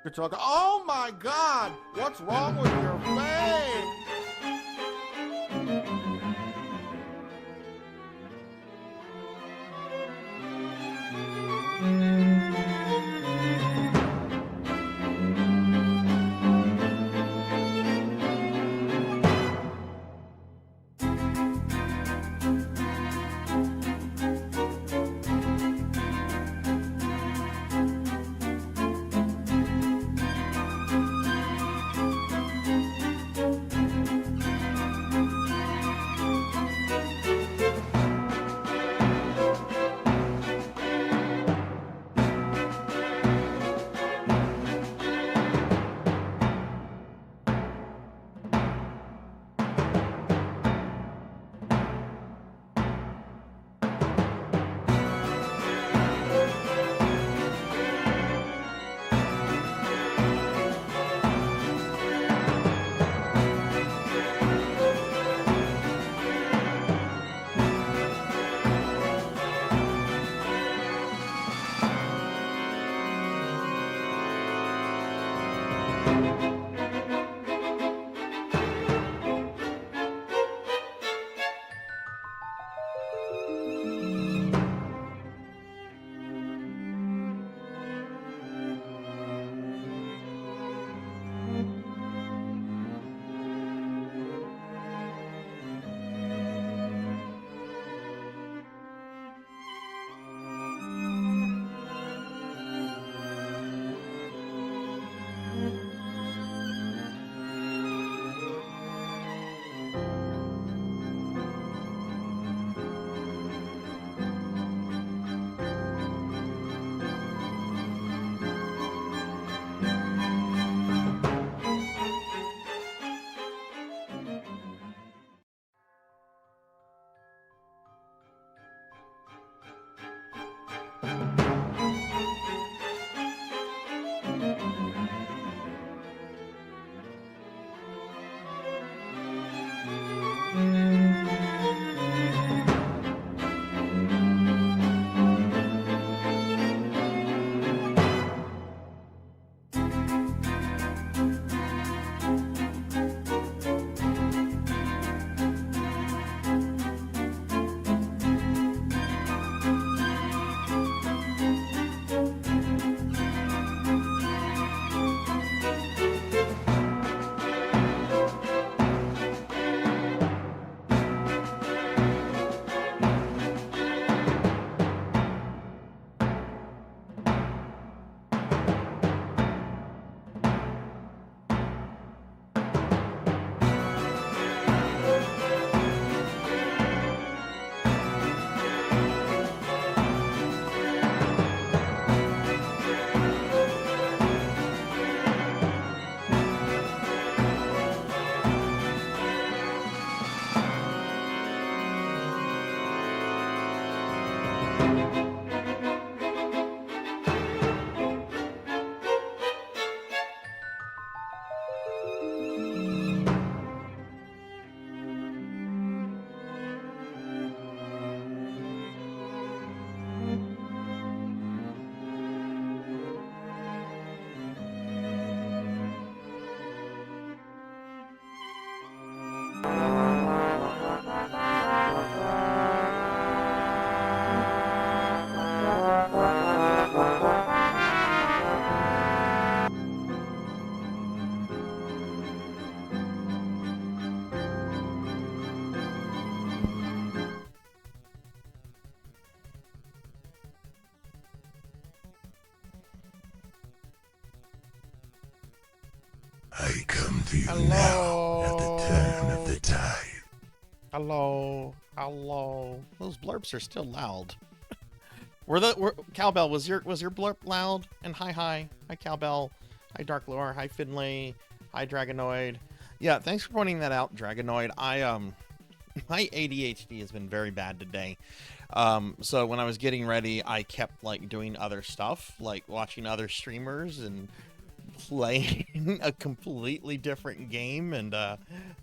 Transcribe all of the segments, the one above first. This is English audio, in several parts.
Guitar go, oh my God, what's wrong with your face? I come to you now at the turn of the tide. Hello. Those blurps are still loud. Cowbell, was your blurp loud? And hi Cowbell, hi Dark Lore, hi Finlay, hi Dragonoid. Yeah, thanks for pointing that out, Dragonoid. My ADHD has been very bad today. So when I was getting ready, I kept like doing other stuff, like watching other streamers and playing a completely different game, and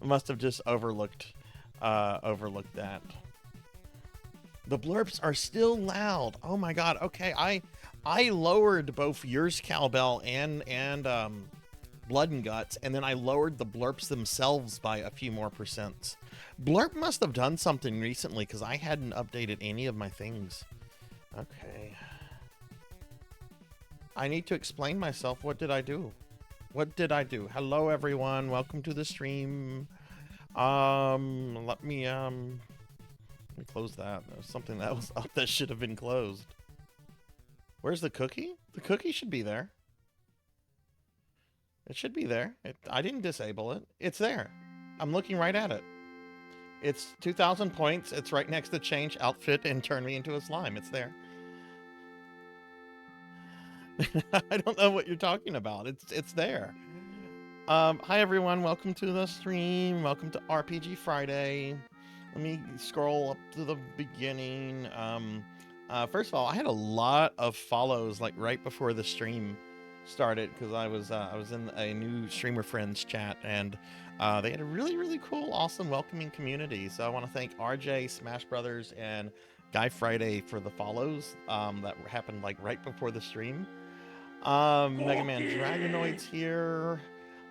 must have just overlooked that. The blurps are still loud. Oh my god. Okay, I lowered both yours, Cowbell, and Blood and Guts, and then I lowered the blurps themselves by a few more percents. Blurp must have done something recently because I hadn't updated any of my things. Okay. I need to explain myself. What did I do? What did I do? Hello everyone, welcome to the stream. Let me close that. There's something that was up that should have been closed. Where's the cookie? The cookie should be there. It should be there. I didn't disable it. It's there. I'm looking right at it. It's 2,000 points. It's right next to change outfit and turn me into a slime. It's there. I don't know what you're talking about. It's there. Hi everyone, welcome to the stream. Welcome to RPG Friday. Let me scroll up to the beginning. First of all, I had a lot of follows like right before the stream started because I was in a new streamer friends chat, and they had a really cool, awesome, welcoming community. So I want to thank RJ, Smash Brothers, and Guy Friday for the follows that happened like right before the stream. Mega Man Dragonoid's here.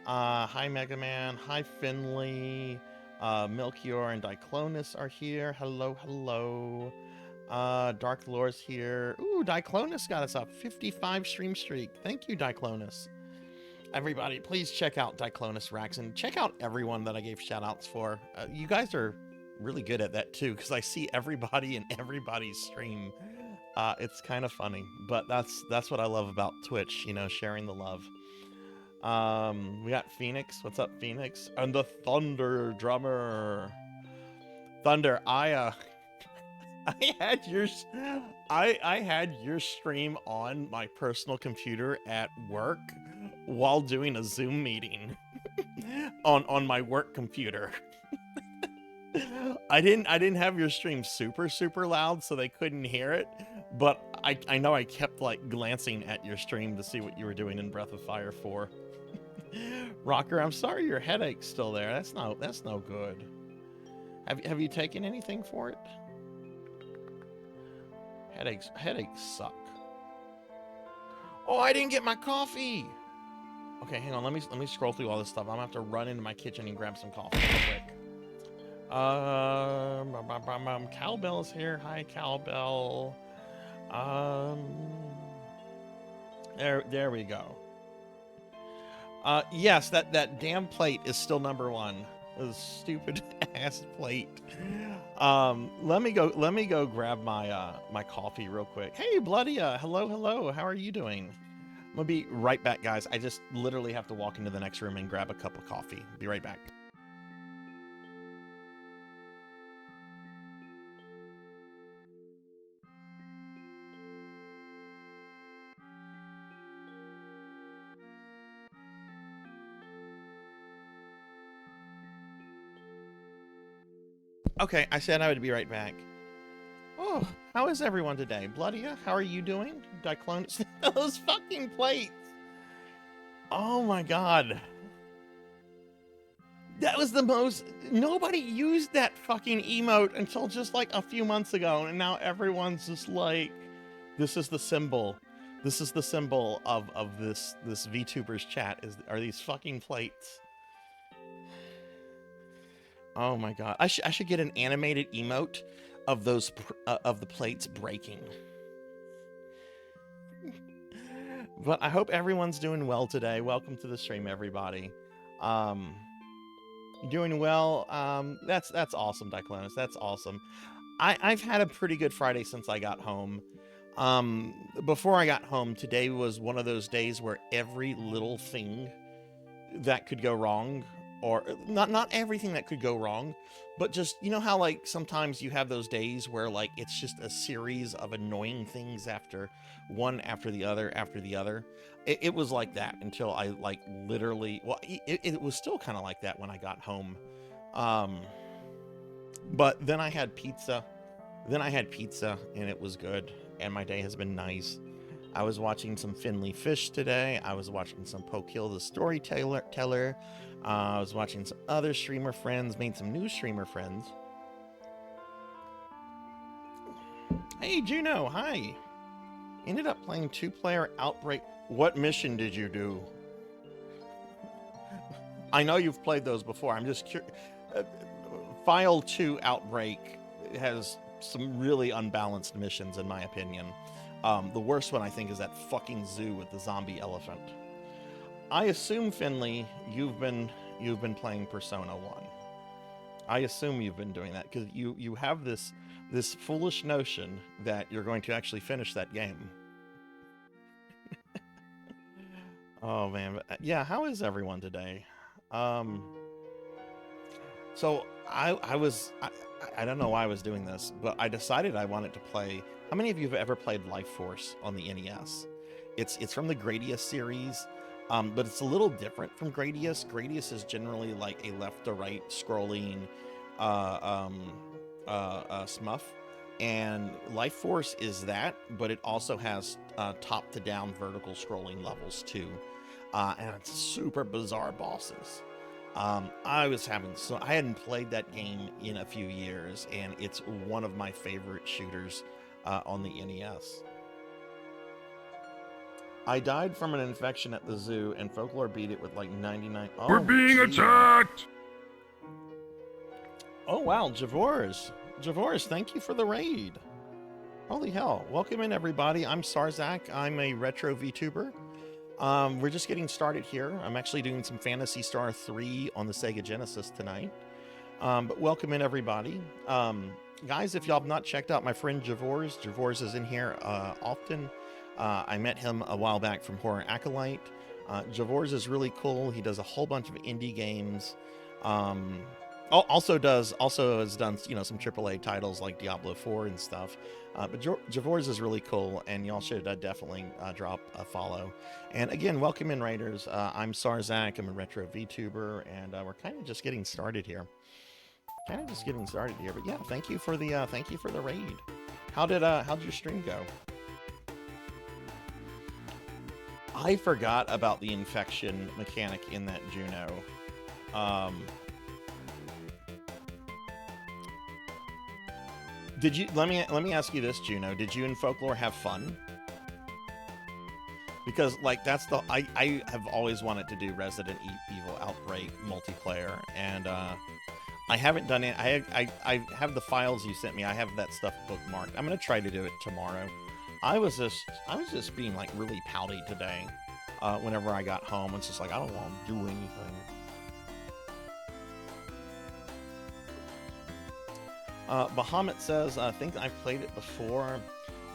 Hi Mega Man. Hi Finley. Milkior and Diclonus are here. Hello, hello. Dark Lore's here. Ooh, Diclonus got us up 55 stream streak. Thank you, Diclonus. Everybody, please check out Diclonus Rax and check out everyone that I gave shout outs for. You guys are really good at that too, because I see everybody in everybody's stream. It's kind of funny, but that's what I love about Twitch, you know, sharing the love. We got Phoenix. What's up, Phoenix? And the Thunder drummer. Thunder, I had your stream on my personal computer at work while doing a Zoom meeting on my work computer. I didn't have your stream super loud so they couldn't hear it, but I know I kept like glancing at your stream to see what you were doing in Breath of Fire 4. Rocker, I'm sorry your headache's still there. That's no good. Have you taken anything for it? Headaches suck. Oh, I didn't get my coffee. Okay, hang on. Let me scroll through all this stuff. I'm gonna have to run into my kitchen and grab some coffee real quick. Cowbell's here. Hi, Cowbell. There we go. Yes, that damn plate is still #1. This stupid ass plate. Let me go grab my my coffee real quick. Hey, Bloodia. Hello. How are you doing? I'm gonna be right back, guys. I just literally have to walk into the next room and grab a cup of coffee. Be right back. Okay, I said I would be right back. Oh, how is everyone today? Bloodia, how are you doing? Diclonus, those fucking plates. Oh my god. That was the most... Nobody used that fucking emote until just like a few months ago, and now everyone's just like, this is the symbol. This is the symbol of this VTuber's chat, are these fucking plates. Oh my god. I should get an animated emote of those of the plates breaking. But I hope everyone's doing well today. Welcome to the stream, everybody. Doing well. That's awesome, Diclonus. That's awesome. I've had a pretty good Friday since I got home. Before I got home, today was one of those days where every little thing that could go wrong, or not everything that could go wrong, but just, you know how like sometimes you have those days where like it's just a series of annoying things after the other. It was like that until I like literally, well, it was still kind of like that when I got home. But then I had pizza and it was good, and my day has been nice. I was watching some Finley Fish today. I was watching some Pokill the Storyteller. I was watching some other streamer friends, made some new streamer friends. Hey, Juno, hi. Ended up playing 2-player Outbreak. What mission did you do? I know you've played those before. I'm just curious. File 2 Outbreak has some really unbalanced missions, in my opinion. The worst one, I think, is that fucking zoo with the zombie elephant. I assume, Finley, you've been playing Persona 1. I assume you've been doing that because you have this foolish notion that you're going to actually finish that game. Oh man, yeah. How is everyone today? So I don't know why I was doing this, but I decided I wanted to play. How many of you have ever played Life Force on the NES? It's from the Gradius series. But it's a little different from Gradius. Gradius is generally like a left to right scrolling smuff, and Life Force is that, but it also has top to down vertical scrolling levels too, and it's super bizarre bosses. I hadn't played that game in a few years, and it's one of my favorite shooters on the NES. I died from an infection at the zoo, and Folklore beat it with like 99. Oh, We're being geez. attacked! Oh, wow, Javors. Javors, thank you for the raid. Holy hell. Welcome in, everybody. I'm Sarzac. I'm a retro VTuber. We're just getting started here. I'm actually doing some Phantasy Star 3 on the Sega Genesis tonight. But welcome in, everybody. Guys, if y'all have not checked out my friend Javors, Javors is in here often. I met him a while back from Horror Acolyte. Javors is really cool. He does a whole bunch of indie games. Also has done, you know, some AAA titles like Diablo 4 and stuff. But Javors is really cool, and y'all should definitely drop a follow. And again, welcome in, Raiders. I'm Sarzac. I'm a retro VTuber, and we're kind of just getting started here. But yeah, thank you for the raid. How'd your stream go? I forgot about the infection mechanic in that Juno. Did you? Let me ask you this, Juno. Did you and Folklore have fun? Because like that's the I have always wanted to do Resident Evil Outbreak multiplayer, and I haven't done it. I have the files you sent me. I have that stuff bookmarked. I'm gonna try to do it tomorrow. I was just being like really pouty today. Whenever I got home, it's just like I don't want to do anything. Bahamut says, I think I've played it before,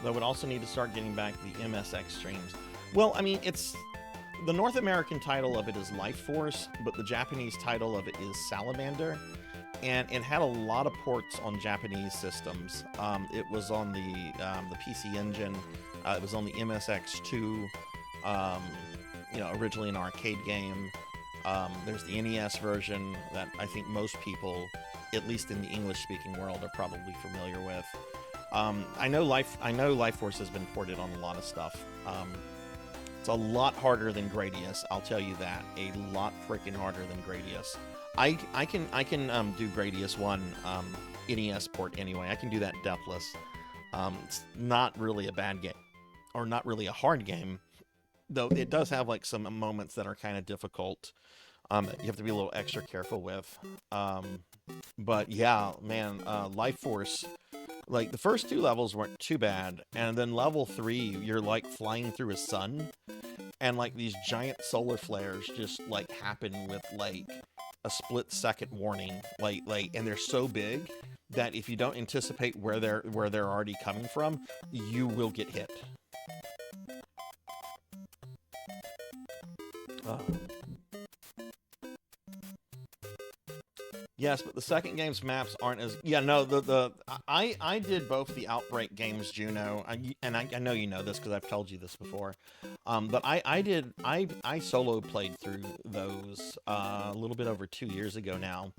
though would also need to start getting back the MSX streams. Well, I mean, it's the North American title of it is Life Force, but the Japanese title of it is Salamander, and it had a lot of ports on Japanese systems. It was on the PC Engine. It was on the MSX2. You know, originally an arcade game. There's the NES version that I think most people, at least in the English-speaking world, are probably familiar with. I know Life Force has been ported on a lot of stuff. It's a lot harder than Gradius, I'll tell you that. A lot freaking harder than Gradius. I can do Gradius 1 NES port anyway. I can do that deathless. It's not really a bad game, or not really a hard game, though it does have like some moments that are kind of difficult. You have to be a little extra careful with. But yeah, man, Life Force, like the first 2 levels weren't too bad, and then level 3, you're like flying through a sun, and like these giant solar flares just like happen with like a split-second warning, and they're so big that if you don't anticipate where they're already coming from, you will get hit. Yes, but the second game's maps aren't as... Yeah, no, I did both the Outbreak games, Juno, and I know you know this because I've told you this before, but I solo played through those a little bit over 2 years ago now,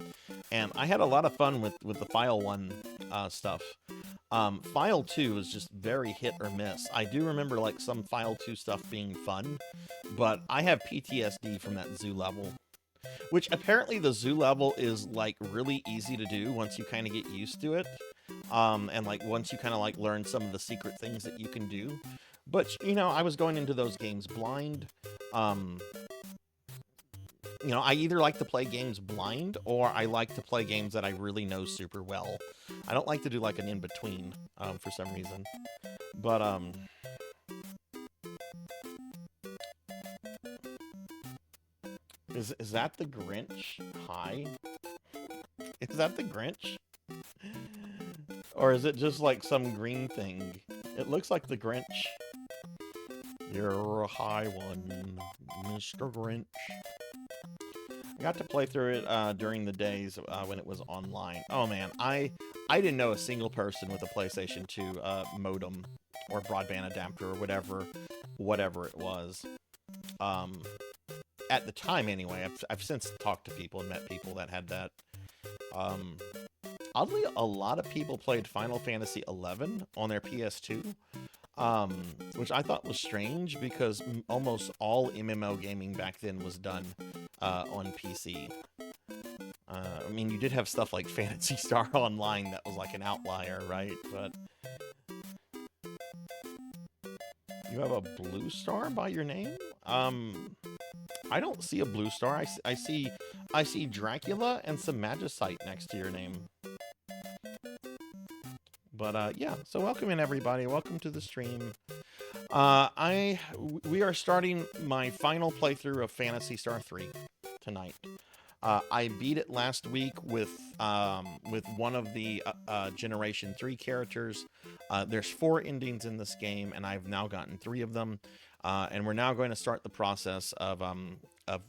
and I had a lot of fun with the File 1 stuff. File 2 was just very hit or miss. I do remember like some File 2 stuff being fun, but I have PTSD from that zoo level. Which apparently the zoo level is like really easy to do once you kind of get used to it. And like once you kind of like learn some of the secret things that you can do. But you know, I was going into those games blind. You know, I either like to play games blind or I like to play games that I really know super well. I don't like to do like an in-between for some reason. But Is that the Grinch? Hi? Is that the Grinch? Or is it just like some green thing? It looks like the Grinch. You're a high one, Mr. Grinch. I got to play through it during the days when it was online. Oh man, I didn't know a single person with a PlayStation 2 modem or broadband adapter or whatever it was. At the time, anyway. I've since talked to people and met people that had that. Oddly, a lot of people played Final Fantasy XI on their PS2, which I thought was strange because almost all MMO gaming back then was done on PC. I mean, you did have stuff like Phantasy Star Online that was like an outlier, right? But You have a blue star by your name? I don't see a blue star. I see Dracula and some Magicite next to your name. But yeah, so welcome in everybody. Welcome to the stream. We are starting my final playthrough of Phantasy Star 3 tonight. I beat it last week with one of the Generation 3 characters. There's 4 endings in this game, and I've now gotten 3 of them. And we're now going to start the process of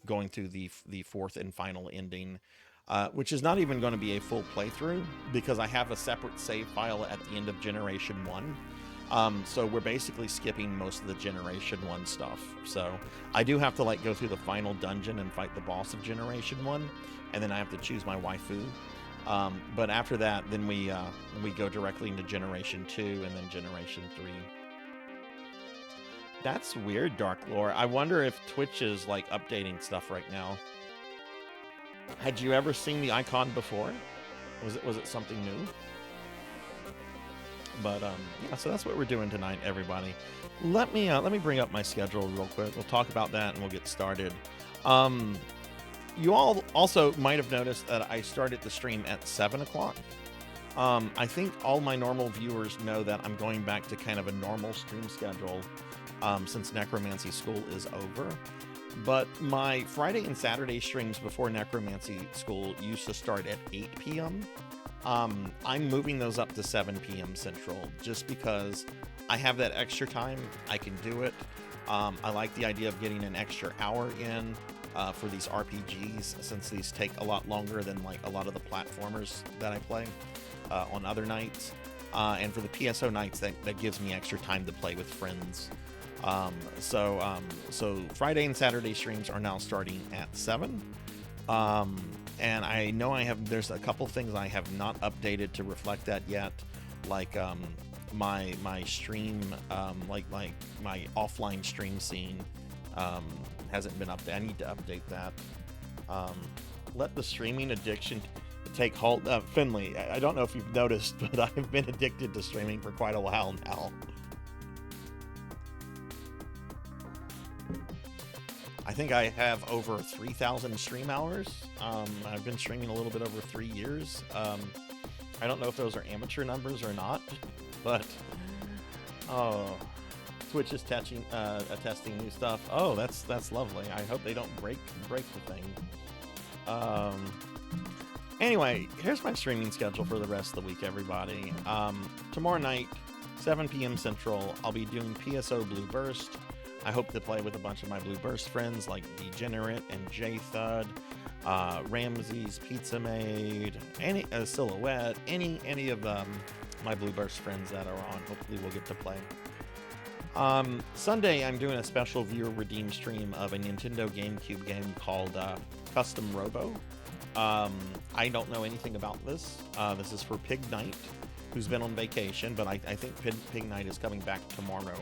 going through the 4th and final ending, which is not even going to be a full playthrough because I have a separate save file at the end of Generation 1. So we're basically skipping most of the Generation 1 stuff. So I do have to like go through the final dungeon and fight the boss of Generation 1, and then I have to choose my waifu. But after that, then we go directly into Generation 2 and then Generation 3. That's weird, Dark Lore. I wonder if Twitch is like updating stuff right now. Had you ever seen the icon before? Was it something new? But yeah, so that's what we're doing tonight, everybody. Let me bring up my schedule real quick. We'll talk about that and we'll get started. You all also might have noticed that I started the stream at 7 o'clock. I think all my normal viewers know that I'm going back to kind of a normal stream schedule since Necromancy School is over. But my Friday and Saturday streams before Necromancy School used to start at 8 p.m. I'm moving those up to 7 p.m. Central just because I have that extra time. I can do it. I like the idea of getting an extra hour in for these RPGs since these take a lot longer than like a lot of the platformers that I play on other nights. And for the PSO nights, that gives me extra time to play with friends. So Friday and Saturday streams are now starting at 7. And I know there's a couple things I have not updated to reflect that yet, like my stream, like my offline stream scene hasn't been updated. I need to update that. Let the streaming addiction take hold. Finley, I don't know if you've noticed, but I've been addicted to streaming for quite a while now. I think I have over 3,000 stream hours. I've been streaming a little bit over 3 years. I don't know if those are amateur numbers or not, but Twitch is attesting new stuff. Oh, that's lovely. I hope they don't break the thing. Anyway, here's my streaming schedule for the rest of the week, everybody. Tomorrow night, 7 p.m. Central, I'll be doing PSO Blue Burst. I hope to play with a bunch of my Blue Burst friends like Degenerate and J-Thud, Ramsey's Pizza Maid, Silhouette, any of my Blue Burst friends that are on. Hopefully we'll get to play. Sunday, I'm doing a special viewer redeem stream of a Nintendo GameCube game called Custom Robo. I don't know anything about this. This is for Pig Knight, who's been on vacation, but I think Pig Knight is coming back tomorrow.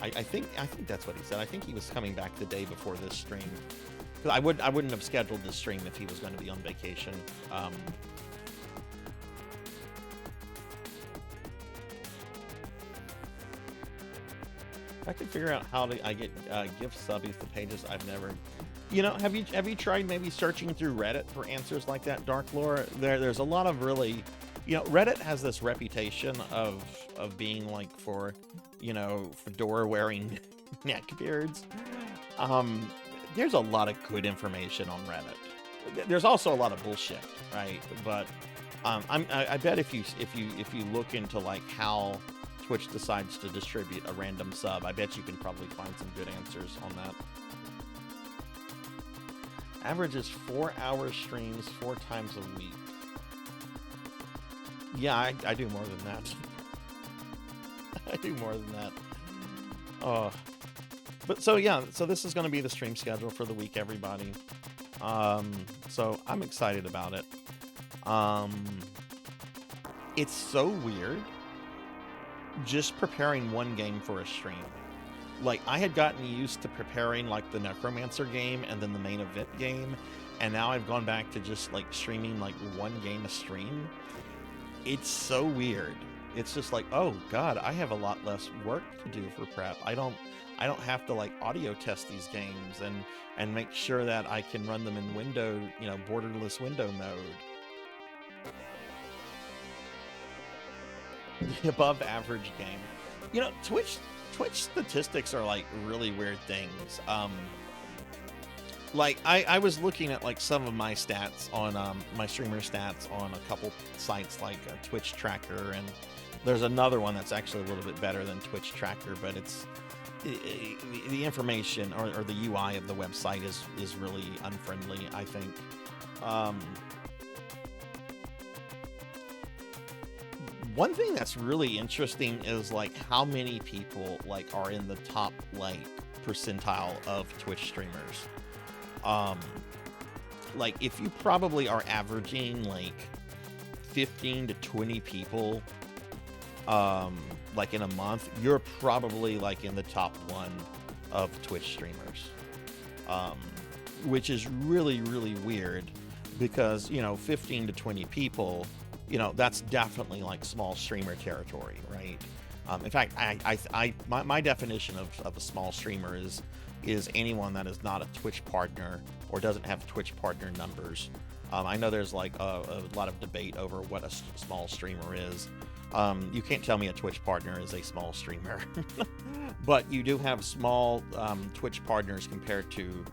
I think that's what he said. I think he was coming back the day before this stream. Because I wouldn't have scheduled this stream if he was going to be on vacation. I could figure out how I get gift subbies to pages I've never. You know, have you tried maybe searching through Reddit for answers like that, Dark Lore? There's a lot of really, Reddit has this reputation of being like for, fedora wearing neckbeards. There's a lot of good information on Reddit. There's also a lot of bullshit, right? But I bet if you look into like how Twitch decides to distribute a random sub, I bet you can probably find some good answers on that. Average is 4-hour streams 4 times a week. Yeah, I do more than that. I do more than that. Oh. But so yeah, so this is going to be the stream schedule for the week, everybody. So I'm excited about it. It's so weird just preparing one game for a stream. Like, I had gotten used to preparing like the Necromancer game and then the main event game, and now I've gone back to just like streaming like one game a stream. It's so weird. it's just like, oh God, I have a lot less work to do for prep. I don't have to like audio test these games and make sure that I can run them in window, borderless window mode. The above average game. Twitch statistics are like really weird things. Like I was looking at like some of my stats on my streamer stats on a couple sites like Twitch Tracker, and there's another one that's actually a little bit better than Twitch Tracker, but it's the information or the UI of the website is really unfriendly, I think. One thing that's really interesting is like how many people like are in the top like percentile of Twitch streamers. Like if you probably are averaging like 15 to 20 people like in a month, you're probably like in the top 1 of Twitch streamers, which is really, really weird because 15 to 20 people, that's definitely like small streamer territory, right? In fact, my definition of a small streamer is anyone that is not a Twitch partner or doesn't have Twitch partner numbers. I know there's like a lot of debate over what a small streamer is. You can't tell me a Twitch partner is a small streamer, but you do have small Twitch partners compared to,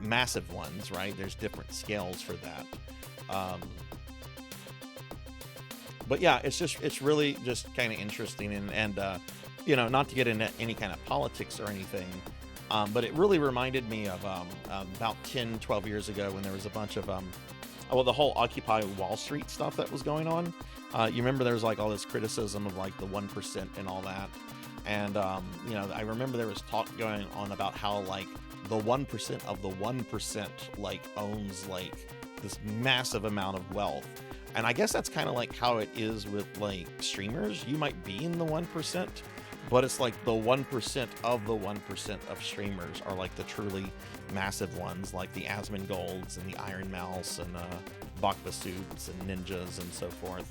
massive ones, right? There's different scales for that. But yeah, it's really just kind of interesting and not to get into any kind of politics or anything, but it really reminded me of about 10, 12 years ago when there was a bunch of the whole Occupy Wall Street stuff that was going on. You remember there was like all this criticism of like the 1% and all that. And, I remember there was talk going on about how like the 1% of the 1% like owns like this massive amount of wealth. And I guess that's kind of like how it is with like streamers. You might be in the 1%, but it's like the 1% of the 1% of streamers are like the truly massive ones, like the Asmongold's and the Iron Mouse and Bakba Suits and Ninjas and so forth.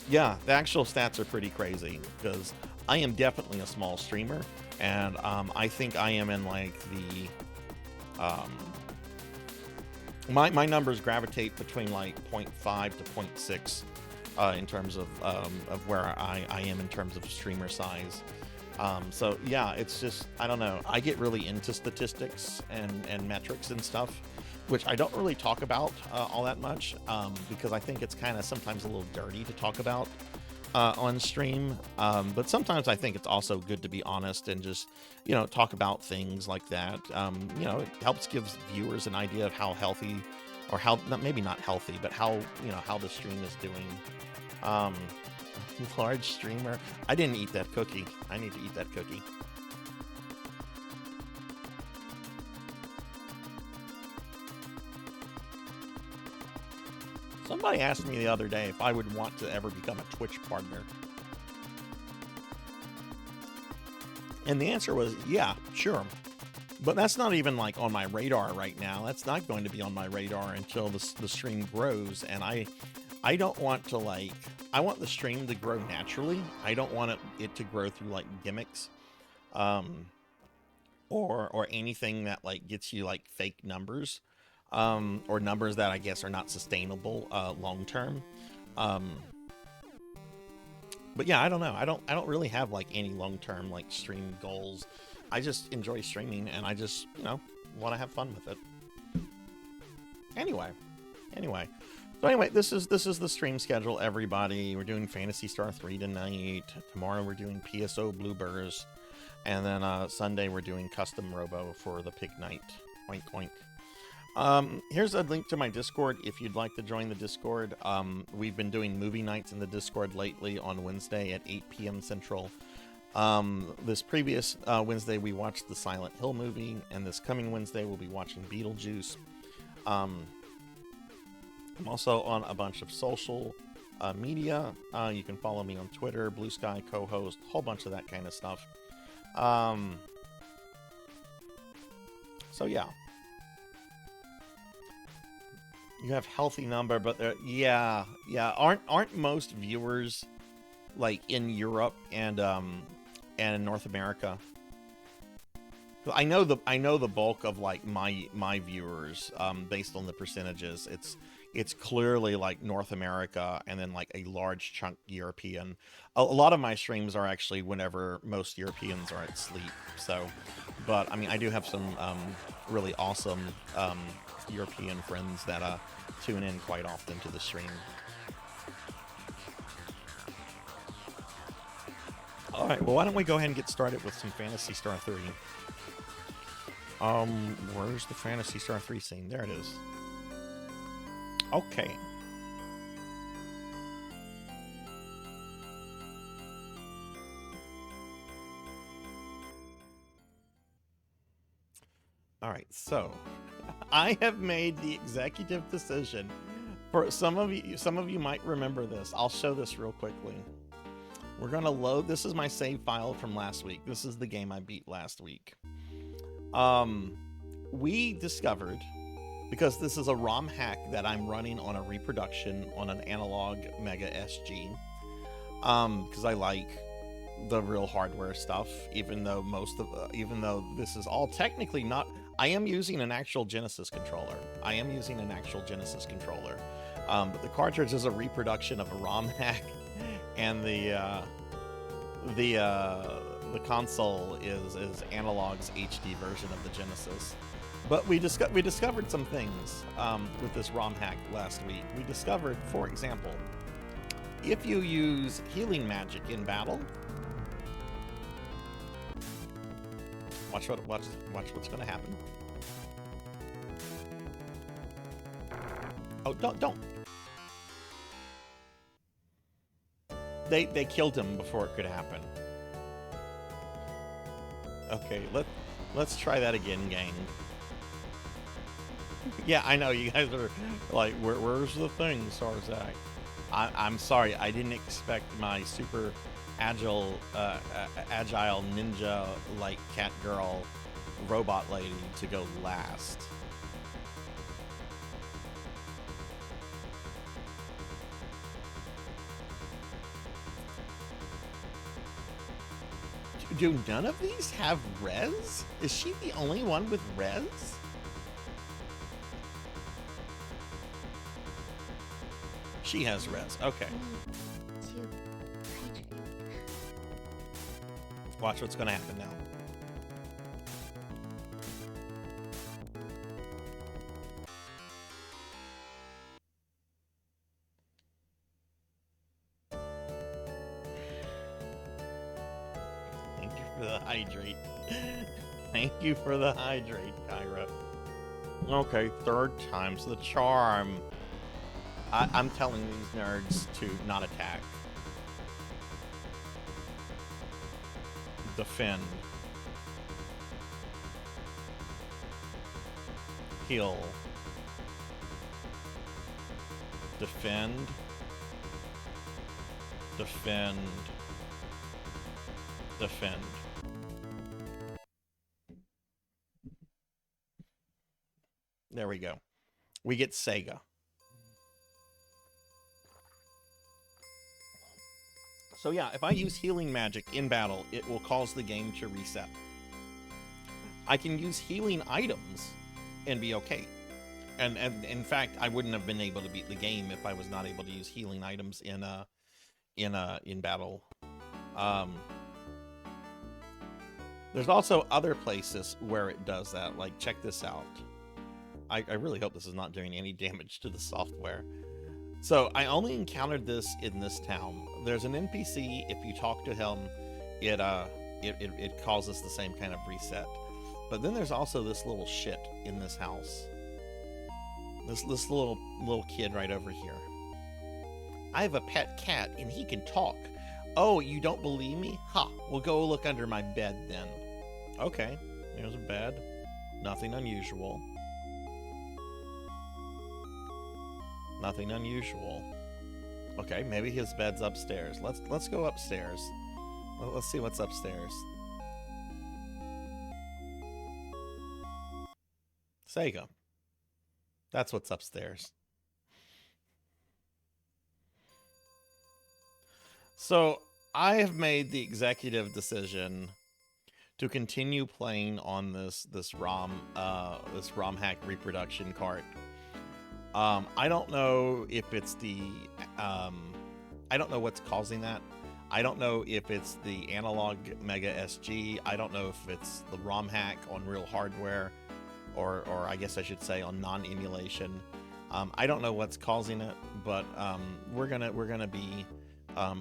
Yeah, the actual stats are pretty crazy because I am definitely a small streamer, and I think I am in like the my numbers gravitate between like 0.5 to 0.6 in terms of where I am in terms of streamer size. So yeah, it's just, I don't know. I get really into statistics and metrics and stuff, which I don't really talk about all that much because I think it's kind of sometimes a little dirty to talk about on stream. But sometimes I think it's also good to be honest and just, talk about things like that. It helps give viewers an idea of how healthy or how, maybe not healthy, but how, how the stream is doing. Large streamer. I didn't eat that cookie. I need to eat that cookie. Somebody asked me the other day if I would want to ever become a Twitch partner. And the answer was, yeah, sure. But that's not even like on my radar right now. That's not going to be on my radar until the stream grows. And I don't want to like, I want the stream to grow naturally. I don't want it to grow through like gimmicks, or anything that like gets you like fake numbers, or numbers that I guess are not sustainable long term. But yeah, I don't know. I don't really have like any long term like stream goals. I just enjoy streaming and I just want to have fun with it. Anyway. So anyway, this is the stream schedule, everybody. We're doing Phantasy Star 3 tonight. Tomorrow we're doing PSO Bluebirds. And then Sunday we're doing Custom Robo for the Pig Night. Oink, oink. Here's a link to my Discord if you'd like to join the Discord. We've been doing movie nights in the Discord lately on Wednesday at 8 p.m. Central. This previous Wednesday we watched the Silent Hill movie, and this coming Wednesday we'll be watching Beetlejuice. I'm also on a bunch of social media. You can follow me on Twitter, Blue Sky co-host, a whole bunch of that kind of stuff. So yeah. You have healthy number, but yeah. Aren't most viewers like in Europe and North America? I know the bulk of like my viewers, based on the percentages. It's clearly like North America and then like a large chunk European. A lot of my streams are actually whenever most Europeans are at sleep. So, but I mean, I do have some really awesome European friends that tune in quite often to the stream. All right, well, why don't we go ahead and get started with some Phantasy Star 3. Where's the Phantasy Star 3 scene? There it is. Okay. All right, so I have made the executive decision. For some of you might remember this. I'll show this real quickly. We're gonna load. This is my save file from last week. This is the game I beat last week. We discovered, because this is a ROM hack that I'm running on a reproduction on an analog Mega SG, because I like the real hardware stuff, even though this is all technically not. I am using an actual Genesis controller. But the cartridge is a reproduction of a ROM hack, and the console is Analog's HD version of the Genesis. But we discovered some things with this ROM hack last week. We discovered, for example, if you use healing magic in battle, watch what's going to happen. Oh, don't. They killed him before it could happen. Okay, let's try that again, gang. Yeah, I know you guys are like, where's the thing, Sarzac? I'm sorry, I didn't expect my super agile ninja like cat girl robot lady to go last. Do none of these have res? Is she the only one with res? She has res. Okay. Watch what's going to happen now. Thank you for the hydrate. Thank you for the hydrate, Kyra. Okay, third time's the charm. I'm telling these nerds to not attack. Defend. Heal. Defend. Defend. Defend. There we go. We get Sega. So yeah, if I use healing magic in battle, it will cause the game to reset. I can use healing items and be okay. And in fact, I wouldn't have been able to beat the game if I was not able to use healing items in battle. There's also other places where it does that. Like, check this out. I really hope this is not doing any damage to the software. So I only encountered this in this town. There's an NPC. If you talk to him, it causes the same kind of reset. But then there's also this little shit in this house. This little kid right over here. I have a pet cat and he can talk. Oh, you don't believe me? Ha! We'll go look under my bed then. Okay, there's a bed. Nothing unusual. Nothing unusual. Okay, maybe his bed's upstairs. Let's go upstairs. Let's see what's upstairs. Sega. That's what's upstairs. So I have made the executive decision to continue playing on this ROM hack reproduction cart. I don't know if it's the I don't know what's causing that. I don't know if it's the analog Mega SG. I don't know if it's the ROM hack on real hardware, or I guess I should say on non-emulation. I don't know what's causing it, but we're gonna be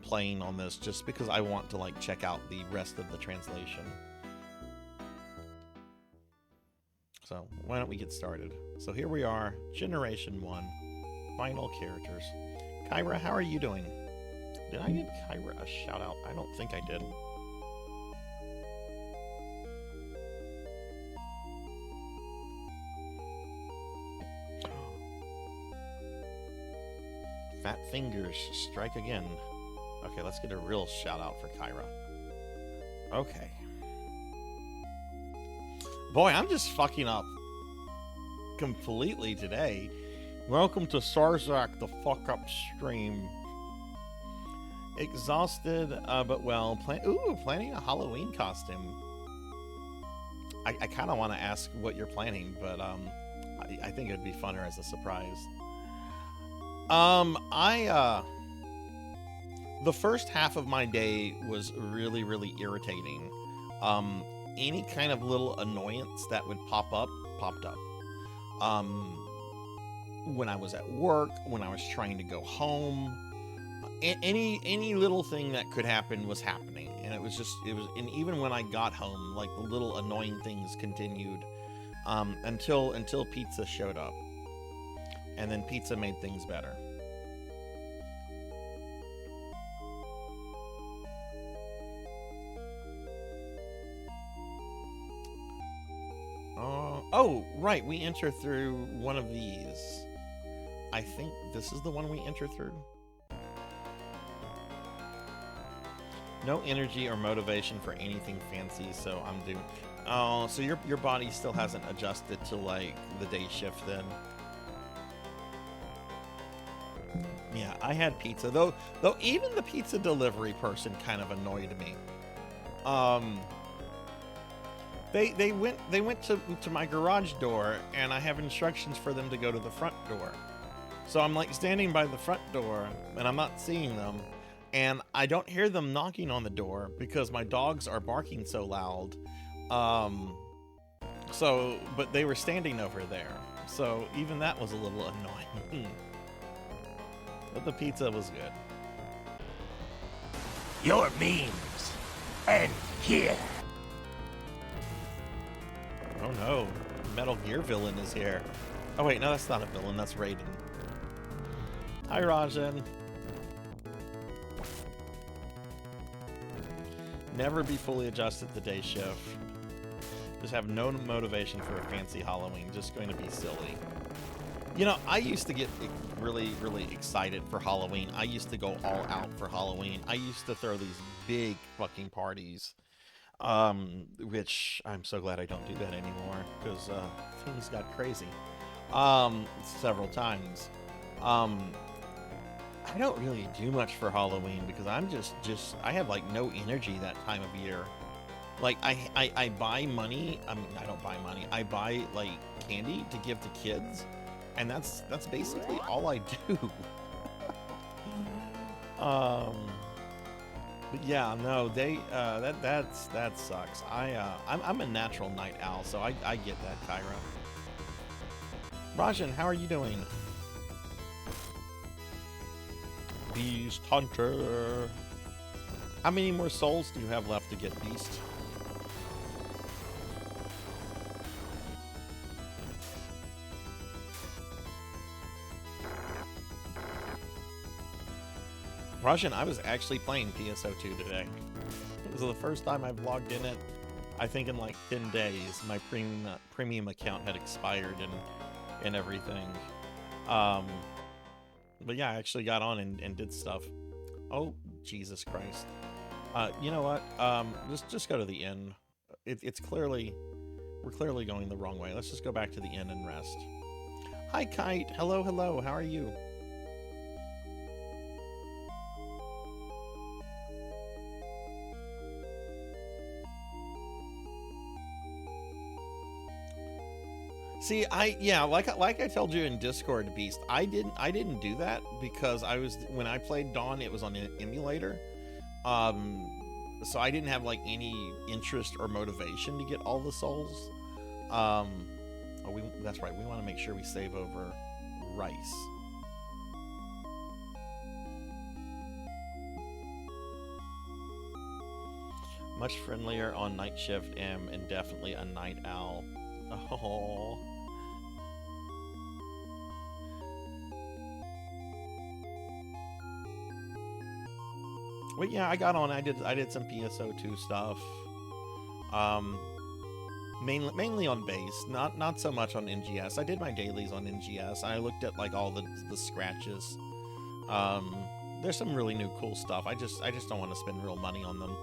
playing on this just because I want to like check out the rest of the translation. So why don't we get started? So here we are, Generation 1, final characters. Kyra, how are you doing? Did I give Kyra a shout out? I don't think I did. Fat fingers, strike again. Okay, let's get a real shout out for Kyra. Okay. Boy, I'm just fucking up completely today. Welcome to Sarzac, the fuck up stream. Exhausted, but well. Planning a Halloween costume. I kind of want to ask what you're planning, but I think it'd be funner as a surprise. The first half of my day was really irritating. Any kind of little annoyance that would pop up, popped up. When I was at work, when I was trying to go home, any little thing that could happen was happening. And and even when I got home, like the little annoying things continued, until pizza showed up. And then pizza made things better. Oh, right, we enter through one of these. I think this is the one we enter through. No energy or motivation for anything fancy, so I'm doing... Oh, so your body still hasn't adjusted to, like, the day shift then. Yeah, I had pizza, though even the pizza delivery person kind of annoyed me. They went to my garage door, and I have instructions for them to go to the front door. So I'm like standing by the front door, and I'm not seeing them, and I don't hear them knocking on the door because my dogs are barking so loud. But they were standing over there, so even that was a little annoying. But the pizza was good. Your memes end here. Oh no, Metal Gear villain is here. Oh wait, no, that's not a villain, that's Raiden. Hi, Rajan. Never be fully adjusted to day shift. Just have no motivation for a fancy Halloween, just going to be silly. You know, I used to get really excited for Halloween. I used to go all out for Halloween. I used to throw these big fucking parties. Which I'm so glad I don't do that anymore, because things got crazy several times. I don't really do much for Halloween because I'm just I have like no energy that time of year. Like I buy money. I mean, I don't buy money. I buy like candy to give to kids, and that's basically all I do. But yeah, no, that sucks. I'm a natural night owl, so I get that, Kyra. Rajan, how are you doing? Beast Hunter. How many more souls do you have left to get Beast? Rajan, I was actually playing PSO2 today. This is the first time I've logged in it, I think in like 10 days. My premium account had expired and everything. But yeah, I actually got on and did stuff. Oh, Jesus Christ. You know what? Just go to the inn. It's clearly... We're clearly going the wrong way. Let's just go back to the inn and rest. Hi, Kite. Hello. How are you? See, like I told you in Discord, Beast, I didn't do that because when I played Dawn, it was on an emulator. So I didn't have like any interest or motivation to get all the souls. That's right. We want to make sure we save over rice. Much friendlier on night shift and definitely a night owl. Oh. But yeah, I got on. I did some PSO2 stuff. Mainly on base, not so much on NGS. I did my dailies on NGS. I looked at like all the scratches. There's some really new cool stuff. I just don't want to spend real money on them.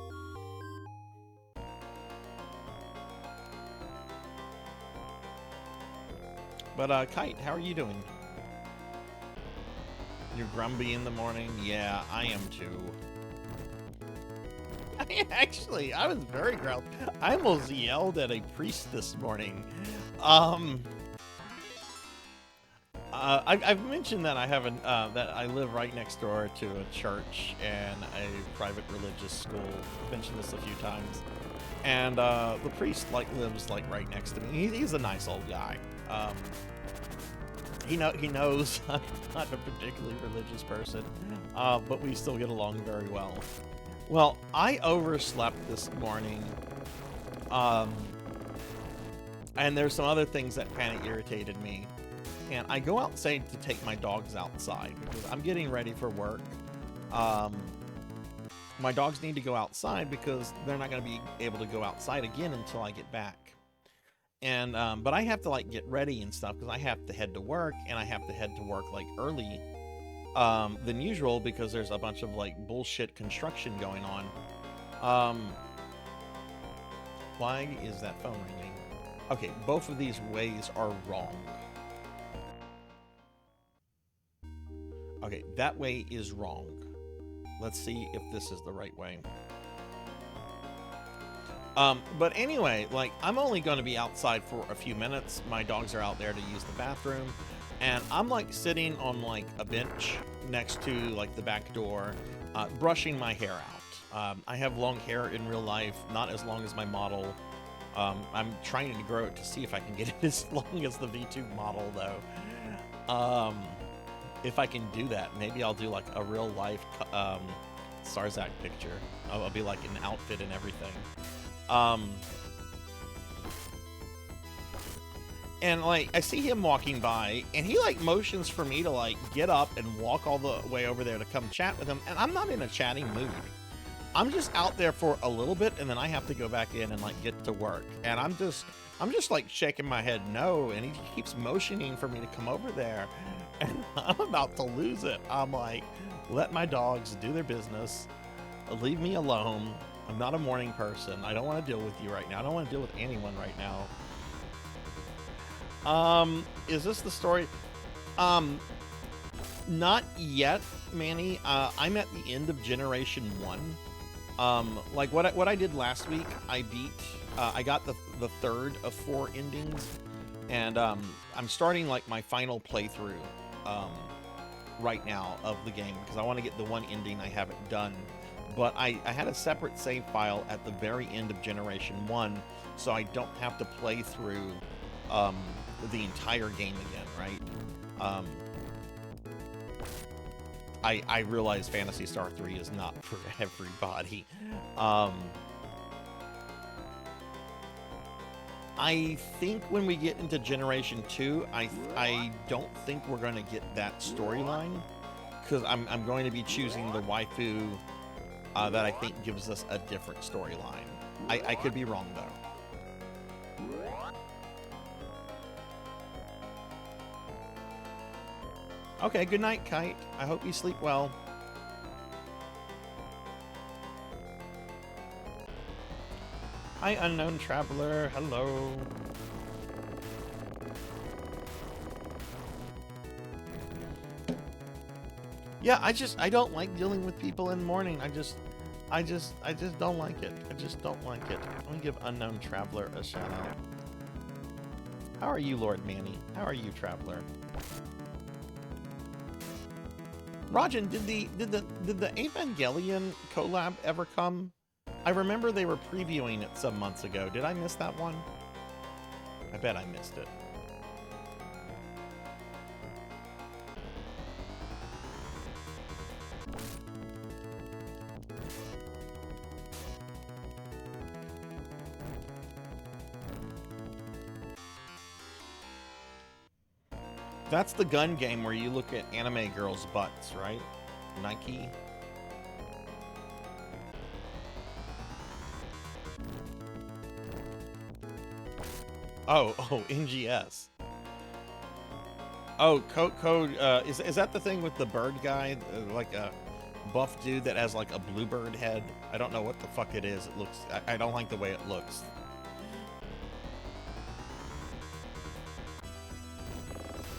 But Kite, how are you doing? You're grumpy in the morning? Yeah, I am too. Actually, I was very grumpy. I almost yelled at a priest this morning. I've mentioned that I haven't that I live right next door to a church and a private religious school. I've mentioned this a few times, and the priest lives right next to me. He's a nice old guy. He knows I'm not a particularly religious person, but we still get along very well. Well, I overslept this morning, and there's some other things that kind of irritated me. And I go outside to take my dogs outside because I'm getting ready for work. My dogs need to go outside because they're not going to be able to go outside again until I get back. And but I have to get ready and stuff because I have to head to work, and I have to head to work early than usual because there's a bunch of bullshit construction going on. Why is that phone ringing? Okay, both of these ways are wrong. Okay, that way is wrong. Let's see if this is the right way. But anyway, I'm only going to be outside for a few minutes. My dogs are out there to use the bathroom. And I'm sitting on a bench next to the back door, brushing my hair out. I have long hair in real life, not as long as my model. I'm trying to grow it to see if I can get it as long as the Vtuber model though. If I can do that, maybe I'll do a real life Sarzac picture. I'll be in outfit and everything. And I see him walking by, and he motions for me to get up and walk all the way over there to come chat with him, and I'm not in a chatting mood. I'm just out there for a little bit, and then I have to go back in and get to work. And I'm just shaking my head no, and he keeps motioning for me to come over there, and I'm about to lose it. I'm let my dogs do their business, leave me alone. I'm not a morning person. I don't want to deal with you right now. I don't want to deal with anyone right now. Is this the story? Not yet, Manny. I'm at the end of Generation 1. What I did last week, I beat, I got the third of 4 endings, and I'm starting my final playthrough right now of the game because I want to get the one ending I haven't done. But I had a separate save file at the very end of Generation 1, so I don't have to play through the entire game again, right? I realize Phantasy Star 3 is not for everybody. I think when we get into Generation 2, I don't think we're going to get that storyline, because I'm going to be choosing the waifu that I think gives us a different storyline. I could be wrong, though. Okay, good night, Kite. I hope you sleep well. Hi, unknown traveler. Hello. Yeah, I don't like dealing with people in the morning. I just don't like it. I just don't like it. Let me give unknown traveler a shout out. How are you, Lord Manny? How are you, Traveler? Rajan, did the Evangelion collab ever come? I remember they were previewing it some months ago. Did I miss that one? I bet I missed it. That's the gun game where you look at anime girls' butts, right? Nike. Oh, NGS. Oh, code. Is that the thing with the bird guy, like a buff dude that has like a bluebird head? I don't know what the fuck it is. It looks. I don't like the way it looks.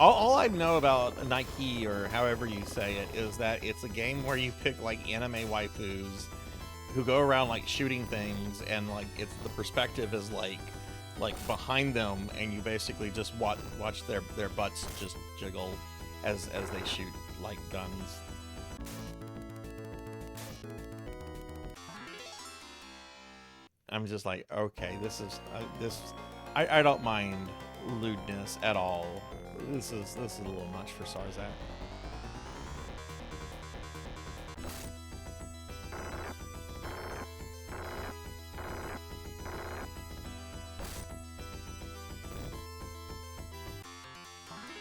All I know about Nike, or however you say it, is that it's a game where you pick like anime waifus who go around like shooting things, and like it's the perspective is like behind them, and you basically just watch their butts just jiggle as they shoot like guns. I'm just like, okay, this is I don't mind lewdness at all. This is a little much for Sarzac.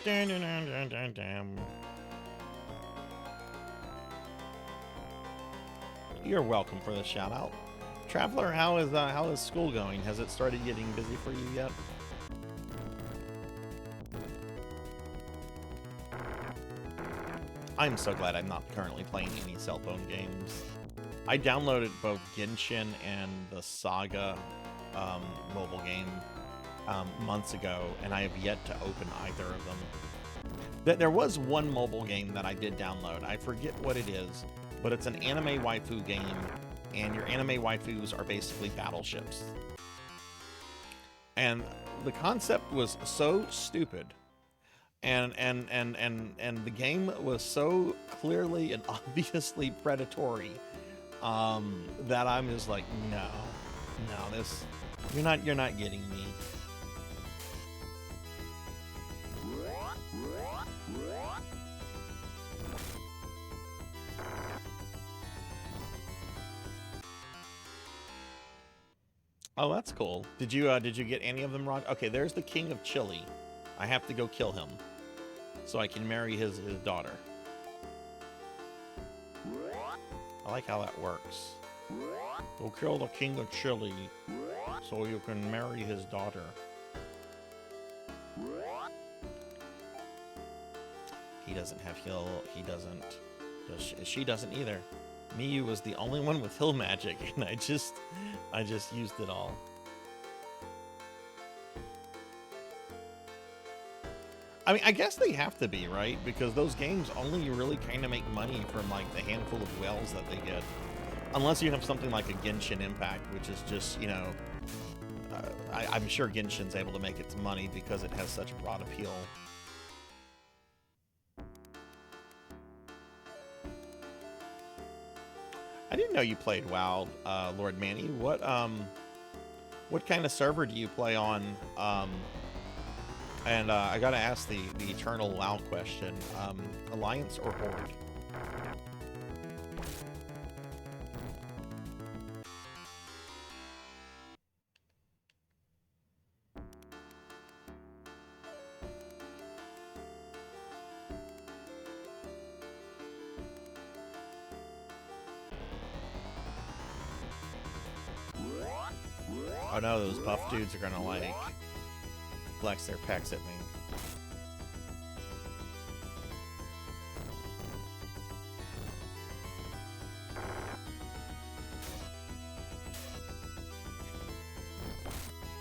Damn. You're welcome for the shout out. Traveler, how is school going? Has it started getting busy for you yet? I'm so glad I'm not currently playing any cell phone games. I downloaded both Genshin and the Saga mobile game months ago, and I have yet to open either of them. There was one mobile game that I did download. I forget what it is, but it's an anime waifu game, and your anime waifus are basically battleships. And the concept was so stupid, and the game was so clearly and obviously predatory, that I'm just like, no, this, you're not getting me. Oh, that's cool. Did you get any of them, Rod? Okay, there's the King of Chile. I have to go kill him so I can marry his daughter. I like how that works. Go kill the King of Chile so you can marry his daughter. He doesn't have heal. He doesn't. She doesn't either. Miyu was the only one with hill magic, and I just used it all. I mean, I guess they have to be, right? Because those games only really kind of make money from like the handful of whales that they get. Unless you have something like a Genshin Impact, which is just, you know, I'm sure Genshin's able to make its money because it has such broad appeal. I didn't know you played WoW, Lord Manny. What kind of server do you play on? And I gotta ask the eternal WoW question: Alliance or Horde? Oh no, those buff dudes are gonna like flex their pecs at me.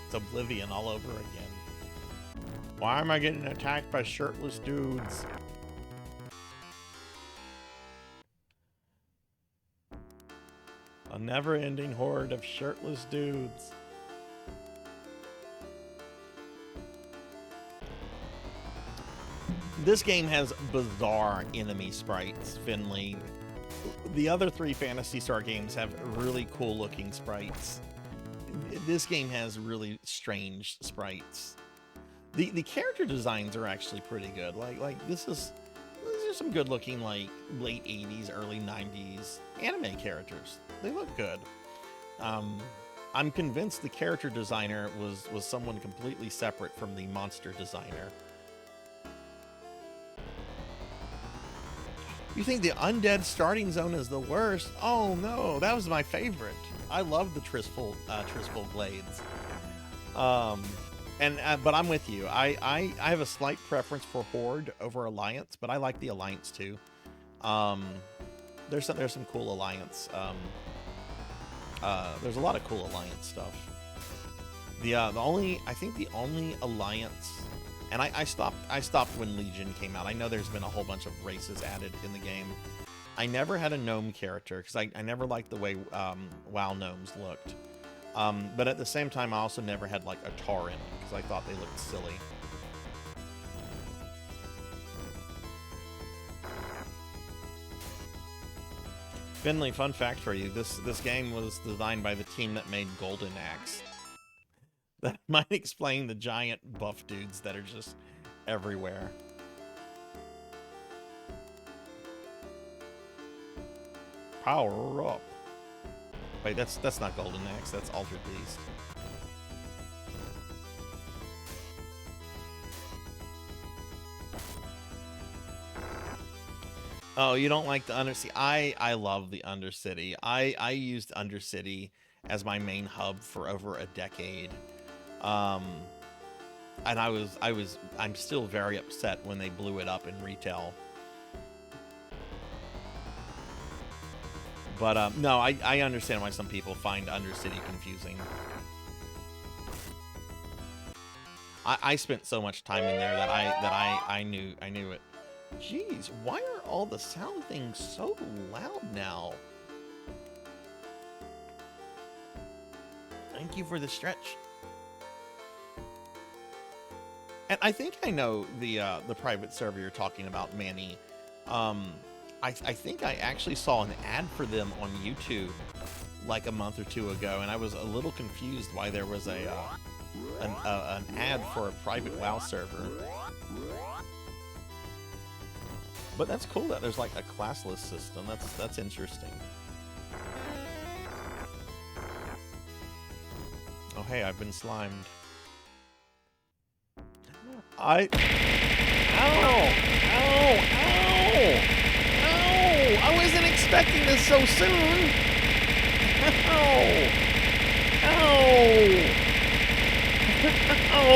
It's Oblivion all over again. Why am I getting attacked by shirtless dudes? A never-ending horde of shirtless dudes. This game has bizarre enemy sprites, Finley. The other 3 Phantasy Star games have really cool looking sprites. This game has really strange sprites. The character designs are actually pretty good. These are some good looking like late 80s, early 90s anime characters. They look good. I'm convinced the character designer was someone completely separate from the monster designer. You think the undead starting zone is the worst? Oh no, that was my favorite. I love the Tristful Glades. But I'm with you. I have a slight preference for Horde over Alliance, but I like the Alliance too. There's some cool Alliance. There's a lot of cool Alliance stuff. I think the only Alliance, and I stopped when Legion came out. I know there's been a whole bunch of races added in the game. I never had a gnome character because I never liked the way WoW gnomes looked. But at the same time, I also never had like a Tauren because I thought they looked silly. Finley, fun fact for you: this game was designed by the team that made Golden Axe. That might explain the giant buff dudes that are just everywhere. Power up. Wait, that's not Golden Axe, that's Altered Beast. Oh, you don't like the Undercity? I love the Undercity. I used Undercity as my main hub for over a decade. And I'm still very upset when they blew it up in retail. But no, I understand why some people find Undercity confusing. I spent so much time in there that I knew it. Jeez, why are all the sound things so loud now? Thank you for the stretch. And I think I know the private server you're talking about, Manny. I think I actually saw an ad for them on YouTube like a month or two ago, and I was a little confused why there was an ad for a private WoW server. But that's cool that there's like a classless system. That's interesting. Oh hey, I've been slimed. Ow! Ow! Ow! Ow! I wasn't expecting this so soon! Ow! Ow! Ow!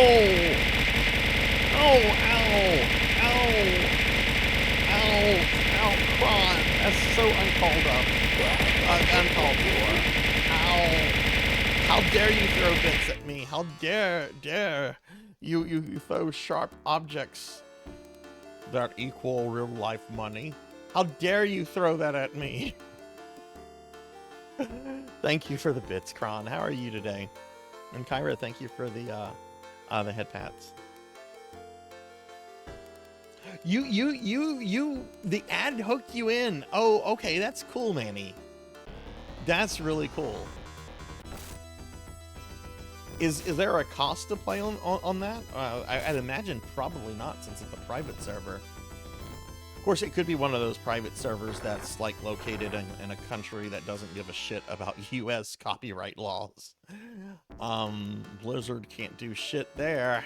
Oh, ow! Ow! Ow! Ow! Cron! That's so uncalled up. Uncalled for. Ow! How dare you throw bits at me? How dare you throw sharp objects that equal real life money? How dare you throw that at me? Thank you for the bits, Kron. How are you today? And Kyra, thank you for the head pats. The ad hooked you in. Oh, okay, that's cool, Manny. That's really cool. Is there a cost to play on that? I'd imagine probably not, since it's a private server. Of course, it could be one of those private servers that's like located in a country that doesn't give a shit about US copyright laws. Blizzard can't do shit there.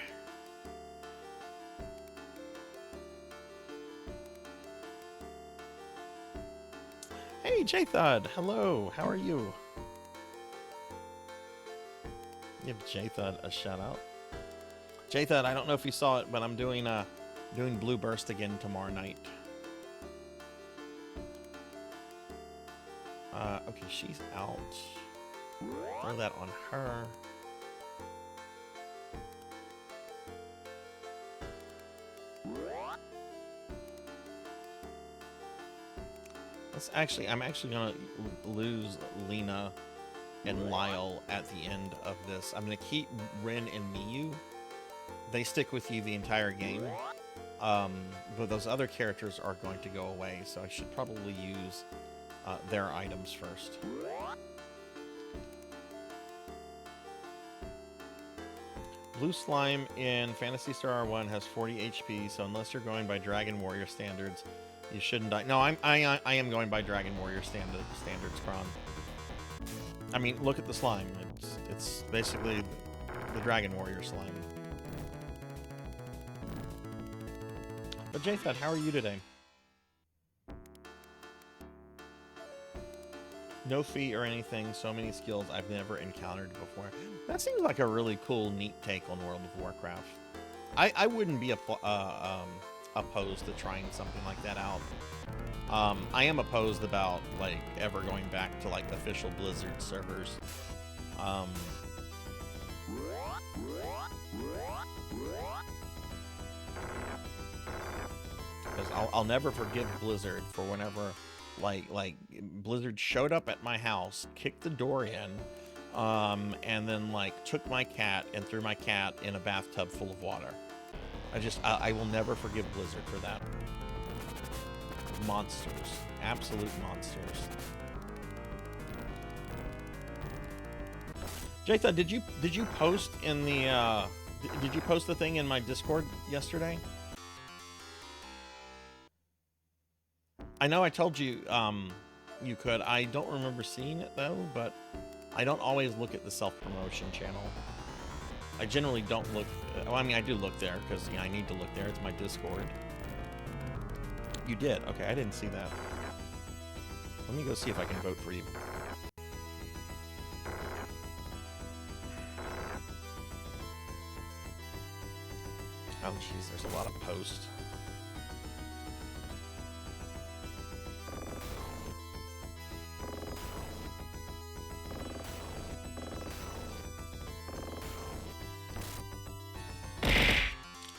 Hey, J-Thud. Hello. How are you? Give J-Thud a shout out. J-Thud, I don't know if you saw it, but I'm doing Blue Burst again tomorrow night. Okay, she's out. Throw that on her. I'm actually gonna lose Lena and Lyle at the end of this. I'm gonna keep Rin and Miyu. They stick with you the entire game. but those other characters are going to go away, so I should probably use their items first. Blue Slime in Phantasy Star R1 has 40 HP, so unless you're going by Dragon Warrior standards, you shouldn't die. No, I am going by Dragon Warrior standards, Kron. I mean, look at the slime. It's basically the Dragon Warrior slime. But Jathed, how are you today? No fee or anything, so many skills I've never encountered before. That seems like a really cool, neat take on World of Warcraft. I wouldn't be opposed to trying something like that out. I am opposed about, like, ever going back to, like, official Blizzard servers. Because I'll never forgive Blizzard for whenever... Like Blizzard showed up at my house, kicked the door in, and then like took my cat and threw my cat in a bathtub full of water. I will never forgive Blizzard for that. Monsters, absolute monsters. Jathed, did you post in the did you post the thing in my Discord yesterday? I know I told you you could. I don't remember seeing it though, but I don't always look at the self-promotion channel. I generally don't look. Well, I mean, I do look there because I need to look there. It's my Discord. You did? Okay, I didn't see that. Let me go see if I can vote for you. Oh, jeez, there's a lot of posts.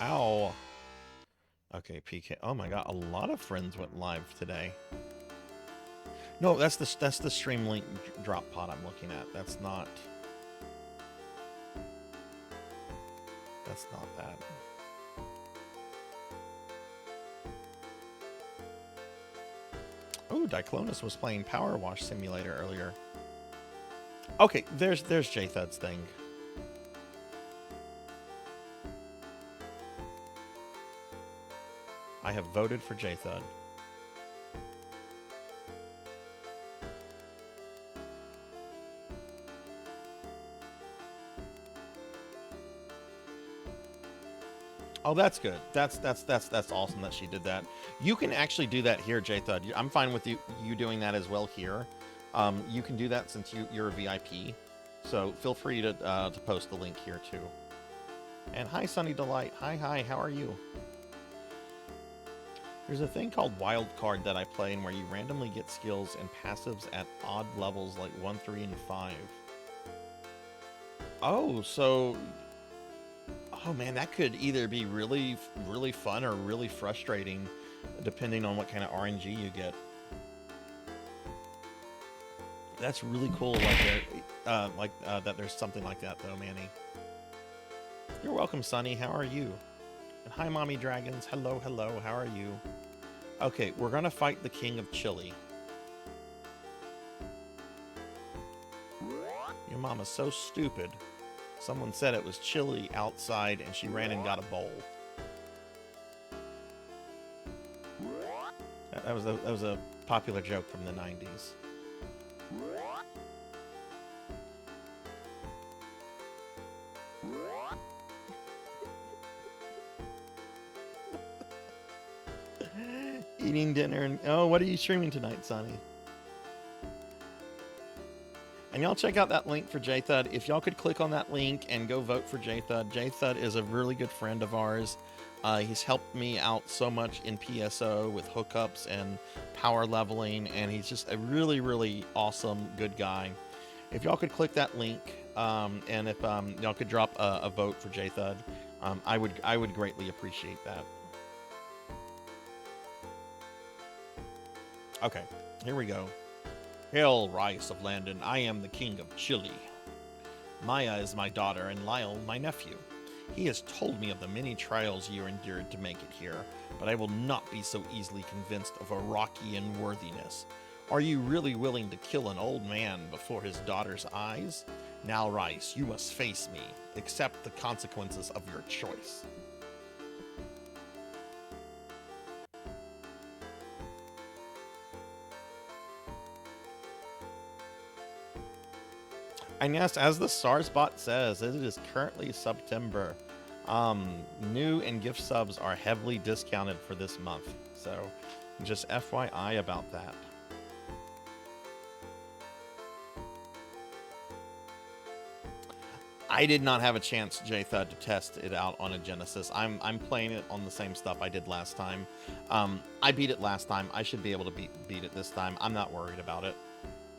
Ow. Okay, PK. Oh my god, a lot of friends went live today. No, that's the stream link drop pod I'm looking at. That's not that. Oh, Diclonus was playing Power Wash Simulator earlier. Okay, there's Jathed's thing. I have voted for Jathed. Oh, that's good. That's awesome that she did that. You can actually do that here, Jathed. I'm fine with you doing that as well here. You can do that since you're a VIP. So feel free to post the link here too. And hi, Sunny Delight. Hi. How are you? There's a thing called Wild Card that I play in where you randomly get skills and passives at odd levels like 1, 3, and 5. Oh, so... Oh man, that could either be really, really fun or really frustrating, depending on what kind of RNG you get. That's really cool, that there's something like that, though, Manny. You're welcome, Sunny. How are you? And hi, Mommy Dragons. Hello. How are you? Okay, we're gonna fight the King of Chili. Your mama's so stupid. Someone said it was chilly outside and she ran and got a bowl. That was a popular joke from the 90s. Eating dinner and... Oh, what are you streaming tonight, Sonny? And y'all check out that link for Jathed. If y'all could click on that link and go vote for Jathed. Jathed is a really good friend of ours. He's helped me out so much in PSO with hookups and power leveling, and he's just a really, really awesome, good guy. If y'all could click that link, and if y'all could drop a vote for Jathed, I would greatly appreciate that. Okay, here we go. Hail, Rice of Landon, I am the King of Chili. Maya is my daughter and Lyle my nephew. He has told me of the many trials you endured to make it here, but I will not be so easily convinced of Arakian worthiness. Are you really willing to kill an old man before his daughter's eyes? Now, Rice, you must face me. Accept the consequences of your choice. And yes, as the Sarzac says, it is currently September. New and gift subs are heavily discounted for this month. So, just FYI about that. I did not have a chance, Jthud, to test it out on a Genesis. I'm playing it on the same stuff I did last time. I beat it last time. I should be able to beat it this time. I'm not worried about it.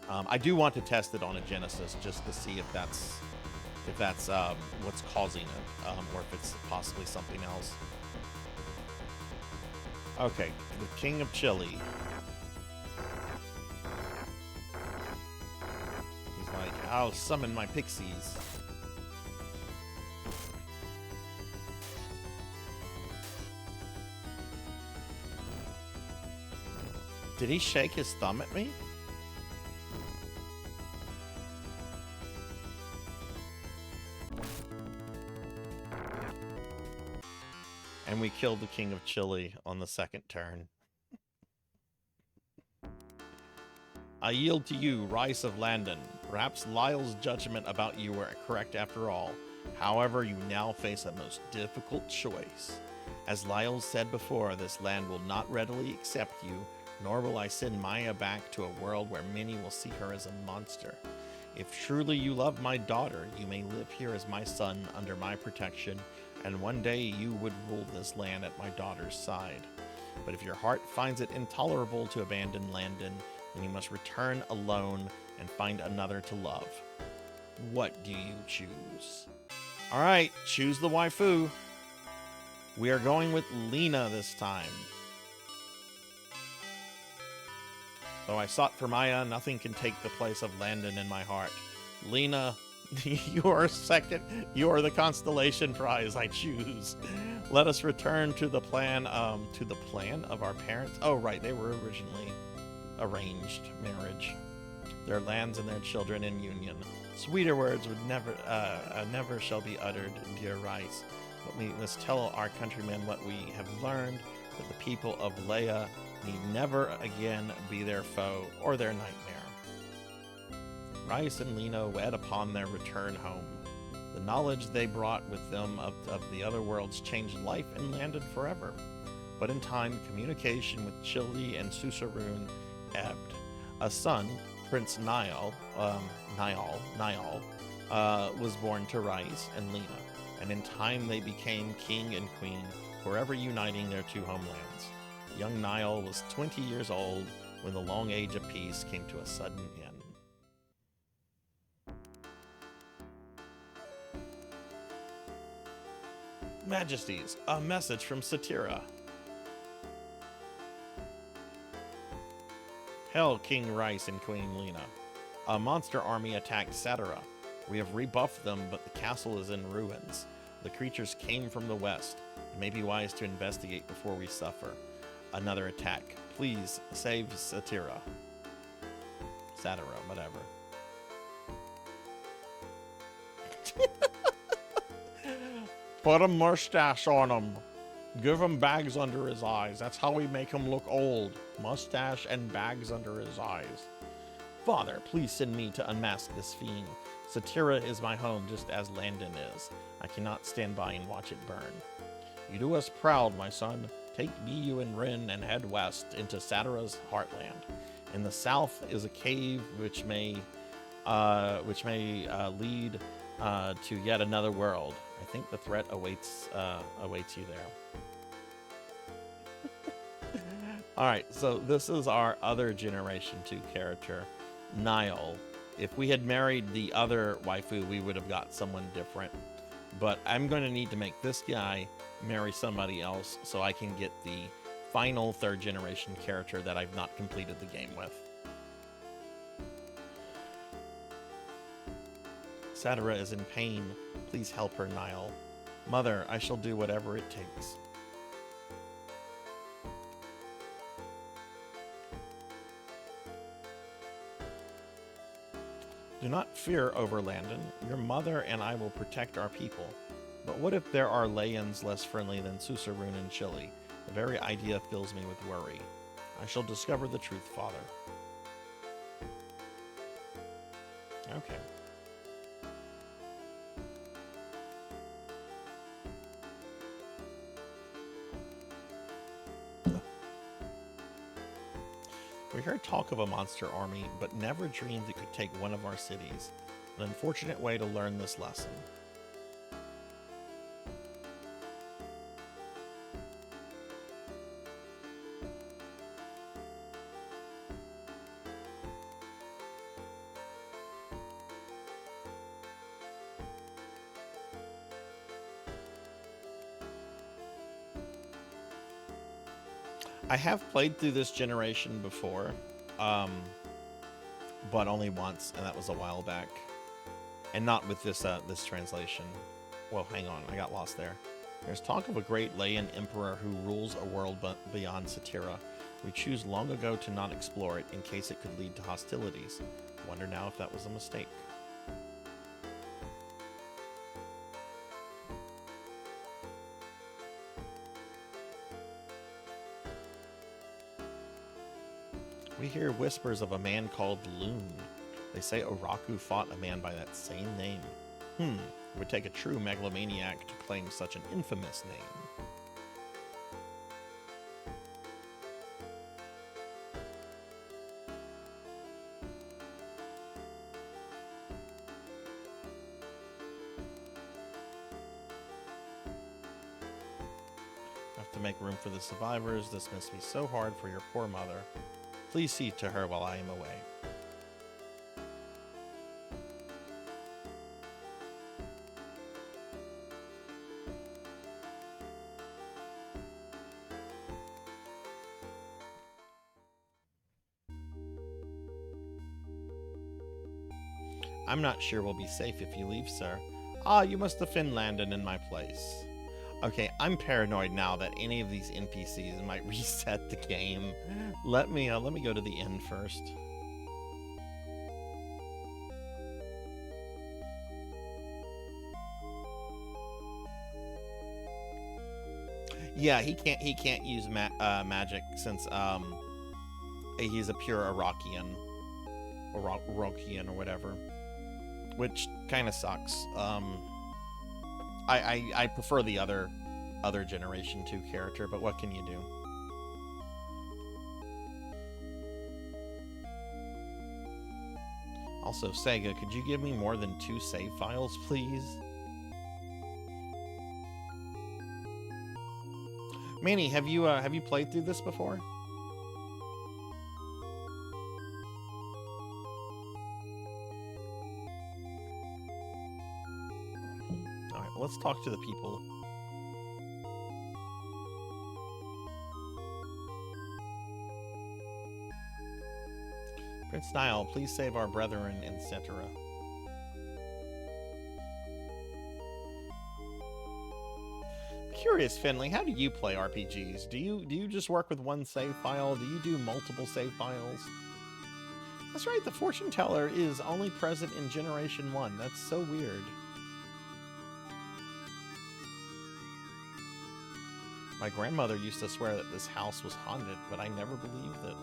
I do want to test it on a Genesis just to see if that's what's causing it, or if it's possibly something else. Okay, the King of Chile. He's like, I'll summon my pixies. Did he shake his thumb at me? And we killed the King of Chile on the second turn. I yield to you, Rice of Landon. Perhaps Lyle's judgment about you were correct after all. However, you now face a most difficult choice. As Lyle said before, this land will not readily accept you, nor will I send Maya back to a world where many will see her as a monster. If truly you love my daughter, you may live here as my son under my protection, and one day you would rule this land at my daughter's side. But if your heart finds it intolerable to abandon Landon, then you must return alone and find another to love. What do you choose? All right, choose the waifu. We are going with Lena this time. Though I sought for Maya, nothing can take the place of Landon in my heart. Lena, you are second. You are the constellation prize I choose. Let us return to the plan of our parents. Oh, right, they were originally arranged marriage. Their lands and their children in union. Sweeter words would never shall be uttered, dear Rice. But we must tell our countrymen what we have learned, that the people of Leia need never again be their foe or their nightmare. Rice and Lena wed upon their return home. The knowledge they brought with them of the other worlds changed life and landed forever. But in time, communication with Chile and Susaroon ebbed. A son, Prince Niall, was born to Rice and Lena, and in time they became king and queen, forever uniting their two homelands. Young Niall was 20 years old when the long age of peace came to a sudden end. Majesties, a message from Satira. Hail, King Rice and Queen Lena. A monster army attacked Satira. We have rebuffed them, but the castle is in ruins. The creatures came from the west. It may be wise to investigate before we suffer another attack. Please save Satira. Satira, whatever. Put a mustache on him. Give him bags under his eyes. That's how we make him look old. Mustache and bags under his eyes. Father, please send me to unmask this fiend. Satira is my home just as Landon is. I cannot stand by and watch it burn. You do us proud, my son. Take me, you and Rin, and head west into Satira's heartland. In the south is a cave which may lead to yet another world. I think the threat awaits you there. All right, so this is our other Generation 2 character, Niall. If we had married the other waifu, we would have got someone different. But I'm going to need to make this guy marry somebody else so I can get the final 3rd generation character that I've not completed the game with. Satira is in pain. Please help her, Niall. Mother, I shall do whatever it takes. Do not fear, Overlandon. Your mother and I will protect our people. But what if there are Layans less friendly than Susaroon and Chile? The very idea fills me with worry. I shall discover the truth, Father. Okay. We heard talk of a monster army, but never dreamed it could take one of our cities. An unfortunate way to learn this lesson. I have played through this generation before, but only once, and that was a while back, and not with this this translation. Well, hang on, I got lost there. There's talk of a great Layan emperor who rules a world beyond Satira. We choose long ago to not explore it in case it could lead to hostilities. Wonder now if that was a mistake. We hear whispers of a man called Loon. They say Oraku fought a man by that same name. It would take a true megalomaniac to claim such an infamous name. Have to make room for the survivors. This must be so hard for your poor mother. Please see to her while I am away. I'm not sure we'll be safe if you leave, sir. Ah, you must defend Landon in my place. Okay, I'm paranoid now that any of these NPCs might reset the game. Let me go to the inn first. Yeah, he can't use magic since he's a pure Iraqian or Iraqian or whatever, which kind of sucks. I prefer the other Generation 2 character, but what can you do? Also, Sega, could you give me more than 2 save files, please? Manny, have you played through this before? Alright, well, let's talk to the people. Prince Niall, please save our brethren, etc. Curious, Finley, how do you play RPGs? Do you just work with one save file? Do you do multiple save files? That's right, the fortune teller is only present in Generation 1. That's so weird. My grandmother used to swear that this house was haunted, but I never believed it.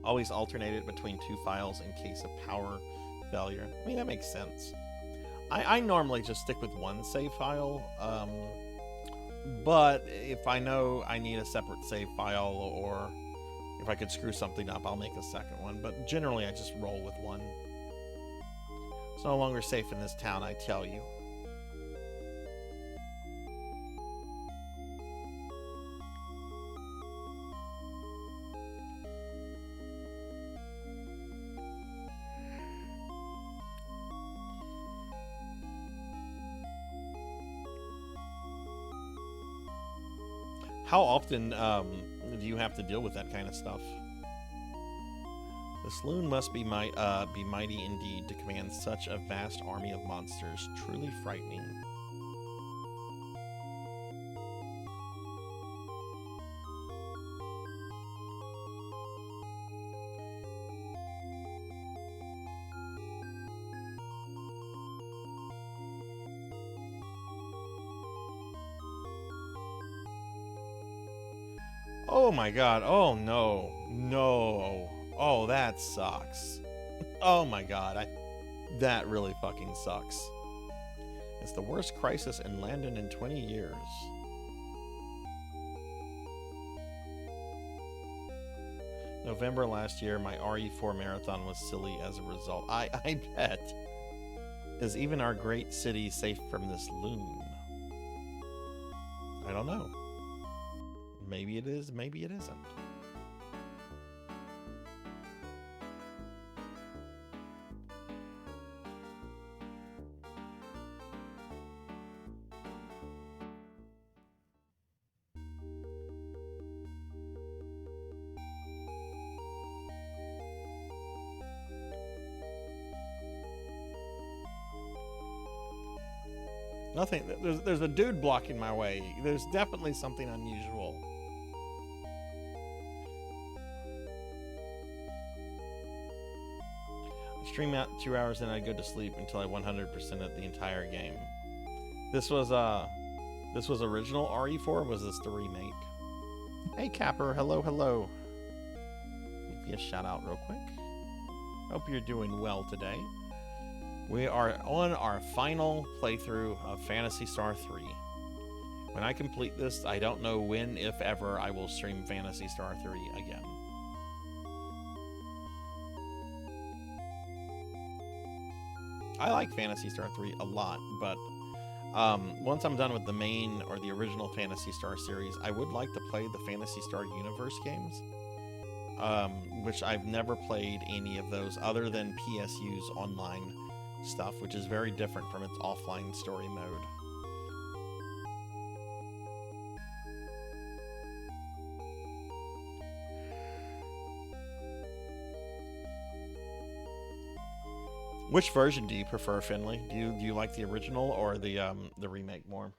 Always alternated between 2 files in case of power failure. I mean, that makes sense. I normally just stick with 1 save file, but if I know I need a separate save file, or if I could screw something up, I'll make a second one, but generally I just roll with 1. It's no longer safe in this town, I tell you. How often do you have to deal with that kind of stuff? The Sloon must be mighty indeed to command such a vast army of monsters. Truly frightening. Oh my god. Oh no. No. Oh, that sucks. Oh my god. That really fucking sucks. It's the worst crisis in Landon in 20 years. November last year, my RE4 marathon was silly as a result. I bet. Is even our great city safe from this loon? I don't know. Maybe it is, maybe it isn't. Nothing. There's a dude blocking my way. There's definitely something unusual. I stream out 2 hours and I go to sleep until I 100% the entire game. This was original RE4. Or was this the remake? Hey Capper, hello, hello. Give you a shout out real quick. Hope you're doing well today. We are on our final playthrough of Phantasy Star 3. When I complete this, I don't know when, if ever, I will stream Phantasy Star 3 again. I like Phantasy Star 3 a lot, but once I'm done with the main or the original Phantasy Star series, I would like to play the Phantasy Star Universe games, which I've never played any of those other than PSU's online stuff, which is very different from its offline story mode. Which version do you prefer, Finley? Do you like the original or the remake more?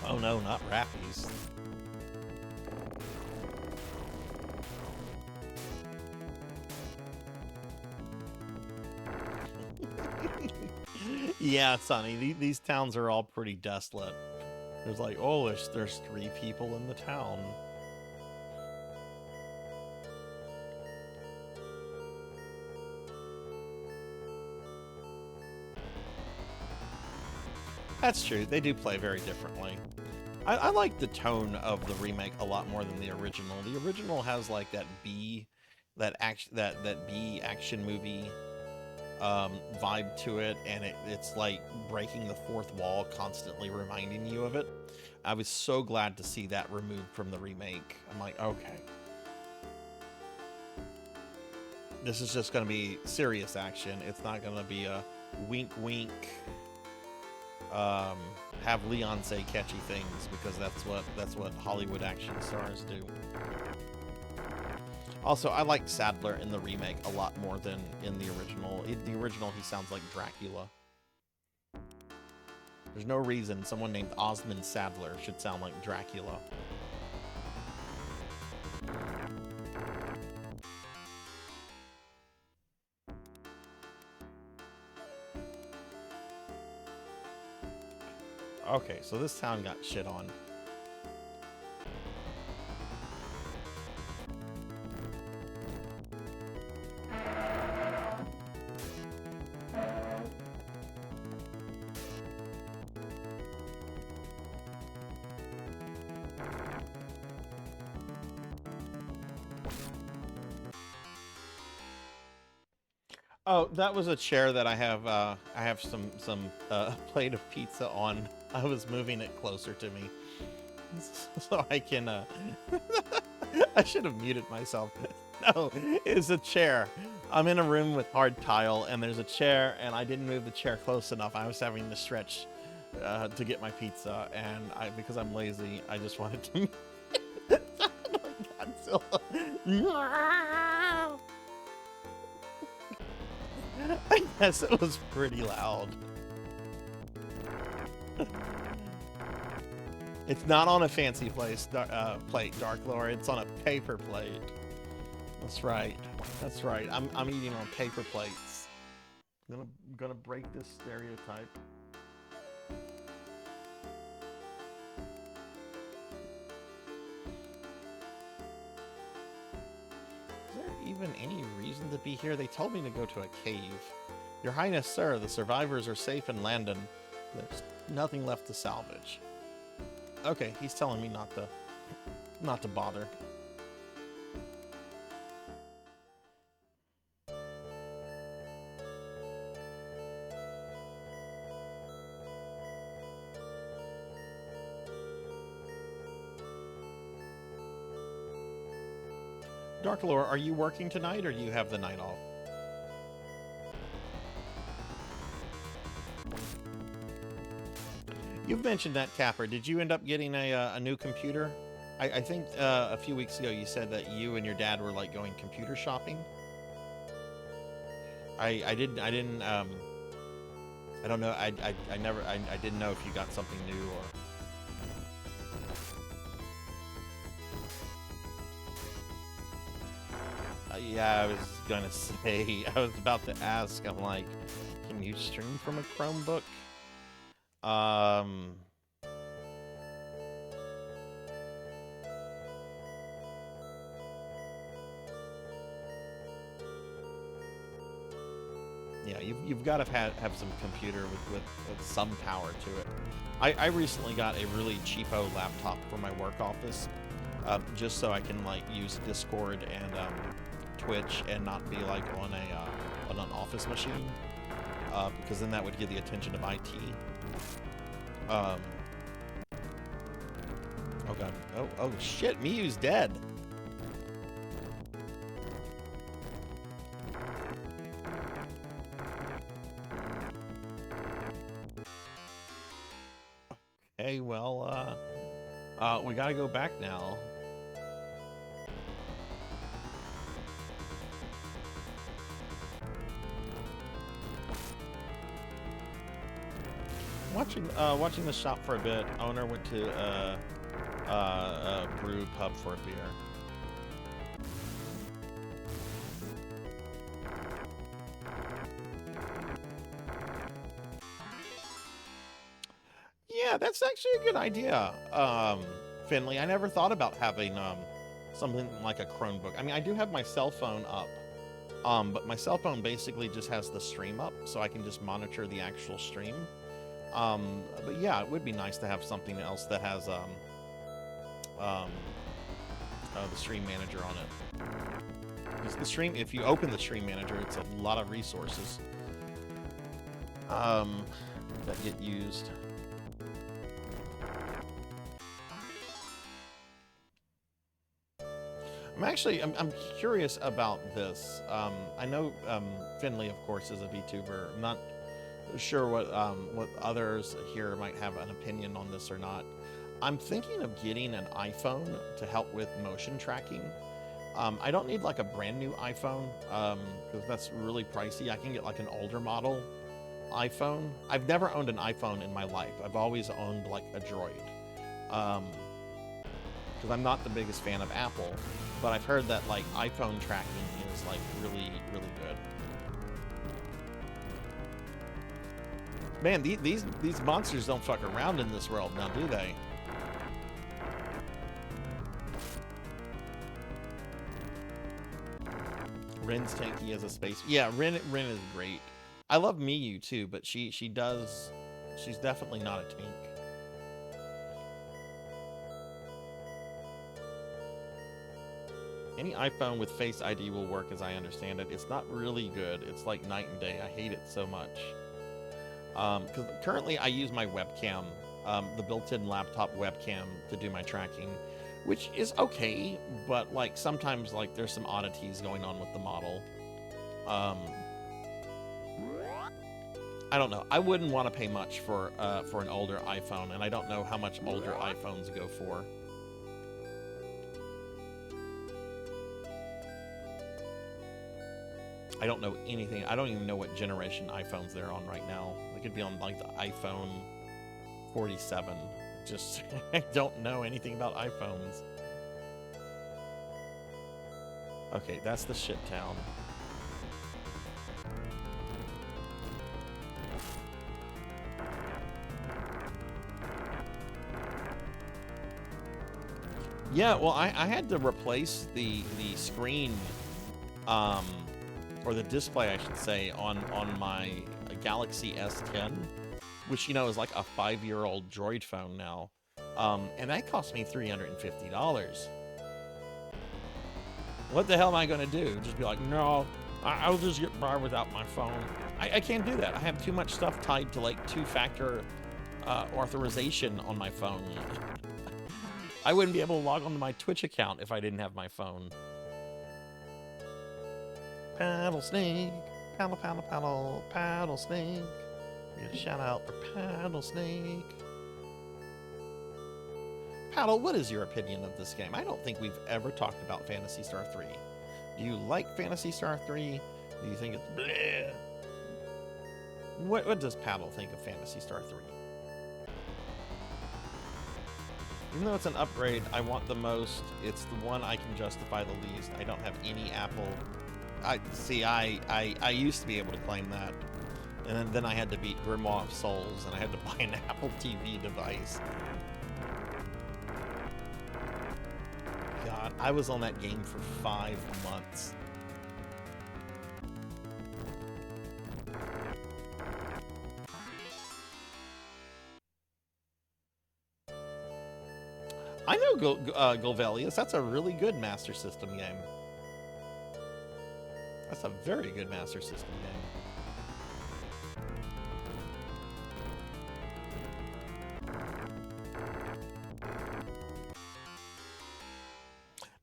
Oh no, not Rappies. Yeah, Sonny, these towns are all pretty desolate. There's like, oh, there's 3 people in the town. That's true. They do play very differently. I like the tone of the remake a lot more than the original. The original has like that B action movie vibe to it, and it's like breaking the fourth wall, constantly reminding you of it. I was so glad to see that removed from the remake. I'm like, okay, this is just going to be serious action. It's not going to be a wink wink, have Leon say catchy things, because that's what Hollywood action stars do. Also, I like Sadler in the remake a lot more than in the original. In the original, he sounds like Dracula. There's no reason someone named Osmond Sadler should sound like Dracula. Okay, so this town got shit on. Oh, that was a chair that I have some plate of pizza on. I was moving it closer to me so I can I should have muted myself. No, it's a chair. I'm in a room with hard tile, and there's a chair, and I didn't move the chair close enough. I was having to stretch to get my pizza, and because I'm lazy, I just wanted to. Godzilla. I guess it was pretty loud. It's not on a fancy plate, Dark Lord. It's on a paper plate. That's right. That's right. I'm eating on paper plates. I'm gonna break this stereotype. Is there even any reason to be here? They told me to go to a cave. Your Highness, sir, the survivors are safe in Landon. There's nothing left to salvage. Okay, he's telling me not to bother. Dark Lord, are you working tonight, or do you have the night off? You've mentioned that, Capper. Did you end up getting a new computer? I think a few weeks ago you said that you and your dad were like going computer shopping. I didn't I don't know. I didn't know if you got something new or. Yeah, I was gonna say. I was about to ask. I'm like, can you stream from a Chromebook? Yeah, you've got to have some computer with some power to it. I recently got a really cheapo laptop for my work office, just so I can like use Discord and Twitch and not be like on an office machine, because then that would get the attention of IT. Oh god. Oh shit, Miyu's dead. Okay, well, we gotta go back now. Watching the shop for a bit. Owner went to brew pub for a beer. Yeah, that's actually a good idea, Finley. I never thought about having something like a Chromebook. I mean, I do have my cell phone up, but my cell phone basically just has the stream up, so I can just monitor the actual stream. But yeah, it would be nice to have something else that has the stream manager on it. Because the stream, if you open the stream manager, it's a lot of resources that get used. I'm curious about this. I know Finley, of course, is a VTuber. I'm not sure what others here might have an opinion on this or not. I'm thinking of getting an iPhone to help with motion tracking. I don't need like a brand new iPhone because that's really pricey. I can get like an older model iPhone. I've never owned an iPhone in my life. I've always owned like a Droid. Because I'm not the biggest fan of Apple, but I've heard that like iPhone tracking is like really, really good. Man, these monsters don't fuck around in this world now, do they? Rin's tanky as a space. Yeah, Rin is great. I love Miyu too, but she's definitely not a tank. Any iPhone with Face ID will work as I understand it. It's not really good. It's like night and day. I hate it so much. Because currently I use my webcam, the built-in laptop webcam to do my tracking. which is okay, but like sometimes like there's some oddities going on with the model. I don't know. I wouldn't want to pay much for an older iPhone, and I don't know how much older iPhones go for. I don't know anything. I don't even know what generation iPhones they're on right now. They could be on like the iPhone 47. Just, I don't know anything about iPhones. Okay, that's the shit town. Yeah, well, I had to replace the screen, or the display, I should say, on my Galaxy S10, which, you know, is like a 5-year-old Droid phone now. And that cost me $350. What the hell am I going to do? Just be like, no, I'll just get by without my phone. I can't do that. I have too much stuff tied to like 2-factor authorization on my phone. I wouldn't be able to log onto my Twitch account if I didn't have my phone. Paddle snake, paddle, paddle, paddle, paddle snake. Get a shout out for Paddle Snake. Paddle, what is your opinion of this game? I don't think we've ever talked about Phantasy Star 3. Do you like Phantasy Star 3? Do you think it's bleh? What does Paddle think of Phantasy Star 3? Even though it's an upgrade, I want the most. It's the one I can justify the least. I don't have any Apple. I used to be able to claim that. And then I had to beat Grimoire of Souls, and I had to buy an Apple TV device. God, I was on that game for 5 months. I know Golvelius. That's a really good Master System game. That's a very good Master System game.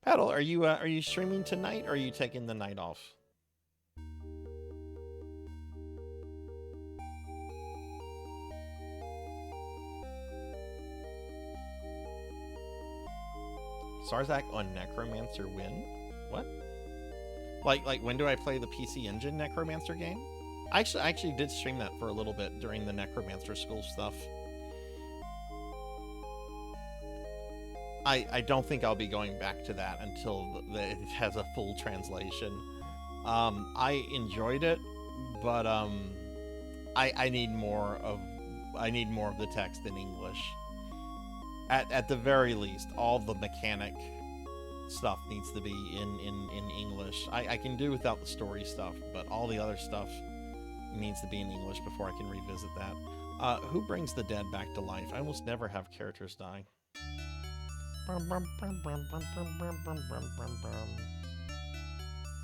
Paddle, are you streaming tonight, or are you taking the night off? Sarzac on Necromancer win? What? Like when do I play the PC Engine Necromancer game? I actually did stream that for a little bit during the Necromancer school stuff. I don't think I'll be going back to that until it has a full translation. I enjoyed it, but I need more of the text in English. At the very least, all the mechanic stuff needs to be in English. I can do without the story stuff, but all the other stuff needs to be in English before I can revisit that. Who brings the dead back to life? I almost never have characters die.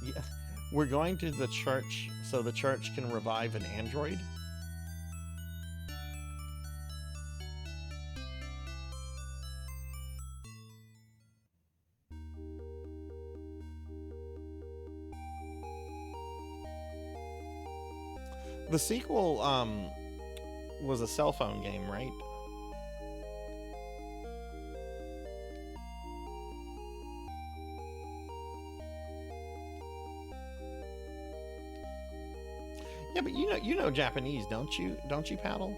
Yeah, we're going to the church so the church can revive an android. The sequel was a cell phone game, right? Yeah, but you know Japanese, don't you? Don't you, Paddle?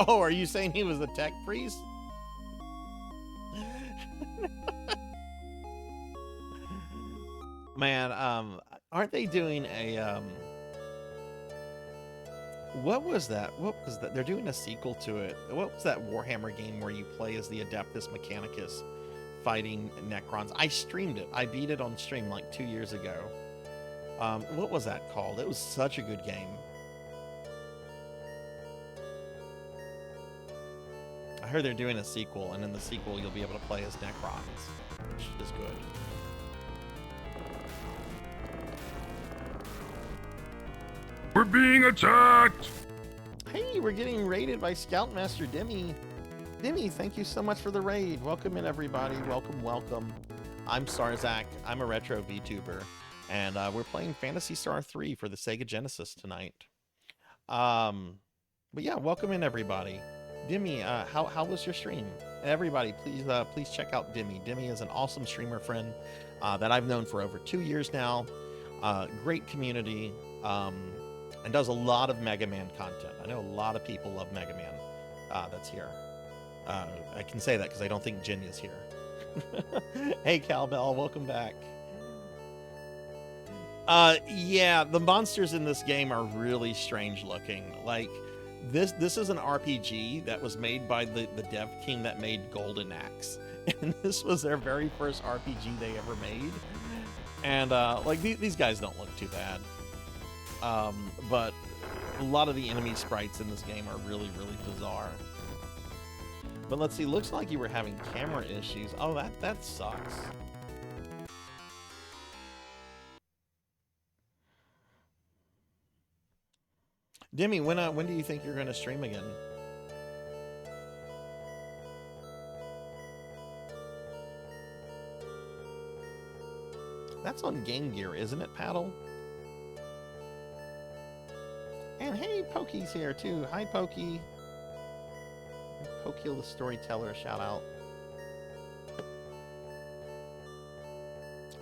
Oh, are you saying he was a tech priest? Man, aren't they doing a what was that? What was that? They're doing a sequel to it. What was that Warhammer game where you play as the Adeptus Mechanicus fighting Necrons? I streamed it. I beat it on stream like 2 years ago. What was that called? It was such a good game. I heard they're doing a sequel, and in the sequel you'll be able to play as Necrons, which is good. We're being attacked! Hey, we're getting raided by Scoutmaster Dimmy. Dimmy, thank you so much for the raid. Welcome in, everybody. Welcome, welcome. I'm Sarzac. I'm a retro VTuber, and we're playing Phantasy Star 3 for the Sega Genesis tonight. But yeah, welcome in, everybody. Dimmy, how was your stream? And everybody, please check out Dimmy. Dimmy is an awesome streamer friend that I've known for over 2 years now. Great community, and does a lot of Mega Man content. I know a lot of people love Mega Man that's here. I can say that because I don't think Jin is here. Hey, Cowbell, welcome back. Yeah, the monsters in this game are really strange looking. Like, this is an RPG that was made by the dev team that made Golden Axe. And this was their very first RPG they ever made. And, like, these guys don't look too bad. But a lot of the enemy sprites in this game are really, really bizarre. But let's see, looks like you were having camera issues. Oh, that sucks. Dimmy, when do you think you're going to stream again? That's on Game Gear, isn't it, Paddle? And hey, Pokey's here too. Hi, Pokey. Pokey the Storyteller, shout out.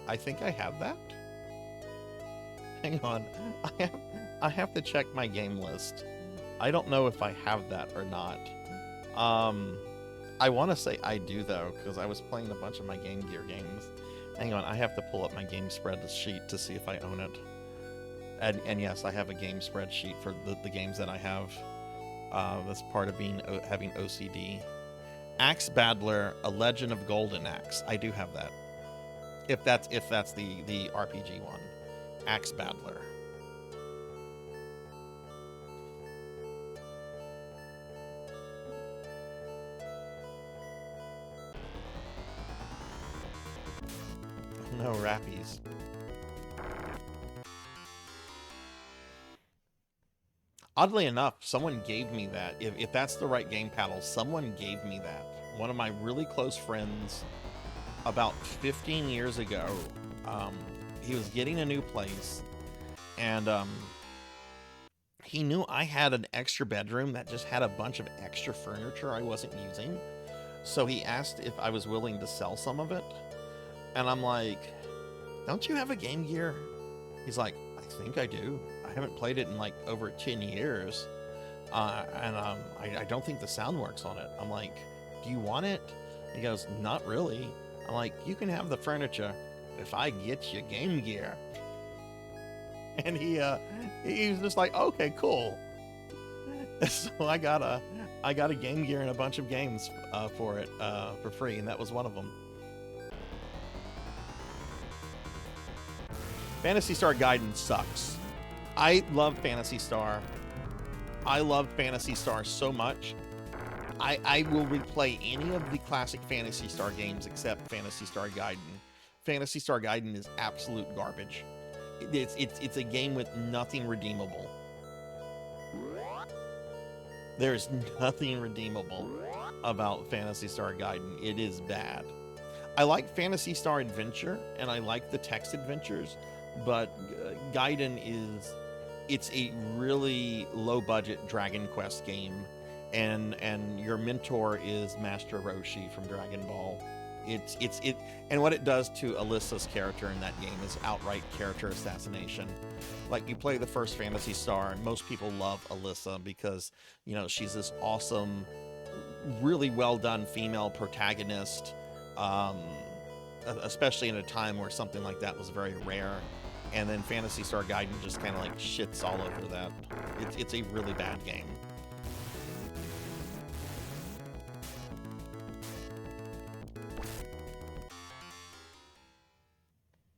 I think I have that. Hang on, I have to check my game list. I don't know if I have that or not. I want to say I do though, because I was playing a bunch of my Game Gear games. Hang on, I have to pull up my game spreadsheet to see if I own it. And yes, I have a game spreadsheet for the games that I have. That's part of having OCD. Axe Battler, A Legend of Golden Axe. I do have that. If that's the RPG one. Axe Battler. No rappies. Oddly enough, someone gave me that. If that's the right game, Paddle, someone gave me that. One of my really close friends, about 15 years ago, he was getting a new place, and he knew I had an extra bedroom that just had a bunch of extra furniture I wasn't using. So he asked if I was willing to sell some of it. And I'm like, don't you have a Game Gear? He's like, I think I do. I haven't played it in like over 10 years. I don't think the sound works on it. I'm like, do you want it? He goes, not really. I'm like, you can have the furniture if I get you Game Gear. And he was just like, okay, cool. So I got a Game Gear and a bunch of games for it for free, and that was one of them. Phantasy Star Gaiden sucks. I love Phantasy Star. I love Phantasy Star so much. I will replay any of the classic Phantasy Star games except Phantasy Star Gaiden. Phantasy Star Gaiden is absolute garbage. It's a game with nothing redeemable. There's nothing redeemable about Phantasy Star Gaiden. It is bad. I like Phantasy Star Adventure, and I like the text adventures, but Gaiden it's a really low-budget Dragon Quest game, and your mentor is Master Roshi from Dragon Ball. And what it does to Alyssa's character in that game is outright character assassination. Like, you play the first Phantasy Star, and most people love Alyssa because, you know, she's this awesome, really well done female protagonist, especially in a time where something like that was very rare. And then Phantasy Star Gaiden just kind of like shits all over that. It's a really bad game.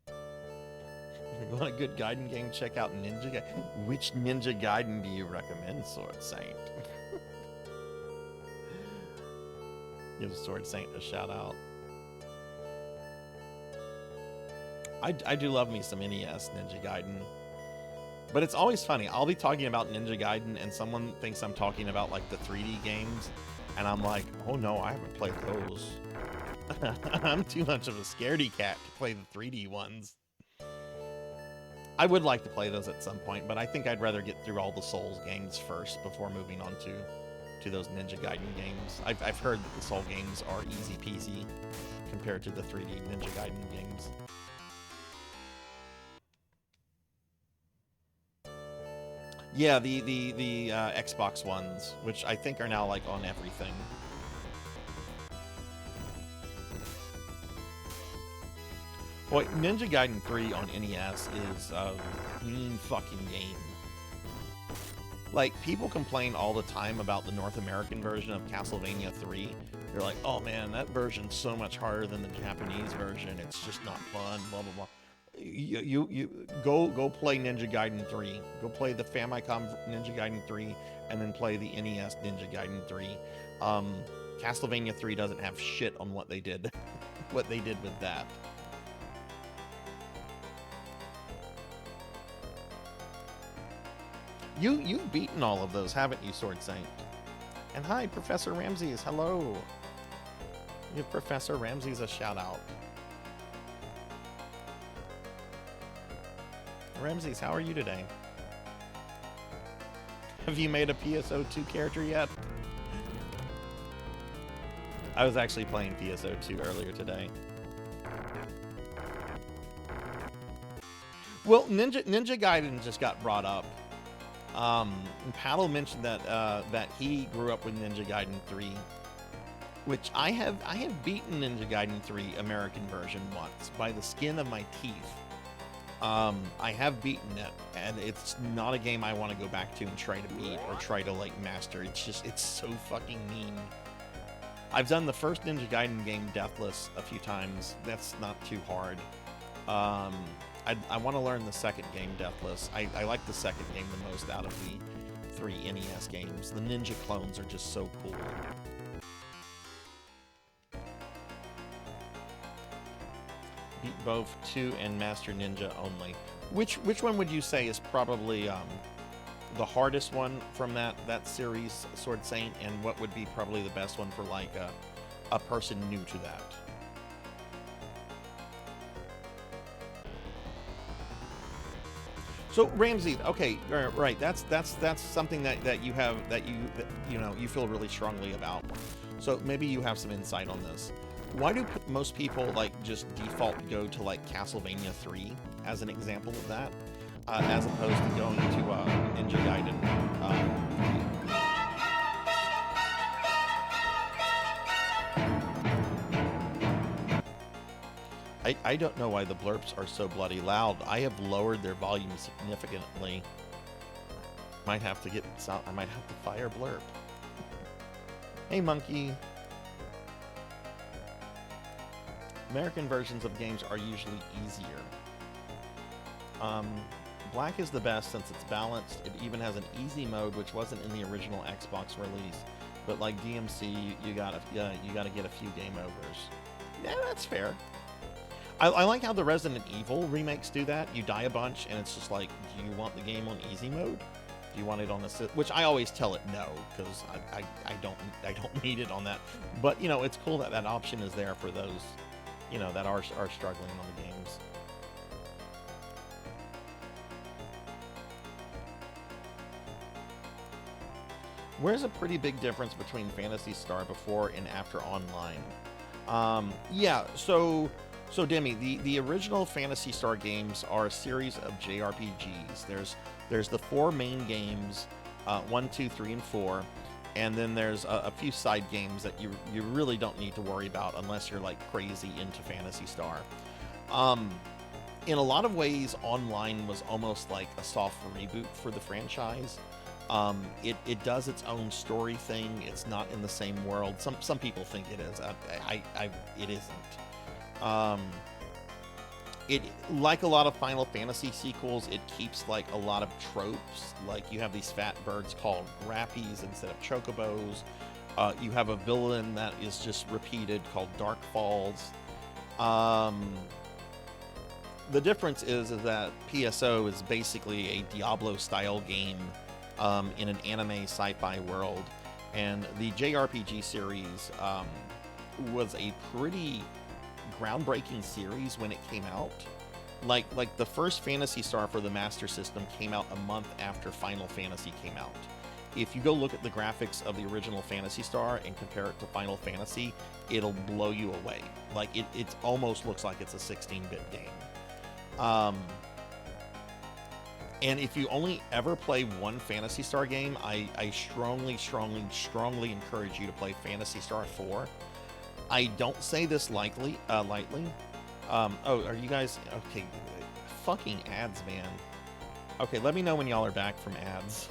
You want a good Gaiden game? Check out Ninja Gaiden. Which Ninja Gaiden do you recommend, Sword Saint? Give Sword Saint a shout out. I do love me some NES Ninja Gaiden. But it's always funny. I'll be talking about Ninja Gaiden, and someone thinks I'm talking about like the 3D games, and I'm like, oh no, I haven't played those. I'm too much of a scaredy cat to play the 3D ones. I would like to play those at some point, but I think I'd rather get through all the Souls games first before moving on to those Ninja Gaiden games. I've heard that the Soul games are easy peasy compared to the 3D Ninja Gaiden games. Yeah, the Xbox ones, which I think are now like on everything. Boy, Ninja Gaiden 3 on NES is a mean fucking game. Like, people complain all the time about the North American version of Castlevania 3. They're like, oh man, that version's so much harder than the Japanese version. It's just not fun, blah, blah, blah. You go play Ninja Gaiden 3. Go play the Famicom Ninja Gaiden 3, and then play the NES Ninja Gaiden 3. Castlevania 3 doesn't have shit on what they did, what they did with that. You've beaten all of those, haven't you, Sword Saint? And hi, Professor Ramses. Hello. Give Professor Ramses a shout out. Ramses, how are you today? Have you made a PSO2 character yet? I was actually playing PSO2 earlier today. Well, Ninja Gaiden just got brought up. Paddle mentioned that that he grew up with Ninja Gaiden 3, which I have beaten Ninja Gaiden 3 American version once by the skin of my teeth. I have beaten it, and it's not a game I want to go back to and try to beat or try to like master. It's so fucking mean. I've done the first Ninja Gaiden game Deathless a few times. That's not too hard. I want to learn the second game, Deathless. I like the second game the most out of the 3 NES games. The ninja clones are just so cool. Beat both 2 and Master Ninja only. Which one would you say is probably the hardest one from that series, Sword Saint, and what would be probably the best one for like a person new to that? So Ramsey, okay, right. That's something that you have you feel really strongly about. So maybe you have some insight on this. Why do most people like just default go to like Castlevania 3 as an example of that, as opposed to going to Ninja Gaiden? I don't know why the blurps are so bloody loud. I have lowered their volume significantly. I might have to fire blurp. Hey, monkey. American versions of games are usually easier. Black is the best since it's balanced. It even has an easy mode, which wasn't in the original Xbox release. But like DMC, you gotta get a few game overs. Yeah, that's fair. I like how the Resident Evil remakes do that. You die a bunch, and it's just like, do you want the game on easy mode? Do you want it on assist? Which I always tell it no, because I don't need it on that. But it's cool that that option is there for those, that are struggling on the games. Where's a pretty big difference between Phantasy Star before and after online? Yeah, so Demi, the original Phantasy Star games are a series of JRPGs. There's the 4 main games, 1, 2, 3, and 4, and then there's a few side games that you really don't need to worry about unless you're like crazy into Phantasy Star. In a lot of ways, online was almost like a soft reboot for the franchise. It does its own story thing. It's not in the same world. Some people think it is. It isn't. It, like a lot of Final Fantasy sequels, it keeps like a lot of tropes. Like you have these fat birds called Grappies instead of Chocobos. You have a villain that is just repeated called Dark Falls. the difference is that PSO is basically a Diablo-style game in an anime sci-fi world, and the JRPG series was a pretty groundbreaking series when it came out. Like the first Phantasy Star for the Master System came out a month after Final Fantasy came out. If you go look at the graphics of the original Phantasy Star and compare it to Final Fantasy, it'll blow you away. Like it almost looks like it's a 16-bit game. And if you only ever play one Phantasy Star game, I strongly encourage you to play Phantasy Star 4. I don't say this lightly. Oh, are you guys okay? Fucking ads, man. Okay, let me know when y'all are back from ads.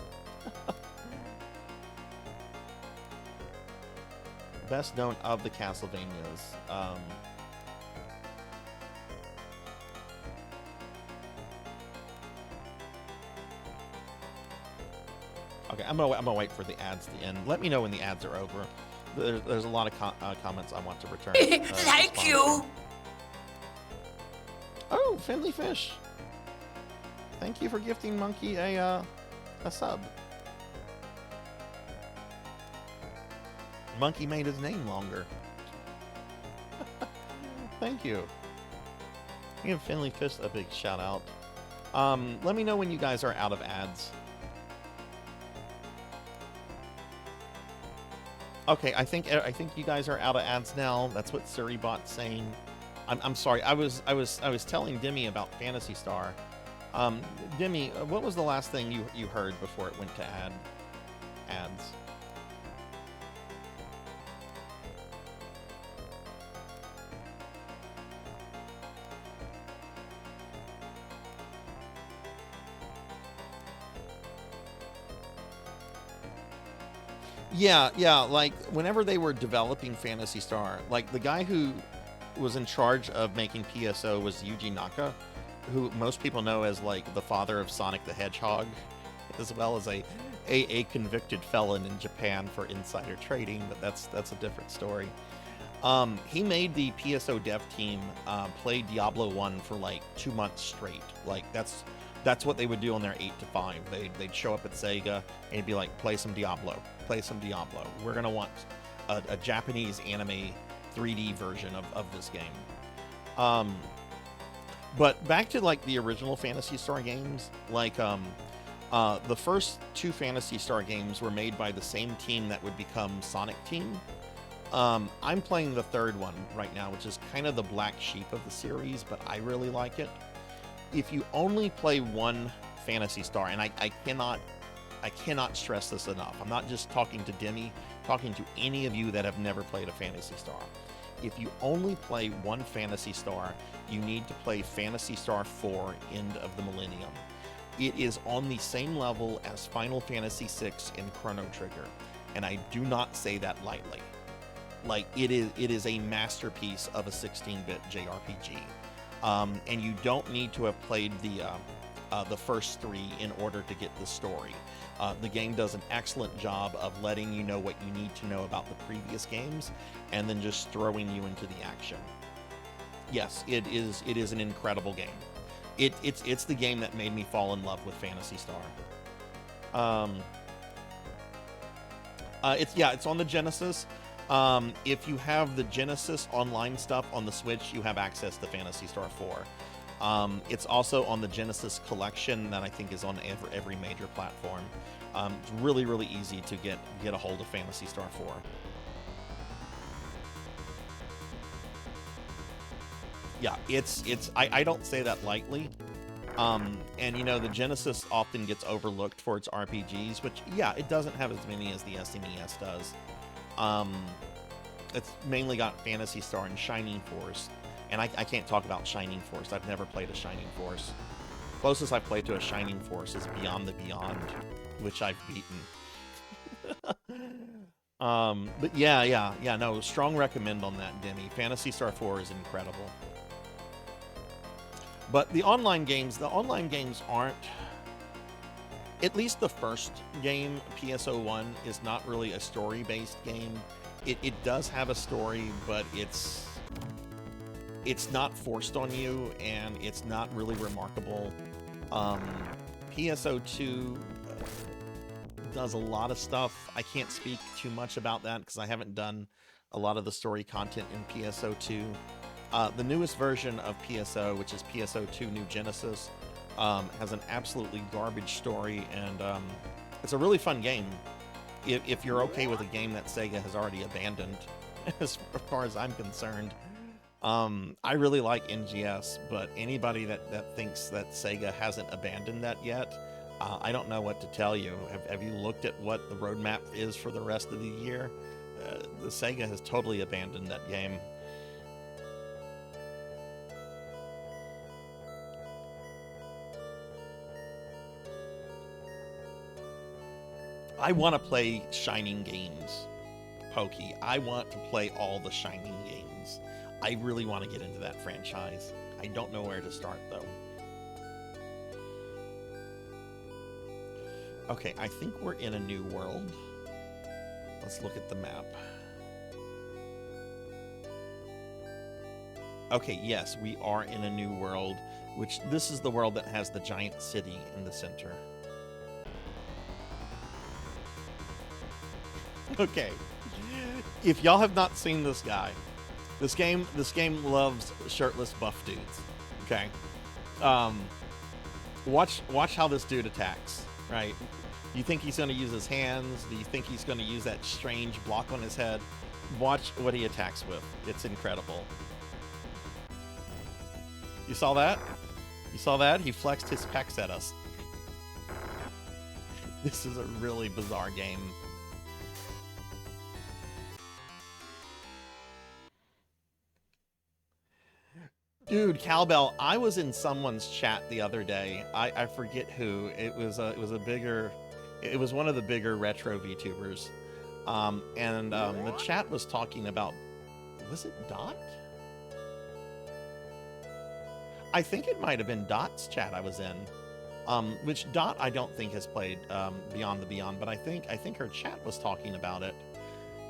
Best known of the Castlevanias. Okay, I'm gonna wait for the ads to end. Let me know when the ads are over. There's a lot of comments I want to return. Thank you. Oh, Finley Fish. Thank you for gifting Monkey a sub. Monkey made his name longer. Thank you. Give Finley Fish a big shout out. Let me know when you guys are out of ads. Okay, I think you guys are out of ads now. That's what Suribot's saying. I'm sorry. I was telling Demi about Phantasy Star. Demi, what was the last thing you heard before it went to ads? Yeah, like whenever they were developing Phantasy Star, like the guy who was in charge of making PSO was Yuji Naka, who most people know as like the father of Sonic the Hedgehog, as well as a convicted felon in Japan for insider trading, but that's a different story. He made the PSO dev team play Diablo 1 for like 2 months straight. Like that's what they would do on their 8 to 5. They'd show up at Sega and it'd be like, play some Diablo. We're gonna want a Japanese anime 3D version of this game. But back to like the original Phantasy Star games, like the first 2 Phantasy Star games were made by the same team that would become Sonic Team. I'm playing the 3rd one right now, which is kind of the black sheep of the series, but I really like it. If you only play one Phantasy Star, and I cannot stress this enough. I'm not just talking to Demi, talking to any of you that have never played a Phantasy Star. If you only play one Phantasy Star, you need to play Phantasy Star 4 End of the Millennium. It is on the same level as Final Fantasy VI and Chrono Trigger, and I do not say that lightly. Like, it is a masterpiece of a 16-bit JRPG. And you don't need to have played the first 3 in order to get the story. The game does an excellent job of letting you know what you need to know about the previous games, and then just throwing you into the action. Yes, it is an incredible game. It's the game that made me fall in love with Phantasy Star. It's on the Genesis. If you have the Genesis online stuff on the Switch, you have access to Phantasy Star 4. It's also on the Genesis collection that I think is on every major platform. It's really, really easy to get a hold of Phantasy Star 4. Yeah, I don't say that lightly. And you know, the Genesis often gets overlooked for its RPGs, which, yeah, it doesn't have as many as the SNES does. It's mainly got Phantasy Star and Shining Force, and I can't talk about Shining Force. I've never played a Shining Force. Closest I've played to a Shining Force is Beyond the Beyond, which I've beaten. But yeah, no, strong recommend on that, Demi. Phantasy Star 4 is incredible. But the online games aren't, at least the first game, PSO1, is not really a story-based game. It does have a story, but it's it's not forced on you, and it's not really remarkable. PSO2 does a lot of stuff. I can't speak too much about that because I haven't done a lot of the story content in PSO2. The newest version of PSO, which is PSO2 New Genesis, has an absolutely garbage story, and it's a really fun game if you're okay with a game that Sega has already abandoned, as far as I'm concerned. I really like NGS, but anybody that thinks that Sega hasn't abandoned that yet, I don't know what to tell you. Have you looked at what the roadmap is for the rest of the year? The Sega has totally abandoned that game. I want to play Shining games, Pokey. I want to play all the Shining games. I really want to get into that franchise. I don't know where to start, though. Okay, I think we're in a new world. Let's look at the map. Okay, yes, we are in a new world, which this is the world that has the giant city in the center. Okay, if y'all have not seen this guy, this game loves shirtless buff dudes. Okay, watch how this dude attacks. Right, you think he's going to use his hands? Do you think he's going to use that strange block on his head? Watch what he attacks with. It's incredible. You saw that? You saw that? He flexed his pecs at us. This is a really bizarre game. Dude, Cowbell, I was in someone's chat the other day. I forget who. It was one of the bigger retro VTubers. The chat was talking about, was it Dot? I think it might have been Dot's chat I was in. Which Dot I don't think has played Beyond the Beyond, but I think her chat was talking about it.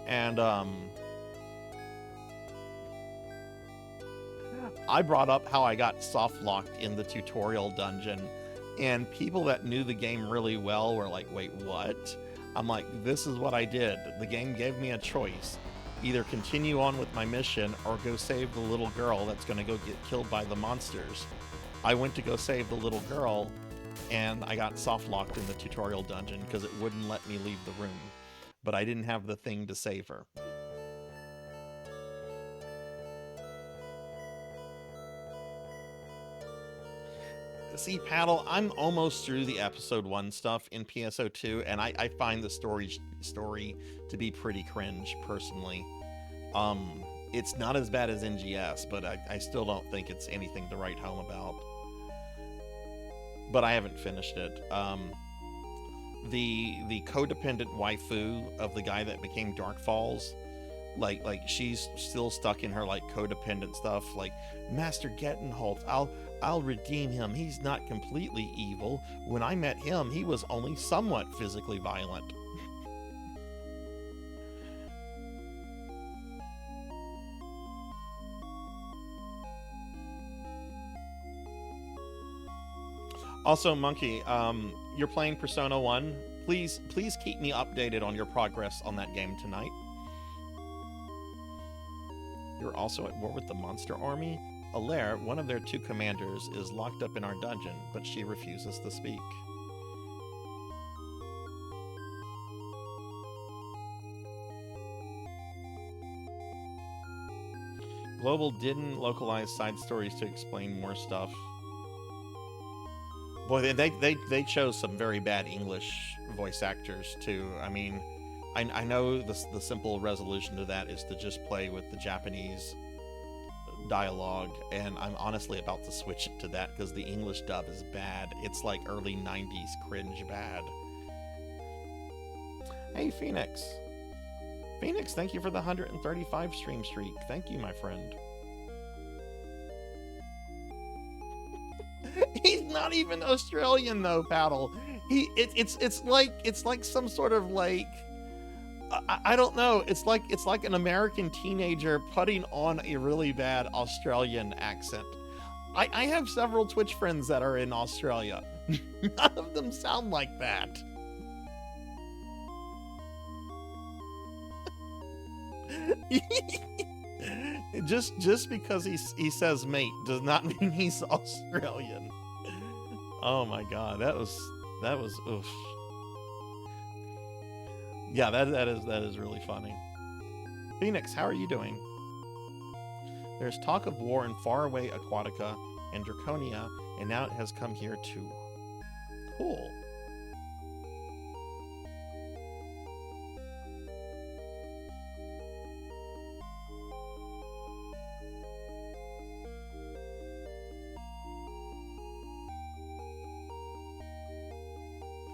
And I brought up how I got soft locked in the tutorial dungeon, and people that knew the game really well were like, wait, what? I'm like, this is what I did. The game gave me a choice. Either continue on with my mission or go save the little girl that's going to go get killed by the monsters. I went to go save the little girl, and I got soft locked in the tutorial dungeon because it wouldn't let me leave the room. But I didn't have the thing to save her. See, Paddle, I'm almost through the episode 1 stuff in PSO2, and I find the story to be pretty cringe, personally. It's not as bad as NGS, but I still don't think it's anything to write home about. But I haven't finished it. The codependent waifu of the guy that became Dark Falls, like she's still stuck in her like codependent stuff, like Master Gettenholtz, I'll redeem him. He's not completely evil. When I met him, he was only somewhat physically violent. Also, Monkey, you're playing Persona 1. Please keep me updated on your progress on that game tonight. You're also at war with the Monster Army? Alaire, one of their 2 commanders, is locked up in our dungeon, but she refuses to speak. Global didn't localize side stories to explain more stuff. Boy, they chose some very bad English voice actors, too. I mean, I know the simple resolution to that is to just play with the Japanese dialogue, and I'm honestly about to switch it to that because the English dub is bad. It's like early 90s cringe bad. Hey, Phoenix, thank you for the 135 stream streak. Thank you, my friend. He's not even Australian though, Paddle. It's like some sort of like I don't know. It's like an American teenager putting on a really bad Australian accent. I have several Twitch friends that are in Australia. None of them sound like that. just because he says mate does not mean he's Australian. Oh my god, that was oof. Yeah, that is really funny. Phoenix, how are you doing? There's talk of war in faraway Aquatica and Draconia, and now it has come here too. Cool.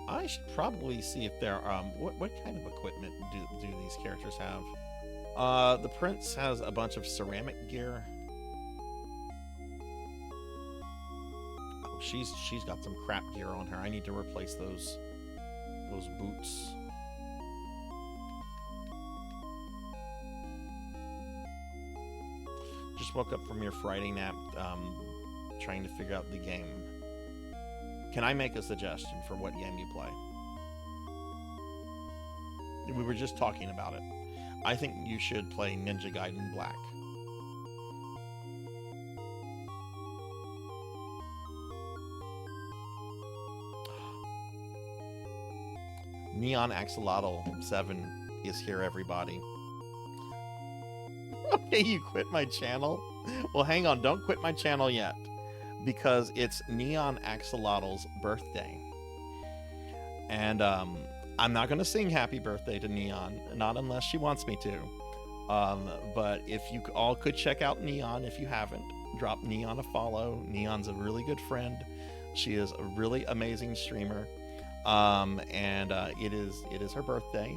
I should probably see if there what kind of equipment do these characters have? The prince has a bunch of ceramic gear. Oh, she's got some crap gear on her. I need to replace those boots. Just woke up from your Friday nap, trying to figure out the game. Can I make a suggestion for what game you play? We were just talking about it. I think you should play Ninja Gaiden Black. Neon Axolotl 7 is here, everybody. Okay, you quit my channel? Well, hang on, don't quit my channel yet, because it's Neon Axolotl's birthday. And I'm not going to sing happy birthday to Neon, not unless she wants me to. But if you all could check out Neon, if you haven't, drop Neon a follow. Neon's a really good friend. She is a really amazing streamer. And it is her birthday.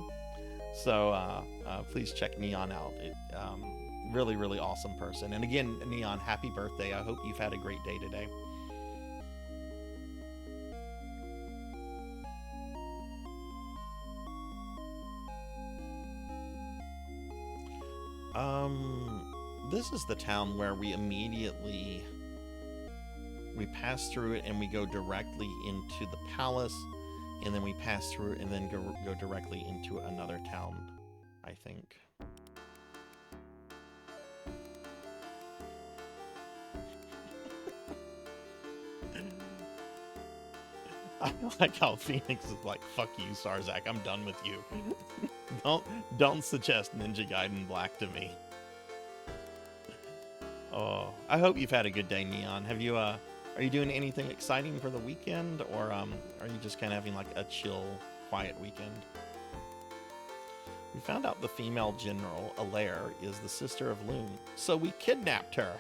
So please check Neon out. Really, really awesome person. And again, Neon, happy birthday. I hope you've had a great day today. This is the town where we pass through it and we go directly into the palace, and then we pass through it and then go directly into another town, I think. I like how Phoenix is like, fuck you, Sarzac, I'm done with you. Don't suggest Ninja Gaiden Black to me. Oh, I hope you've had a good day, Neon. Have you, are you doing anything exciting for the weekend, or are you just kind of having like a chill, quiet weekend? We found out the female general, Alaire, is the sister of Loon, so we kidnapped her.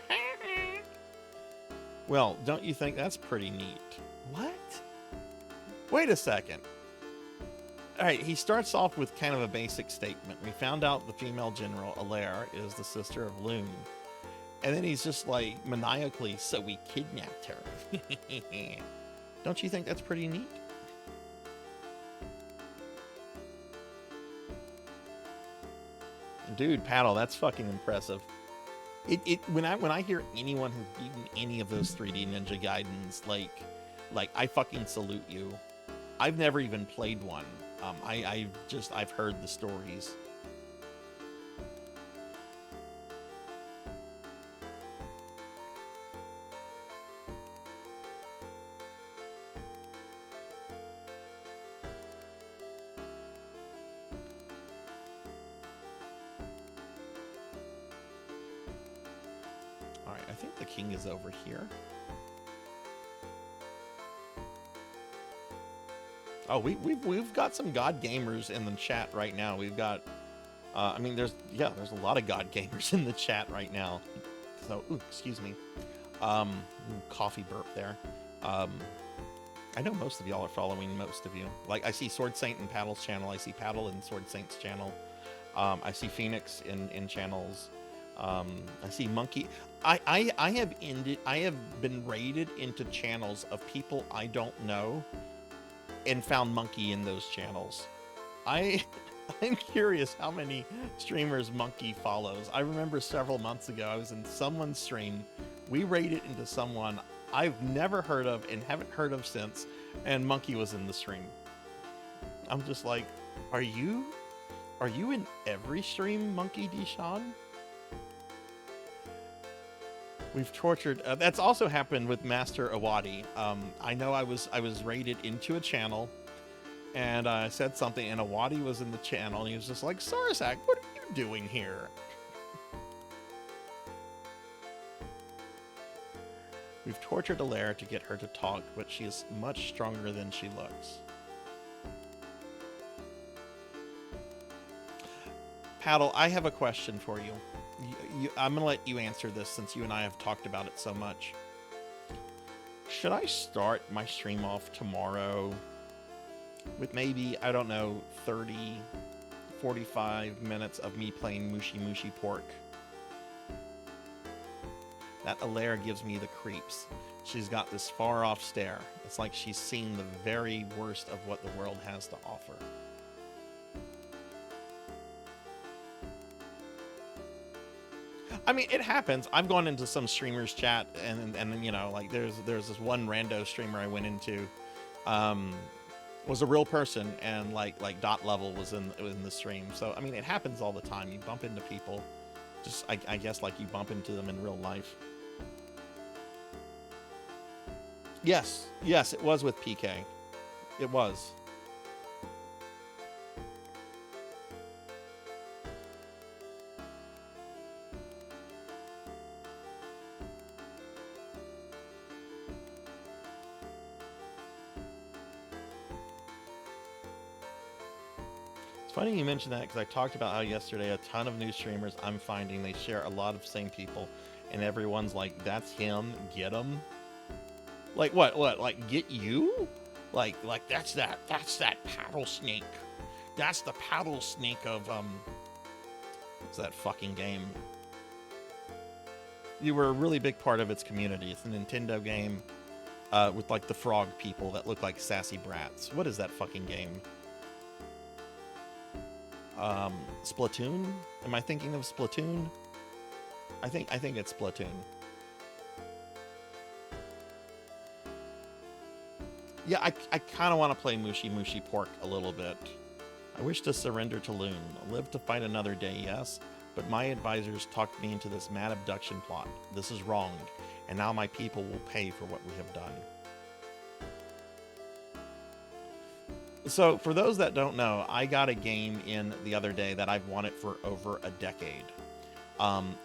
Well, don't you think that's pretty neat? What? Wait a second. All right, he starts off with kind of a basic statement. We found out the female general, Alaire, is the sister of Loon. And then he's just like maniacally, so we kidnapped her. Don't you think that's pretty neat? Dude, Paddle, that's fucking impressive. When I hear anyone who's beaten any of those 3D Ninja Gaidens, like I fucking salute you. I've never even played one. I've heard the stories. All right, I think the king is over here. Oh, we've got some God gamers in the chat right now. We've got, I mean, there's a lot of God gamers in the chat right now. So, ooh, excuse me, coffee burp there. I know most of y'all are following most of you. Like, I see Sword Saint and Paddle's channel. I see Paddle and Sword Saint's channel. I see Phoenix in channels. I see Monkey. I have been raided into channels of people I don't know, and found Monkey in those channels. I'm curious how many streamers Monkey follows. I remember several months ago, I was in someone's stream. We raided into someone I've never heard of and haven't heard of since, and Monkey was in the stream. I'm just like, are you in every stream, Monkey D. Sean? We've tortured. That's also happened with Master Awadi. I know I was raided into a channel, and I said something, and Awadi was in the channel, and he was just like, Sarzac, what are you doing here? We've tortured Alaire to get her to talk, but she is much stronger than she looks. Paddle, I have a question for you. I'm going to let you answer this since you and I have talked about it so much. Should I start my stream off tomorrow with maybe, I don't know, 30, 45 minutes of me playing Mushy Mushy Pork? That Alaire gives me the creeps. She's got this far-off stare. It's like she's seen the very worst of what the world has to offer. I mean, it happens. I've gone into some streamers chat, and you know, like there's this one rando streamer I went into, was a real person, and like Dot Level was in the stream. So I mean, it happens all the time. You bump into people, just I guess like you bump into them in real life. Yes, it was with PK. It was. It's funny you mentioned that, because I talked about how yesterday a ton of new streamers I'm finding, they share a lot of same people, and everyone's like, that's him, get him. Like what, like get you? Like that's that paddle snake. That's the paddle snake of what's that fucking game? You were a really big part of its community. It's a Nintendo game with like the frog people that look like sassy brats. What is that fucking game? Splatoon? Am I thinking of Splatoon? I think it's Splatoon. Yeah, I kind of want to play Mushy Mushy Pork a little bit. I wish to surrender to Loon. Live to fight another day, yes, but my advisors talked me into this mad abduction plot. This is wrong, and now my people will pay for what we have done. So, for those that don't know, I got a game in the other day that I've wanted for over a decade.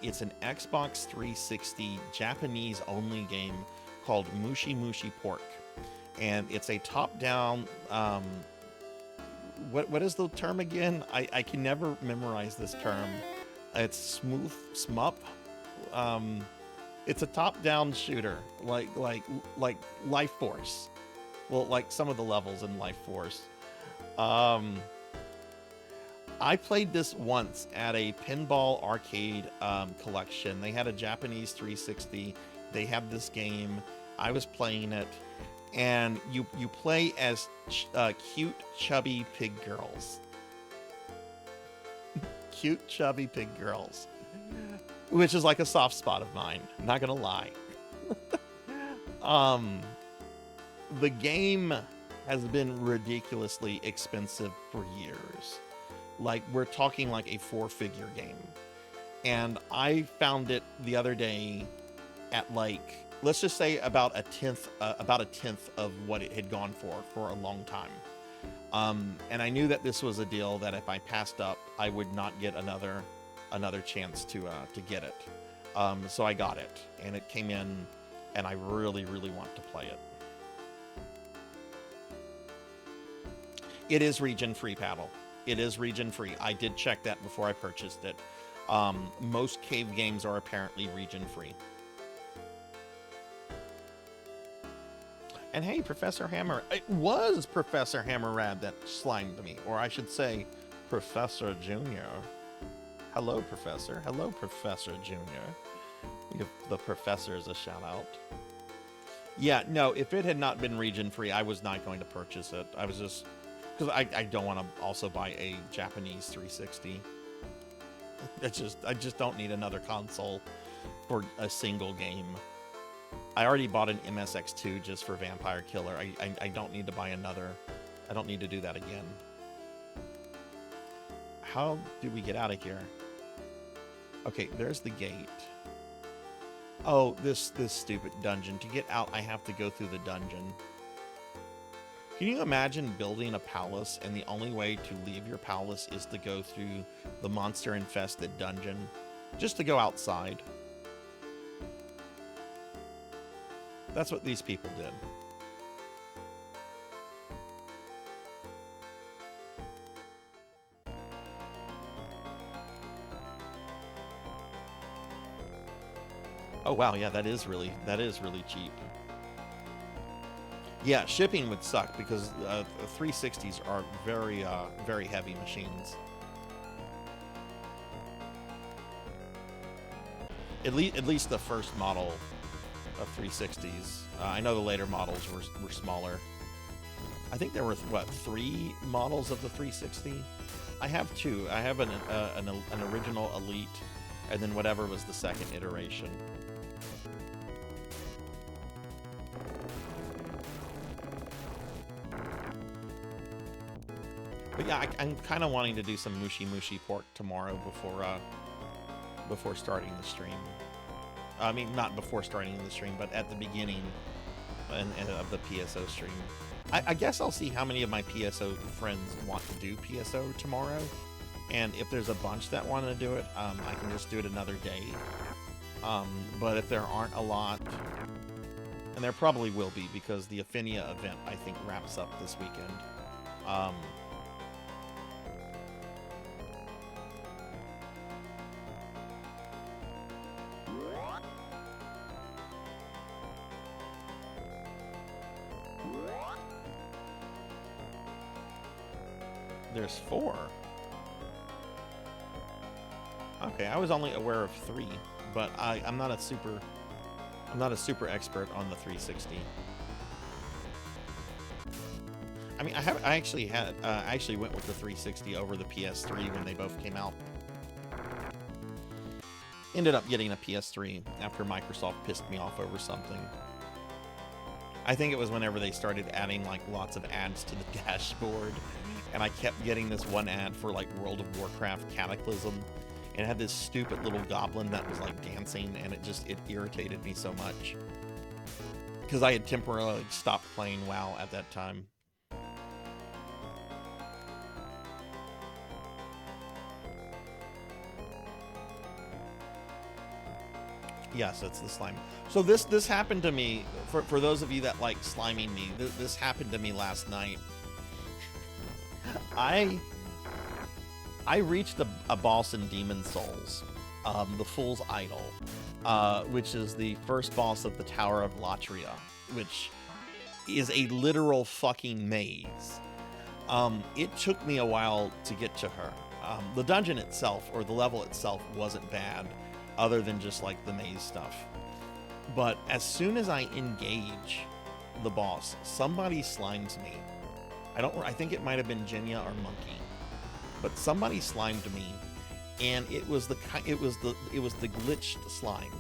It's an Xbox 360 Japanese-only game called Mushy Mushy Pork. And it's a top-down, what is the term again? I can never memorize this term. It's smooth smup. It's a top-down shooter, like Life Force. Well, like some of the levels in Life Force. I played this once at a pinball arcade collection. They had a Japanese 360. They had this game. I was playing it. And you play as cute, chubby pig girls. Cute, chubby pig girls. Which is like a soft spot of mine. Not gonna lie. The game has been ridiculously expensive for years. Like, we're talking like a 4-figure game. And I found it the other day at like, let's just say about a tenth of what it had gone for a long time. And I knew that this was a deal that if I passed up, I would not get another chance to get it. So I got it, and it came in, and I really, really want to play it. It is region-free, Paddle. It is region-free. I did check that before I purchased it. Most cave games are apparently region-free. And hey, Professor Hammer, it was Professor Hammerrad that slimed me, or I should say, Professor Junior. Hello, Professor. Hello, Professor Junior. Give the professors a shout out. Yeah, no, if it had not been region free, I was not going to purchase it. I was just, Because I don't want to also buy a Japanese 360. I just don't need another console for a single game. I already bought an MSX2 just for Vampire Killer. I don't need to buy another. I don't need to do that again. How do we get out of here? Okay, there's the gate. Oh, this stupid dungeon. To get out, I have to go through the dungeon. Can you imagine building a palace and the only way to leave your palace is to go through the monster-infested dungeon? Just to go outside. That's what these people did. Oh wow, yeah, that is really cheap. Yeah, shipping would suck because 360s are very heavy machines. At least the first model of 360s. I know the later models were smaller. I think there were what, 3 models of the 360. I have 2. I have an original Elite, and then whatever was the second iteration. But yeah, I'm kind of wanting to do some mushy pork tomorrow before starting the stream. I mean, not before starting the stream, but at the beginning of the PSO stream. I guess I'll see how many of my PSO friends want to do PSO tomorrow. And if there's a bunch that want to do it, I can just do it another day. But if there aren't a lot, and there probably will be because the Affinia event, I think, wraps up this weekend. There's 4. Okay, I was only aware of 3, but I'm not a super expert on the 360. I mean, I actually went with the 360 over the PS3 when they both came out. Ended up getting a PS3 after Microsoft pissed me off over something. I think it was whenever they started adding like lots of ads to the dashboard, and I kept getting this one ad for like World of Warcraft Cataclysm, and it had this stupid little goblin that was like dancing, and it irritated me so much because I had temporarily stopped playing WoW at that time. Yes, it's the slime. So this happened to me, for those of you that like sliming me, this happened to me last night. I reached a boss in Demon Souls, the Fool's Idol, which is the first boss of the Tower of Latria, which is a literal fucking maze. It took me a while to get to her. The dungeon itself, or the level itself, wasn't bad, other than just like the maze stuff. But as soon as I engage the boss, somebody slimes me. I think it might have been Jinya or Monkey, but somebody slimed me, and it was the glitched slime,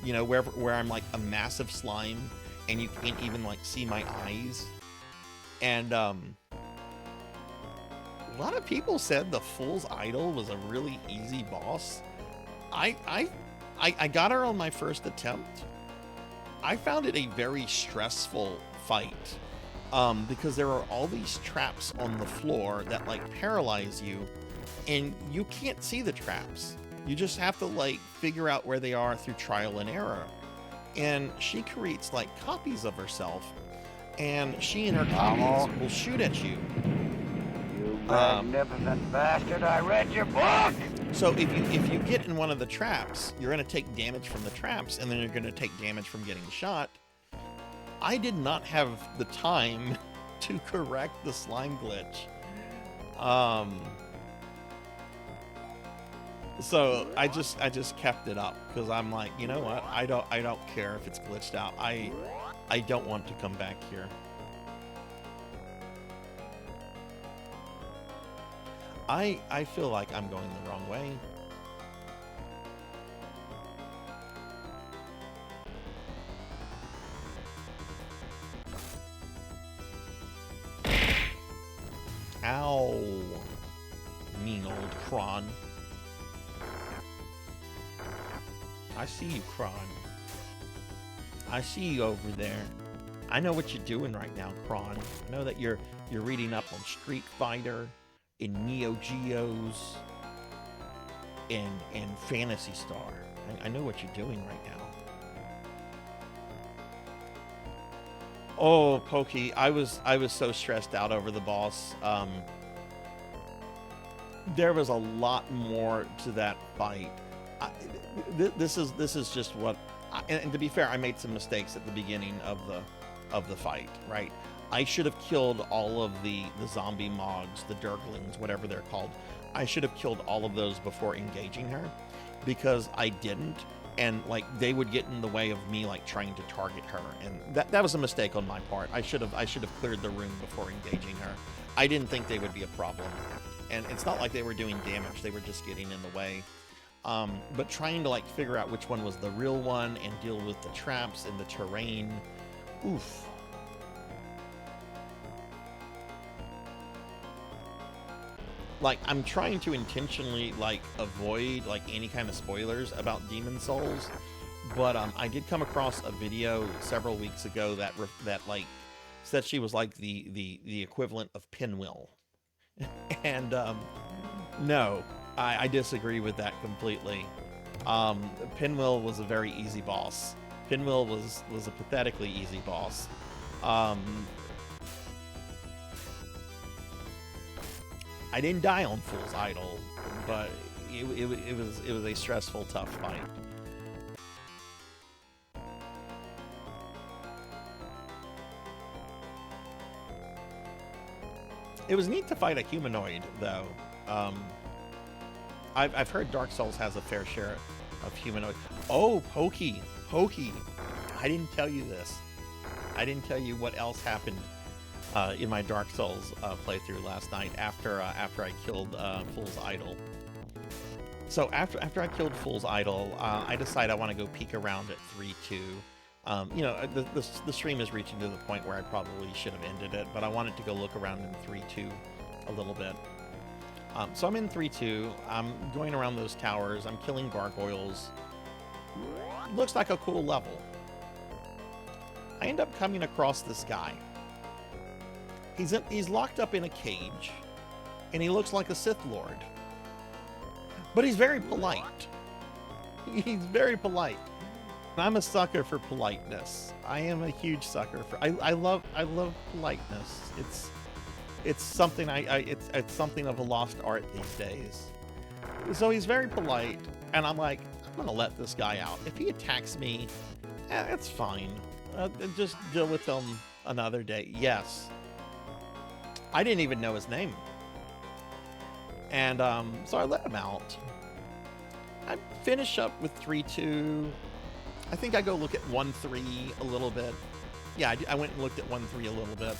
you know, where I'm like a massive slime and you can't even like see my eyes. And a lot of people said the Fool's Idol was a really easy boss. I got her on my first attempt. I found it a very stressful fight. Because there are all these traps on the floor that like paralyze you, and you can't see the traps. You just have to like figure out where they are through trial and error. And she creates like copies of herself, and she and her copies will shoot at you. You magnificent bastard, I read your book! So if you get in one of the traps, you're going to take damage from the traps, and then you're going to take damage from getting shot. I did not have the time to correct the slime glitch. So I just kept it up because I'm like, you know what? I don't care if it's glitched out. I don't want to come back here. I feel like I'm going the wrong way. Ow. Mean old Kron. I see you, Kron. I see you over there. I know what you're doing right now, Kron. I know that you're reading up on Street Fighter and Neo Geos and Phantasy Star. I know what you're doing right now. Oh, Pokey, I was so stressed out over the boss. There was a lot more to that fight. This is just what. And to be fair, I made some mistakes at the beginning of the fight. Right, I should have killed all of the zombie mogs, the Durglings, whatever they're called. I should have killed all of those before engaging her, because I didn't. And like they would get in the way of me like trying to target her, and that was a mistake on my part. I should have cleared the room before engaging her. I didn't think they would be a problem, and it's not like they were doing damage; they were just getting in the way. But trying to like figure out which one was the real one and deal with the traps and the terrain, oof. Like, I'm trying to intentionally, like, avoid, like, any kind of spoilers about Demon Souls, but, I did come across a video several weeks ago that, like, said she was, like, the equivalent of Pinwheel. And, no, I disagree with that completely. Pinwheel was a very easy boss. Pinwheel was a pathetically easy boss. I didn't die on Fool's Idol, but it was a stressful, tough fight. It was neat to fight a humanoid, though. I've heard Dark Souls has a fair share of humanoid. Oh, Pokey. I didn't tell you this. I didn't tell you what else happened in my Dark Souls playthrough last night after I killed Fool's Idol. So after I killed Fool's Idol, I decided I want to go peek around at 3.2. You know, the stream is reaching to the point where I probably should have ended it, but I wanted to go look around in 3.2 a little bit. So I'm in 3.2. I'm going around those towers. I'm killing gargoyles. Looks like a cool level. I end up coming across this guy. He's locked up in a cage, and he looks like a Sith Lord. But he's very polite. He's very polite. I'm a sucker for politeness. I am a huge sucker for. I love politeness. It's something it's something of a lost art these days. So he's very polite, and I'm like, I'm gonna let this guy out. If he attacks me, it's fine. Just deal with him another day. Yes. I didn't even know his name. And so I let him out. I finish up with 3.2. I think I go look at 1.3 a little bit. Yeah, I went and looked at 1.3 a little bit.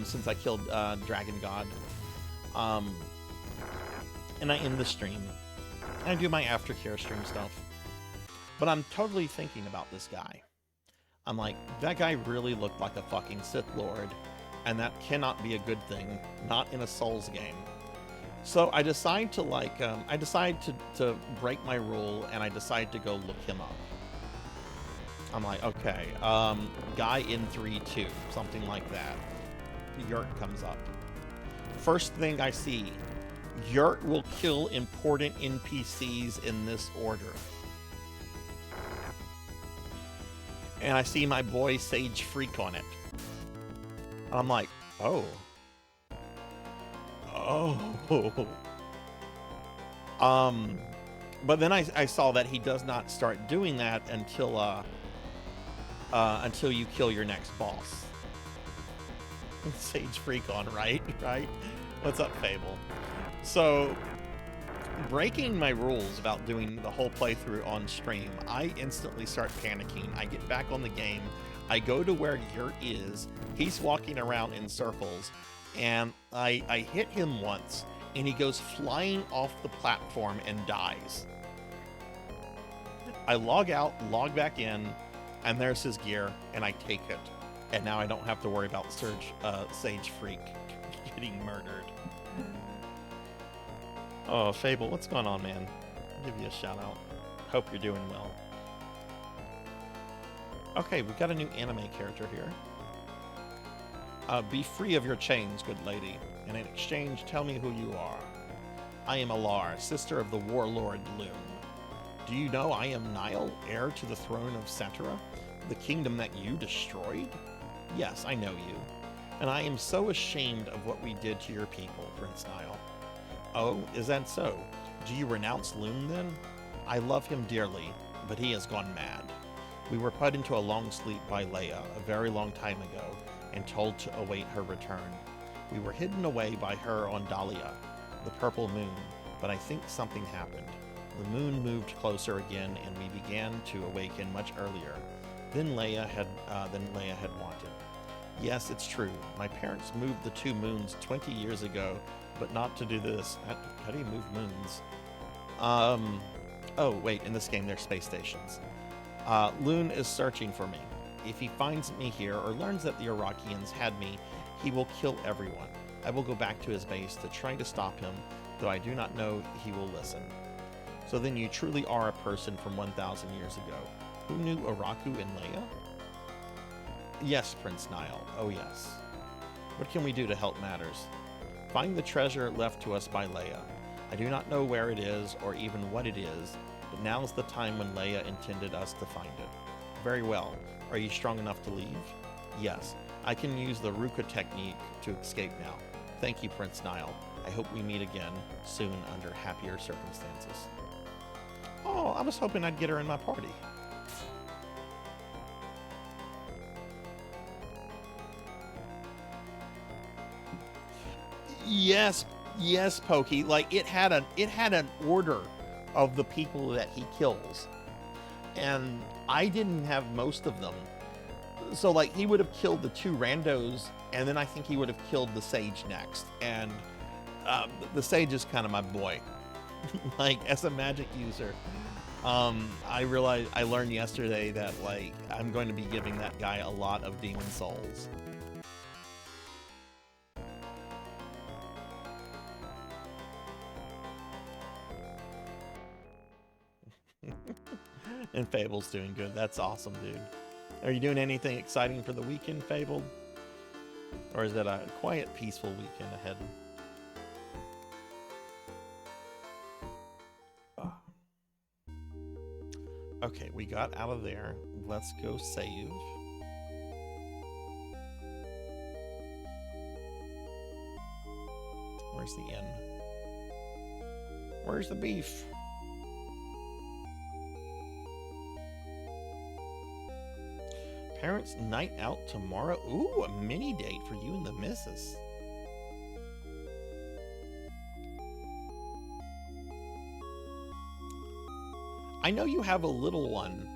Since I killed Dragon God. And I end the stream. I do my aftercare stream stuff. But I'm totally thinking about this guy. I'm like, that guy really looked like a fucking Sith Lord. And that cannot be a good thing. Not in a Souls game. So I decide to like, I decide to break my rule, and I decide to go look him up. I'm like, okay, guy in 3.2, something like that. Yurt comes up. First thing I see, Yurt will kill important NPCs in this order. And I see my boy Sage Freak on it. And I'm like, oh. But then I saw that he does not start doing that until you kill your next boss. Sage Freak on, right? What's up, Fable? So, breaking my rules about doing the whole playthrough on stream, I instantly start panicking. I get back on the game. I go to where Yurt is. He's walking around in circles, and I hit him once, and he goes flying off the platform and dies. I log out, log back in, and there's his gear, and I take it. And now I don't have to worry about Sage Freak getting murdered. Oh, Fable, what's going on, man? I'll give you a shout out. Hope you're doing well. Okay, we've got a new anime character here. Be free of your chains, good lady, and in exchange, tell me who you are. I am Alar, sister of the warlord Loon. Do you know I am Nile, heir to the throne of Satura, the kingdom that you destroyed? Yes, I know you, and I am so ashamed of what we did to your people, Prince Nile. Oh, is that so? Do you renounce Loon then? I love him dearly, but he has gone mad. We were put into a long sleep by Leia a very long time ago and told to await her return. We were hidden away by her on Dahlia, the purple moon, but I think something happened. The moon moved closer again and we began to awaken much earlier than Leia had wanted. Yes, it's true. My parents moved the 2 moons 20 years ago, but not to do this. How do you move moons? Oh, wait, in this game, there's space stations. Loon is searching for me. If he finds me here or learns that the Iraqians had me, he will kill everyone. I will go back to his base to try to stop him, though I do not know he will listen. So then you truly are a person from 1,000 years ago. Who knew Araku and Leia? Yes, Prince Nile. Oh, yes. What can we do to help matters? Find the treasure left to us by Leia. I do not know where it is or even what it is, but now's the time when Leia intended us to find it. Very well. Are you strong enough to leave? Yes. I can use the Ruka technique to escape now. Thank you, Prince Nile. I hope we meet again soon under happier circumstances. Oh, I was hoping I'd get her in my party. Yes, Pokey. Like it had an order of the people that he kills, and I didn't have most of them. So like he would have killed the 2 randos, and then I think he would have killed the Sage next. And the Sage is kind of my boy. Like as a magic user, I learned yesterday that like I'm going to be giving that guy a lot of demon souls. And Fable's doing good. That's awesome, dude. Are you doing anything exciting for the weekend, Fable? Or is that a quiet, peaceful weekend ahead? Okay, we got out of there. Let's go save. Where's the inn? Where's the beef? Parents' night out tomorrow. Ooh, a mini date for you and the missus. I know you have a little one.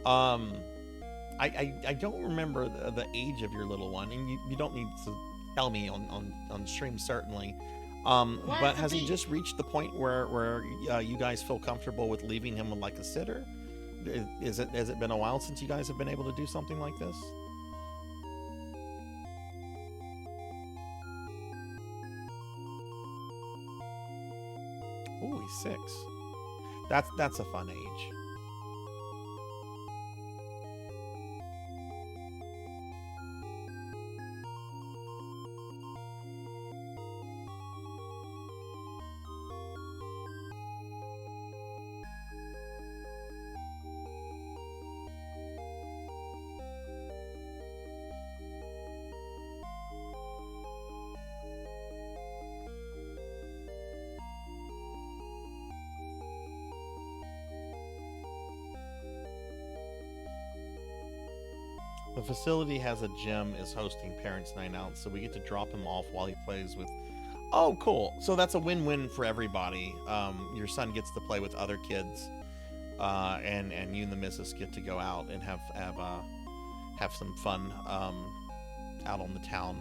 I don't remember the age of your little one, and you don't need to tell me on stream, certainly. But has he just reached the point where you guys feel comfortable with leaving him with like a sitter? Has it been a while since you guys have been able to do something like this? Ooh, he's 6. That's a fun age. The facility has a gym, is hosting Parents' Night Out, so we get to drop him off while he plays with... Oh, cool. So that's a win-win for everybody. Your son gets to play with other kids, and you and the missus get to go out and have some fun out on the town.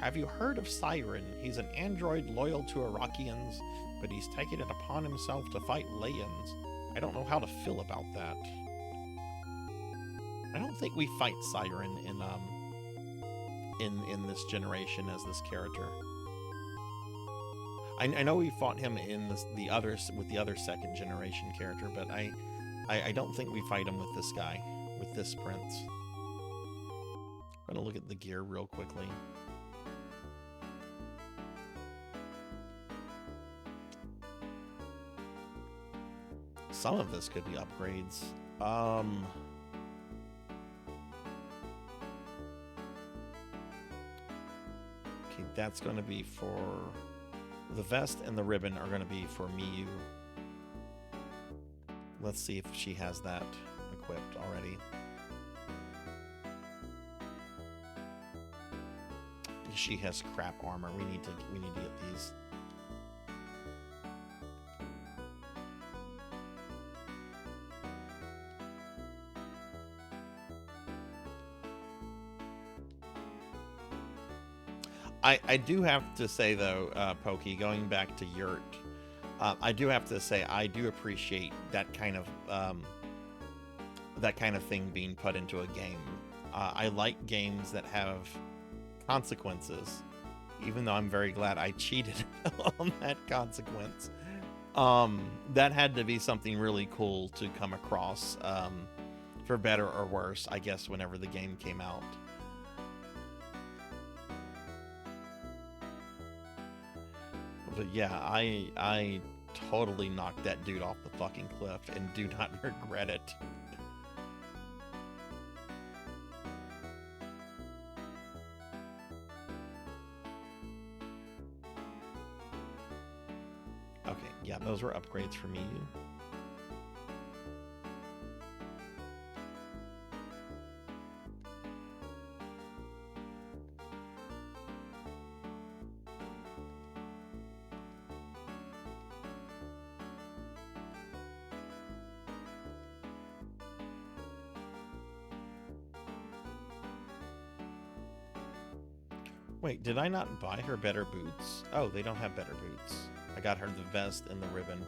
Have you heard of Siren? He's an android loyal to Iraqians, but he's taken it upon himself to fight Layans. I don't know how to feel about that. I don't think we fight Siren in this generation as this character. I know we fought him in the other second generation character, but I don't think we fight him with this guy, with this prince. I'm gonna look at the gear real quickly. Some of this could be upgrades. Okay, that's gonna be for the vest, and the ribbon are gonna be for Miyu. Let's see if she has that equipped already. She has crap armor. We need to get these. I do have to say though, Pokey, going back to Yurt, I do have to say I do appreciate that kind of thing being put into a game. I like games that have consequences, even though I'm very glad I cheated on that consequence. That had to be something really cool to come across, for better or worse, I guess, whenever the game came out. But yeah, I totally knocked that dude off the fucking cliff and do not regret it. Okay, yeah, those were upgrades for me. Wait, did I not buy her better boots? Oh, they don't have better boots. I got her the vest and the ribbon.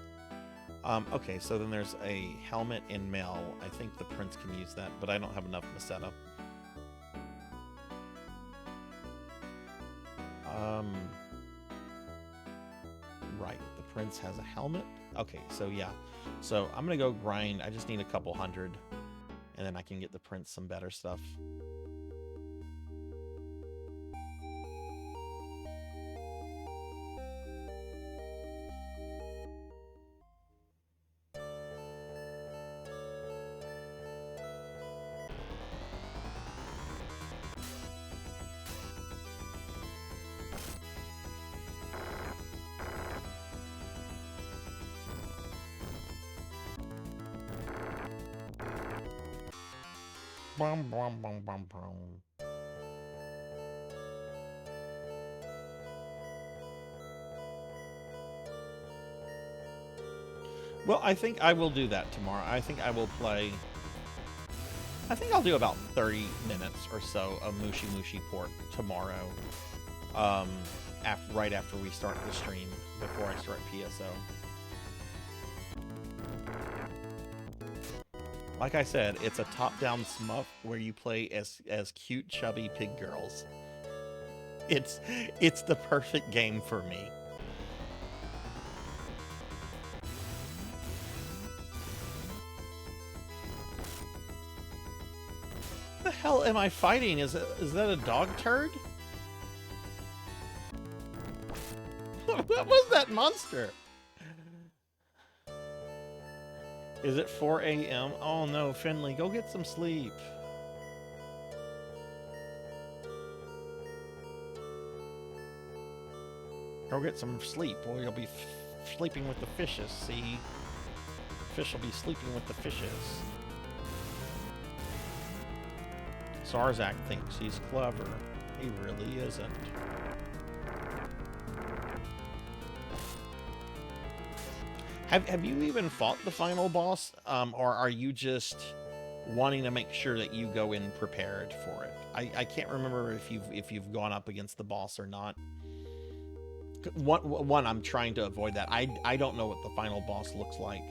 Okay, so then there's a helmet in mail. I think the prince can use that, but I don't have enough Masetta. Right, the prince has a helmet. Okay, so yeah. So I'm gonna go grind. I just need a couple hundred, and then I can get the prince some better stuff. Bum, bum, bum, bum, bum. Well, I think I will do that tomorrow. I think I will play... I think I'll do about 30 minutes or so of Mushi Mushi Pork tomorrow. Right after we start the stream, before I start PSO. Like I said, it's a top-down smurf where you play as cute, chubby pig girls. It's the perfect game for me. What the hell am I fighting? Is that a dog turd? What was that monster? Is it 4 a.m.? Oh no, Finley, go get some sleep. Go get some sleep, or you'll be sleeping with the fishes, see? Fish will be sleeping with the fishes. Sarzac thinks he's clever. He really isn't. Have you even fought the final boss, or are you just wanting to make sure that you go in prepared for it. I can't remember if you've gone up against the boss or not. One, I'm trying to avoid that. I don't know what the final boss looks like.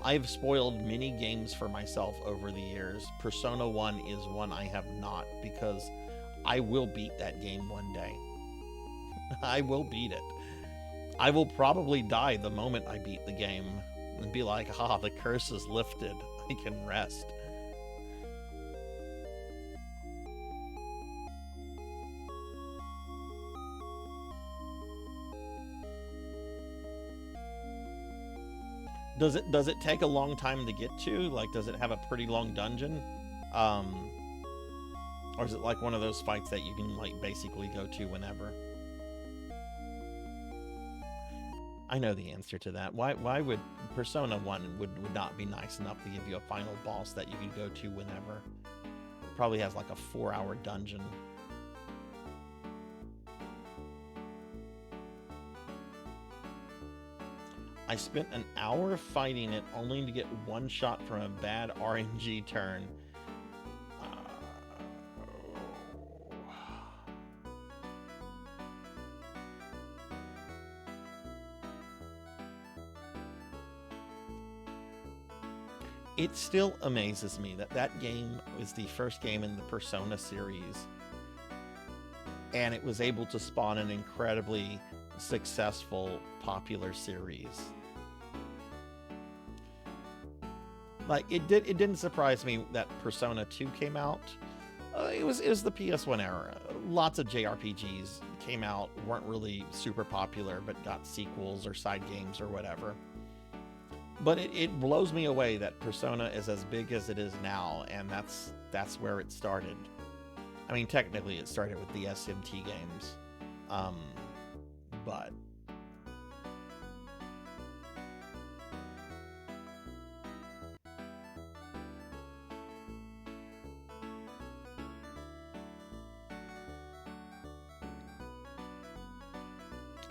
I've spoiled many games for myself over the years. Persona 1 is one I have not, because I will beat that game one day. I will beat it. I will probably die the moment I beat the game and be like, the curse is lifted. I can rest. Does it take a long time to get to? Like, does it have a pretty long dungeon? Or is it like one of those fights that you can, like, basically go to whenever? I know the answer to that. Why would Persona 1 would not be nice enough to give you a final boss that you could go to whenever? It probably has like a 4-hour dungeon. I spent an hour fighting it only to get one shot from a bad RNG turn. It still amazes me that that game was the first game in the Persona series, and it was able to spawn an incredibly successful, popular series. Like, it didn't surprise me that Persona 2 came out. It was the PS1 era. Lots of JRPGs came out, weren't really super popular, but got sequels or side games or whatever. But it blows me away that Persona is as big as it is now, and that's where it started. I mean, technically it started with the SMT games, but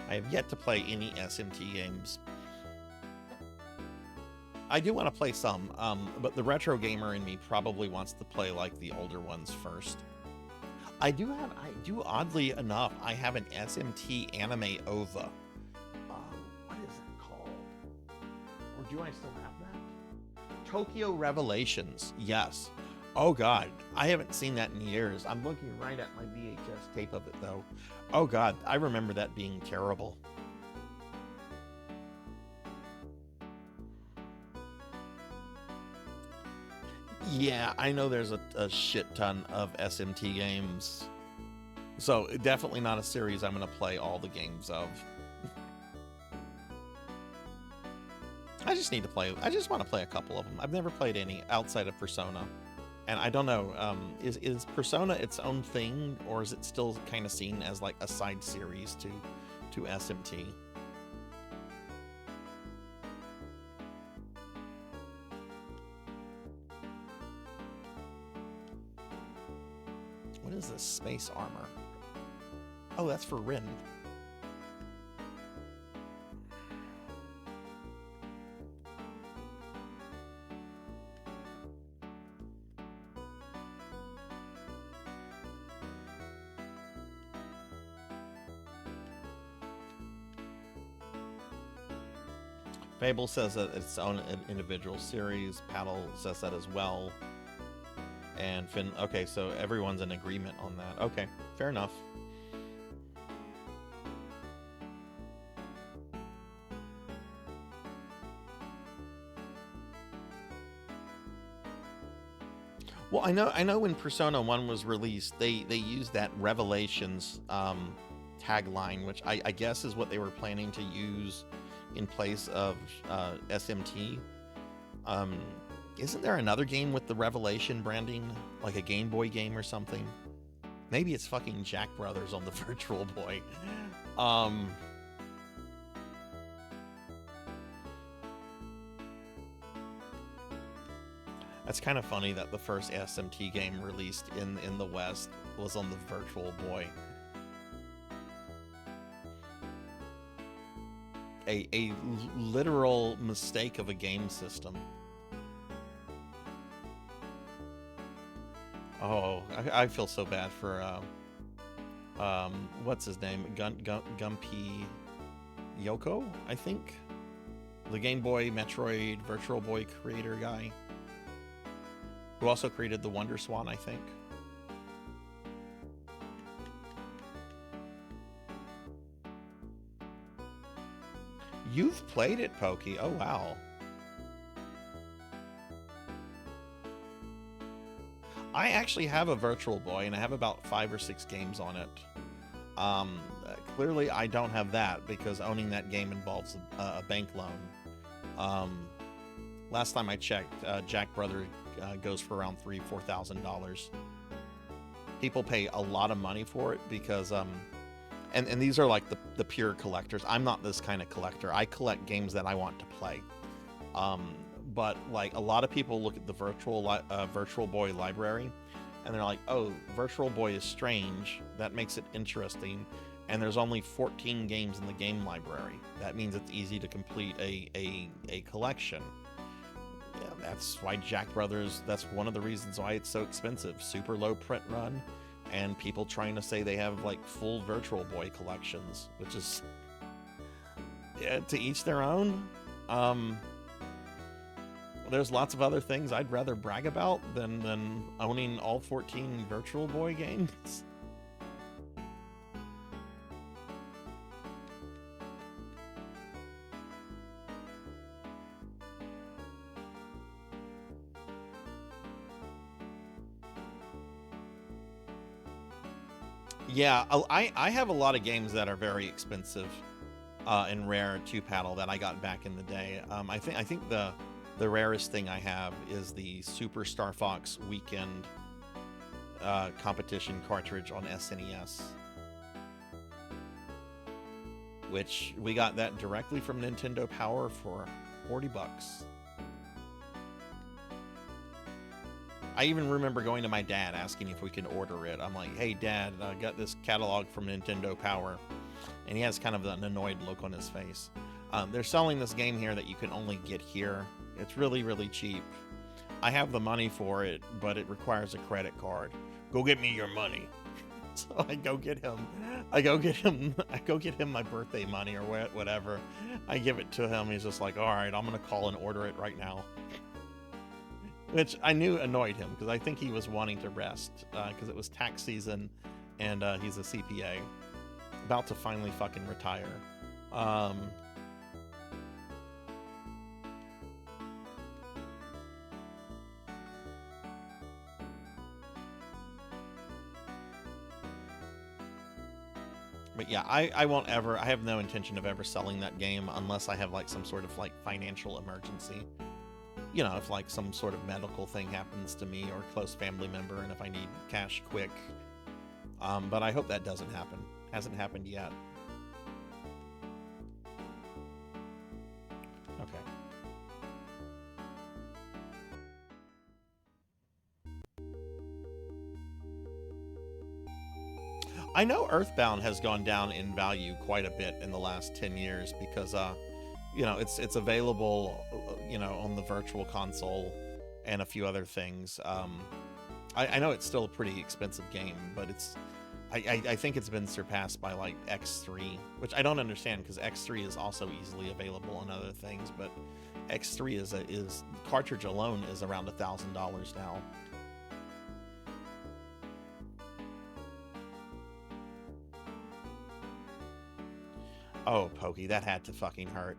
I have yet to play any SMT games. I do want to play some, but the retro gamer in me probably wants to play like the older ones first. I do oddly enough, I have an SMT anime OVA. What is it called? Or do I still have that? Tokyo Revelations, yes. Oh God, I haven't seen that in years. I'm looking right at my VHS tape of it though. Oh God, I remember that being terrible. Yeah, I know there's a shit ton of SMT games. So definitely not a series I'm going to play all the games of. I just want to play a couple of them. I've never played any outside of Persona. And I don't know, is Persona its own thing, or is it still kind of seen as like a side series to SMT? What is this? Space armor. Oh, that's for Rin. Fable says that it's its own individual series. Paddle says that as well. And Finn, okay, so everyone's in agreement on that. Okay, fair enough. Well, I know when Persona 1 was released, they used that Revelations tagline, which I guess is what they were planning to use in place of SMT. Isn't there another game with the Revelation branding, like a Game Boy game or something? Maybe it's fucking Jack Brothers on the Virtual Boy. That's kind of funny that the first SMT game released in the West was on the Virtual Boy. A literal mistake of a game system. Oh, I feel so bad for what's his name? Gumpy Yoko, I think. The Game Boy Metroid Virtual Boy creator guy. Who also created the Wonder Swan, I think. You've played it, Pokey. Oh, wow. I actually have a Virtual Boy, and I have about 5 or 6 games on it. Clearly, I don't have that, because owning that game involves a bank loan. Last time I checked, Jack Brother goes for around $3,000-4,000. People pay a lot of money for it, because... And these are like the pure collectors. I'm not this kind of collector. I collect games that I want to play. But like a lot of people look at the Virtual Boy library, and they're like, "Oh, Virtual Boy is strange. That makes it interesting." And there's only 14 games in the game library. That means it's easy to complete a collection. Yeah, that's why Jack Brothers. That's one of the reasons why it's so expensive. Super low print run. And people trying to say they have like full Virtual Boy collections, which is, yeah, to each their own. There's lots of other things I'd rather brag about than owning all 14 Virtual Boy games. Yeah, I have a lot of games that are very expensive and rare to paddle that I got back in the day. I think the rarest thing I have is the Super Star Fox Weekend competition cartridge on SNES, which we got that directly from Nintendo Power for $40. I even remember going to my dad asking if we could order it. I'm like, "Hey, Dad, I got this catalog from Nintendo Power." And he has kind of an annoyed look on his face. They're selling this game here that you can only get here. It's really, really cheap. I have the money for it, but it requires a credit card. Go get me your money. So I go get him my birthday money or whatever. I give it to him. He's just like, "All right, I'm going to call and order it right now." Which I knew annoyed him, because I think he was wanting to rest, because it was tax season, and he's a CPA, about to finally fucking retire. But yeah, I won't ever, I have no intention of ever selling that game unless I have like some sort of like financial emergency. You know, if like some sort of medical thing happens to me or a close family member, and if I need cash quick. But I hope that doesn't happen. Hasn't happened yet. Okay. I know Earthbound has gone down in value quite a bit in the last 10 years because you know, it's available, you know, on the Virtual Console and a few other things. I know it's still a pretty expensive game, but it's I think it's been surpassed by like X3, which I don't understand because X3 is also easily available on other things, but X3 is cartridge alone is around $1,000 now. Oh, Pokey, that had to fucking hurt.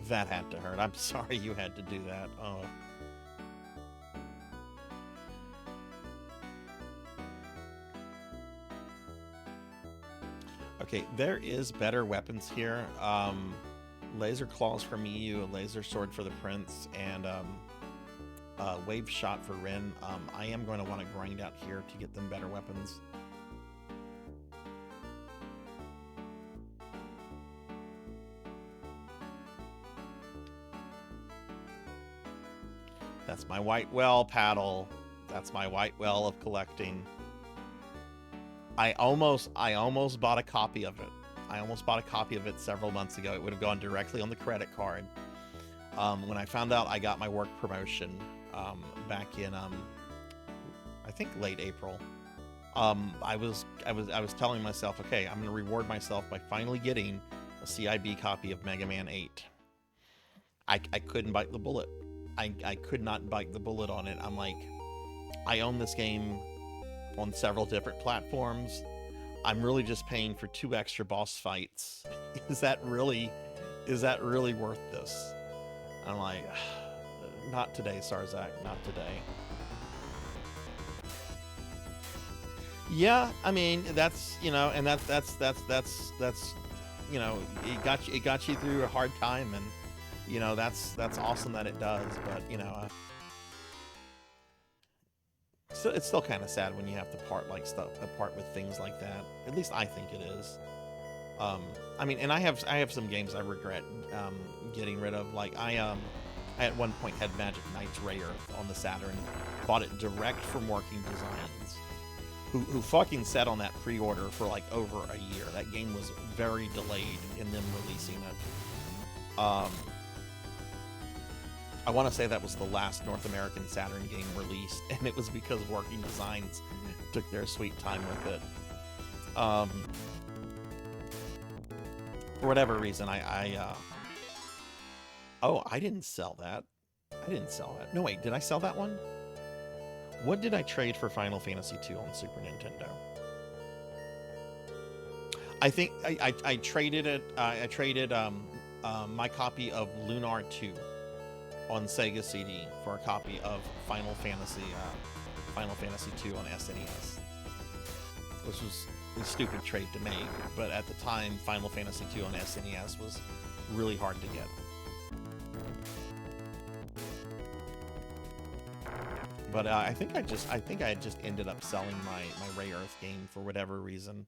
That had to hurt. I'm sorry you had to do that. Oh. Okay, there is better weapons here. Laser claws for Miyu, a laser sword for the prince, and wave shot for Rin. I am going to want to grind out here to get them better weapons. That's my white well paddle. That's my white well of collecting. I almost bought a copy of it. I almost bought a copy of it several months ago. It would have gone directly on the credit card. When I found out I got my work promotion back in I think late April, I was telling myself, okay, I'm going to reward myself by finally getting a CIB copy of Mega Man 8. I couldn't bite the bullet. I could not bite the bullet on it. I'm like, I own this game on several different platforms. I'm really just paying for 2 extra boss fights. Is that really worth this? I'm like, not today, Sarzac, not today. Yeah, I mean, that's, you know, and that's you know, it got you through a hard time, and you know, that's awesome that it does, but you know, so it's still kind of sad when you have to part with things like that. At least I think it is. I mean, and I have some games I regret getting rid of. Like I at one point had Magic Knight's Ray Earth on the Saturn, bought it direct from Working Designs, who fucking sat on that pre-order for like over a year. That game was very delayed in them releasing it. I want to say that was the last North American Saturn game released, and it was because Working Designs took their sweet time with it. For whatever reason, oh, I didn't sell that. No, wait, did I sell that one? What did I trade for Final Fantasy II on Super Nintendo? I think I traded it. I traded my copy of Lunar 2 on Sega CD for a copy of Final Fantasy II on SNES, which was a stupid trade to make. But at the time, Final Fantasy II on SNES was really hard to get. But I think I just ended up selling my Ray Earth game for whatever reason.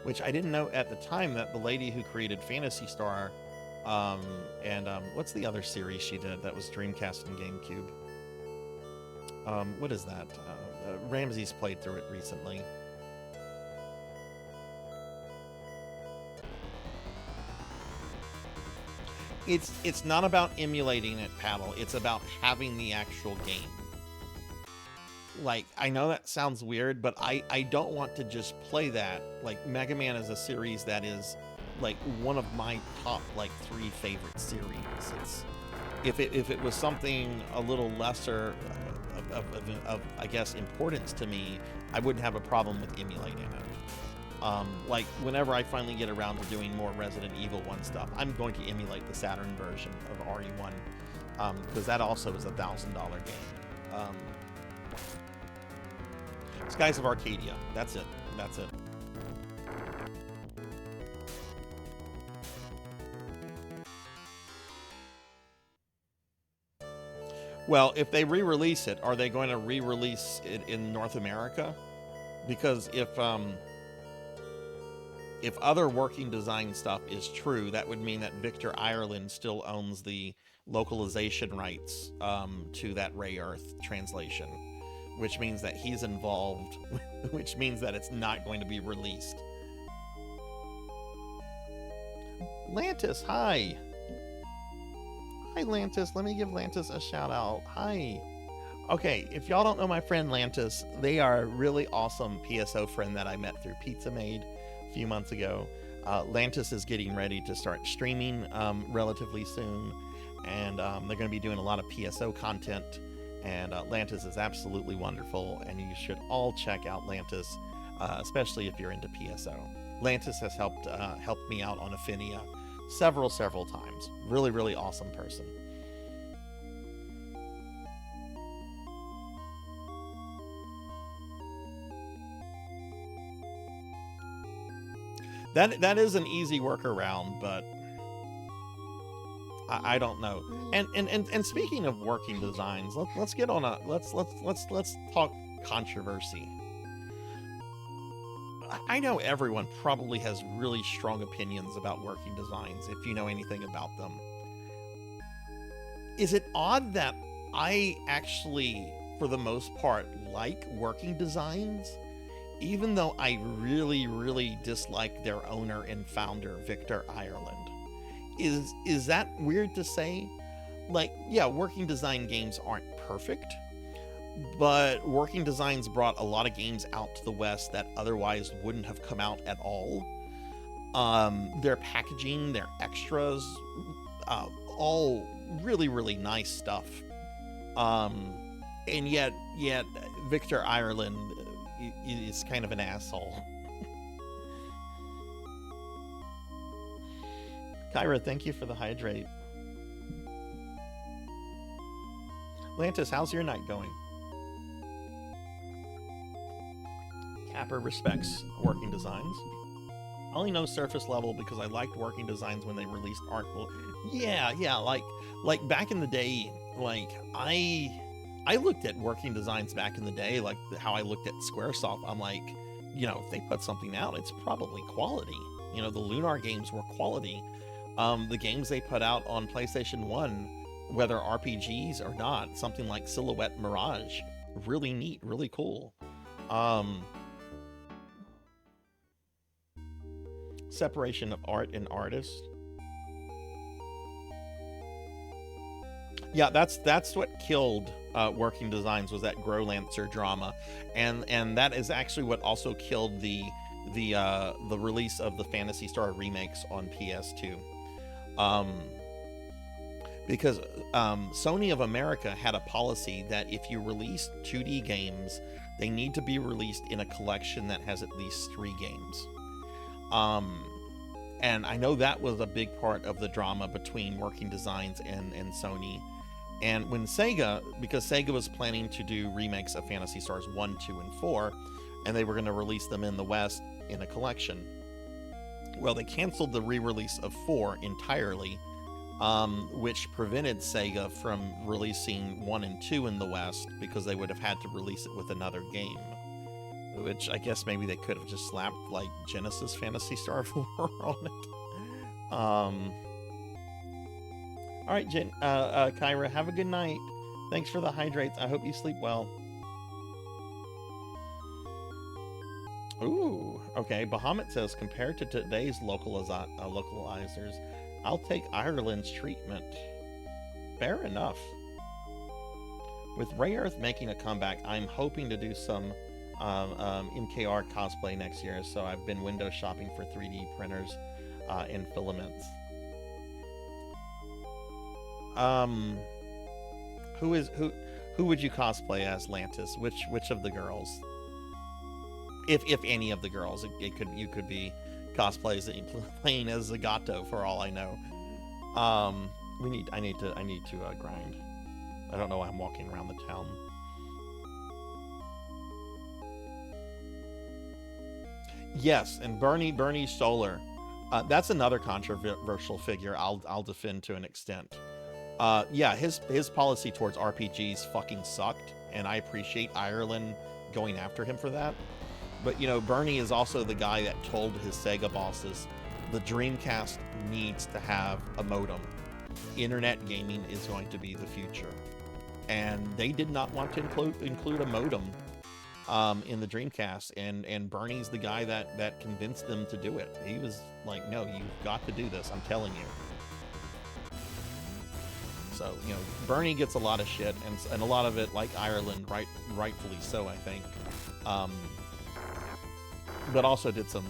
Which I didn't know at the time that the lady who created Phantasy Star, and what's the other series she did that was Dreamcast and GameCube? What is that? Ramsey's played through it recently. It's not about emulating it, Paddle. It's about having the actual game. Like, I know that sounds weird, but I don't want to just play that. Like, Mega Man is a series that is, like, one of my top, like, 3 favorite series. It's, if it was something a little lesser of I guess, importance to me, I wouldn't have a problem with emulating it. Like, whenever I finally get around to doing more Resident Evil 1 stuff, I'm going to emulate the Saturn version of RE1, because that also is a $1,000 game. Skies of Arcadia. That's it. That's it. Well, if they re-release it, are they going to re-release it in North America? Because if other Working Design stuff is true, that would mean that Victor Ireland still owns the localization rights to that Ray Earth translation, which means that he's involved, which means that it's not going to be released. Lantis, hi. Hi, Lantis. Let me give Lantis a shout out. Hi. Okay, if y'all don't know my friend Lantis, they are a really awesome PSO friend that I met through Pizza Made a few months ago. Lantis is getting ready to start streaming relatively soon, and they're going to be doing a lot of PSO content, and Lantis is absolutely wonderful, and you should all check out Lantis, especially if you're into PSO. Lantis has helped me out on Affinia several times. Really, really awesome person. That is an easy workaround, but I don't know. And speaking of Working Designs, let's get on a let's talk controversy. I know everyone probably has really strong opinions about Working Designs, if you know anything about them. Is it odd that I actually, for the most part, like Working Designs? even though I really, really dislike their owner and founder, Victor Ireland. Is that weird to say? Like, yeah, Working Design games aren't perfect, but Working Designs brought a lot of games out to the West that otherwise wouldn't have come out at all. Their packaging, their extras, all really, really nice stuff. And yet Victor Ireland is kind of an asshole. Kyra, thank you for the hydrate. Lantis, how's your night going? Capper respects Working Designs. I only know surface level because I liked Working Designs when they released Artful. Yeah, like back in the day, like I looked at Working Designs back in the day, like how I looked at Squaresoft. I'm like, you know, if they put something out, it's probably quality. You know, the Lunar games were quality. The games they put out on PlayStation 1, whether RPGs or not, something like Silhouette Mirage, really neat, really cool. Separation of art and artist. Yeah, that's what killed Working Designs, was that Growlancer drama, and that is actually what also killed the release of the Phantasy Star remakes on PS2. Because Sony of America had a policy that if you release 2D games, they need to be released in a collection that has at least 3 games. And I know that was a big part of the drama between Working Designs and Sony. And when Sega, because Sega was planning to do remakes of Phantasy Stars 1, 2, and 4, and they were going to release them in the West in a collection. Well, they canceled the re-release of 4 entirely, which prevented Sega from releasing 1 and 2 in the West because they would have had to release it with another game. Which I guess maybe they could have just slapped like Genesis Phantasy Star 4 on it. All right, Kyra, have a good night. Thanks for the hydrates. I hope you sleep well. Ooh, okay. Bahamut says, compared to today's localizers, I'll take Ireland's treatment. Fair enough. With Ray Earth making a comeback, I'm hoping to do some MKR cosplay next year, so I've been window shopping for 3D printers and filaments. Who would you cosplay as, Lantis? Which of the girls? If any of the girls, you could be cosplays playing as Zagato for all I know. I need to grind. I don't know why I'm walking around the town. Yes, and Bernie Solar. That's another controversial figure I'll defend to an extent. Yeah, his policy towards RPGs fucking sucked, and I appreciate Ireland going after him for that. But, you know, Bernie is also the guy that told his Sega bosses, the Dreamcast needs to have a modem. Internet gaming is going to be the future. And they did not want to include a modem in the Dreamcast, and Bernie's the guy that convinced them to do it. He was like, no, you've got to do this, I'm telling you. So, you know, Bernie gets a lot of shit, and a lot of it, like Ireland, rightfully so, I think. But also did some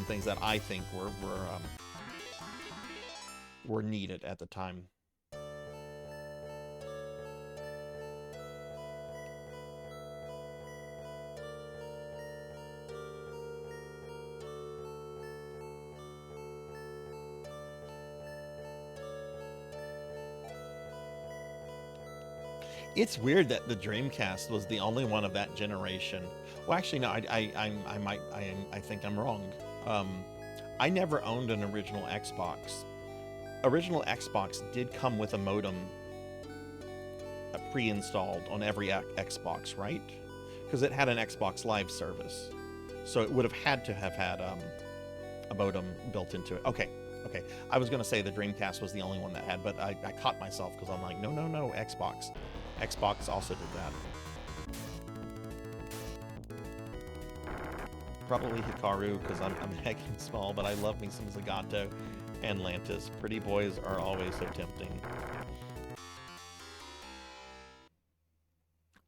things that I think were needed at the time. It's weird that the Dreamcast was the only one of that generation. Well, actually, no. I think I'm wrong. I never owned an original Xbox. Original Xbox did come with a modem pre-installed on every Xbox, right? Because it had an Xbox Live service, so it would have had to have had a modem built into it. Okay. I was going to say the Dreamcast was the only one that had, but I caught myself because I'm like, no, Xbox. Xbox also did that. Probably Hikaru, because I'm hecking small, but I love me some Zagato and Lantis. Pretty boys are always so tempting.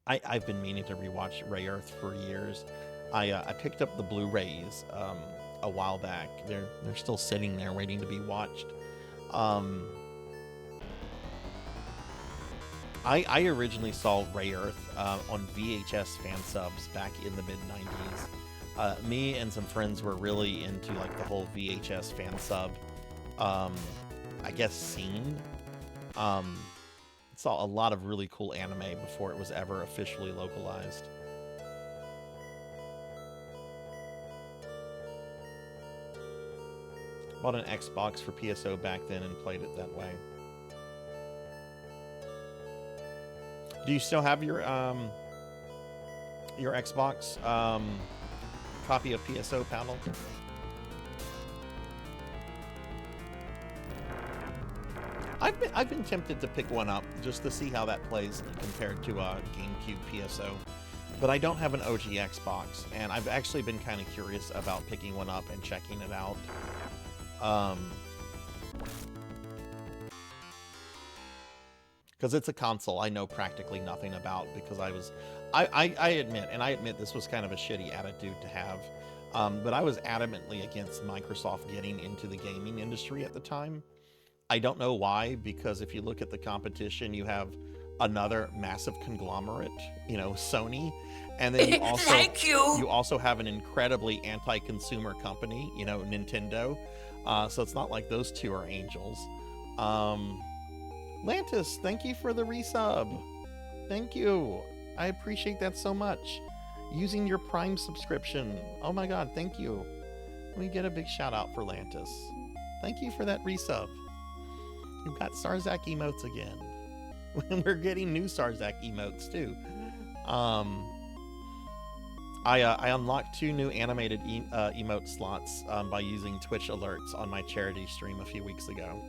I've been meaning to rewatch Ray Earth for years. I picked up the Blu-rays a while back. They're still sitting there waiting to be watched. I originally saw Ray Earth on VHS fan subs back in the mid-90s. Me and some friends were really into like the whole VHS fan sub, I guess, scene. Saw a lot of really cool anime before it was ever officially localized. Bought an Xbox for PSO back then and played it that way. Do you still have your Xbox copy of PSO, Paddle? I've been tempted to pick one up just to see how that plays compared to GameCube PSO, but I don't have an OG Xbox, and I've actually been kind of curious about picking one up and checking it out. Because it's a console I know practically nothing about, because I admit this was kind of a shitty attitude to have, but I was adamantly against Microsoft getting into the gaming industry at the time. I don't know why, because if you look at the competition, you have another massive conglomerate, you know, Sony, and then you also have an incredibly anti-consumer company, you know, Nintendo. So it's not like those two are angels. Lantis, thank you for the resub. Thank you. I appreciate that so much. Using your Prime subscription. Oh my god, thank you. Let me get a big shout out for Lantis. Thank you for that resub. We've got Sarzac emotes again. We're getting new Sarzac emotes too. I unlocked 2 new animated emote slots by using Twitch alerts on my charity stream a few weeks ago.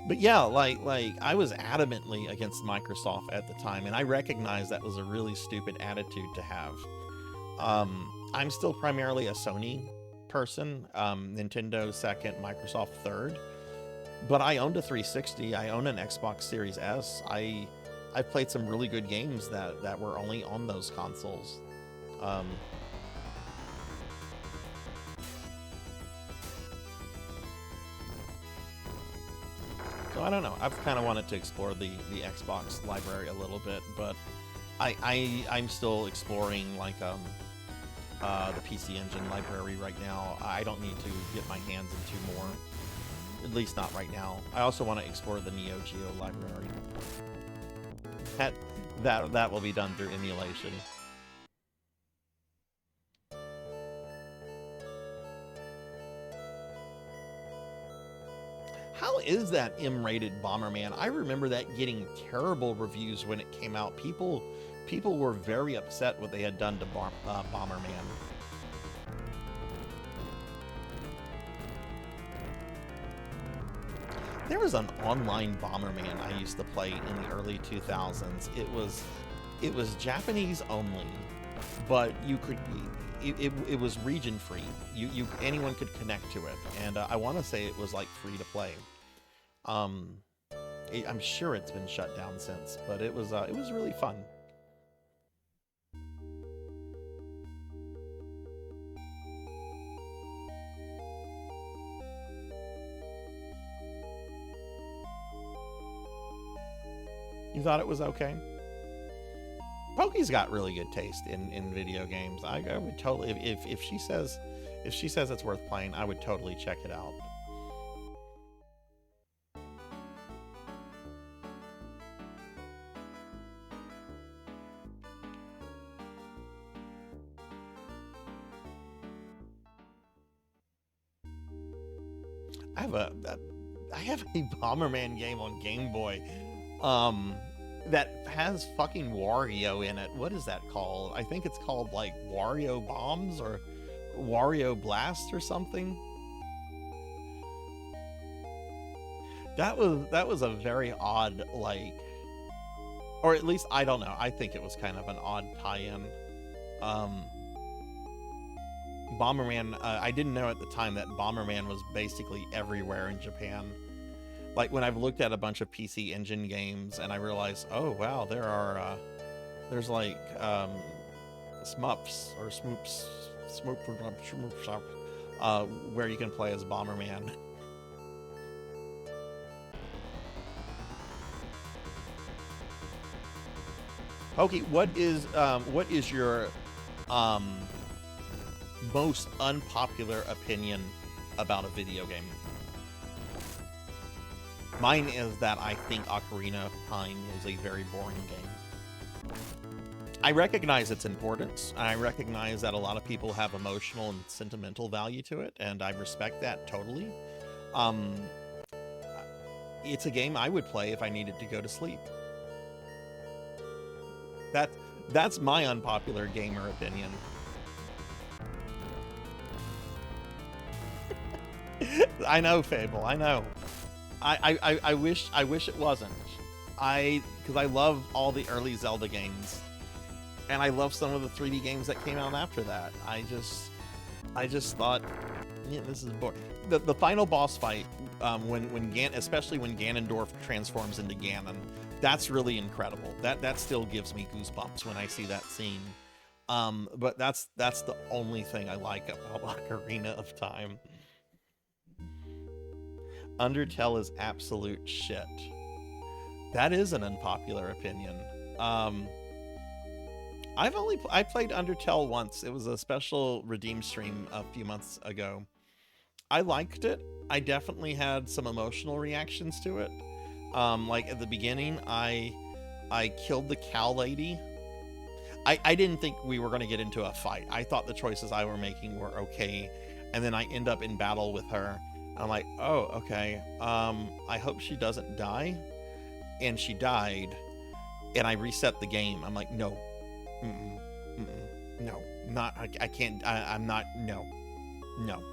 But yeah, like I was adamantly against Microsoft at the time, and I recognized that was a really stupid attitude to have. I'm still primarily a Sony person, Nintendo second, Microsoft third. But I owned a 360. I own an Xbox Series S. I've played some really good games that were only on those consoles. So I don't know. I've kind of wanted to explore the Xbox library a little bit, but I'm still exploring like the PC Engine library right now. I don't need to get my hands into more, at least not right now. I also want to explore the Neo Geo library. That will be done through emulation. How is that M-rated Bomberman? I remember that getting terrible reviews when it came out. People were very upset what they had done to Bomberman. There was an online Bomberman I used to play in the early 2000s. It was Japanese only, but you could it was region free. Anyone could connect to it, and I want to say it was like free to play. I'm sure it's been shut down since, but it was really fun. You thought it was okay? Pokey's got really good taste in video games. I would totally, if she says it's worth playing, I would totally check it out. I have a Bomberman game on Game Boy. That has fucking Wario in it. What is that called? I think it's called like Wario Bombs or Wario Blast or something. That was a very odd, like, or at least I don't know. I think it was kind of an odd tie-in. Bomberman, I didn't know at the time that Bomberman was basically everywhere in Japan. Like, when I've looked at a bunch of PC Engine games and I realized, oh wow, there's like Smups or Smoops, where you can play as Bomberman. Pokey, what is your most unpopular opinion about a video game? Mine is that I think Ocarina of Time is a very boring game. I recognize its importance. I recognize that a lot of people have emotional and sentimental value to it, and I respect that totally. It's a game I would play if I needed to go to sleep. That's my unpopular gamer opinion. I know, Fable. I know. I wish it wasn't. Because I love all the early Zelda games, and I love some of the 3D games that came out after that. I just thought, yeah, this is boring. The final boss fight, especially when Ganondorf transforms into Ganon, that's really incredible. That still gives me goosebumps when I see that scene. But that's the only thing I like about Ocarina of Time. Undertale is absolute shit. That is an unpopular opinion. I played Undertale once. It was a special Redeem stream a few months ago. I liked it. I definitely had some emotional reactions to it. Like at the beginning, I killed the cow lady. I didn't think we were going to get into a fight. I thought the choices I were making were okay. And then I end up in battle with her. I'm like, oh, okay. I hope she doesn't die. And she died. And I reset the game. I'm like, no. No. Not, I can't, I'm not, no. No.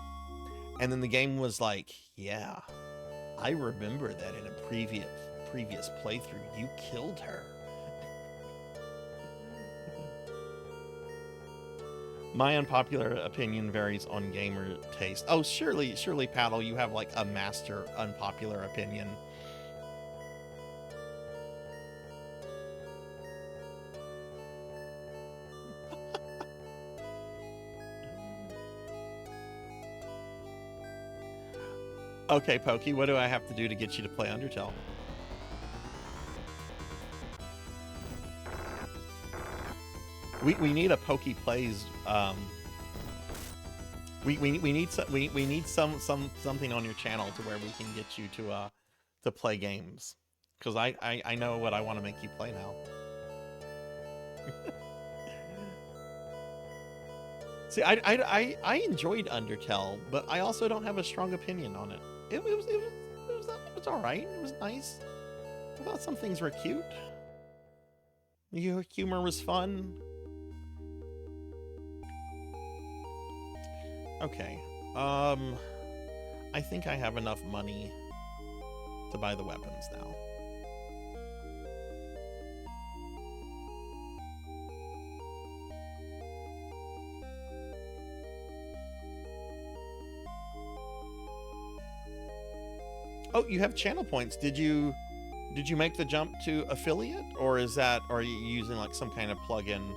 And then the game was like, yeah, I remember that in a previous playthrough, you killed her. My unpopular opinion varies on gamer taste. Oh, surely, Paddle, you have like a master unpopular opinion. Okay, Pokey, what do I have to do to get you to play Undertale? We need a Pokey Plays. We need something on your channel to where we can get you to play games, because I know what I want to make you play now. See, I enjoyed Undertale, but I also don't have a strong opinion on it. It was all right. It was nice. I thought some things were cute. Your humor was fun. Okay. I think I have enough money to buy the weapons now. Oh, you have channel points. Did you make the jump to affiliate, or are you using like some kind of plugin?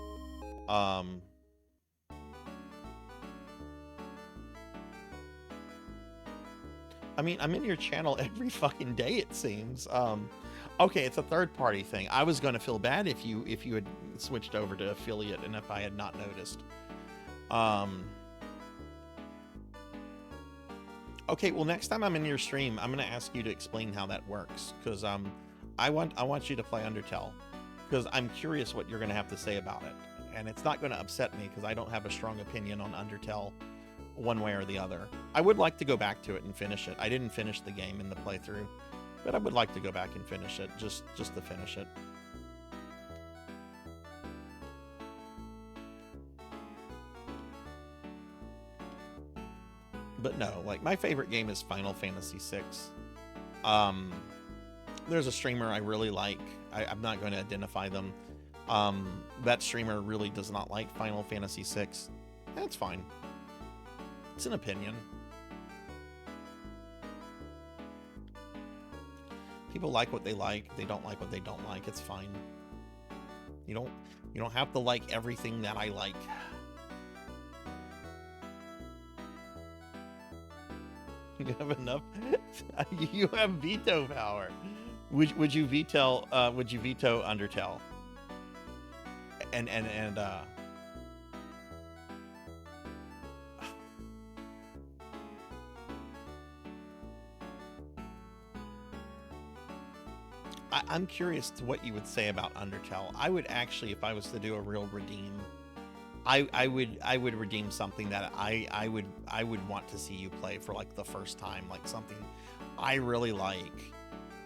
I mean, I'm in your channel every fucking day, it seems. Okay, it's a third-party thing. I was going to feel bad if you had switched over to affiliate and if I had not noticed. Okay, well, next time I'm in your stream, I'm going to ask you to explain how that works, because I want you to play Undertale, because I'm curious what you're going to have to say about it, and it's not going to upset me because I don't have a strong opinion on Undertale one way or the other. I would like to go back to it and finish it. I didn't finish the game in the playthrough, but I would like to go back and finish it, just to finish it. But no, like, my favorite game is Final Fantasy VI. There's a streamer I really like. I'm not going to identify them. That streamer really does not like Final Fantasy VI. That's fine. It's an opinion. People like what they like. They don't like what they don't like. It's fine. You don't have to like everything that I like. You have enough. You have veto power. Would you veto Undertale? And I'm curious to what you would say about Undertale. I would actually, if I was to do a real redeem, I would redeem something that I would want to see you play for like the first time, like something I really like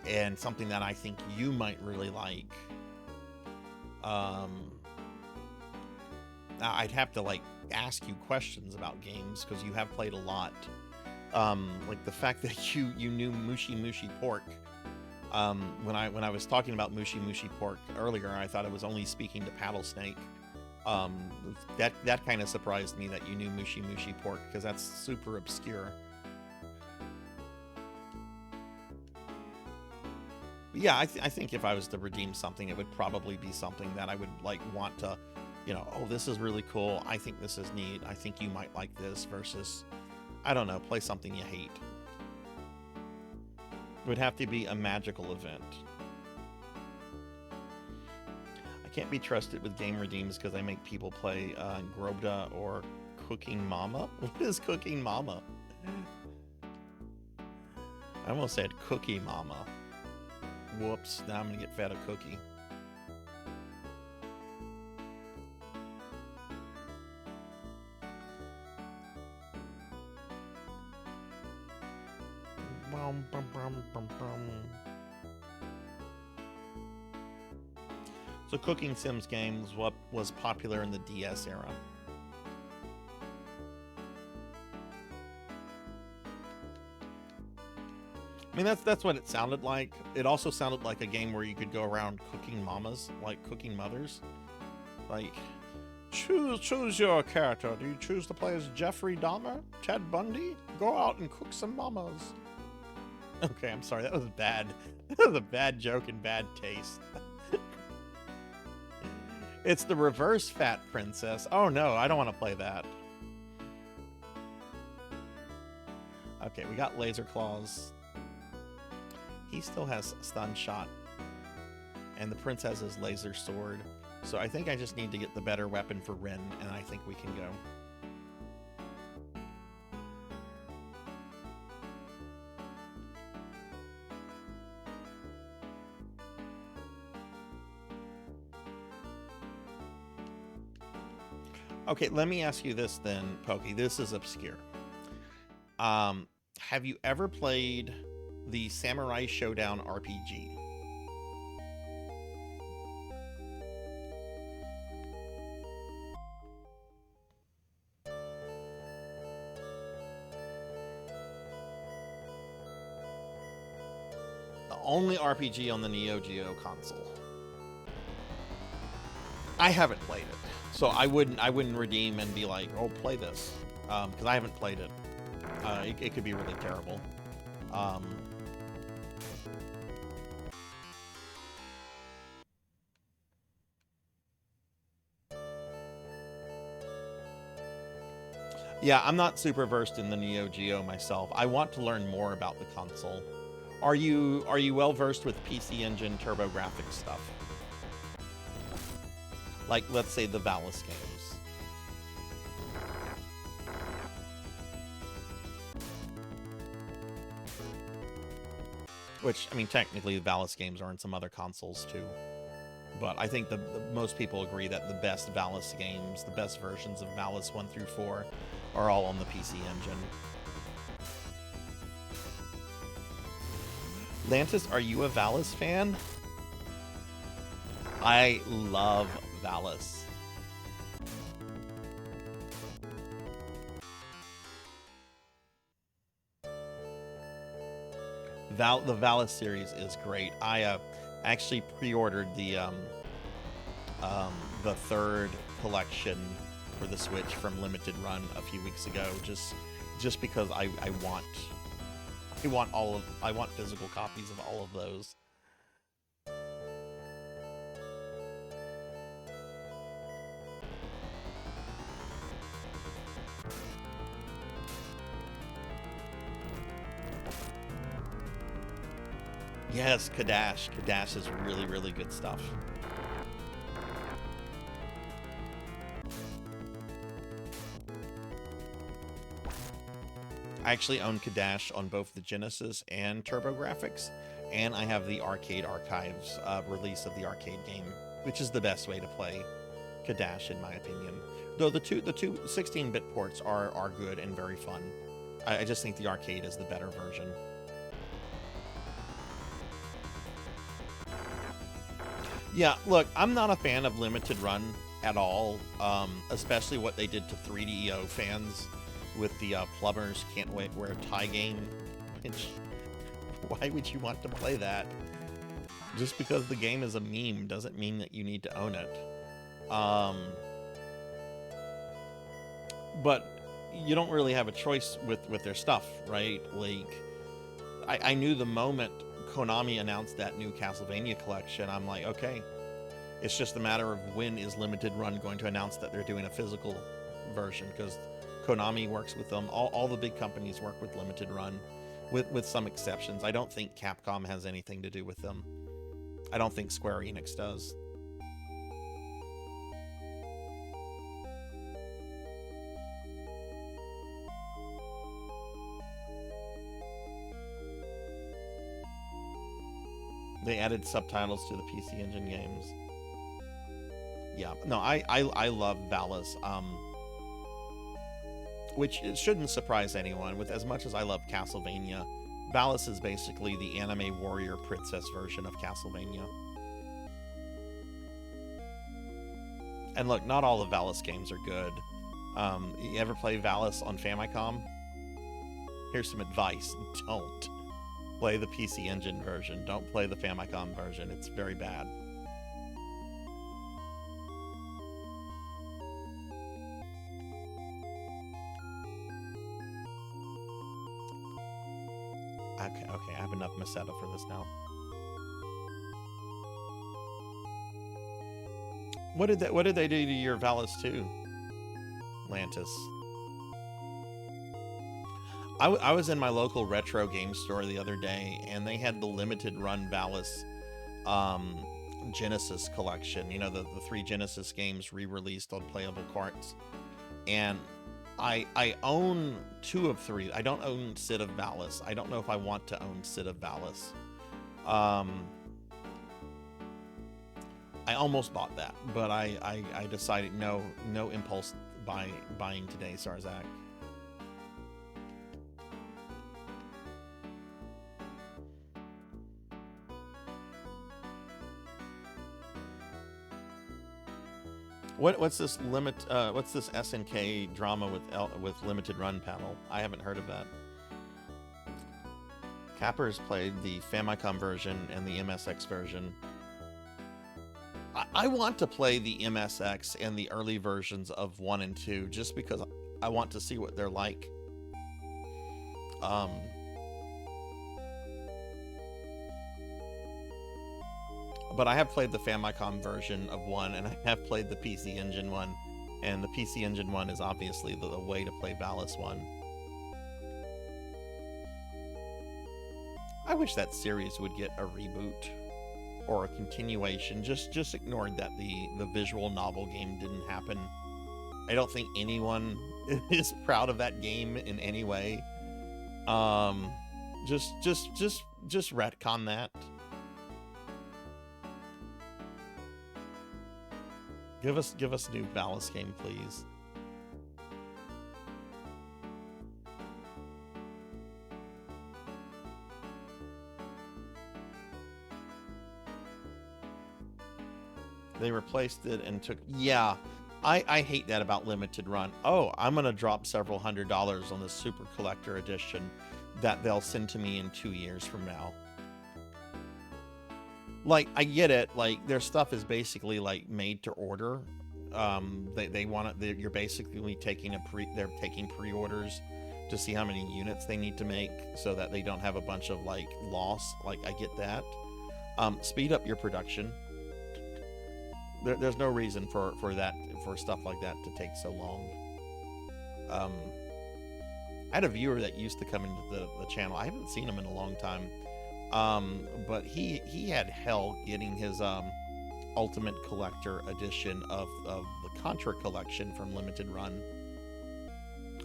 and something that I think you might really like. I'd have to like ask you questions about games because you have played a lot. Like the fact that you knew Mushi Mushi Pork. When I was talking about Mushi Mushi Pork earlier, I thought I was only speaking to Paddlesnake. That kind of surprised me that you knew Mushi Mushi Pork because that's super obscure. But yeah, I think if I was to redeem something, it would probably be something that I would like want to, oh, this is really cool. I think this is neat. I think you might like this versus, I don't know, play something you hate. It would have to be a magical event. I can't be trusted with game redeems because I make people play Grobda or Cooking Mama. What is Cooking Mama? I almost said Cookie Mama. Whoops, now I'm gonna get fed a cookie. So Cooking Sims games was popular in the DS era. I mean, that's what it sounded like. It also sounded like a game where you could go around cooking mamas, like cooking mothers. Like, choose your character. Do you choose to play as Jeffrey Dahmer? Ted Bundy? Go out and cook some mamas. Okay, I'm sorry. That was bad. That was a bad joke and bad taste. It's the reverse Fat Princess. Oh no, I don't want to play that. Okay, we got Laser Claws. He still has Stun Shot. And the prince has his Laser Sword. So I think I just need to get the better weapon for Rin, and I think we can go. Okay, let me ask you this then, Pokey. This is obscure. Have you ever played the Samurai Showdown RPG? The only RPG on the Neo Geo console. I haven't played it. So I wouldn't redeem and be like, oh, play this, because I haven't played it. It could be really terrible. Yeah, I'm not super versed in the Neo Geo myself. I want to learn more about the console. Are you well versed with PC Engine TurboGrafx stuff? Like, let's say the Valis games. Which, I mean, technically the Valis games are in some other consoles too. But I think the most people agree that the best Valis games, the best versions of Valis 1 through 4, are all on the PC Engine. Lantis, are you a Valis fan? I love Valis. The Valis series is great. I actually pre-ordered the third collection for the Switch from Limited Run a few weeks ago, just because I want physical copies of all of those. Yes, Kadash. Kadash is really, really good stuff. I actually own Kadash on both the Genesis and TurboGrafx, and I have the Arcade Archives release of the arcade game, which is the best way to play Kadash in my opinion. Though the two 16-bit ports are good and very fun. I just think the arcade is the better version. Yeah, look, I'm not a fan of Limited Run at all, especially what they did to 3DO fans with the Plumbers Can't Wait Wear Tie game. Why would you want to play that? Just because the game is a meme doesn't mean that you need to own it. But you don't really have a choice with their stuff, right? Like, I knew the moment Konami announced that new Castlevania collection, I'm like, okay, it's just a matter of when is Limited Run going to announce that they're doing a physical version, because Konami works with them. All the big companies work with Limited Run, with some exceptions. I don't think Capcom has anything to do with them. I don't think Square Enix does. They added subtitles to the PC Engine games. Yeah, no, I love Valis, which it shouldn't surprise anyone. With as much as I love Castlevania, Valis is basically the anime warrior princess version of Castlevania. And look, not all the Valis games are good. You ever play Valis on Famicom? Here's some advice: don't play the PC Engine version. Don't play the Famicom version. It's very bad. Okay, I have enough Masetta for this now. What did they do to your Valis 2, Lantis? I was in my local retro game store the other day, and they had the Limited Run Valis Genesis collection. You know, the 3 Genesis games re-released on playable carts. And I own 2 of 3. I don't own Sid of Valis. I don't know if I want to own Sid of Valis. I almost bought that, but I decided no impulse buying today, Sarzac. What's this what's this SNK drama with Limited Run panel? I haven't heard of that. Cappers played the Famicom version and the MSX version. I want to play the MSX and the early versions of 1 and 2 just because I want to see what they're like. But I have played the Famicom version of 1, and I have played the PC Engine one, and the PC Engine one is obviously the way to play Valis 1. I wish that series would get a reboot or a continuation. Just ignored that the visual novel game didn't happen. I don't think anyone is proud of that game in any way. Just retcon that. Give us a new Valis game, please. They replaced it and took... Yeah, I hate that about Limited Run. Oh, I'm going to drop several $100s on this Super Collector Edition. that they'll send to me in 2 years from now. Like, I get it. Like, their stuff is basically like made to order. They want it. You're basically taking they're taking pre-orders to see how many units they need to make so that they don't have a bunch of like loss. Like, I get that. Speed up your production. There's no reason for stuff like that to take so long. I had a viewer that used to come into the channel. I haven't seen him in a long time. But he had hell getting his Ultimate Collector edition of the Contra collection from Limited Run.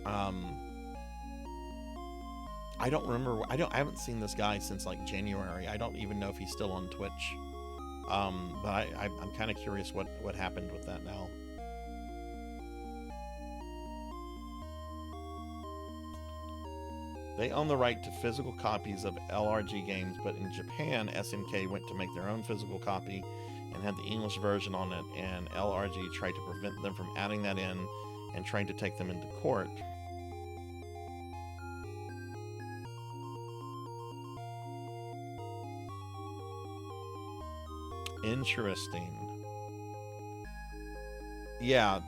I don't remember. I haven't seen this guy since like January. I don't even know if he's still on Twitch. But I'm kind of curious what happened with that now. They own the right to physical copies of LRG games, but in Japan, SNK went to make their own physical copy and had the English version on it, and LRG tried to prevent them from adding that in and tried to take them into court. Interesting. Yeah,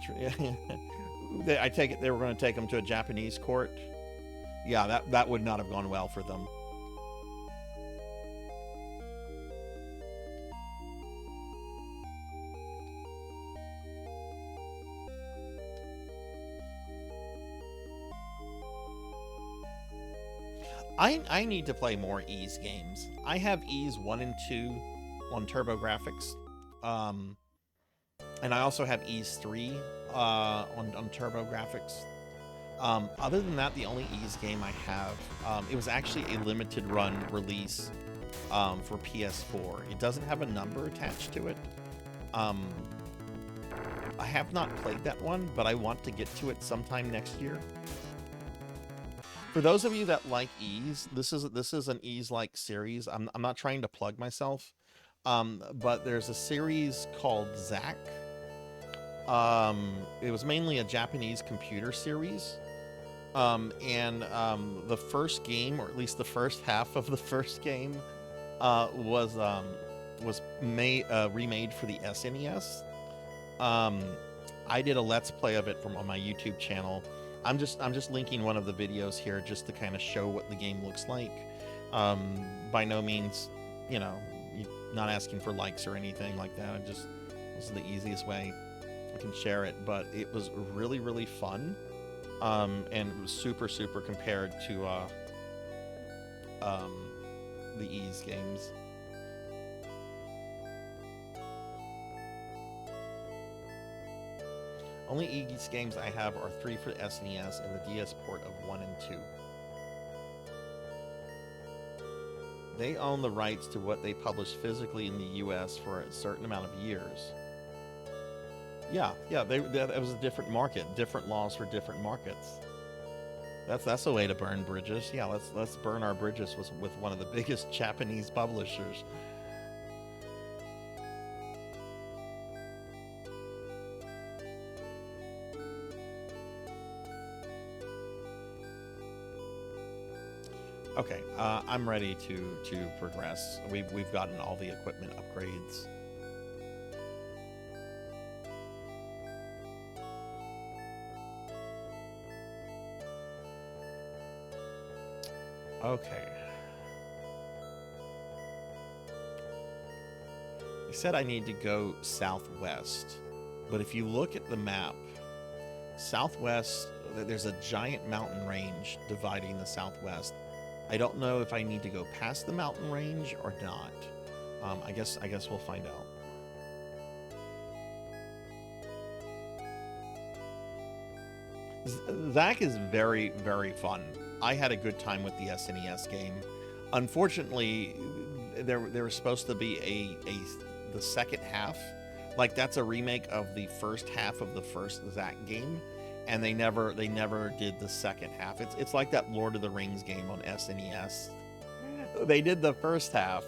I take it they were going to take them to a Japanese court. Yeah, that would not have gone well for them. I need to play more Ys games. I have Ys 1 and 2 on TurboGrafx. And I also have Ys 3 on TurboGrafx. Other than that, the only Ys game I have, it was actually a limited run release for PS4. It doesn't have a number attached to it. I have not played that one, but I want to get to it sometime next year. For those of you that like Ys, this is an Ys-like series. I'm not trying to plug myself, but there's a series called Zac. It was mainly a Japanese computer series. The first game, or at least the first half of the first game, was remade for the SNES. I did a Let's Play of it on my YouTube channel. I'm just linking one of the videos here just to kind of show what the game looks like. By no means, not asking for likes or anything like that. This is the easiest way I can share it, but it was really, really fun. And it was super compared to the Ys games. Only Ys games I have are 3 for the SNES and the DS port of 1 and 2. They own the rights to what they publish physically in the US for a certain amount of years. Yeah, that was a different market, different laws for different markets. That's a way to burn bridges. Yeah, let's burn our bridges with one of the biggest Japanese publishers. Okay, I'm ready to progress. We've gotten all the equipment upgrades. Okay. They said I need to go southwest, but if you look at the map, southwest, there's a giant mountain range dividing the southwest. I don't know if I need to go past the mountain range or not. I guess we'll find out. Zac is very, very fun. I had a good time with the SNES game. Unfortunately, there was supposed to be the second half. Like, that's a remake of the first half of the first Zac game, and they never did the second half. It's like that Lord of the Rings game on SNES. They did the first half,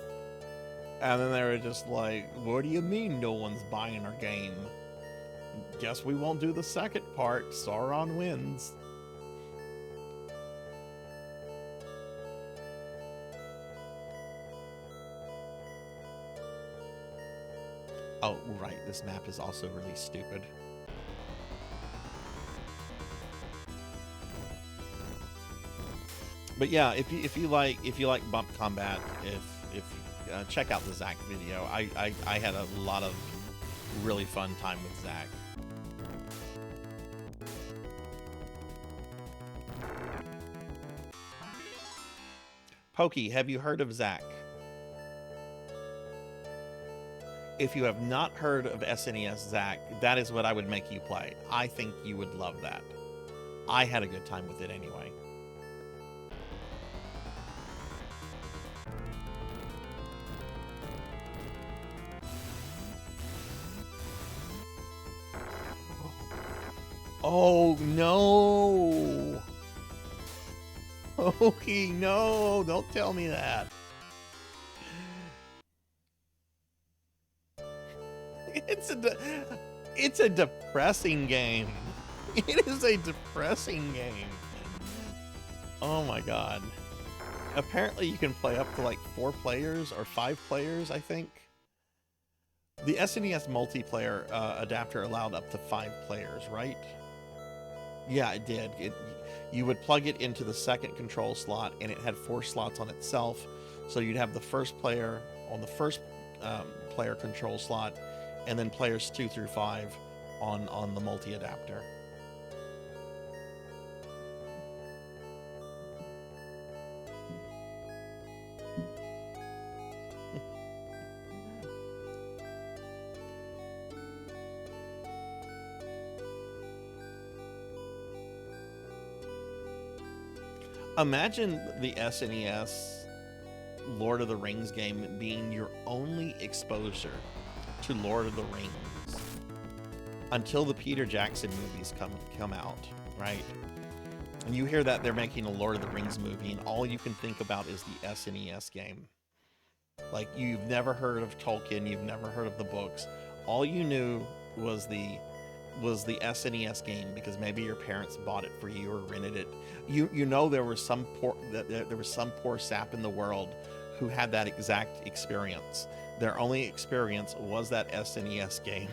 and then they were just like, "What do you mean no one's buying our game? Guess we won't do the second part. Sauron wins." Oh, right. This map is also really stupid. But yeah, if you like bump combat, if check out the Zac video. I had a lot of really fun time with Zac. Pokey, have you heard of Zac? If you have not heard of SNES Zac, that is what I would make you play. I think you would love that. I had a good time with it anyway. Oh, no. Okay, no. Don't tell me that. It's a depressing game. It is a depressing game. Oh my god. Apparently you can play up to like 4 players or 5 players, I think. The SNES multiplayer adapter allowed up to 5 players, right? Yeah, it did. You would plug it into the second control slot, and it had 4 slots on itself. So you'd have the first player on the first player control slot, and then players 2 through 5 on the multi-adapter. Imagine the SNES Lord of the Rings game being your only exposure to Lord of the Rings until the Peter Jackson movies come out, right? And you hear that they're making a Lord of the Rings movie, and all you can think about is the SNES game. Like, you've never heard of Tolkien, you've never heard of the books. All you knew was the SNES game because maybe your parents bought it for you or rented it. You know there was some poor sap in the world who had that exact experience. Their only experience was that SNES game,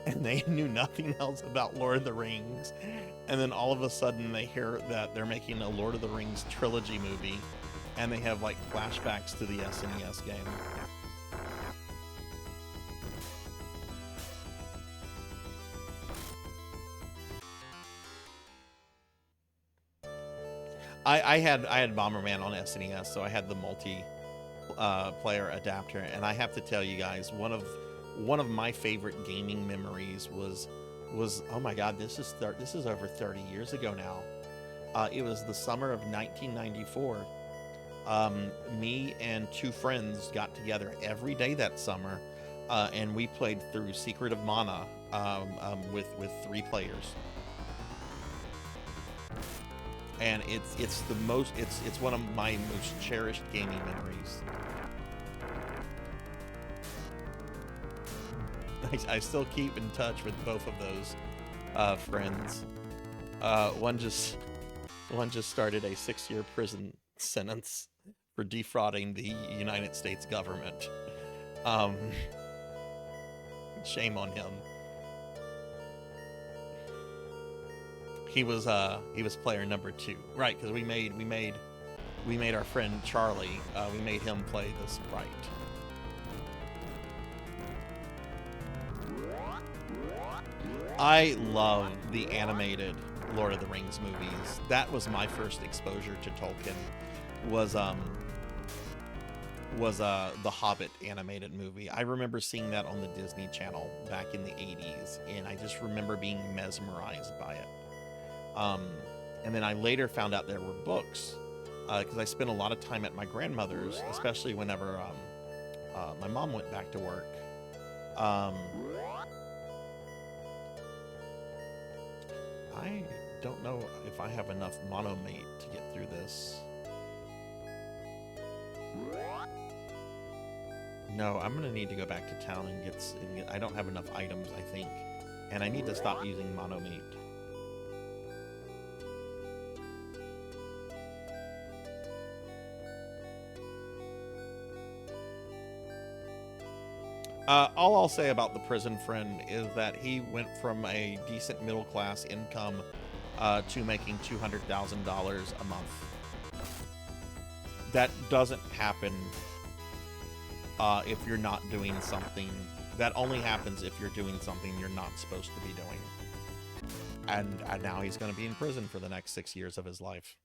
and they knew nothing else about Lord of the Rings. And then all of a sudden they hear that they're making a Lord of the Rings trilogy movie, and they have like flashbacks to the SNES game. I had Bomberman on SNES, so I had the multi-player adapter, and I have to tell you guys, one of my favorite gaming memories was oh my god, this is over 30 years ago now. It was the summer of 1994. Me and 2 friends got together every day that summer, and we played through Secret of Mana with 3 players. And it's one of my most cherished gaming memories. I still keep in touch with both of those friends. One just started a 6-year prison sentence for defrauding the United States government. Shame on him. He was player number 2, right? Because we made our friend Charlie. We made him play the Sprite. I love the animated Lord of the Rings movies. That was my first exposure to Tolkien. Was the Hobbit animated movie. I remember seeing that on the Disney Channel back in the 80s, and I just remember being mesmerized by it. And then I later found out there were books, because I spent a lot of time at my grandmother's, especially whenever my mom went back to work. I don't know if I have enough monomate to get through this. No, I'm gonna need to go back to town and get I don't have enough items, I think, and I need to stop using monomate. All I'll say about the prison friend is that he went from a decent middle class income to making $200,000 a month. That doesn't happen if you're not doing something. That only happens if you're doing something you're not supposed to be doing. And now he's going to be in prison for the next 6 years of his life.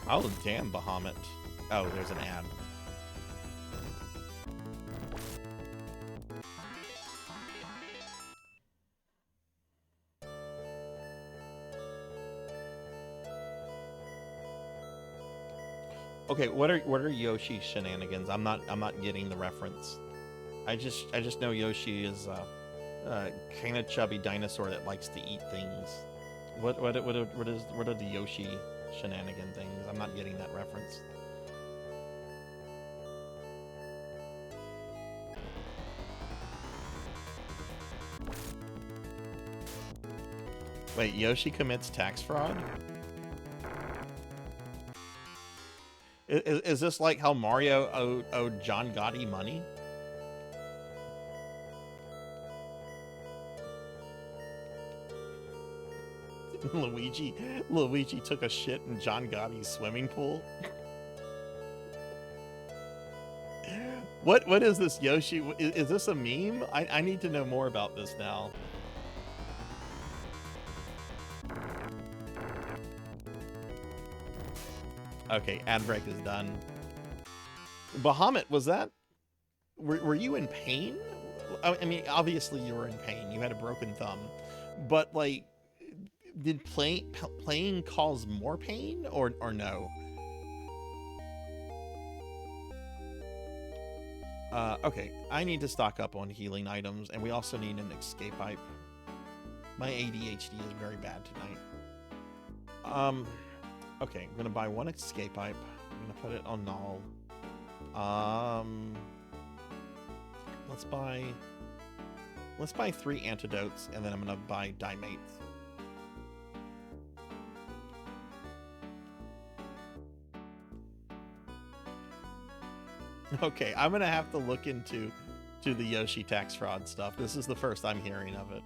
Oh, damn, Bahamut. Oh, there's an ad. Okay, what are Yoshi's shenanigans? I'm not getting the reference. I just know Yoshi is a kind of chubby dinosaur that likes to eat things. What are the Yoshi shenanigan things? I'm not getting that reference. Wait, Yoshi commits tax fraud? Is this like how Mario owed John Gotti money? Luigi took a shit in John Gotti's swimming pool? What is this, Yoshi? Is this a meme? I need to know more about this now. Okay, ad break is done. Bahamut, was that... Were you in pain? I mean, obviously you were in pain. You had a broken thumb. But, like, did playing cause more pain? Or no? Okay, I need to stock up on healing items, and we also need an escape pipe. My ADHD is very bad tonight. Okay, I'm gonna buy one escape pipe. I'm gonna put it on null. Let's buy 3 antidotes, and then I'm gonna buy dimates. Okay, I'm gonna have to look into the Yoshi tax fraud stuff. This is the first I'm hearing of it.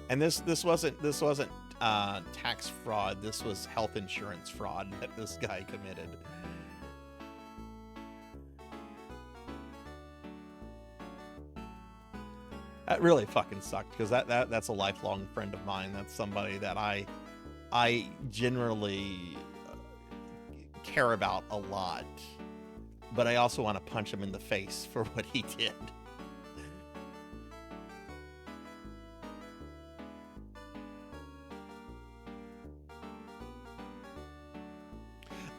And this wasn't tax fraud. This was health insurance fraud that this guy committed. That really fucking sucked, because that's a lifelong friend of mine. That's somebody that I generally care about a lot, but I also want to punch him in the face for what he did.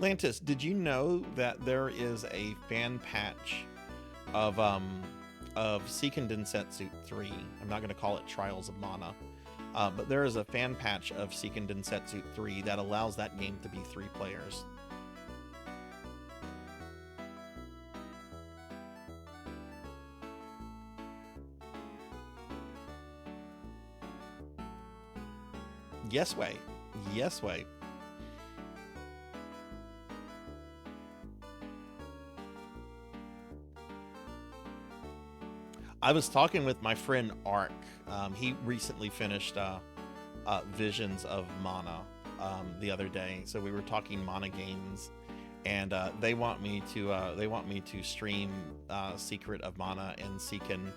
Lantis, did you know that there is a fan patch of Seiken Densetsu 3? I'm not going to call it Trials of Mana, but there is a fan patch of Seiken Densetsu 3 that allows that game to be 3 players. Yes way. Yes way. I was talking with my friend Ark. He recently finished Visions of Mana the other day, so we were talking Mana games, and they want me to stream Secret of Mana and Seiken,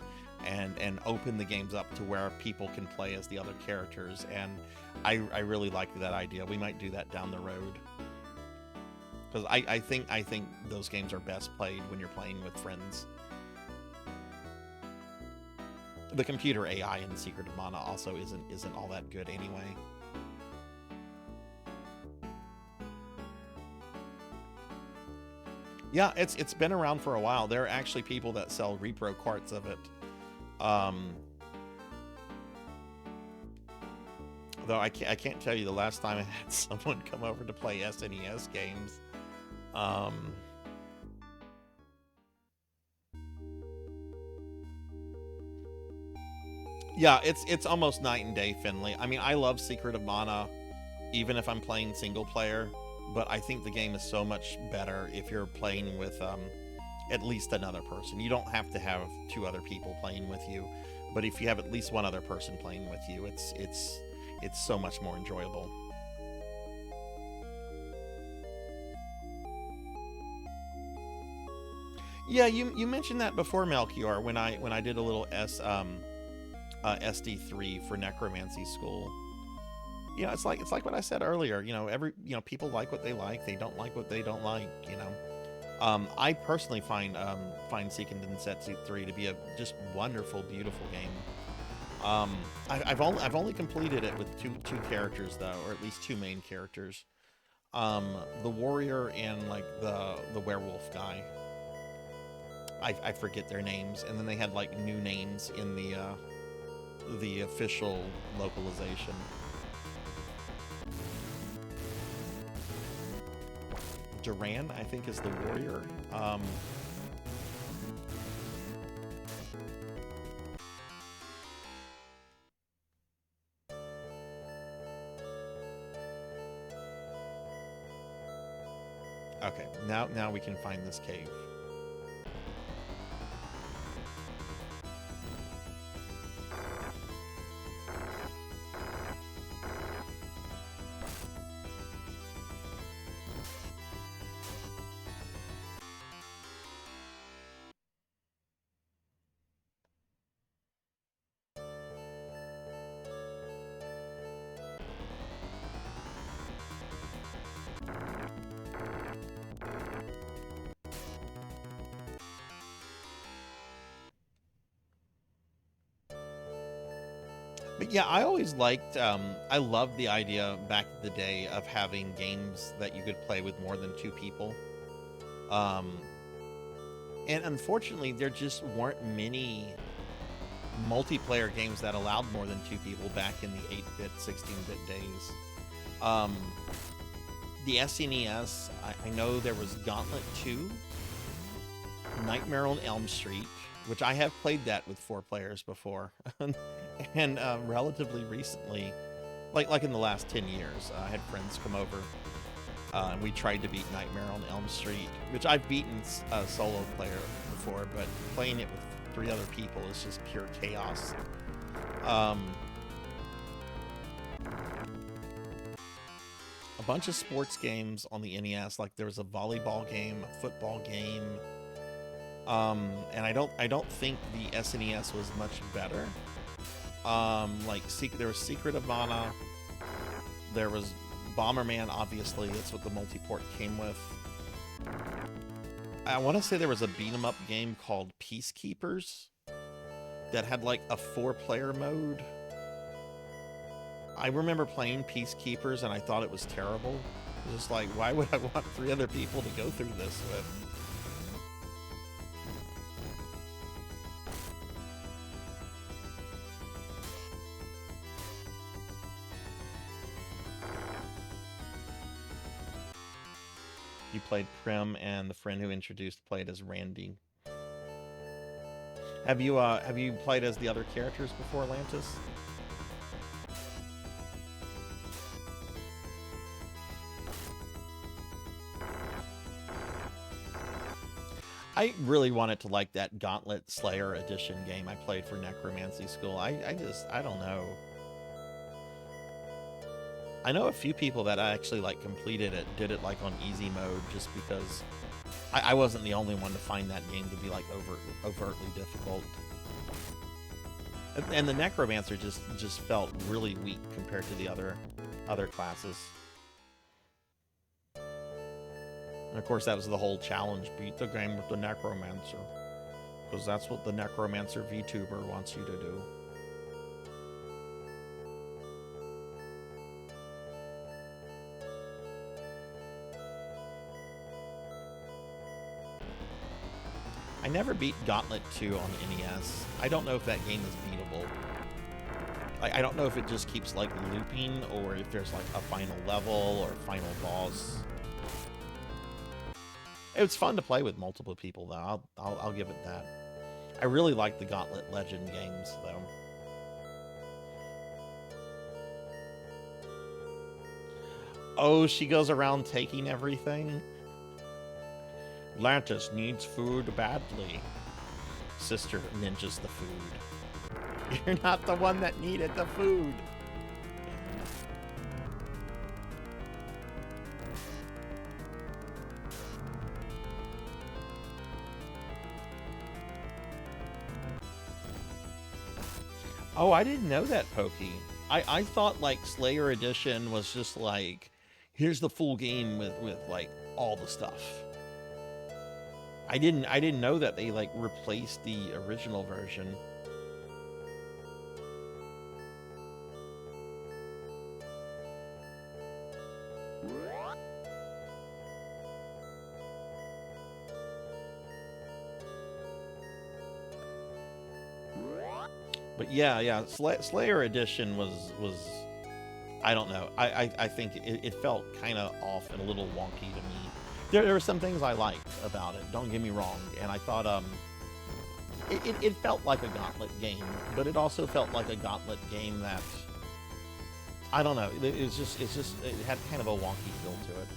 and open the games up to where people can play as the other characters, and I really like that idea. We might do that down the road, because I think those games are best played when you're playing with friends. The computer AI in Secret of Mana also isn't all that good anyway. Yeah, it's been around for a while. There are actually people that sell repro carts of it. Though I can't tell you the last time I had someone come over to play SNES games. Yeah, it's almost night and day, Finley. I mean, I love Secret of Mana, even if I'm playing single player, but I think the game is so much better if you're playing with at least another person. You don't have to have 2 other people playing with you, but if you have at least one other person playing with you, it's so much more enjoyable. Yeah, you mentioned that before, Melchior, when I did a little SD3 for Necromancy School. You know, it's like what I said earlier. You know, people like what they like. They don't like what they don't like. You know, I personally find Seiken Densetsu 3 to be a just wonderful, beautiful game. I've only completed it with two characters though, or at least 2 main characters. The warrior and like the werewolf guy. I forget their names, and then they had like new names in the official localization. Duran, I think, is the warrior. Okay, now we can find this cave. But yeah, I always liked, I loved the idea back in the day of having games that you could play with more than 2 people. And unfortunately, there just weren't many multiplayer games that allowed more than 2 people back in the 8-bit, 16-bit days. The SNES, I know there was Gauntlet 2, Nightmare on Elm Street, which I have played that with 4 players before, and relatively recently, like in the last 10 years, I had friends come over, and we tried to beat Nightmare on Elm Street, which I've beaten a solo player before, but playing it with 3 other people is just pure chaos. A bunch of sports games on the NES, like there was a volleyball game, a football game. And I don't think the SNES was much better. There was Secret of Mana. There was Bomberman, obviously. That's what the multi-port came with. I want to say there was a beat-em-up game called Peacekeepers that had like a 4-player mode. I remember playing Peacekeepers and I thought it was terrible. It was just like, why would I want 3 other people to go through this with? You played Prim, and the friend who introduced played as Randy. Have you played as the other characters before, Lantis? I really wanted to like that Gauntlet Slayer Edition game I played for Necromancy School. I don't know. I know a few people that actually like completed it, did it like on easy mode, just because I wasn't the only one to find that game to be like overtly difficult. And the Necromancer just felt really weak compared to the other classes. And of course, that was the whole challenge: beat the game with the Necromancer, because that's what the Necromancer Vtuber wants you to do. I never beat Gauntlet 2 on NES. I don't know if that game is beatable. I don't know if it just keeps like looping, or if there's like a final level or final boss. It was fun to play with multiple people, though. I'll give it that. I really like the Gauntlet Legend games, though. Oh, she goes around taking everything? Lantis needs food badly. Sister ninjas the food. You're not the one that needed the food. Oh, I didn't know that, Pokey. I thought, like, Slayer Edition was just, like, here's the full game with like, all the stuff. I didn't know that they, like, replaced the original version. But yeah, Slayer Edition was I don't know. I think it felt kind of off and a little wonky to me. There were some things I liked about it. Don't get me wrong. And I thought it felt like a Gauntlet game, but it also felt like a Gauntlet game that I don't know. It had kind of a wonky feel to it.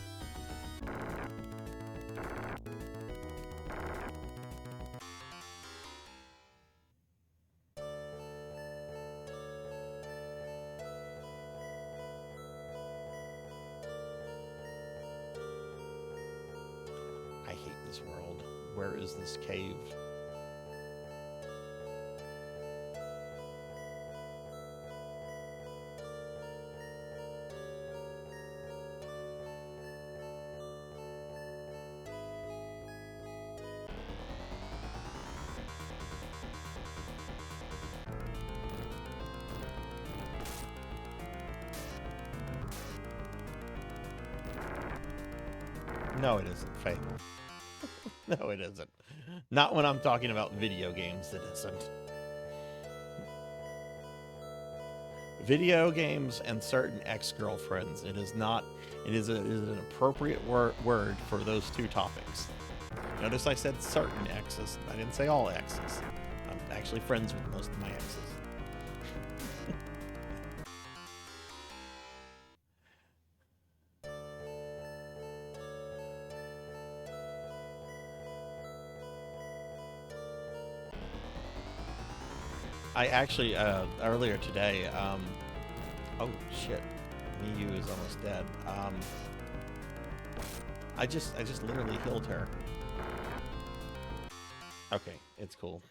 Where is this cave? No, it isn't Fable. No, it isn't. Not when I'm talking about video games, it isn't. Video games and certain ex-girlfriends. It is not. It is an appropriate word for those two topics. Notice I said certain exes. I didn't say all exes. I'm actually friends with most of my exes. I actually, earlier today, oh shit, Miyu is almost dead. I just literally healed her. Okay, it's cool.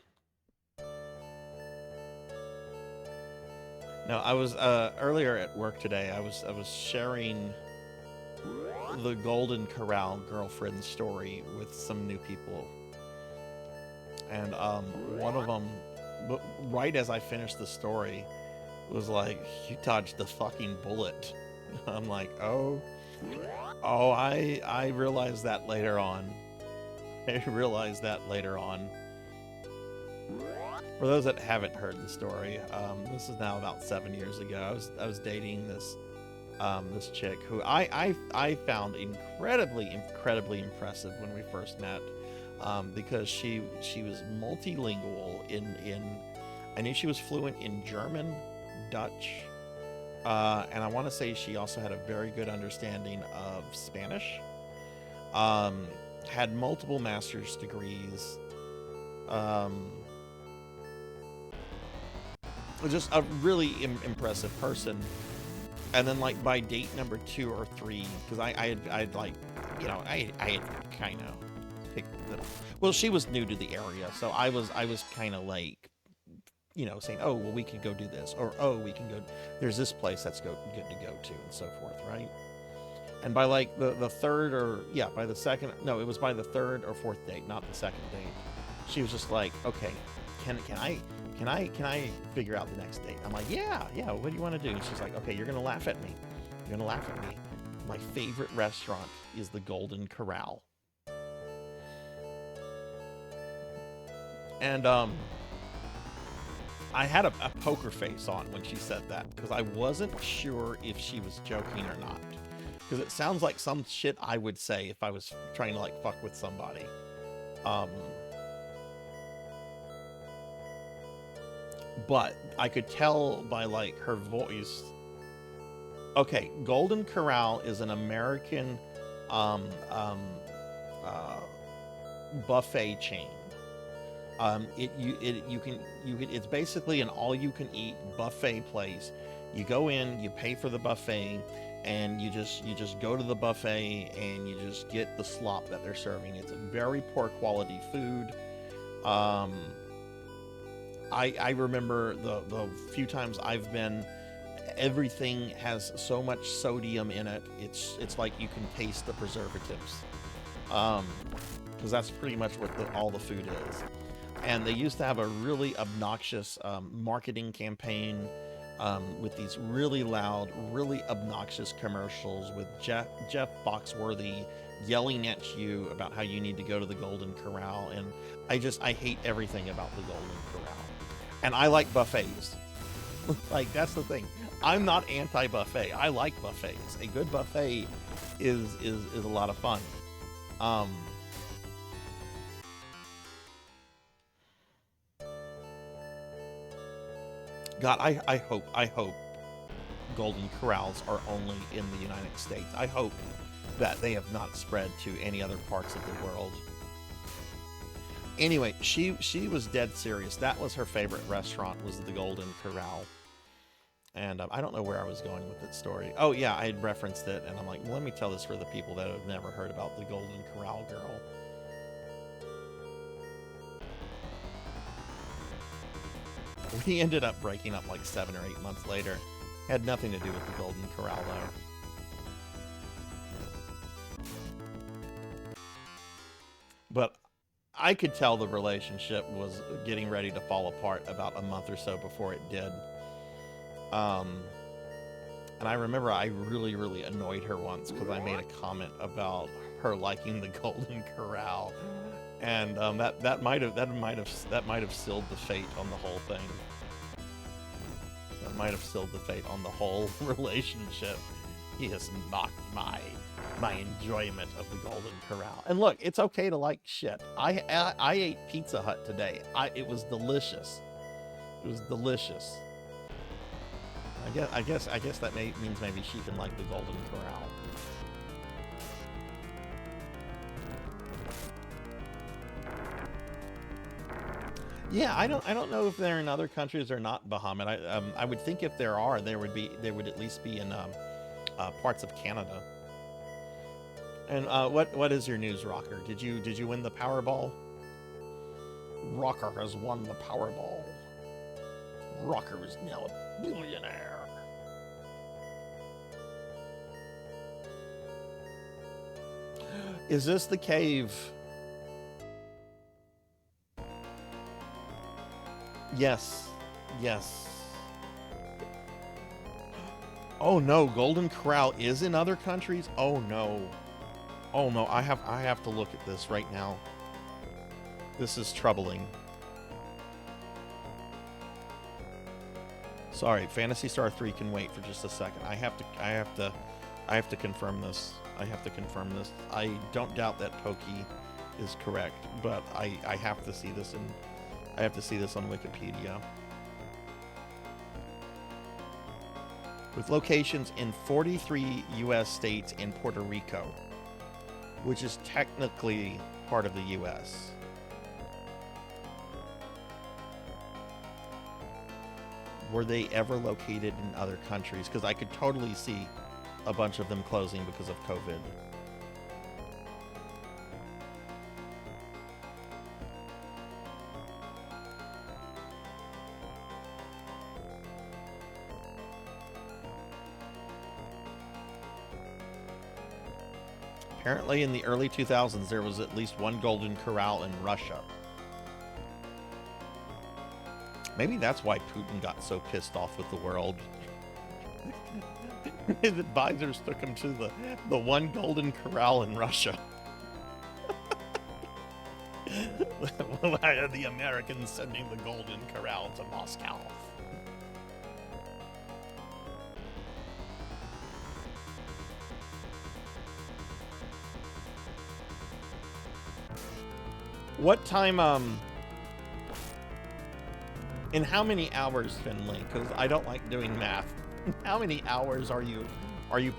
No, I was, earlier at work today, I was sharing the Golden Corral girlfriend story with some new people. And, one of them, but right as I finished the story, was like, you dodged the fucking bullet. I'm like, oh, I realized that later on. I realized that later on. For those that haven't heard the story, this is now about 7 years ago. I was dating this this chick who I found incredibly impressive when we first met. Because she was multilingual in I knew she was fluent in German, Dutch, and I want to say she also had a very good understanding of Spanish. Had multiple master's degrees. Just a really impressive person. And then, like, by date number 2 or 3, because I'd like, you know, I had kind of well, she was new to the area, so I was kind of like, you know, saying, oh, well, we could go do this, or oh, we can go, there's this place that's good to go to, and so forth, right? And by like the third, or yeah, by the second, no, it was by the third or fourth date, not the second date, she was just like, okay, can I figure out the next date? I'm like, yeah, what do you want to do? And she's like, okay, you're gonna laugh at me. You're gonna laugh at me. My favorite restaurant is the Golden Corral. And I had a poker face on when she said that, because I wasn't sure if she was joking or not. because it sounds like some shit I would say if I was trying to like fuck with somebody. But I could tell by like her voice. Okay, Golden Corral is an American buffet chain. It's basically an all-you-can-eat buffet place. You go in, you pay for the buffet, and you just go to the buffet and you just get the slop that they're serving. It's a very poor quality food. I remember the few times I've been, everything has so much sodium in it. It's like you can taste the preservatives. Because that's pretty much what all the food is. And they used to have a really obnoxious marketing campaign with these really loud, really obnoxious commercials with Jeff Foxworthy yelling at you about how you need to go to the Golden Corral. And I hate everything about the Golden Corral. And I like buffets. Like, that's the thing. I'm not anti-buffet. I like buffets. A good buffet is a lot of fun. God, I hope Golden Corrals are only in the United States. I hope that they have not spread to any other parts of the world. Anyway, she was dead serious. That was her favorite restaurant, was the Golden Corral. And I don't know where I was going with that story. Oh yeah, I had referenced it, and I'm like, well, let me tell this for the people that have never heard about the Golden Corral girl. We ended up breaking up like 7 or 8 months later. Had nothing to do with the Golden Corral though. But I could tell the relationship was getting ready to fall apart about a month or so before it did. And I remember I really, really annoyed her once because I made a comment about her liking the Golden Corral, and that might have sealed the fate on the whole thing. That might have sealed the fate on the whole relationship. He has knocked my enjoyment of the Golden Corral. And look, it's okay to like shit. I ate Pizza Hut today. It was delicious. It was delicious. I guess that means maybe she can like the Golden Corral. Yeah, I don't know if they're in other countries or not, Bahamut. I would think if there are, there would at least be in parts of Canada. And what is your news, Rocker? Did you win the Powerball? Rocker has won the Powerball. Rocker is now a billionaire. Is this the cave? Yes. Yes. Oh no, Golden Corral is in other countries? Oh no. Oh no, I have to look at this right now. This is troubling. Sorry, Phantasy Star 3 can wait for just a second. I have to confirm this. I have to confirm this. I don't doubt that Pokey is correct, but I have to see this on Wikipedia. With locations in 43 US states and Puerto Rico, which is technically part of the US. Were they ever located in other countries? Because I could totally see a bunch of them closing because of COVID. Apparently in the early 2000s, there was at least one Golden Corral in Russia. Maybe that's why Putin got so pissed off with the world. His advisors took him to the one Golden Corral in Russia. Why are the Americans sending the Golden Corral to Moscow? What time, in how many hours, Finley? Because I don't like doing math. How many hours are you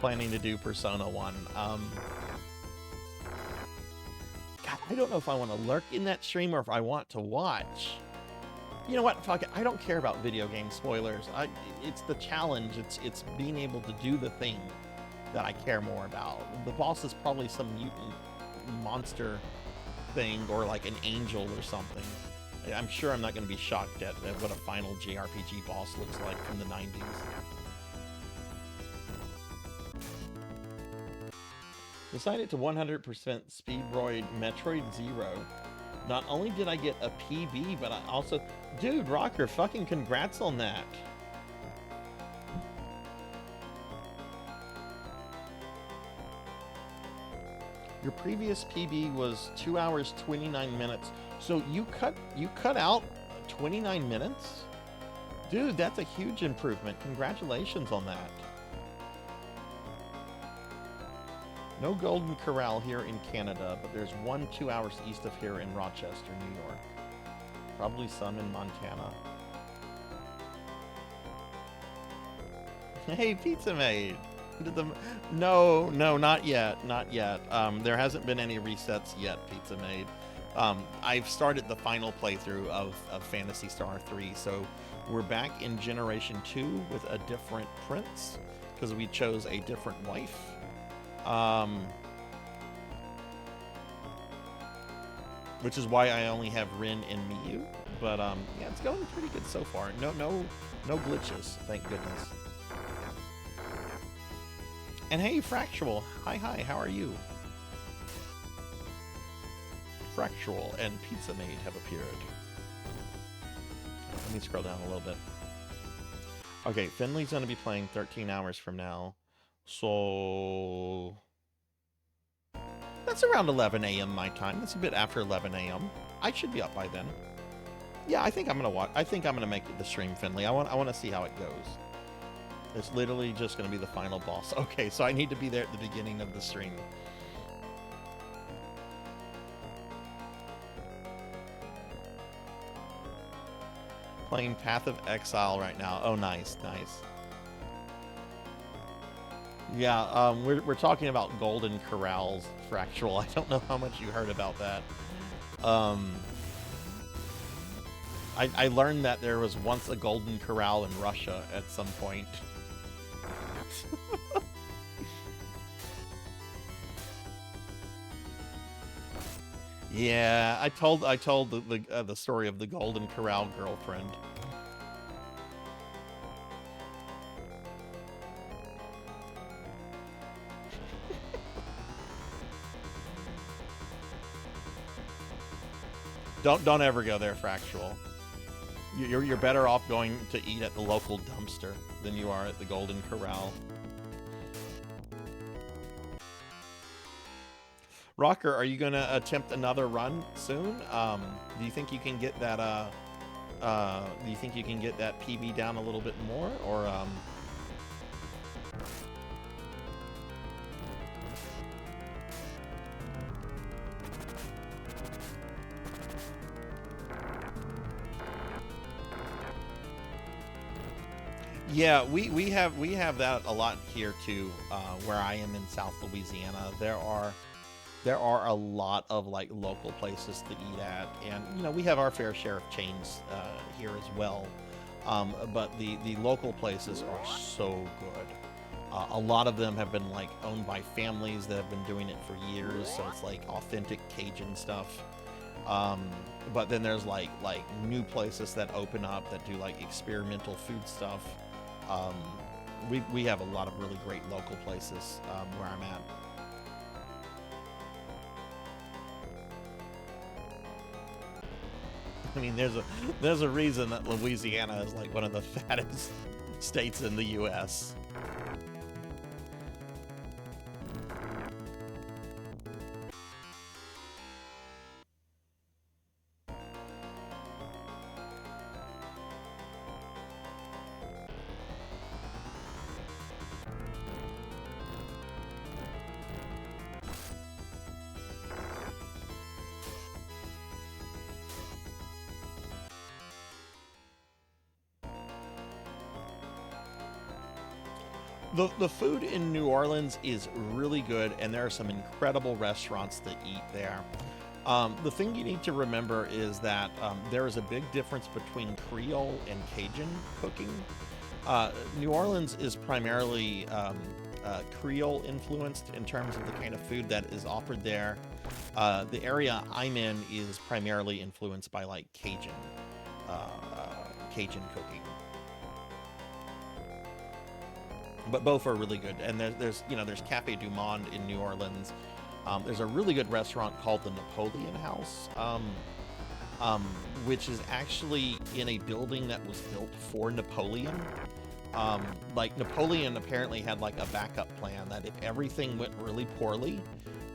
planning to do Persona 1? God, I don't know if I want to lurk in that stream or if I want to watch. You know what? Fuck it. I don't care about video game spoilers. It's the challenge. It's being able to do the thing that I care more about. The boss is probably some mutant monster thing or like an angel or something. I'm sure I'm not going to be shocked at what a final JRPG boss looks like from the 90s. Decided to 100% Speedroid Metroid Zero. Not only did I get a PB, but I also... Dude, Rocker, fucking congrats on that. Your previous PB was 2 hours, 29 minutes. So you cut out 29 minutes? Dude, that's a huge improvement. Congratulations on that. No Golden Corral here in Canada, but there's one 2 hours east of here in Rochester, New York. Probably some in Montana. Hey, Pizza Maid! No, not yet, not yet. There hasn't been any resets yet, Pizza Maid. I've started the final playthrough of Phantasy Star 3, so we're back in Generation 2 with a different prince, because we chose a different wife. Which is why I only have Rin and Miyu, but yeah, it's going pretty good so far. No glitches, thank goodness. And hey, Fractual, hi, how are you? Fractual and Pizza Maid have appeared. Let me scroll down a little bit. Okay, Finley's going to be playing 13 hours from now. So that's around 11 a.m. my time. That's a bit after 11 a.m. I should be up by then. Yeah, I think I'm gonna watch. I think I'm gonna make it the stream, Finley. I want to see how it goes. It's literally just gonna be the final boss. Okay, so I need to be there at the beginning of the stream. Playing Path of Exile right now. Oh, nice. Yeah, we're talking about Golden Corrals, Fractual. I don't know how much you heard about that. I learned that there was once a Golden Corral in Russia at some point. Yeah, I told the story of the Golden Corral girlfriend. Don't ever go there, Fractual. You're better off going to eat at the local dumpster than you are at the Golden Corral. Rocker, are you gonna attempt another run soon? Do you think you can get that? Do you think you can get that PB down a little bit more, or Yeah, we have that a lot here too, where I am in South Louisiana. There are a lot of like local places to eat at, and you know, we have our fair share of chains here as well. But the local places are so good. A lot of them have been like owned by families that have been doing it for years, so it's like authentic Cajun stuff. But then there's like new places that open up that do like experimental food stuff. We have a lot of really great local places where I'm at. I mean, there's a reason that Louisiana is like one of the fattest states in the U.S. The food in New Orleans is really good, and there are some incredible restaurants to eat there. The thing you need to remember is that there is a big difference between Creole and Cajun cooking. New Orleans is primarily Creole influenced in terms of the kind of food that is offered there. The area I'm in is primarily influenced by like Cajun cooking. But both are really good. And there's Cafe Du Monde in New Orleans. There's a really good restaurant called the Napoleon House, which is actually in a building that was built for Napoleon. Like Napoleon apparently had like a backup plan that if everything went really poorly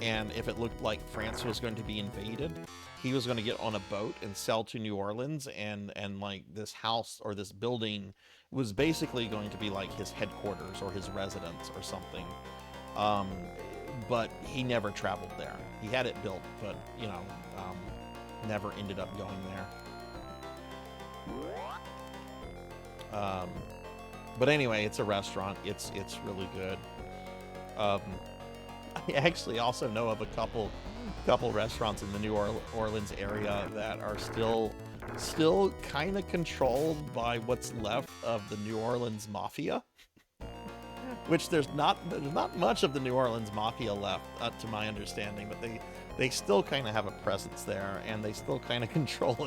and if it looked like France was going to be invaded, he was going to get on a boat and sail to New Orleans, and like this house or this building was basically going to be like his headquarters or his residence or something. But he never traveled there. He had it built, but never ended up going there. But anyway, it's a restaurant. It's really good. I actually also know of a couple restaurants in the New Orleans area that are still kind of controlled by what's left of the New Orleans Mafia. Which there's not much of the New Orleans Mafia left, to my understanding, but they still kind of have a presence there, and they still kind of control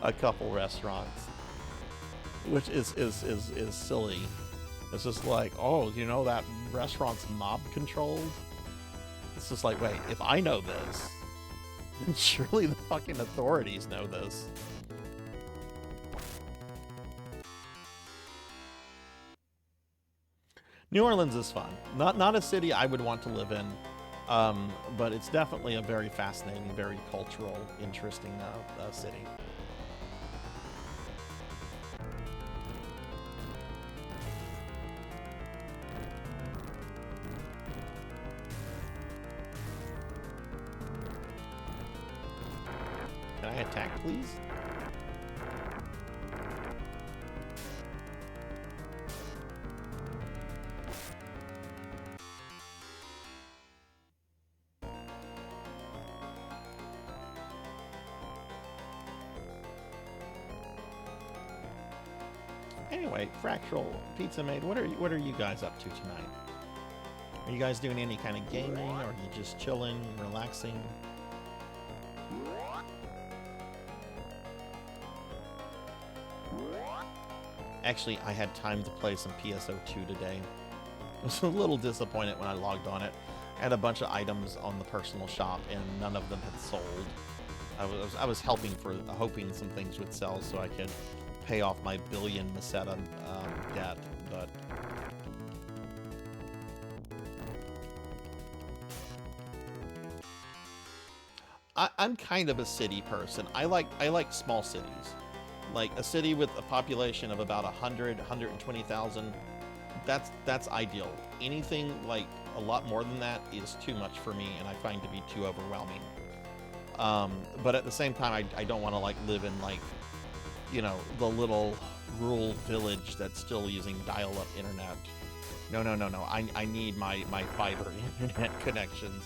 a couple restaurants, which is silly. It's just like, oh, that restaurant's mob controlled. It's just like, wait, if I know this, then surely the fucking authorities know this. New Orleans is fun. Not a city I would want to live in, but it's definitely a very fascinating, very cultural, interesting city. Can I attack, please? Anyway, Fractal Pizza Maid, what are you guys up to tonight? Are you guys doing any kind of gaming, or are you just chilling, relaxing? Actually, I had time to play some PSO2 today. I was a little disappointed when I logged on it. I had a bunch of items on the personal shop, and none of them had sold. I was hoping some things would sell so I could pay off my billion Meseta debt, but I'm kind of a city person. I like small cities. Like a city with a population of about 120,000. That's ideal. Anything like a lot more than that is too much for me, and I find to be too overwhelming. But at the same time, I don't want to like live in like, the little rural village that's still using dial-up internet. No. I need my fiber internet connections.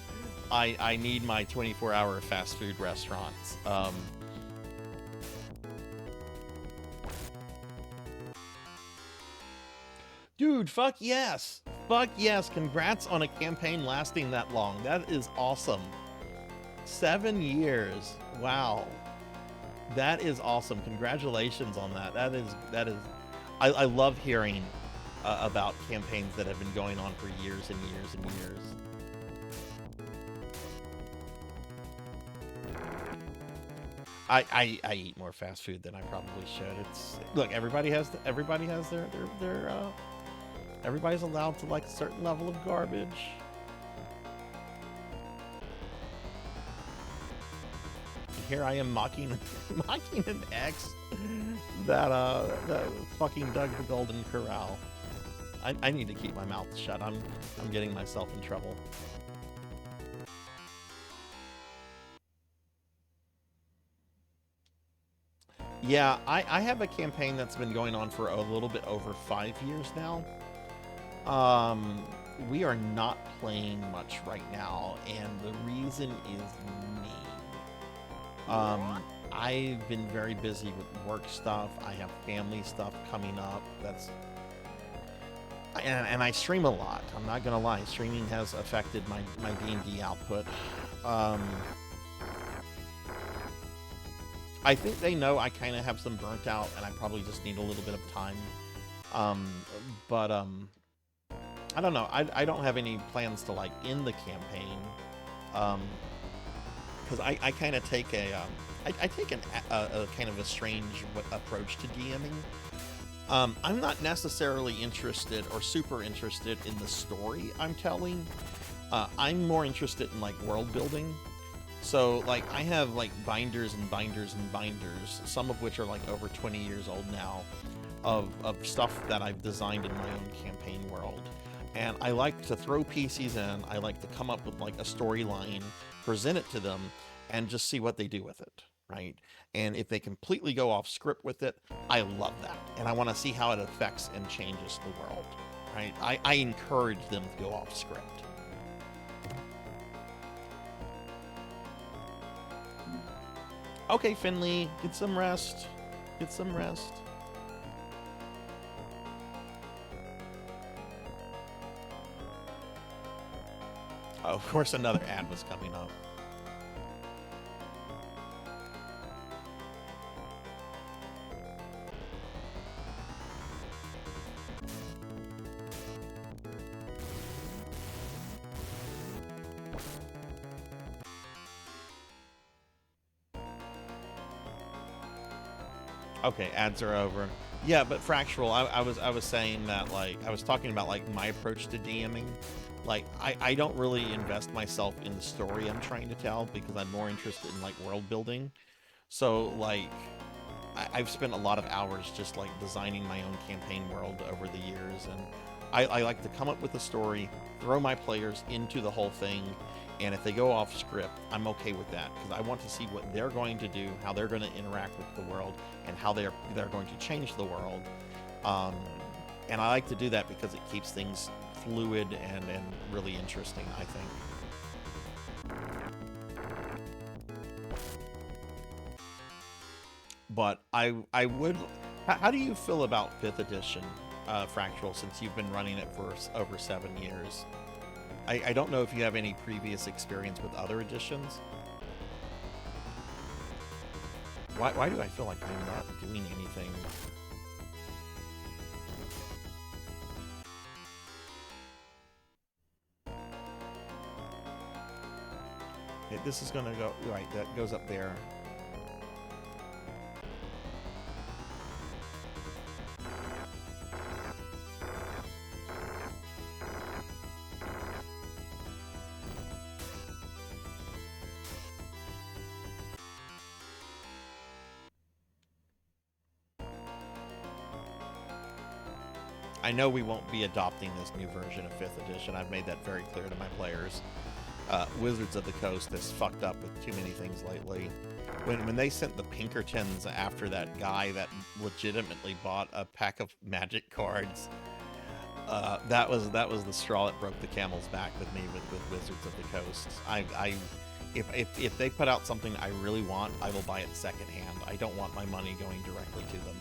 I need my 24-hour fast food restaurants. Dude, fuck yes. Fuck yes. Congrats on a campaign lasting that long. That is awesome. 7 years. Wow. That is awesome. Congratulations on that. That is. I love hearing about campaigns that have been going on for years and years and years. I eat more fast food than I probably should. Look, everybody has their everybody's allowed to like a certain level of garbage. Here I am mocking an ex that fucking dug the Golden Corral. I need to keep my mouth shut. I'm getting myself in trouble. Yeah, I have a campaign that's been going on for a little bit over 5 years now. We are not playing much right now, and the reason is me. I've been very busy with work stuff. I have family stuff coming up. And I stream a lot. I'm not gonna lie. Streaming has affected my D&D output. I think they know I kind of have some burnt out, and I probably just need a little bit of time. I don't know. I don't have any plans to like end the campaign, because I kind of take a kind of a strange approach to DMing. I'm not necessarily interested or super interested in the story I'm telling. I'm more interested in like world building. So like I have like binders and binders and binders, some of which are like over 20 years old now, of stuff that I've designed in my own campaign world. And I like to throw PCs in. I like to come up with like a storyline, present it to them, and just see what they do with it, right? And if they completely go off script with it, I love that. And I want to see how it affects and changes the world, right? I encourage them to go off script. Okay, Finley, get some rest. Get some rest. Oh, of course, another ad was coming up. Okay, ads are over. Yeah, but Fractual, I was saying that, like, I was talking about like my approach to DMing. Like, I don't really invest myself in the story I'm trying to tell because I'm more interested in like world building. So like, I've spent a lot of hours just like designing my own campaign world over the years, and I like to come up with a story, throw my players into the whole thing, and if they go off script, I'm okay with that because I want to see what they're going to do, how they're going to interact with the world, and how they're going to change the world. And I like to do that because it keeps things fluid and really interesting, I think. But I would... How do you feel about 5th edition Fractual, since you've been running it for over 7 years? I don't know if you have any previous experience with other editions. Why do I feel like I'm not doing anything? Okay, this is gonna go... Right, that goes up there. I know we won't be adopting this new version of 5th edition. I've made that very clear to my players. Wizards of the Coast has fucked up with too many things lately. When they sent the Pinkertons after that guy that legitimately bought a pack of Magic cards, that was the straw that broke the camel's back with me with Wizards of the Coast. If they put out something I really want, I will buy it secondhand. I don't want my money going directly to them.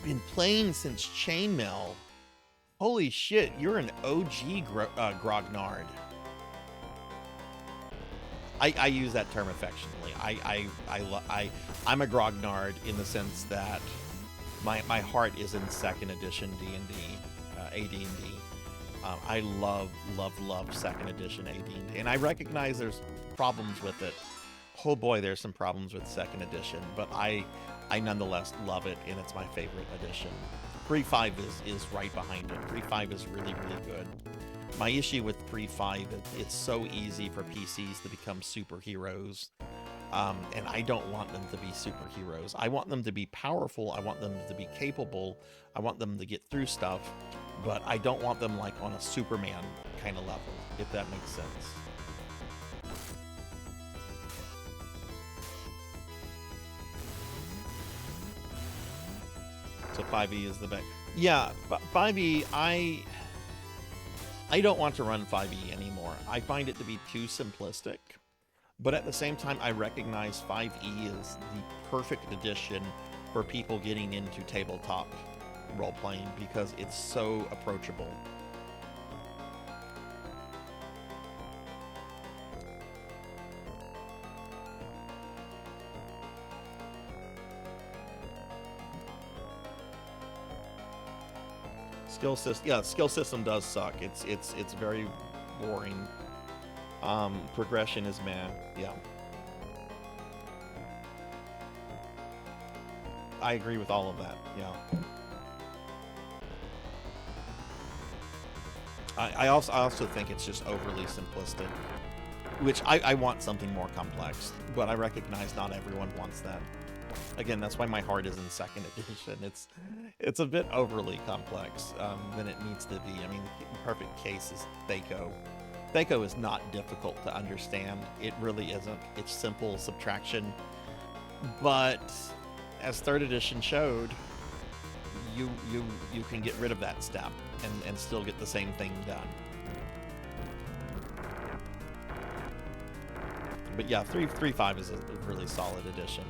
Been playing since Chainmail. Holy shit, you're an OG grognard. I use that term affectionately. I'm a grognard in the sense that my heart is in 2nd edition D&D, AD&D. I love 2nd edition AD&D, and I recognize there's problems with it. Oh boy, there's some problems with 2nd edition, but I nonetheless love it, and it's my favorite edition. 3.5 is right behind it. 3.5 is really, really good. My issue with 3.5, it's so easy for PCs to become superheroes, and I don't want them to be superheroes. I want them to be powerful. I want them to be capable. I want them to get through stuff, but I don't want them like on a Superman kind of level, if that makes sense. So 5e is the best. Yeah, but 5e, I don't want to run 5e anymore. I find it to be too simplistic. But at the same time, I recognize 5e is the perfect edition for people getting into tabletop role-playing because it's so approachable. Skill system does suck. It's very boring. Progression is meh. Yeah. I agree with all of that. Yeah. I also think it's just overly simplistic, which I want something more complex, but I recognize not everyone wants that. Again, that's why my heart is in 2nd edition. It's a bit overly complex than it needs to be. I mean, the perfect case is Thaco. Thaco is not difficult to understand. It really isn't. It's simple subtraction. But as 3rd edition showed, you can get rid of that step and still get the same thing done. But yeah, 3.5 is a really solid edition.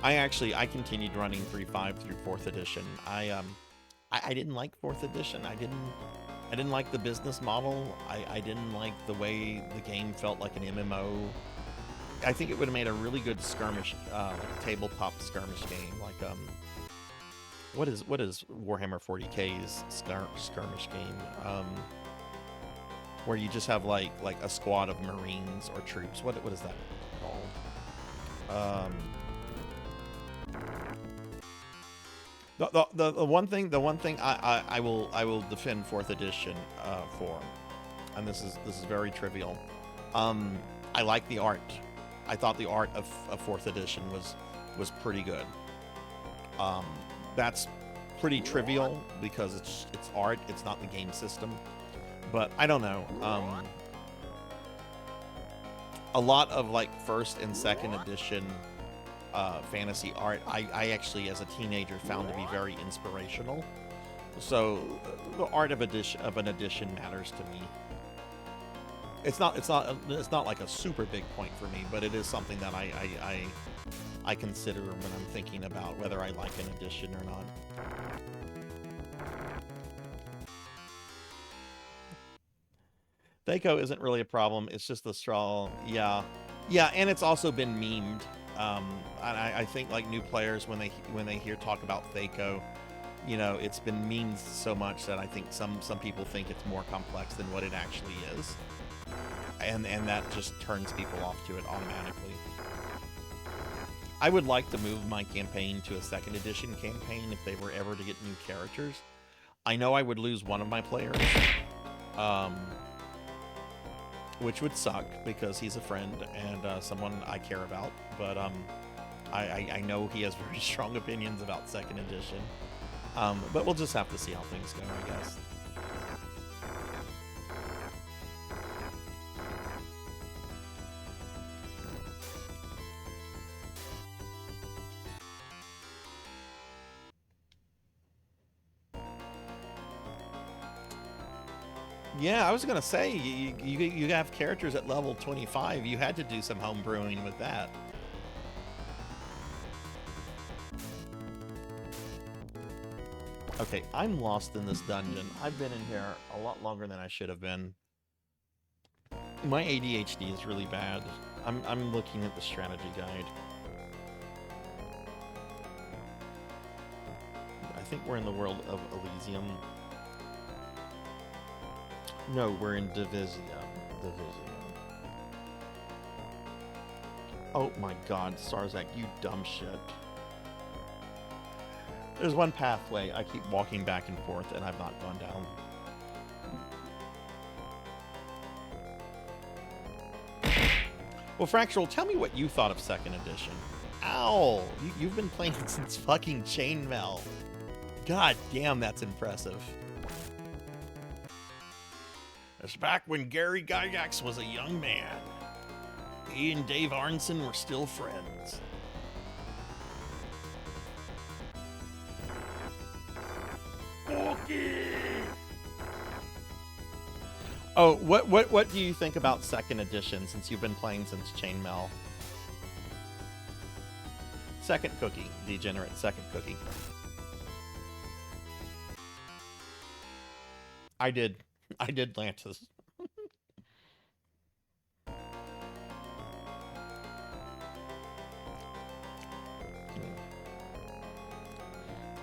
I continued running 3.5 through 4th edition. I didn't like 4th edition. I didn't like the business model. I didn't like the way the game felt like an MMO. I think it would have made a really good skirmish, tabletop skirmish game. Like what is Warhammer 40K's skirmish game? Where you just have like a squad of Marines or troops. What is that called? The one thing I will defend 4th edition for, and this is very trivial. I like the art. I thought the art of 4th edition was pretty good. That's pretty trivial because it's art. It's not the game system. But I don't know. A lot of like 1st and 2nd edition fantasy art, I actually as a teenager found to be very inspirational. So the art of an edition matters to me. It's not like a super big point for me, but it is something that I consider when I'm thinking about whether I like an edition or not. Thaco isn't really a problem. It's just the straw. Yeah, and it's also been memed. I think like new players when they hear talk about Thaco, you know, it's been memed so much that I think some people think it's more complex than what it actually is, and that just turns people off to it automatically. I would like to move my campaign to a 2nd edition campaign if they were ever to get new characters. I know I would lose one of my players, which would suck because he's a friend and someone I care about. But I know he has very strong opinions about 2nd edition. But we'll just have to see how things go, I guess. Yeah, I was gonna say you have characters at level 25. You had to do some home brewing with that. Okay, I'm lost in this dungeon. I've been in here a lot longer than I should have been. My ADHD is really bad. I'm looking at the strategy guide. I think we're in the world of Elysium. No, we're in Divisia. Oh my god, Sarzac, you dumb shit. There's one pathway I keep walking back and forth and I've not gone down. Well, Fractural, tell me what you thought of 2nd edition. Ow! You've been playing since fucking Chainmail. God damn, that's impressive. It's back when Gary Gygax was a young man. He and Dave Arneson were still friends. Oh, what do you think about second edition since you've been playing since Chainmail? Second cookie, degenerate. Second cookie. I did Lantis.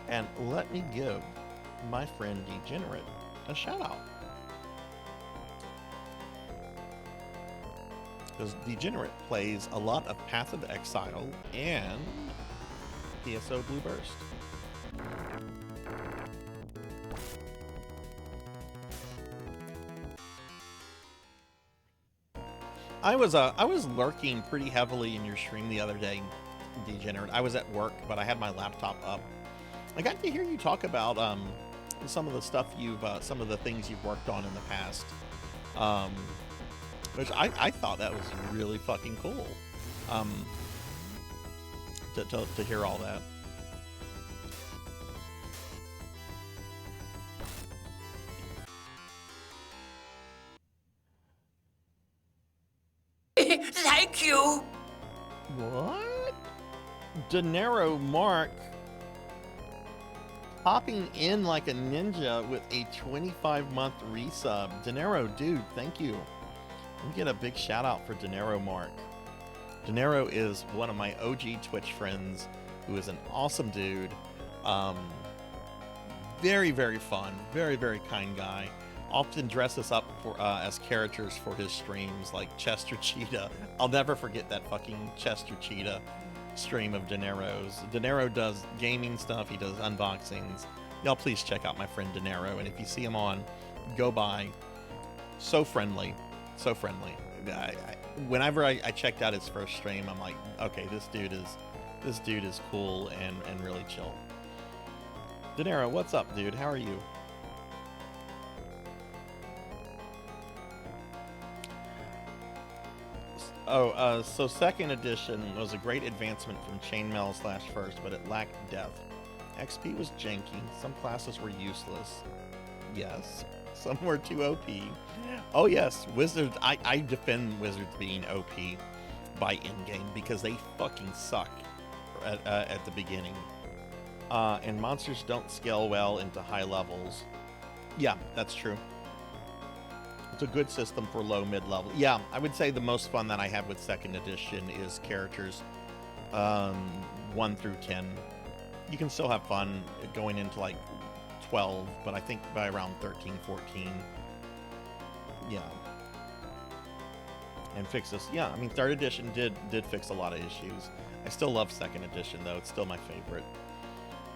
And let me give my friend Degenerate a shout out. Because Degenerate plays a lot of Path of Exile and PSO Blue Burst. I was lurking pretty heavily in your stream the other day, Degenerate. I was at work, but I had my laptop up. I got to hear you talk about some of the stuff some of the things you've worked on in the past, which I thought that was really fucking cool. To hear all that. Thank you. What? Dinero Mark popping in like a ninja with a 25-month resub. Dinero, dude, thank you. We get a big shout out for Dinero Mark. Dinero is one of my OG Twitch friends who is an awesome dude. Very, very fun. Very, very kind guy. Often dresses up for as characters for his streams, like Chester Cheetah. I'll never forget that fucking Chester Cheetah stream of Dinero's. Dinero does gaming stuff. He does unboxings. Y'all please check out my friend Dinero, and if you see him on, go by. So friendly. So friendly. Whenever I checked out his first stream, I'm like, okay, this dude is cool and really chill. Dinero, what's up, dude? How are you? Oh, so second edition was a great advancement from Chainmail / first, but it lacked depth. XP was janky, some classes were useless. Yes, some were too OP. Oh yes, Wizards, I defend Wizards being OP by in-game because they fucking suck at the beginning. And monsters don't scale well into high levels. Yeah, that's true. It's a good system for low mid-level. Yeah, I would say the most fun that I have with second edition is characters 1 through 10. You can still have fun going into like 12, but I think by around 13, 14, yeah. And fixes. Yeah, I mean, third edition did fix a lot of issues. I still love second edition though. It's still my favorite.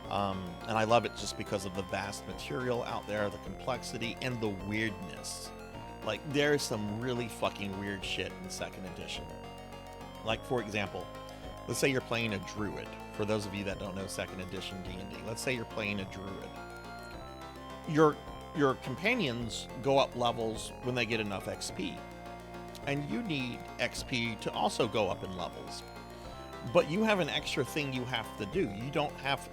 And I love it just because of the vast material out there, the complexity, and the weirdness. Like, there's some really fucking weird shit in second edition. Like, for example, let's say you're playing a druid. For those of you that don't know second edition D&D, let's say you're playing a druid. Your companions go up levels when they get enough XP. And you need XP to also go up in levels. But you have an extra thing you have to do.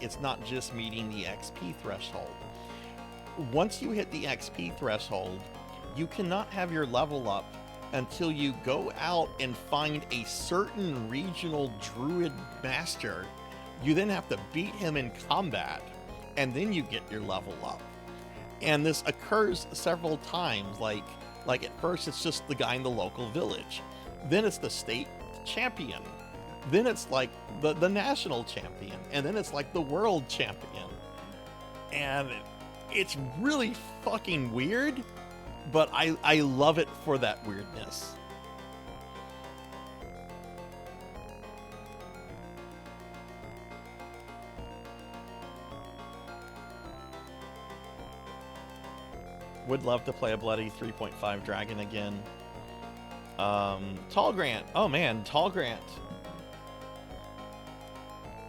It's not just meeting the XP threshold. Once you hit the XP threshold, you cannot have your level up until you go out and find a certain regional druid master. You then have to beat him in combat, and then you get your level up. And this occurs several times. Like at first it's just the guy in the local village. Then it's the state champion. Then it's like the national champion. And then it's like the world champion. And it's really fucking weird, but I love it for that weirdness. Would love to play a bloody 3.5 dragon again. Tall Grant. Oh man, Tall Grant.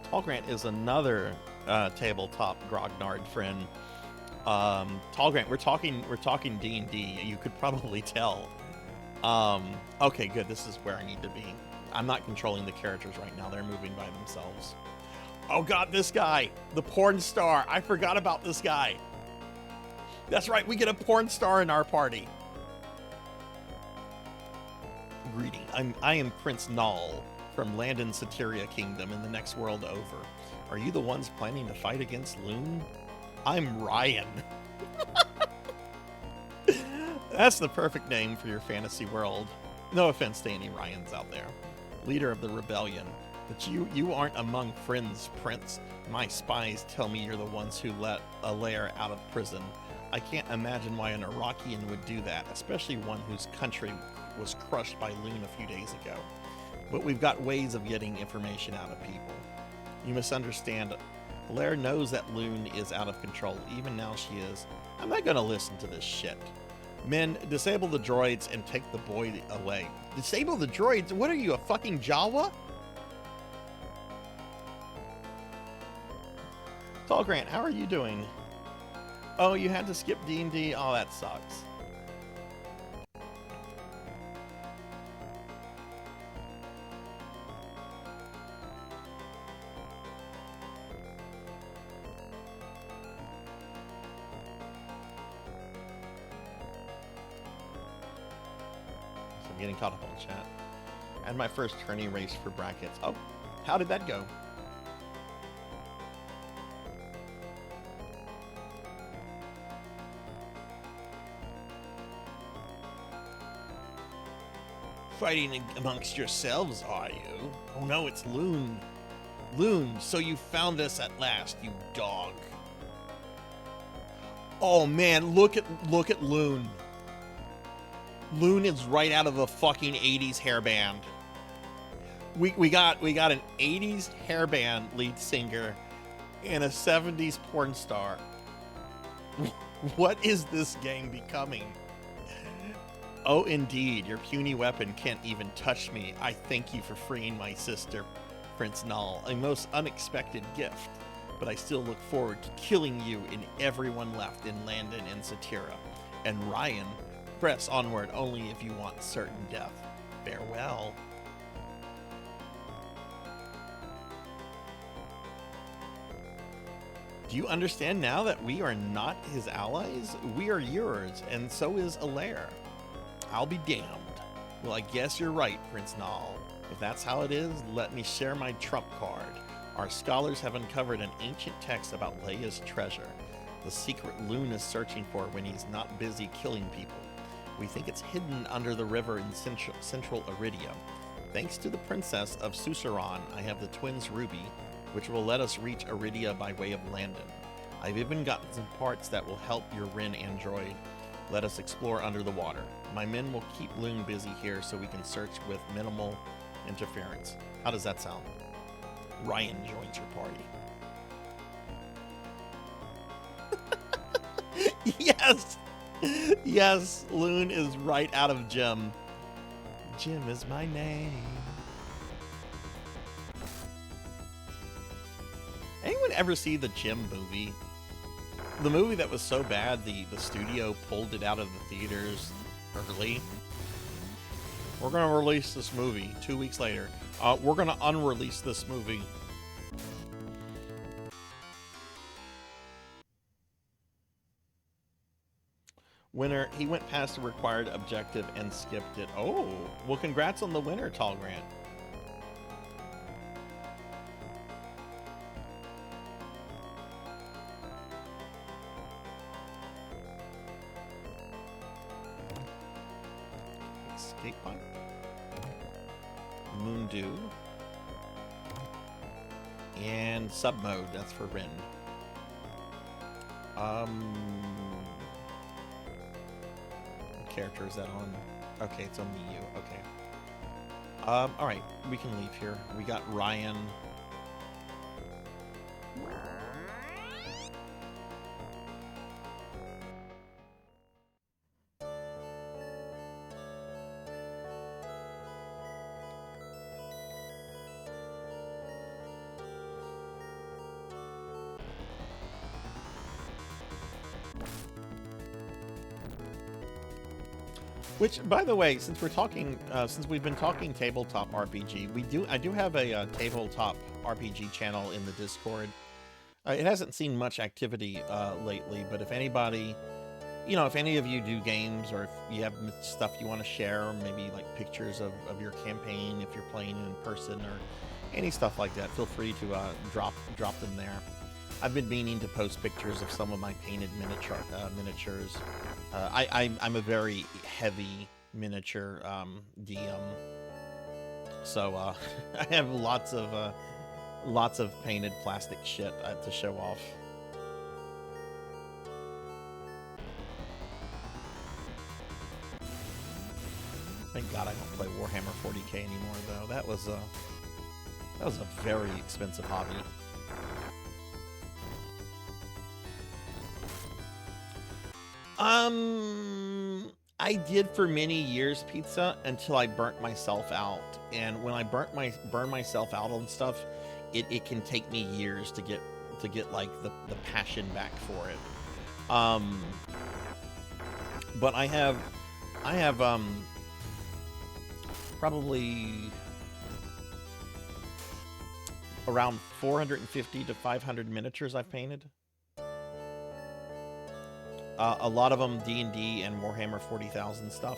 Tall Grant is another tabletop grognard friend. Tall Grant, we're talking D&D. You could probably tell. Okay, good. This is where I need to be. I'm not controlling the characters right now. They're moving by themselves. Oh god, this guy, the porn star. I forgot about this guy. That's right, we get a porn star in our party. Greeting. I am Prince Null from Landon Satyria Kingdom in the next world over. Are you the ones planning to fight against Loon? I'm Ryan. That's the perfect name for your fantasy world. No offense to any Ryans out there. Leader of the rebellion. But you aren't among friends, Prince. My spies tell me you're the ones who let Alair out of prison. I can't imagine why an Iraqian would do that, especially one whose country was crushed by Loon a few days ago. But we've got ways of getting information out of people. You must understand, Alair knows that Loon is out of control. Even now she is. I'm not gonna listen to this shit. Men, disable the droids and take the boy away. Disable the droids? What are you, a fucking Jawa? Tall Grant, how are you doing? Oh, you had to skip D&D? Oh, that sucks. So I'm getting caught up on chat. I had my first tourney race for brackets. Oh, how did that go? Fighting amongst yourselves, are you? Oh no, it's Loon. Loon, so you found us at last, you dog. Oh man, look at Loon. Loon is right out of a fucking 80s hairband. We got an 80s hairband lead singer and a 70s porn star. What is this gang becoming? Oh, indeed, your puny weapon can't even touch me. I thank you for freeing my sister, Prince Null, a most unexpected gift. But I still look forward to killing you and everyone left in Landon and Satyra. And Ryan, press onward only if you want certain death. Farewell. Do you understand now that we are not his allies? We are yours, and so is Alair. I'll be damned. Well, I guess you're right, Prince Null. If that's how it is, let me share my trump card. Our scholars have uncovered an ancient text about Leia's treasure, the secret Loon is searching for when he's not busy killing people. We think it's hidden under the river in central Iridia. Thanks to the Princess of Susaron, I have the twins Ruby, which will let us reach Iridia by way of Landon. I've even gotten some parts that will help your Ren android. Let us explore under the water. My men will keep Loon busy here so we can search with minimal interference. How does that sound? Ryan joins your party. Yes! Yes, Loon is right out of Jim. Jim is my name. Anyone ever see the Jim movie? The movie that was so bad, the studio pulled it out of the theaters early. We're going to release this movie 2 weeks later. We're going to unrelease this movie. Winner, he went past the required objective and skipped it. Oh, well, congrats on the winner, Tall Grant. Escape pod. Moondew. And sub mode, that's for Rin. What character is that on? Okay, it's on the U. Okay. Alright, we can leave here. We got Ryan. Which, by the way, since we're talking, since we've been talking tabletop RPG, I do have a tabletop RPG channel in the Discord. It hasn't seen much activity lately, but if anybody you know, if any of you do games or if you have stuff you want to share, maybe like pictures of your campaign, if you're playing in person or any stuff like that, feel free to drop them there. I've been meaning to post pictures of some of my painted miniatures. I'm a very heavy miniature DM, so I have lots of painted plastic shit to show off. Thank God I don't play Warhammer 40k anymore, though. That was a very expensive hobby. I did for many years, Pizza, until I burnt myself out. And when I burn myself out on stuff, it can take me years to get like the passion back for it. But I have probably around 450 to 500 miniatures I've painted. A lot of them D&D and Warhammer 40,000 stuff.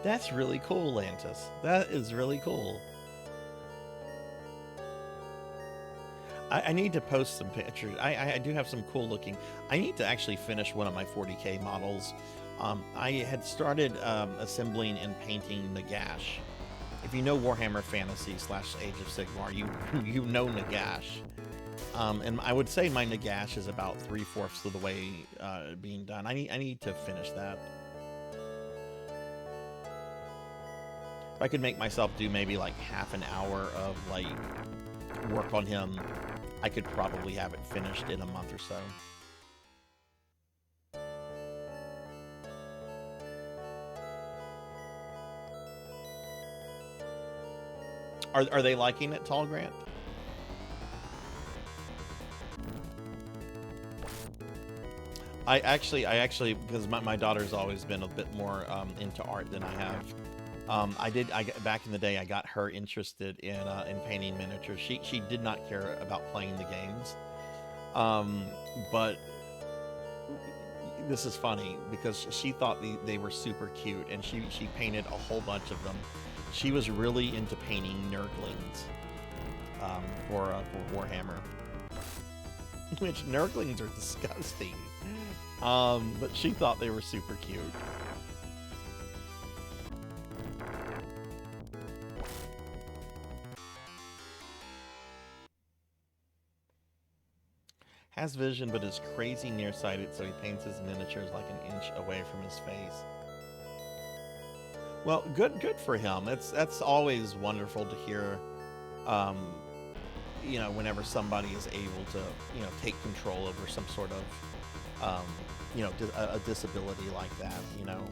That's really cool, Lantis. That is really cool. I need to post some pictures. I do have some cool looking. I need to actually finish one of my 40k models. I had started assembling and painting Nagash. If you know Warhammer Fantasy / Age of Sigmar, you know Nagash. And I would say my Nagash is about 3/4 of the way being done. I need to finish that. If I could make myself do maybe like half an hour of like work on him, I could probably have it finished in a month or so. Are they liking it, Tall Grant? I actually, because my daughter's always been a bit more into art than I have. Back in the day, I got her interested in painting miniatures. She did not care about playing the games, but this is funny because she thought they were super cute, and she painted a whole bunch of them. She was really into painting Nurglings for Warhammer, which Nurglings are disgusting, but she thought they were super cute. Has vision, but is crazy nearsighted, so he paints his miniatures like an inch away from his face. Well, good for him. That's always wonderful to hear. You know, whenever somebody is able to, you know, take control over some sort of, you know, a disability like that. You know.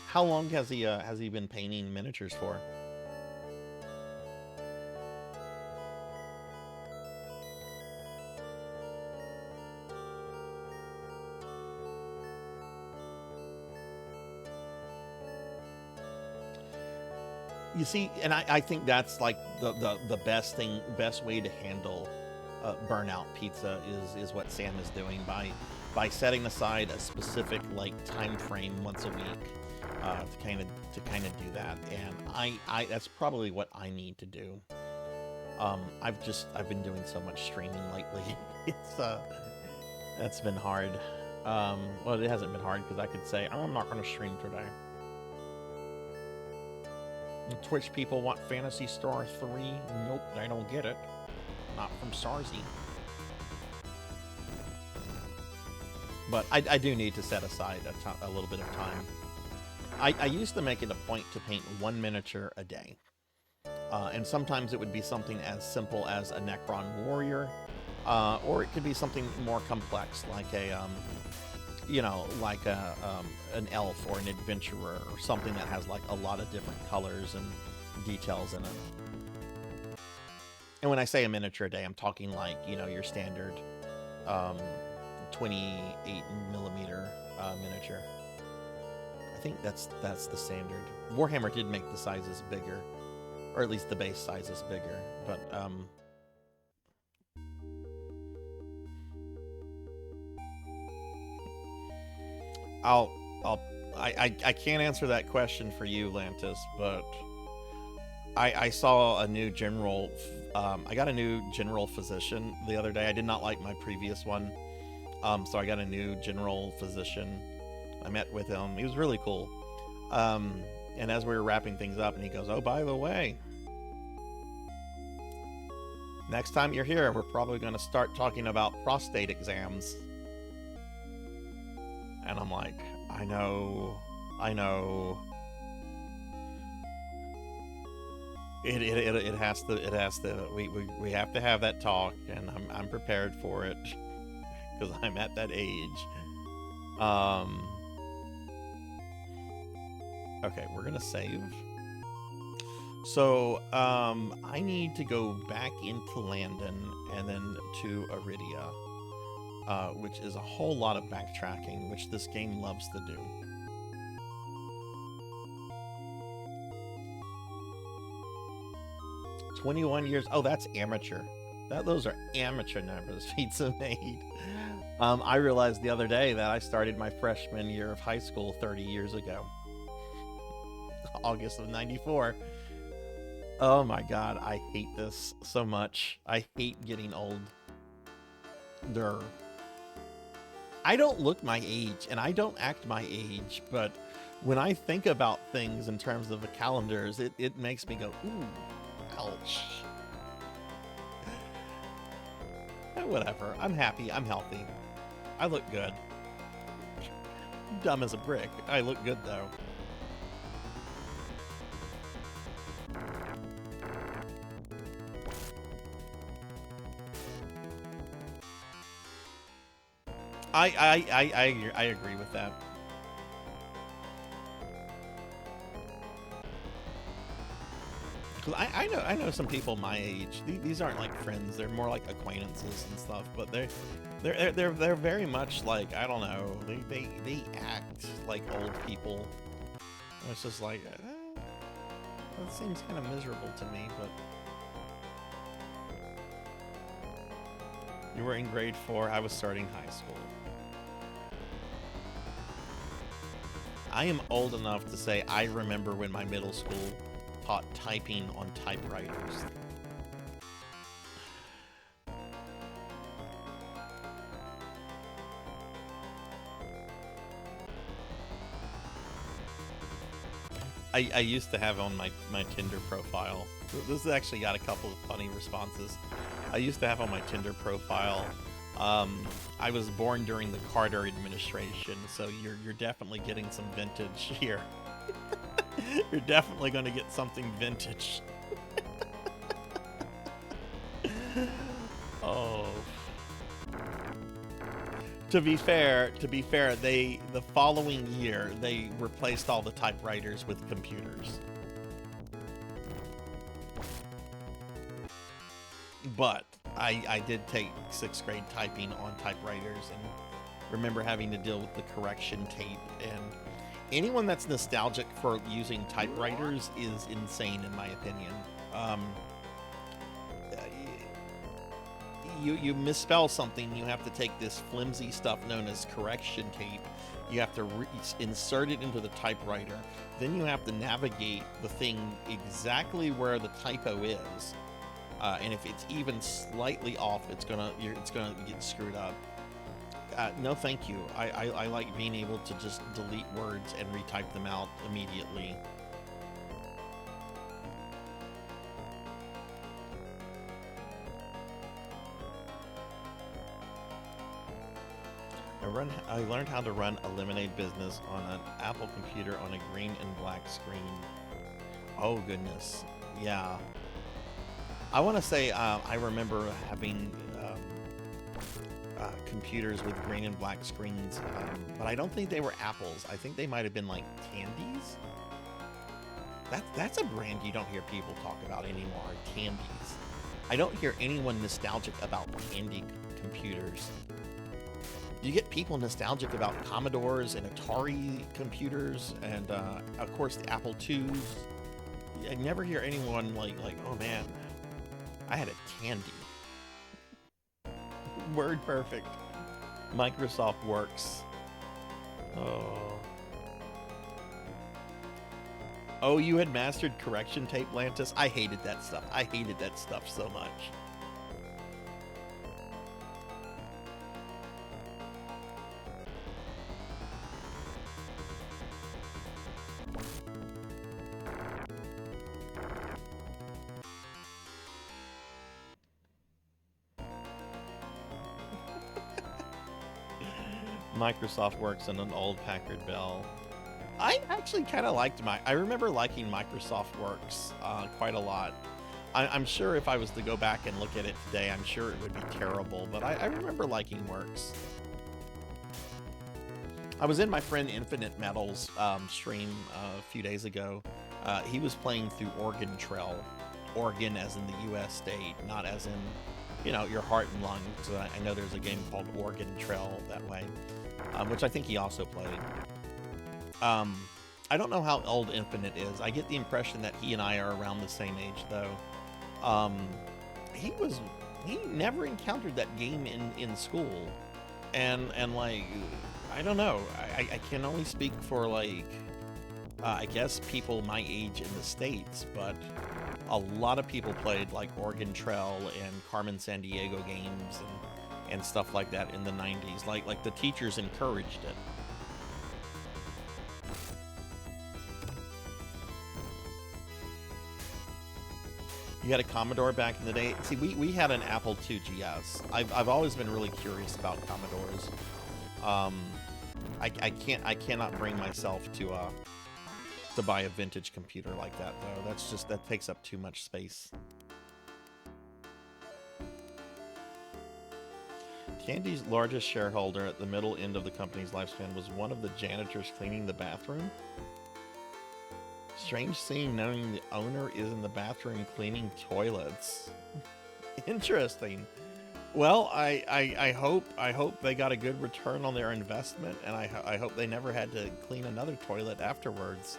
How long has he been painting miniatures for? You see, and I think that's like the best way to handle burnout, Pizza, is what Sam is doing by setting aside a specific like time frame once a week to kind of do that. And I that's probably what I need to do. I've been doing so much streaming lately. That's been hard. Well, it hasn't been hard because I could say, oh, I'm not going to stream today. Twitch people want Phantasy Star 3. Nope, I don't get it. Not from Sarzac. But I do need to set aside a little bit of time. I used to make it a point to paint one miniature a day. And sometimes it would be something as simple as a Necron warrior, or it could be something more complex, like a you know, like an elf or an adventurer or something that has like a lot of different colors and details in it. And when I say a miniature a day, I'm talking like, you know, your standard 28mm miniature. I think that's the standard. Warhammer did make the sizes bigger, or at least the base size is bigger. But I can't answer that question for you, Lantis, but I saw a new general. I got a new general physician the other day. I did not like my previous one, so I got a new general physician. I met with him. He was really cool. And as we were wrapping things up, and he goes, "Oh, by the way, next time you're here, we're probably going to start talking about prostate exams." And I'm like, I know. It has to. We have to have that talk, and I'm prepared for it because I'm at that age. Okay, we're gonna save. So I need to go back into Landon and then to Iridia, which is a whole lot of backtracking, which this game loves to do. "21 years." Oh, that's amateur. Those are amateur numbers Pizza made. I realized the other day that I started my freshman year of high school 30 years ago. August of 94. Oh my god, I hate this so much. I hate getting old. I don't look my age, and I don't act my age, but when I think about things in terms of the calendars, it makes me go, ooh, ouch. Whatever, I'm happy, I'm healthy. I look good. Dumb as a brick. I look good, though. I agree with that. Cause I know some people my age. These aren't like friends. They're more like acquaintances and stuff. But they're very much like, I don't know. They act like old people. And it's just like that seems kind of miserable to me. But you were in grade 4. I was starting high school. I am old enough to say I remember when my middle school taught typing on typewriters. I used to have on my Tinder profile. This has actually got a couple of funny responses. I used to have on my Tinder profile, I was born during the Carter administration, so you're definitely getting some vintage here. You're definitely going to get something vintage. Oh. To be fair, the following year they replaced all the typewriters with computers. But I did take 6th grade typing on typewriters and remember having to deal with the correction tape, and anyone that's nostalgic for using typewriters is insane in my opinion. You misspell something, you have to take this flimsy stuff known as correction tape. You have to insert it into the typewriter. Then you have to navigate the thing exactly where the typo is. And if it's even slightly off, it's gonna get screwed up. No, thank you. I like being able to just delete words and retype them out immediately. I learned how to run a lemonade business on an Apple computer on a green and black screen. Oh goodness, yeah. I want to say I remember having computers with green and black screens, but I don't think they were Apples. I think they might have been like Tandies. That's a brand you don't hear people talk about anymore. Tandies. I don't hear anyone nostalgic about Tandy computers. You get people nostalgic about Commodores and Atari computers, and of course the Apple IIs. I never hear anyone like, oh man, I had a Tandy. Word perfect. Microsoft Works. Oh, you had mastered correction tape, Lantis? I hated that stuff. I hated that stuff so much. Microsoft Works on an old Packard Bell. I actually kind of liked I remember liking Microsoft Works quite a lot. I'm sure if I was to go back and look at it today, I'm sure it would be terrible, but I remember liking Works. I was in my friend Infinite Metal's stream a few days ago. He was playing through Oregon Trail. Oregon as in the U.S. state, not as in, you know, your heart and lungs. I know there's a game called Oregon Trail that way, which I think he also played. I don't know how old Infinite is. I get the impression that he and I are around the same age, though. He never encountered that game in school, and like, I don't know. I can only speak for like, I guess people my age in the States, but a lot of people played like Oregon Trail and Carmen Sandiego games and stuff like that in the 90s. Like the teachers encouraged it. You had a Commodore back in the day. See, we had an Apple II GS. I've always been really curious about Commodores. I cannot bring myself to buy a vintage computer like that, though. That takes up too much space. Tandy's largest shareholder at the middle end of the company's lifespan was one of the janitors cleaning the bathroom. Strange scene knowing the owner is in the bathroom cleaning toilets. Interesting. Well, I hope they got a good return on their investment, and I hope they never had to clean another toilet afterwards.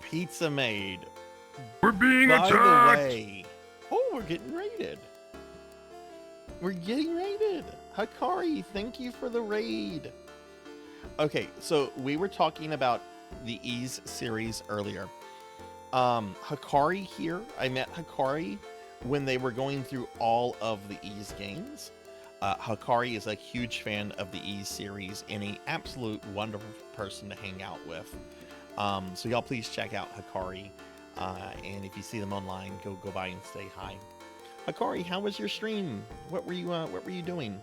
Pizza Maid. We're being By attacked! the way, oh, we're getting raided. We're getting raided. Hikari, thank you for the raid. Okay, so we were talking about the Ys series earlier. Hikari here, I met Hikari when they were going through all of the Ys games. Hikari is a huge fan of the Ys series and an absolute wonderful person to hang out with. So y'all please check out Hikari, and if you see them online, go by and say hi. Hikari, how was your stream? What were you doing?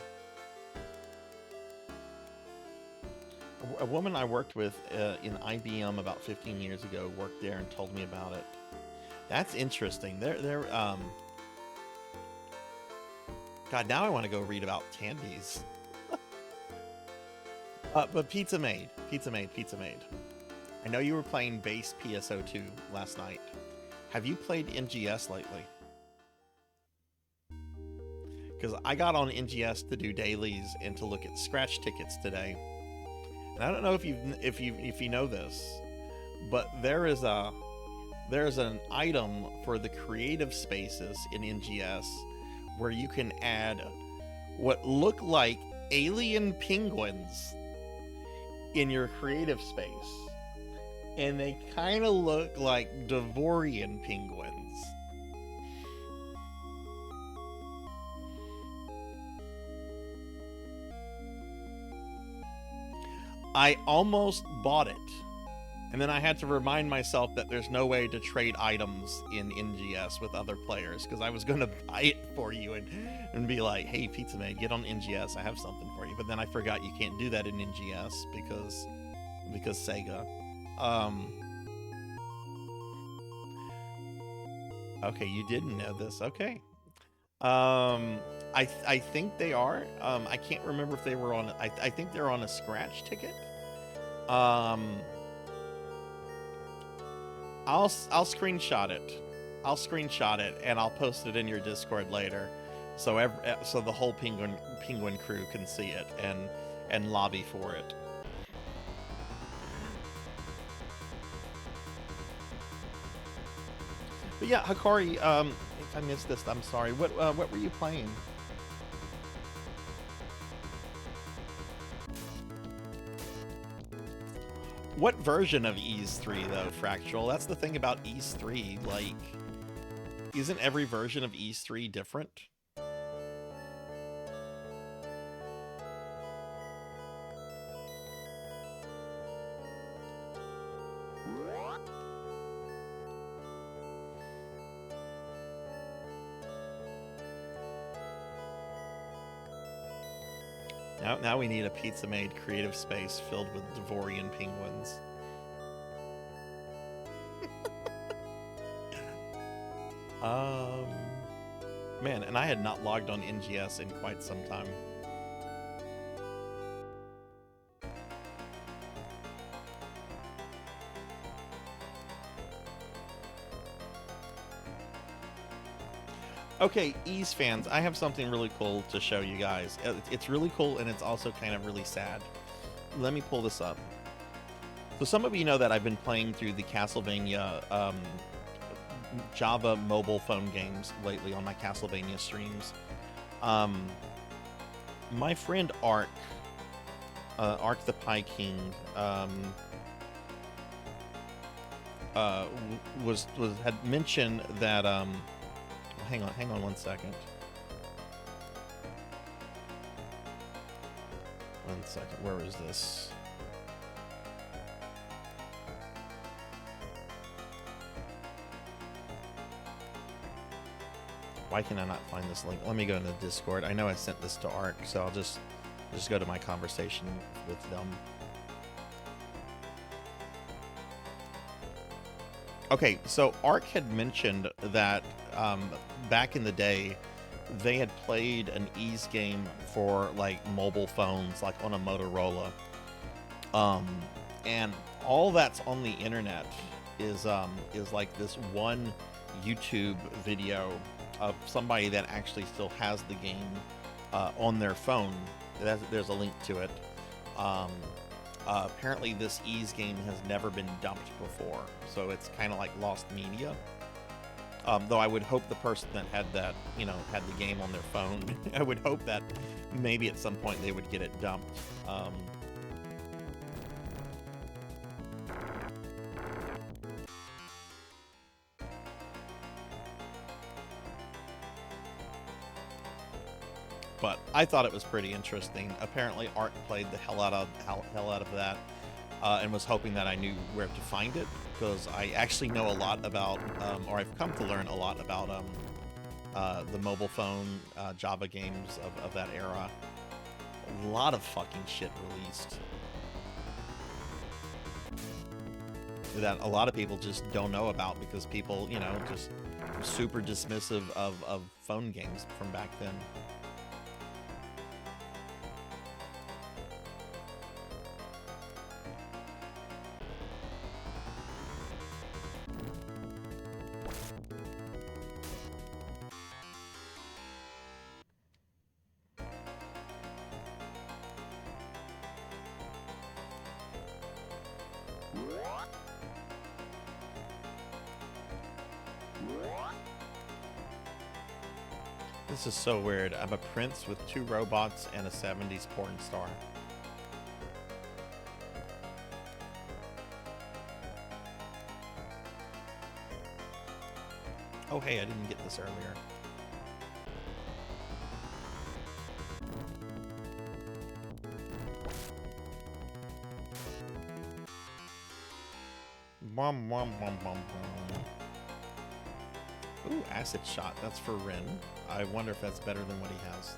A woman I worked with in IBM about 15 years ago worked there and told me about it. That's interesting. God, now I want to go read about Tandy's. But Pizza Maid. I know you were playing base PSO2 last night. Have you played NGS lately? Because I got on NGS to do dailies and to look at scratch tickets today. And I don't know if you know this, but there's an item for the creative spaces in NGS where you can add what look like alien penguins in your creative space. And they kind of look like Devorian penguins. I almost bought it. And then I had to remind myself that there's no way to trade items in NGS with other players, because I was going to buy it for you and be like, hey, Pizza Man, get on NGS. I have something for you. But then I forgot you can't do that in NGS because Sega. Okay, you didn't know this. Okay. I think they are. I can't remember if they were on. I think they're on a scratch ticket. I'll screenshot it. I'll screenshot it and I'll post it in your Discord later, so so the whole penguin crew can see it and lobby for it. But yeah, Hikari, if I missed this, I'm sorry. What were you playing? What version of Ys 3 though, Fractual? That's the thing about Ys 3. Like, isn't every version of Ys 3 different? Now we need a Pizza Made creative space filled with Devorian penguins. Man, and I had not logged on NGS in quite some time. Okay, Ys fans, I have something really cool to show you guys. It's really cool, and it's also kind of really sad. Let me pull this up. So some of you know that I've been playing through the Castlevania Java mobile phone games lately on my Castlevania streams. My friend Ark the Pie King, had mentioned that hang on 1 second. 1 second, where is this? Why can I not find this link? Let me go into Discord. I know I sent this to Ark, so I'll just go to my conversation with them. Okay, so Ark had mentioned that back in the day, they had played an Ys game for like mobile phones, like on a Motorola, and all that's on the internet is like this one YouTube video of somebody that actually still has the game on their phone. There's a link to it. Apparently this Ys game has never been dumped before, so it's kind of like lost media. Though I would hope the person that had that, had the game on their phone, I would hope that maybe at some point they would get it dumped. But I thought it was pretty interesting. Apparently Art played the hell out of that, and was hoping that I knew where to find it, because I actually know a lot about, or I've come to learn a lot about the mobile phone Java games of that era. A lot of fucking shit released that a lot of people just don't know about, because people, just super dismissive of phone games from back then. This is so weird. I'm a prince with 2 robots and a 70s porn star. Oh hey, I didn't get this earlier. Bum, bum, bum, bum, bum. Ooh, acid shot. That's for Rin. I wonder if that's better than what he has.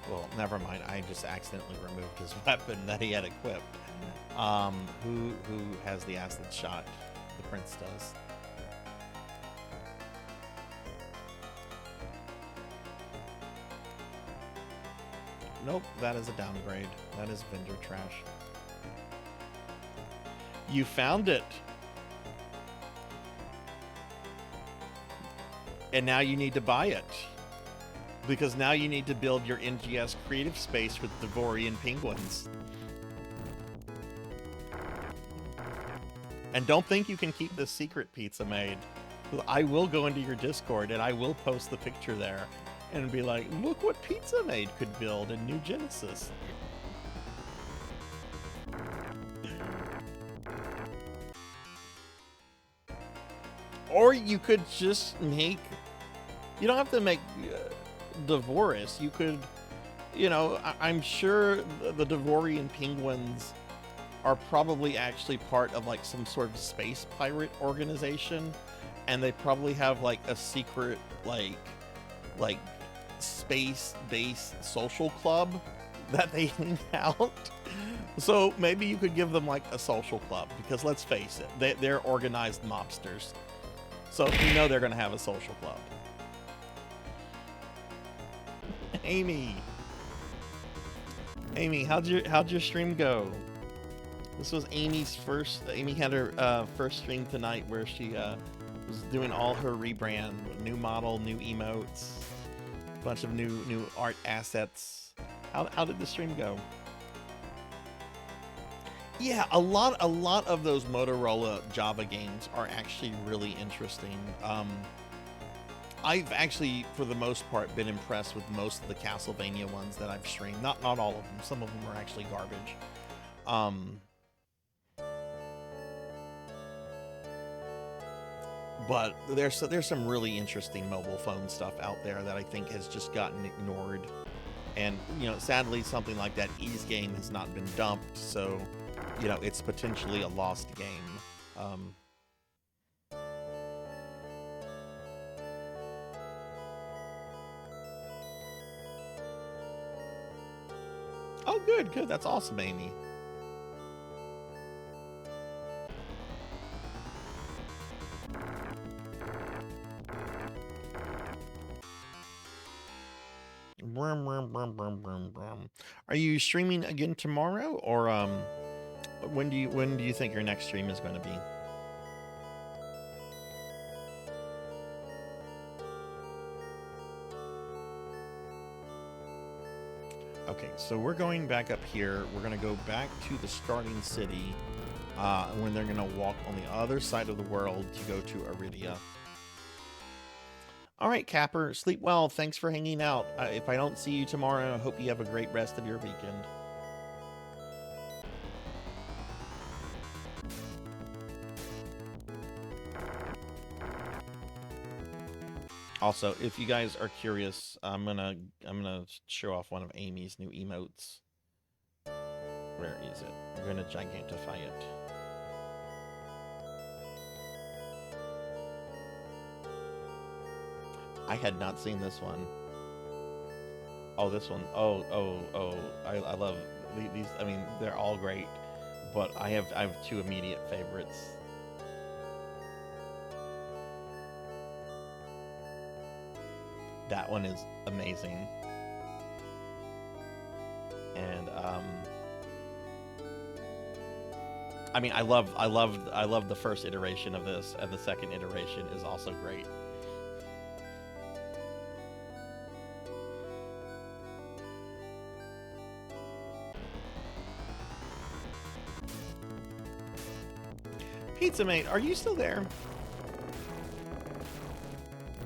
Well, never mind. I just accidentally removed his weapon that he had equipped. Who has the acid shot? The prince does. Nope, that is a downgrade. That is vendor trash. You found it. And now you need to buy it. Because now you need to build your NGS creative space with Devorian penguins. And don't think you can keep this secret, Pizza Maid. I will go into your Discord and I will post the picture there and be like, look what Pizza Maid could build in New Genesis. Or you could just make, you don't have to make Devoris. You could, you know, I'm sure the Devorian penguins are probably actually part of like some sort of space pirate organization, and they probably have like a secret like space-based social club that they hang out. So maybe you could give them like a social club, because let's face it, they're organized mobsters. So you know they're gonna have a social club. Amy, how'd your stream go? This was Amy's first. Amy had her first stream tonight where she was doing all her rebrand, new model, new emotes, a bunch of new art assets. How did the stream go? Yeah, a lot of those Motorola Java games are actually really interesting. I've actually, for the most part, been impressed with most of the Castlevania ones that I've streamed. Not all of them. Some of them are actually garbage. But there's some really interesting mobile phone stuff out there that I think has just gotten ignored. And, you know, sadly, something like that Ease game has not been dumped, so, you know, it's potentially a lost game. Oh, good. That's awesome, Amy. Are you streaming again tomorrow, or when do you think your next stream is going to be? Okay, so we're going back up here. We're going to go back to the starting city, when they're going to walk on the other side of the world to go to Aridia. All right, Capper, sleep well. Thanks for hanging out. If I don't see you tomorrow, I hope you have a great rest of your weekend. Also, if you guys are curious, I'm gonna show off one of Amy's new emotes. Where is it? I'm gonna gigantify it. I had not seen this one. Oh, this one. Oh. I love these. I mean, they're all great, but I have two immediate favorites. That one is amazing. And I mean, I love the first iteration of this, and the second iteration is also great. Pizza Mate, are you still there?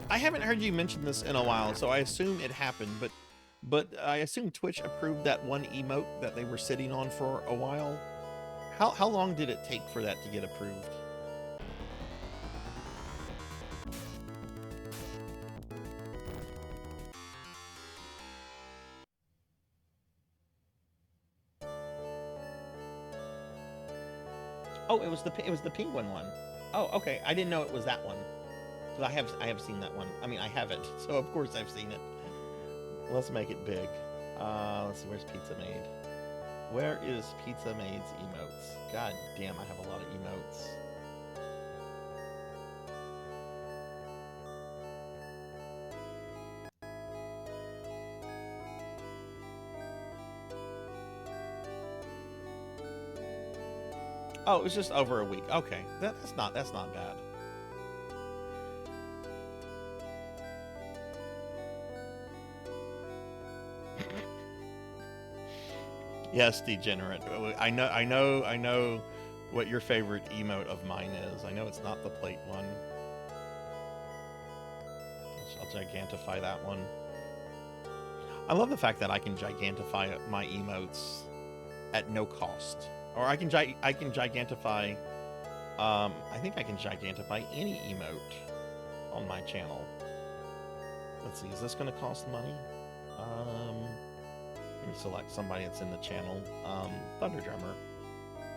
I haven't heard you mention this in a while, so I assume it happened, but I assume Twitch approved that one emote that they were sitting on for a while. How long did it take for that to get approved? Oh, it was the penguin one. Oh, okay. I didn't know it was that one. But I have seen that one. I mean, I have it, so of course I've seen it. Let's make it big. Let's see, where's Pizza Made? Where is Pizza Maid's emotes? God damn, I have a lot of emotes. Oh, it was just over a week. Okay, that's not bad. Yes, degenerate. I know what your favorite emote of mine is. I know it's not the plate one. I'll gigantify that one. I love the fact that I can gigantify my emotes at no cost. Or I can gigantify, I think I can gigantify any emote on my channel. Let's see, is this going to cost money? Let me select somebody that's in the channel. Thunder Drummer.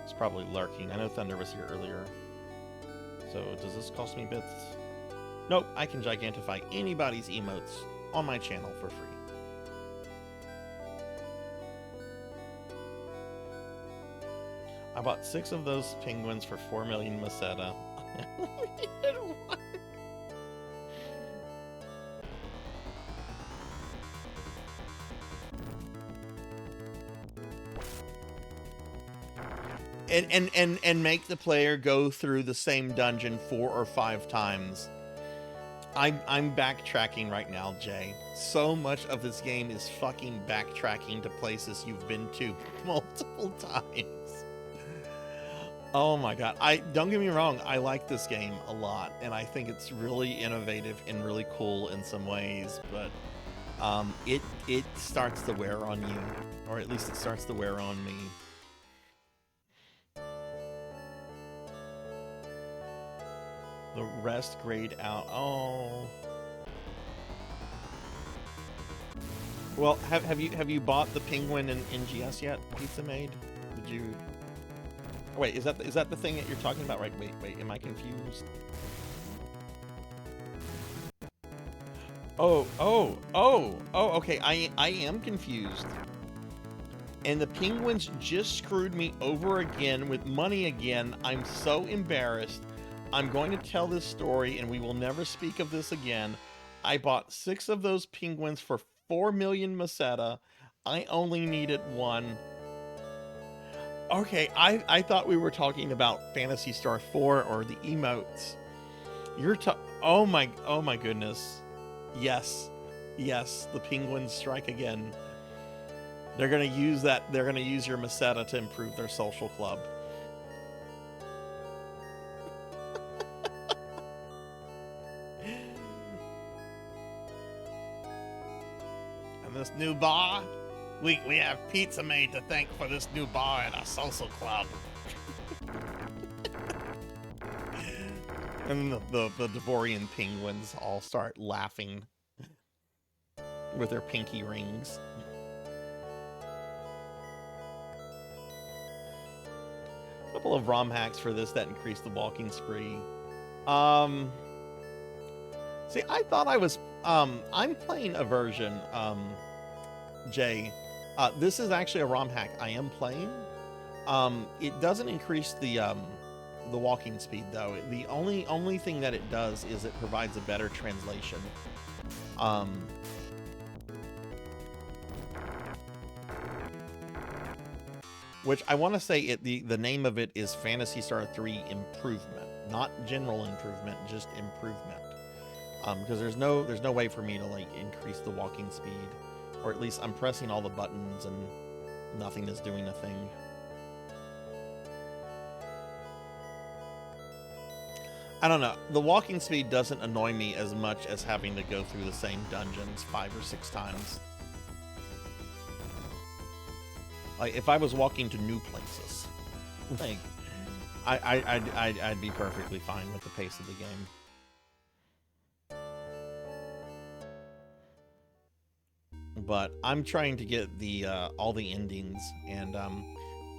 It's probably lurking. I know Thunder was here earlier. So does this cost me bits? Nope, I can gigantify anybody's emotes on my channel for free. I bought 6 of those penguins for 4 million Meseta. And make the player go through the same dungeon 4 or 5 times. I'm backtracking right now, Jay. So much of this game is fucking backtracking to places you've been to multiple times. Oh my god. Don't get me wrong, I like this game a lot, and I think it's really innovative and really cool in some ways, but it starts to wear on you, or at least it starts to wear on me. The rest grayed out. Oh. Well, have you bought the penguin in NGS yet, Pizza Maid? Did you? Oh, wait, is that the thing that you're talking about? Right? Wait, am I confused? Oh, okay, I am confused. And the penguins just screwed me over again with money again. I'm so embarrassed. I'm going to tell this story and we will never speak of this again. I bought 6 of those penguins for 4 million Meseta. I only needed 1. Okay, I thought we were talking about Phantasy Star 4 or the emotes. Oh my goodness. Yes, the penguins strike again. They're gonna use your Meseta to improve their social club. And this new bar, we have Pizza Maid to thank for this new bar at our social club. And the Devorian penguins all start laughing with their pinky rings. A couple of ROM hacks for this that increase the walking spree. See, I thought I was, I'm playing a version, Jay. This is actually a ROM hack I am playing. It doesn't increase the walking speed though. The only thing that it does is it provides a better translation. Which I want to say the name of it is Phantasy Star 3 Improvement, not General Improvement, just Improvement. Because there's no way for me to like increase the walking speed, or at least I'm pressing all the buttons and nothing is doing a thing. I don't know. The walking speed doesn't annoy me as much as having to go through the same dungeons 5 or 6 times. Like if I was walking to new places, like I'd be perfectly fine with the pace of the game. But I'm trying to get the all the endings, and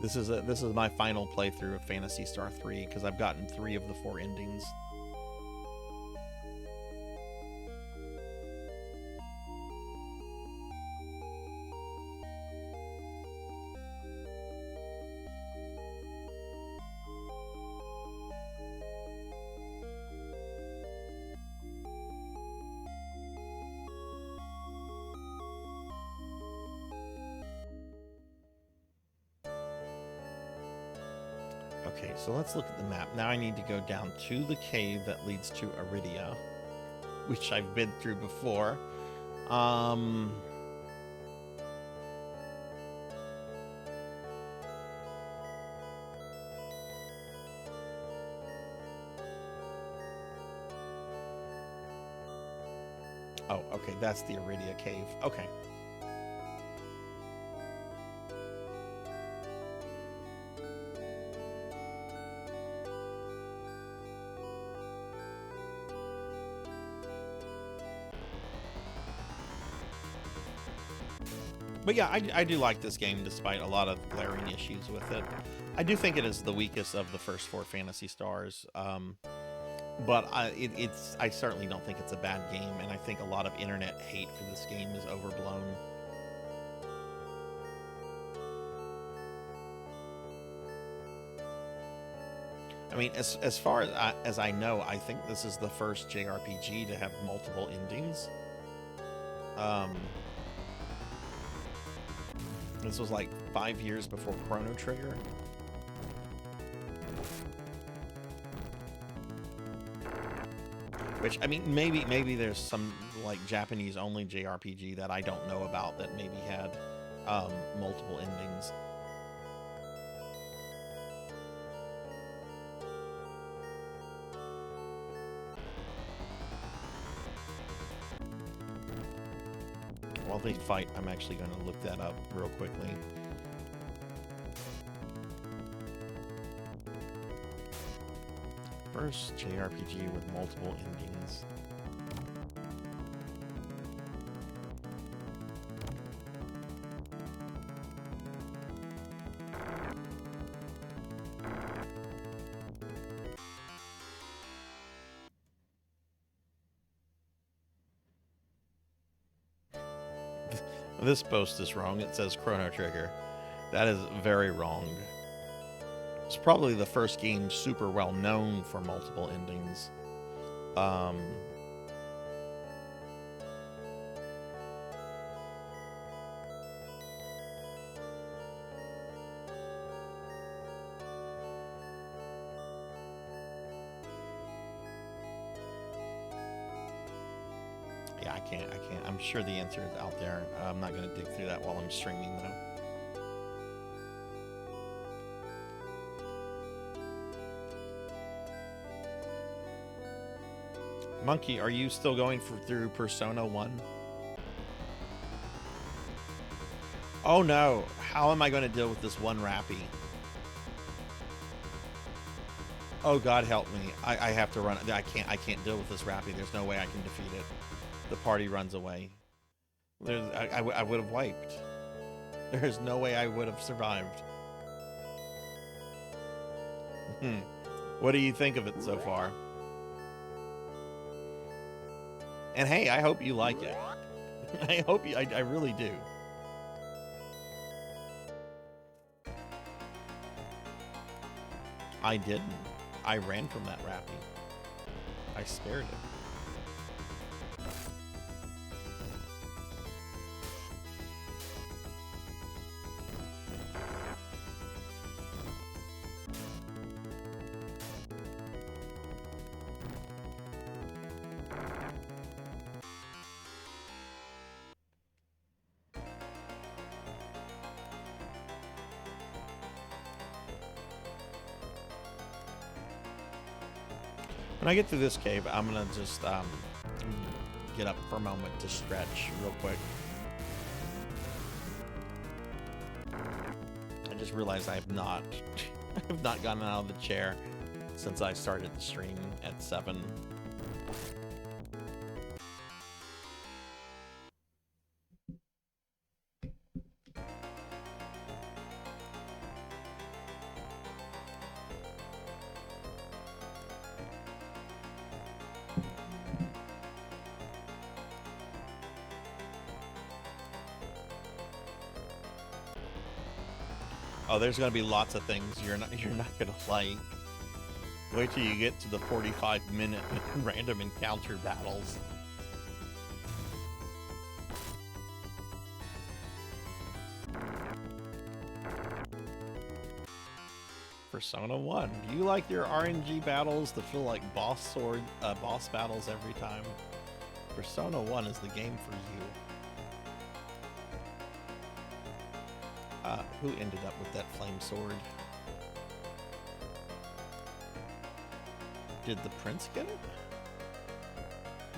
this is my final playthrough of Phantasy Star 3 because I've gotten 3 of the 4 endings. Okay, so let's look at the map. Now I need to go down to the cave that leads to Iridia, which I've been through before. Oh, okay, that's the Iridia cave. Okay. But yeah, I do like this game despite a lot of glaring issues with it. I do think it is the weakest of the first 4 Phantasy Stars. But I certainly don't think it's a bad game, and I think a lot of internet hate for this game is overblown. I mean, as far as I know, I think this is the first JRPG to have multiple endings. This was like 5 years before Chrono Trigger. Which, I mean, maybe there's some like Japanese only JRPG that I don't know about that maybe had multiple endings. While they fight, I'm actually going to look that up real quickly. First JRPG with multiple endings. This post is wrong. It says Chrono Trigger. That is very wrong. It's probably the first game super well known for multiple endings. Yeah, I can't. I'm sure the answer is out there. I'm not going to dig through that while I'm streaming, though. Monkey, are you still going through Persona 1? Oh no, how am I going to deal with this one Rappy? Oh God, help me. I have to run. I can't deal with this Rappy. There's no way I can defeat it. The party runs away. I would have wiped. There's no way I would have survived. What do you think of it so far? And hey, I hope you like it. I hope you, I really do. I didn't. I ran from that Rappy. I spared it. When I get through this cave, I'm gonna just get up for a moment to stretch real quick. I just realized I have not I have not gotten out of the chair since I started the stream at 7. Oh, there's gonna be lots of things you're not gonna like. Wait till you get to the 45-minute random encounter battles. Persona 1. Do you like your RNG battles that feel like boss battles every time? Persona 1 is the game for you. Who ended up with that flame sword? Did the prince get it?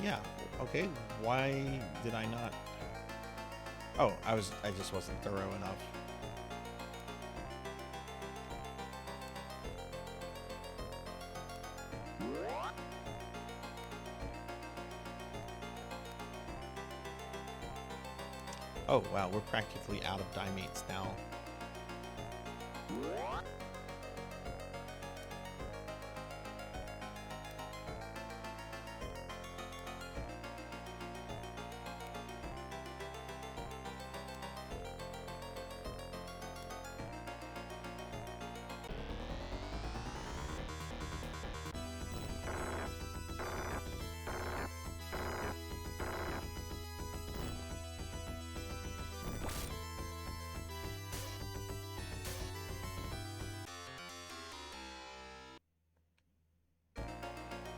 Yeah. Okay. Why did I not? Oh, I just wasn't thorough enough. Oh, wow, we're practically out of dimates now.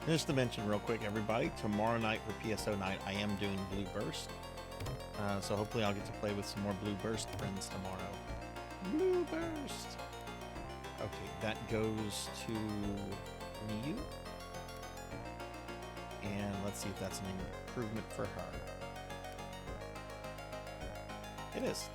Just to mention real quick, everybody, tomorrow night for PSO night, I am doing Blue Burst. So hopefully I'll get to play with some more Blue Burst friends tomorrow. Blue Burst! Okay, that goes to Miyu. And let's see if that's an improvement for her. It is.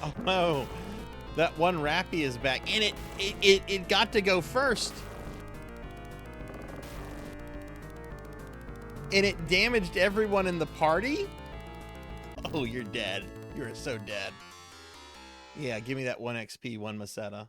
Oh no, that one Rappy is back, and it got to go first, and it damaged everyone in the party. Oh, you're dead. You're so dead. Yeah, give me that 1 XP, 1 Masetta.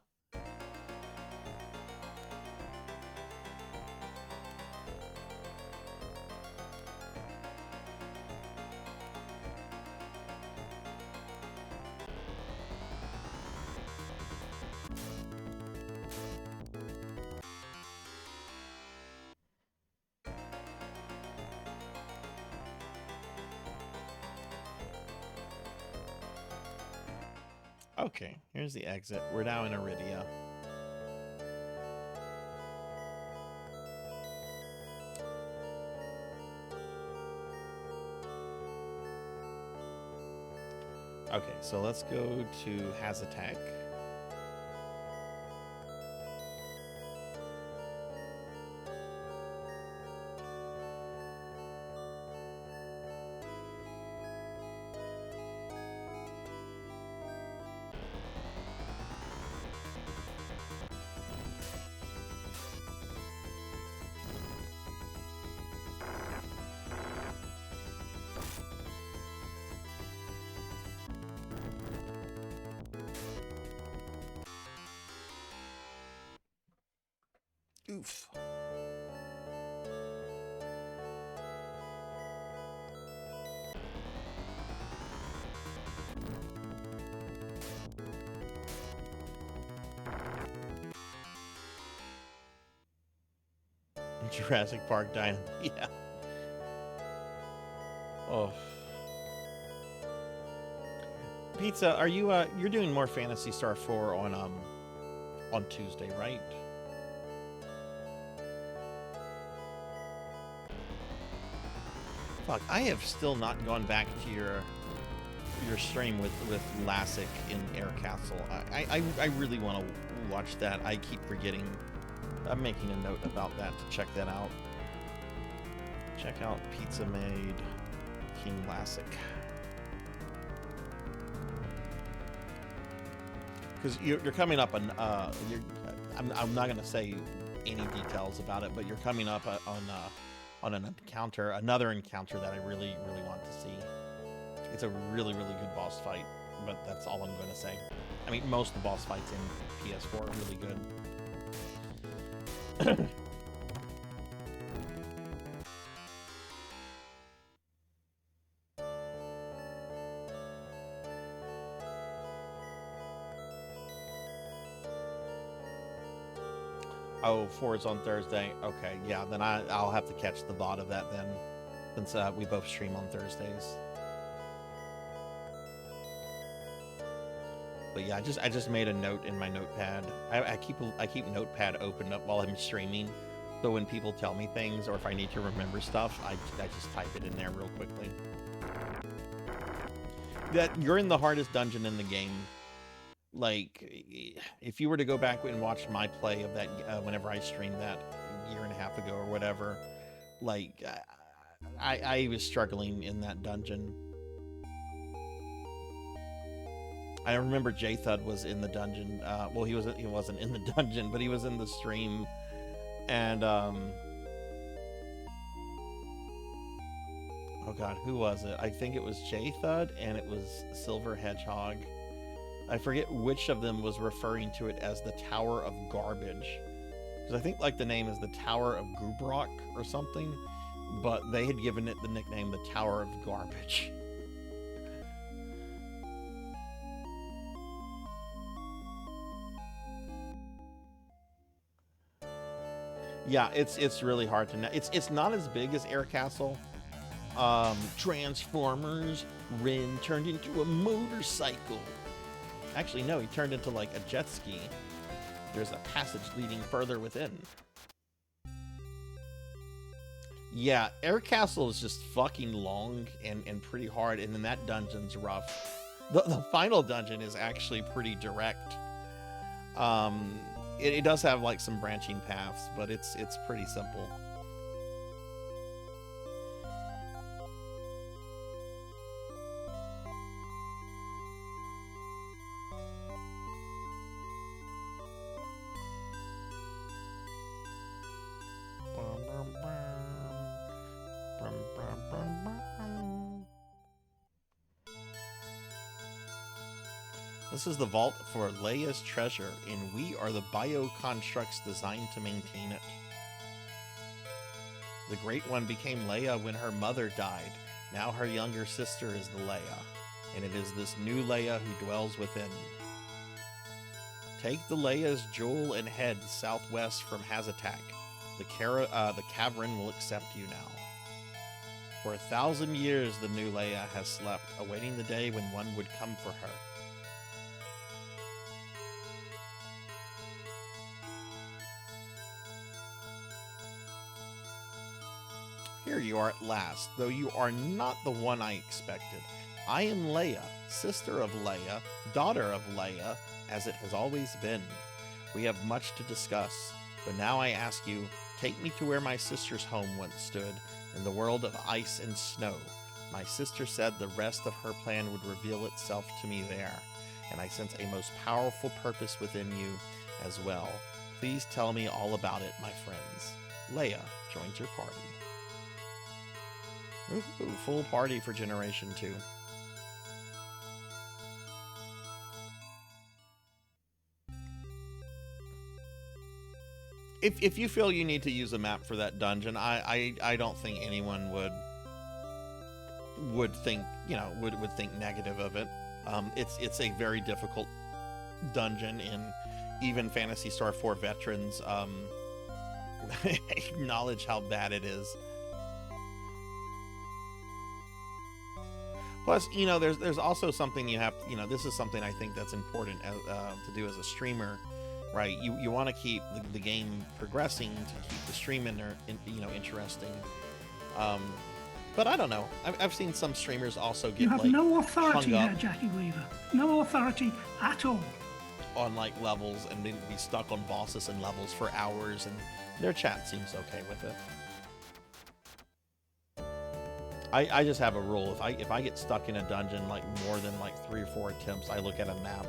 Okay, here's the exit. We're now in Iridia. Okay, so let's go to Hazatak. Oof. Jurassic Park Dino. Yeah. Oh. Pizza, are you you're doing more Phantasy Star 4 on Tuesday, right? Fuck, I have still not gone back to your stream with Lassic in Air Castle. I really want to watch that. I keep forgetting. I'm making a note about that to check that out. Check out Pizza Made King Lassic. Because you're coming up on I'm not gonna say any details about it, but you're coming up on an encounter, another encounter that I really want to see. It's a really good boss fight, but that's all I'm going to say. I mean, most of the boss fights in PS4 are really good. Oh, 4 is on Thursday. Okay, yeah, then I'll have to catch the VOD of that then, since we both stream on Thursdays. But yeah, I just made a note in my notepad. I keep Notepad open up while I'm streaming, so when people tell me things or if I need to remember stuff, I just type it in there real quickly. That you're in the hardest dungeon in the game. Like, if you were to go back and watch my play of that whenever I streamed that a year and a half ago or whatever, like I was struggling in that dungeon. I remember J-Thud was in the dungeon. Well, he wasn't in the dungeon, but he was in the stream, and oh god, who was it? I think it was J-Thud and it was Silver Hedgehog. I forget which of them was referring to it as the Tower of Garbage, because I think like the name is the Tower of Gubrok or something, but they had given it the nickname the Tower of Garbage. Yeah, it's really hard to know. It's not as big as Air Castle. Transformers, Rin turned into a motorcycle. Actually, no, he turned into like a jet ski. There's a passage leading further within. Yeah, Air Castle is just fucking long and pretty hard, and then that dungeon's rough. The final dungeon is actually pretty direct. It does have like some branching paths, but it's pretty simple. This is the vault for Leia's treasure, and we are the bioconstructs designed to maintain it. The Great One became Leia when her mother died. Now her younger sister is the Leia, and it is this new Leia who dwells within. Take the Leia's jewel and head southwest from Hazatak. The cavern will accept you now. For 1,000 years the new Leia has slept, awaiting the day when one would come for her. Here you are at last, though you are not the one I expected. I am Leia, sister of Leia, daughter of Leia, as it has always been. We have much to discuss, but now I ask you, take me to where my sister's home once stood, in the world of ice and snow. My sister said the rest of her plan would reveal itself to me there, and I sense a most powerful purpose within you as well. Please tell me all about it, my friends. Leia joins your party. Ooh, full party for Generation 2. If you feel you need to use a map for that dungeon, I don't think anyone would think, you know, would think negative of it. It's a very difficult dungeon, and even Phantasy Star 4 veterans acknowledge how bad it is. Plus, you know, there's also something you have, you know, this is something I think that's important to do as a streamer, right? You want to keep the game progressing to keep the stream interesting. But I don't know. I've seen some streamers also get, you have like, no authority hung there, up Jackie Weaver. No authority at all. on like levels and then be stuck on bosses and levels for hours, and their chat seems okay with it. I just have a rule. If I get stuck in a dungeon like more than like 3 or 4 attempts, I look at a map.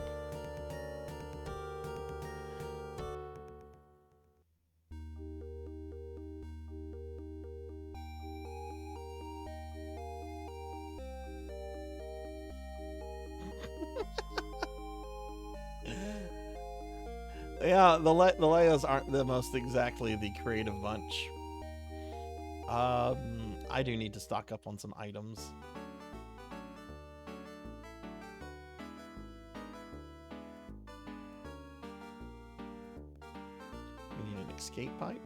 Yeah, the Leias aren't the most exactly the creative bunch. I do need to stock up on some items. We need an escape pipe.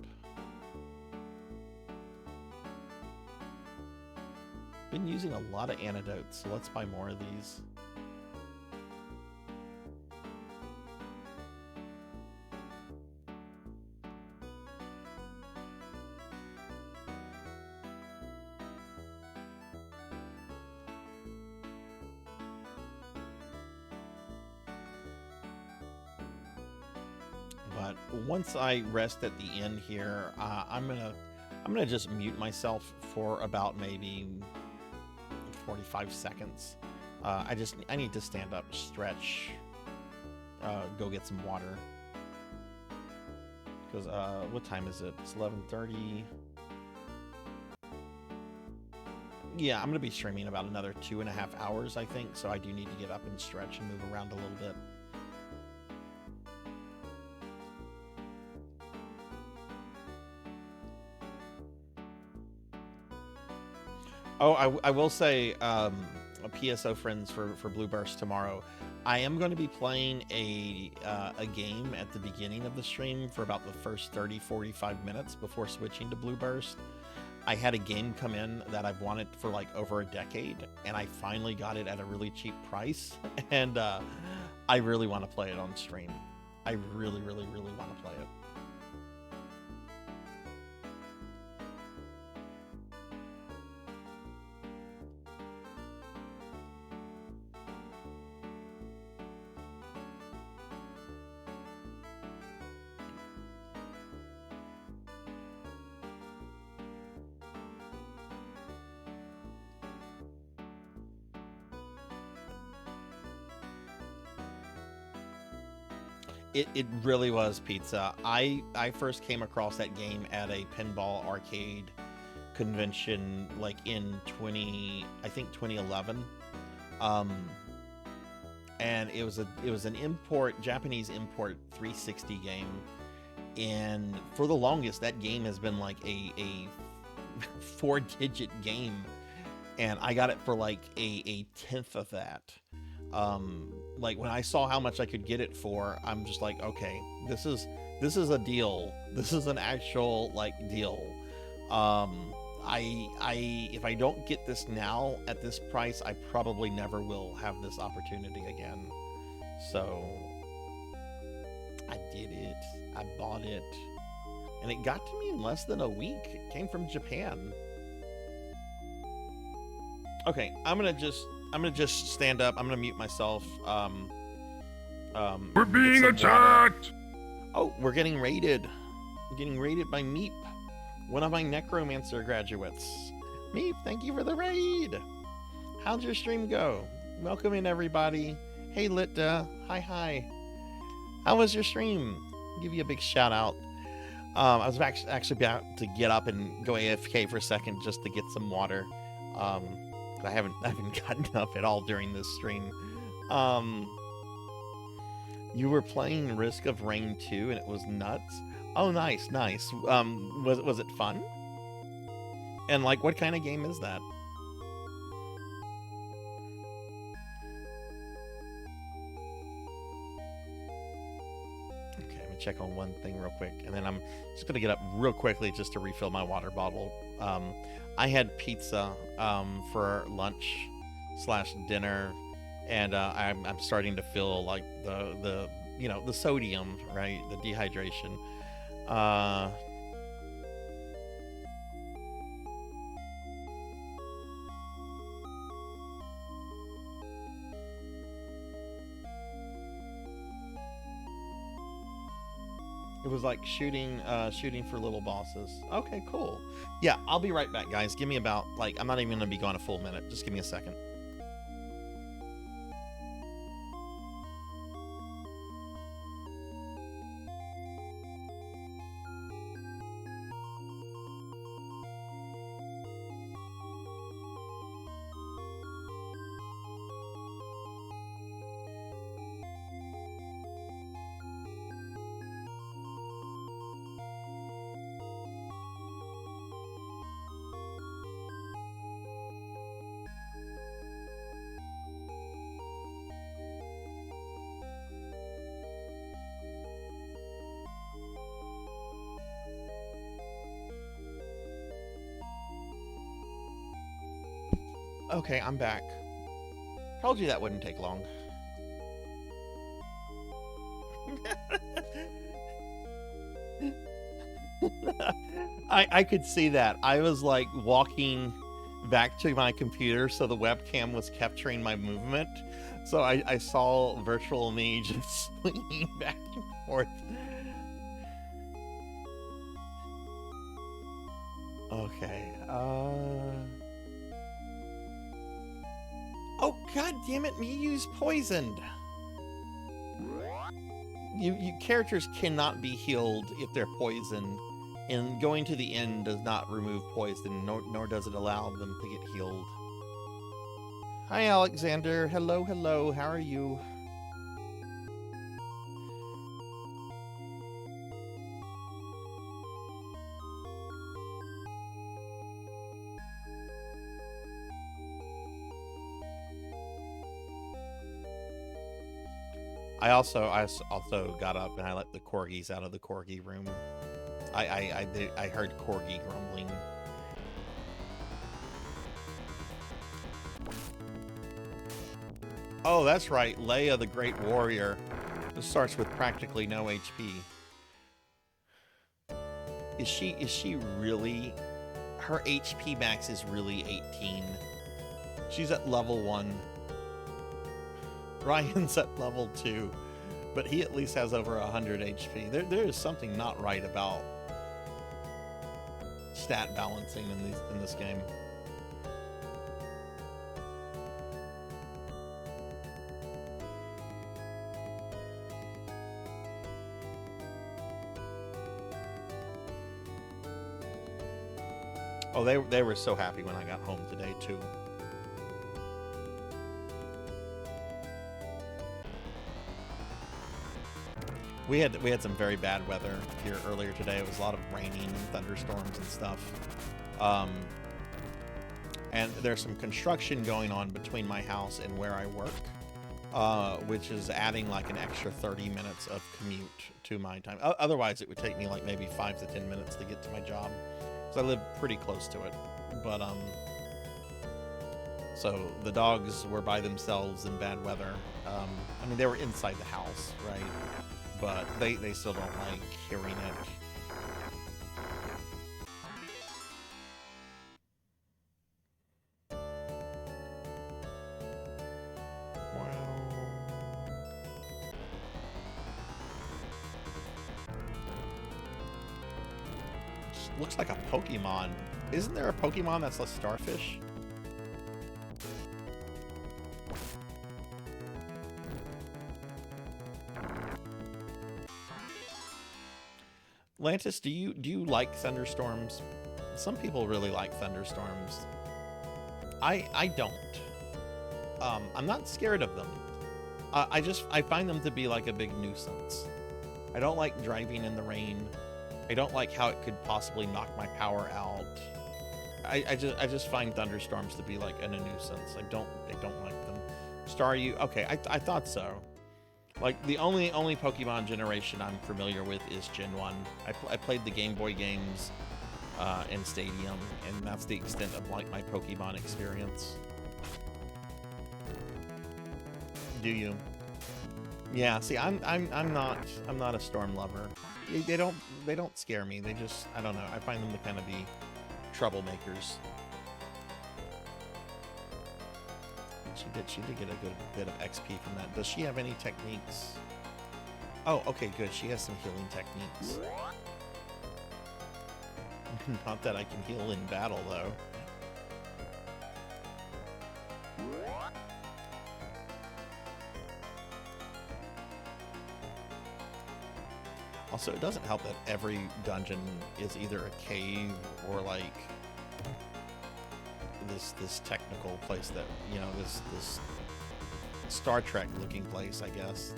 Been using a lot of antidotes, so let's buy more of these. But once I rest at the end here, I'm gonna just mute myself for about maybe 45 seconds. I need to stand up, stretch, go get some water. Because what time is it? It's 11:30. Yeah, I'm gonna be streaming about another 2.5 hours, I think. So I do need to get up and stretch and move around a little bit. Oh, I will say, a PSO friends for Blue Burst tomorrow. I am going to be playing a game at the beginning of the stream for about the first 30-45 minutes before switching to Blue Burst. I had a game come in that I've wanted for like over a decade, and I finally got it at a really cheap price, and I really want to play it on stream. I really, really, really want to play it. It really was pizza. I first came across that game at a pinball arcade convention like in 2011. And it was an Japanese import 360 game. And for the longest, that game has been like a 4-digit game. And I got it for like a tenth of that. Like when I saw how much I could get it for, I'm just like, okay, this is a deal. This is an actual like deal. If I don't get this now at this price, I probably never will have this opportunity again. So I did it. I bought it, and it got to me in less than a week. It came from Japan. Okay, I'm gonna just stand up. I'm gonna mute myself. We're being attacked! Oh, we're getting raided. We're getting raided by Meep, one of my necromancer graduates. Meep, thank you for the raid. How'd your stream go? Welcome in, everybody. Hey, Litta. Hi. How was your stream? I'll give you a big shout out. I was actually about to get up and go AFK for a second just to get some water. I haven't gotten up at all during this stream. You were playing Risk of Rain 2 and it was nuts. Oh, nice. Was it fun? And like, what kind of game is that? Okay, I'm gonna check on one thing real quick, and then I'm just gonna get up real quickly just to refill my water bottle. I had pizza for lunch / dinner, and I'm starting to feel like the sodium, right? The dehydration. It was like shooting for little bosses. Okay, cool. Yeah, I'll be right back, guys. Give me about, like, I'm not even gonna be gone a full minute. Just give me a second. Okay, I'm back. Told you that wouldn't take long. I could see that. I was like walking back to my computer so the webcam was capturing my movement. So I saw virtual me just swinging back and forth. Okay. Oh, god damn it, Miyu's poisoned. You characters cannot be healed if they're poisoned, and going to the end does not remove poison, nor does it allow them to get healed. Hi, Alexander. Hello, hello. How are you? I also got up and I let the corgis out of the corgi room. I heard corgi grumbling. Oh, that's right, Leia the Great Warrior. This starts with practically no HP. Is she really? Her HP max is really 18. She's at level 1. Ryan's at level 2, but he at least has over 100 HP. There is something not right about stat balancing in this game. Oh, they were so happy when I got home today too. We had some very bad weather here earlier today. It was a lot of raining and thunderstorms and stuff. And there's some construction going on between my house and where I work, which is adding like an extra 30 minutes of commute to my time. Otherwise, it would take me like maybe 5 to 10 minutes to get to my job, because I live pretty close to it. But so the dogs were by themselves in bad weather. I mean, they were inside the house, right? But they still don't like hearing it. Looks like a Pokemon. Isn't there a Pokemon that's a starfish? Lantis, do you like thunderstorms? Some people really like thunderstorms. I don't. I'm not scared of them. I find them to be like a big nuisance. I don't like driving in the rain. I don't like how it could possibly knock my power out. I just find thunderstorms to be like a nuisance. I don't like them. Staryu, okay, I thought so. Like, the only Pokemon generation I'm familiar with is Gen 1. I played the Game Boy games in Stadium, and that's the extent of like my Pokemon experience. Do you? Yeah, see, I'm not a storm lover. They don't scare me. They just, I don't know. I find them to kind of be troublemakers. She did get a good bit of XP from that. Does she have any techniques? Oh, okay, good. She has some healing techniques. Not that I can heal in battle, though. Also, it doesn't help that every dungeon is either a cave or like this technical place that, you know, this Star Trek looking place, I guess.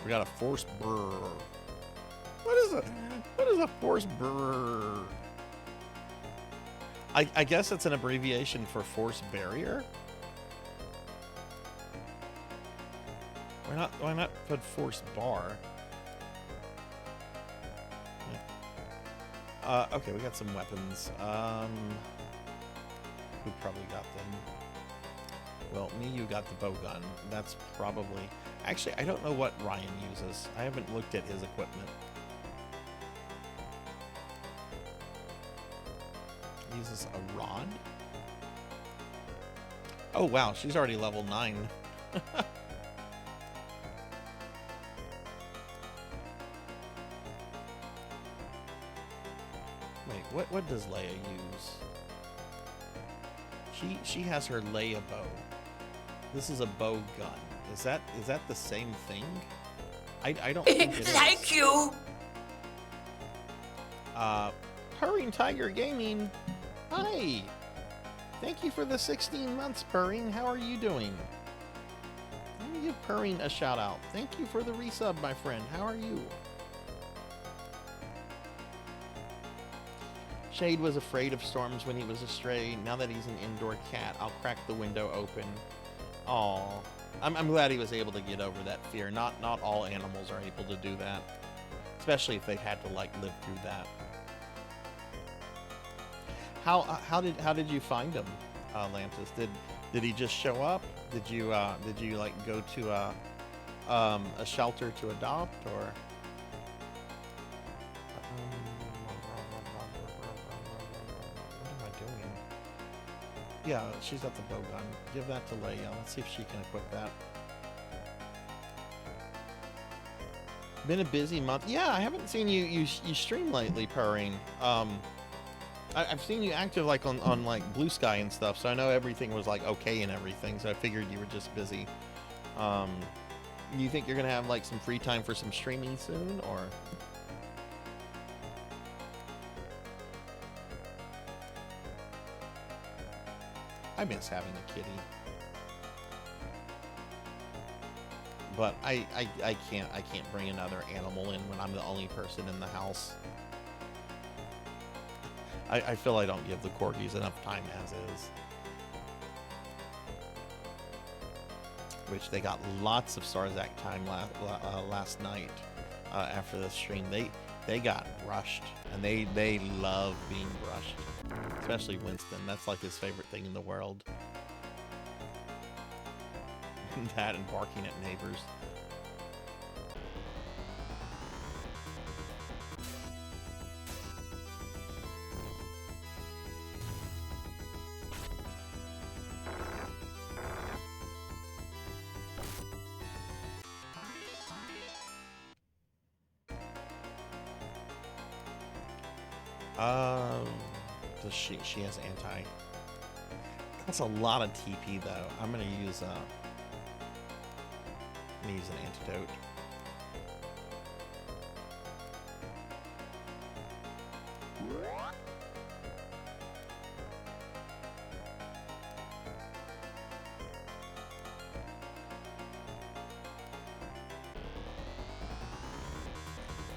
We got a force burr. What is a force burr? I guess it's an abbreviation for force barrier. Why not put force bar? Yeah. Okay, we got some weapons. Who probably got them? Well, you got the bow gun. That's probably... Actually, I don't know what Ryan uses. I haven't looked at his equipment. He uses a rod? Oh, wow. She's already level 9. Wait, what does Leia use? She has her Leia bow. This is a bow gun. Is that the same thing? I don't think it is. Thank you. Purring Tiger Gaming. Hi. Thank you for the 16 months, Purring. How are you doing? Let me give Purring a shout out. Thank you for the resub, my friend. How are you? Shade was afraid of storms when he was a stray. Now that he's an indoor cat, I'll crack the window open. Aw. I'm glad he was able to get over that fear. Not all animals are able to do that. Especially if they've had to, like, live through that. How did you find him, Lantis? Did he just show up? Did you like go to a shelter to adopt, or? What am I doing? Yeah, she's got the bow gun. Give that to Leia. Let's see if she can equip that. Been a busy month. Yeah, I haven't seen you stream lately, Purring. I've seen you active like on like Blue Sky and stuff, so I know everything was like okay and everything, so I figured you were just busy. You think you're gonna have like some free time for some streaming soon, or? I miss having a kitty. But I can't bring another animal in when I'm the only person in the house. I feel I don't give the corgis enough time as is. Which they got lots of Sarzac time last night after the stream. They got rushed, and they love being rushed. Especially Winston. That's like his favorite thing in the world. That and barking at neighbors. She has anti. That's a lot of TP though. I'm gonna use an antidote.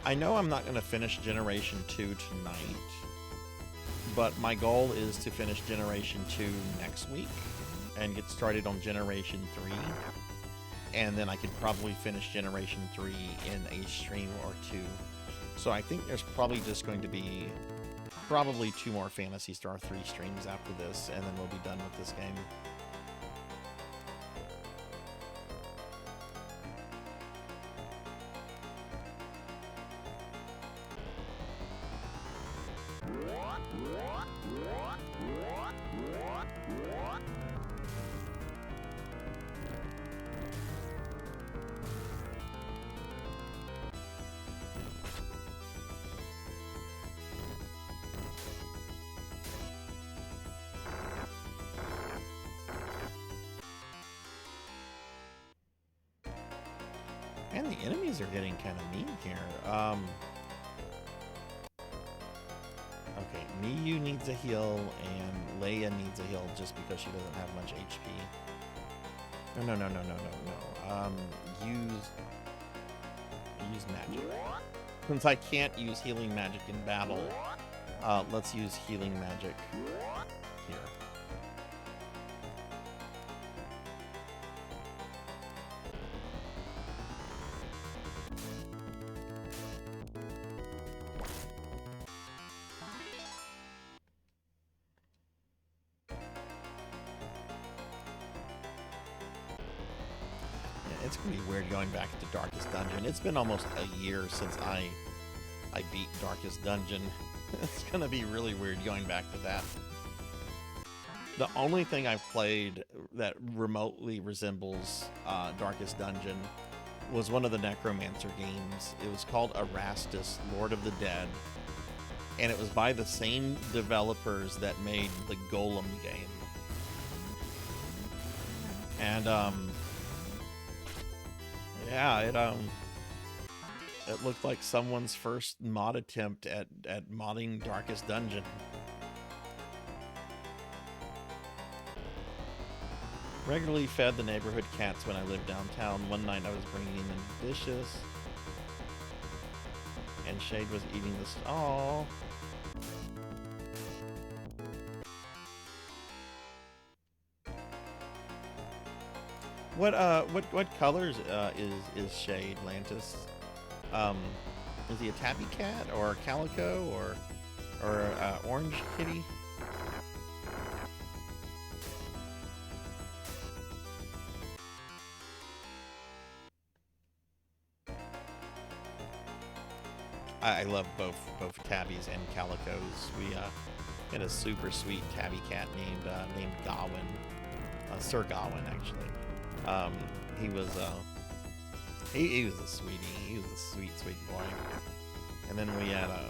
I know I'm not gonna finish Generation 2 tonight. But my goal is to finish Generation 2 next week and get started on Generation 3. And then I could probably finish Generation 3 in a stream or 2. So I think there's probably just going to be probably 2 more Phantasy Star 3 streams after this, and then we'll be done with this game. And the enemies are getting kind of mean here. Okay, Miyu needs a heal, and Leia needs a heal just because she doesn't have much HP. No. Use magic. Since I can't use healing magic in battle, let's use healing magic. It's gonna be weird going back to Darkest Dungeon. It's been almost a year since I beat Darkest Dungeon. It's gonna be really weird going back to that. The only thing I've played that remotely resembles Darkest Dungeon was one of the Necromancer games. It was called Erastus, Lord of the Dead, and it was by the same developers that made the Golem game. And yeah, it looked like someone's first mod attempt at modding Darkest Dungeon. Regularly fed the neighborhood cats when I lived downtown. One night I was bringing in the dishes, and Shade was eating this. Aww. What colors is Shade, Lantis? Is he a tabby cat or a calico or orange kitty? I love both tabbies and calicos. We had a super sweet tabby cat named Gawain, Sir Gawain actually. He was a sweetie. He was a sweet boy. And then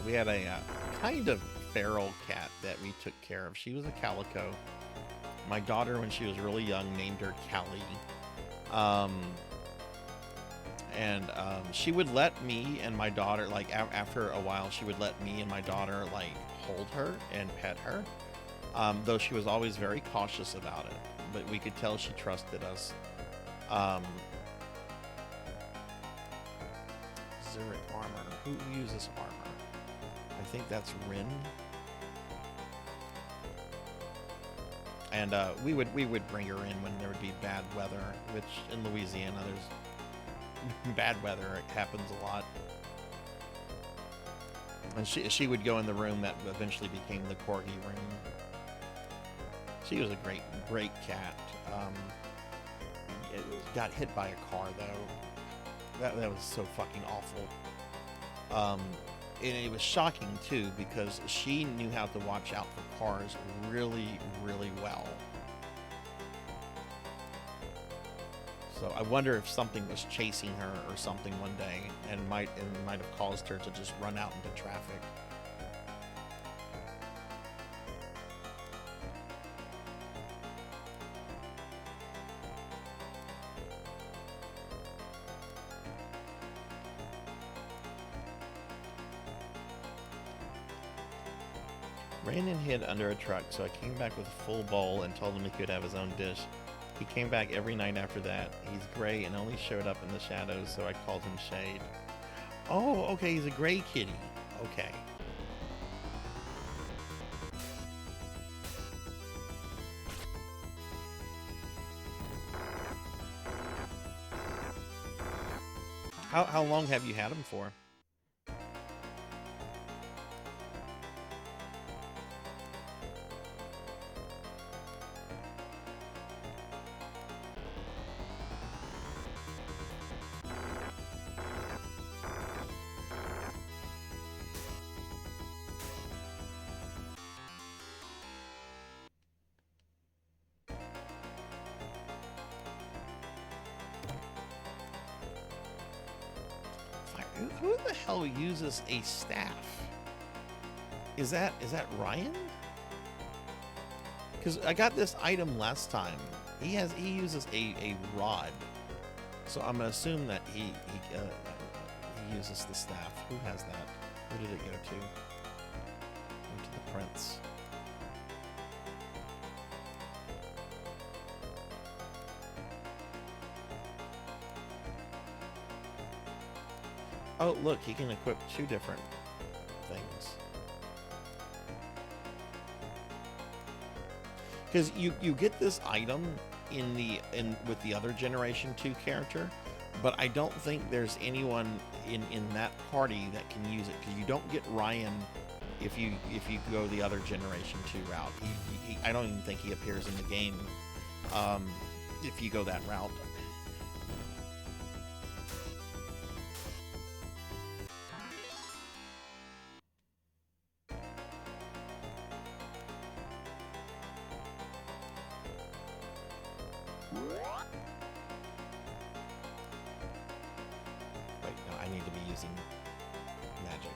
we had a kind of feral cat that we took care of. She was a calico. My daughter, when she was really young, named her Callie. And she would let me and my daughter, like after a while, she would let me and my daughter like hold her and pet her. Though she was always very cautious about it, but we could tell she trusted us. Zurich armor. Who uses armor? I think that's Rin. And we would bring her in when there would be bad weather, which in Louisiana there's bad weather. It happens a lot. And she would go in the room that eventually became the corgi room. She was a great cat. It got hit by a car though. That was so fucking awful. And it was shocking too because she knew how to watch out for cars really well. So I wonder if something was chasing her or something one day and might have caused her to just run out into traffic. Brandon hid under a truck, so I came back with a full bowl and told him he could have his own dish. He came back every night after that. He's gray and only showed up in the shadows, so I called him Shade. Oh, okay, he's a gray kitty. Okay. How long have you had him for? Who the hell uses a staff? Is that Ryan? Because I got this item last time. He uses a rod, so I'm gonna assume that he uses the staff. Who has that? Where did it go to? Went to the prince. Oh, look, he can equip two different things. Because you get this item with the other Generation 2 character, but I don't think there's anyone in that party that can use it, because you don't get Ryan if you go the other Generation 2 route. I don't even think he appears in the game if you go that route. using magic.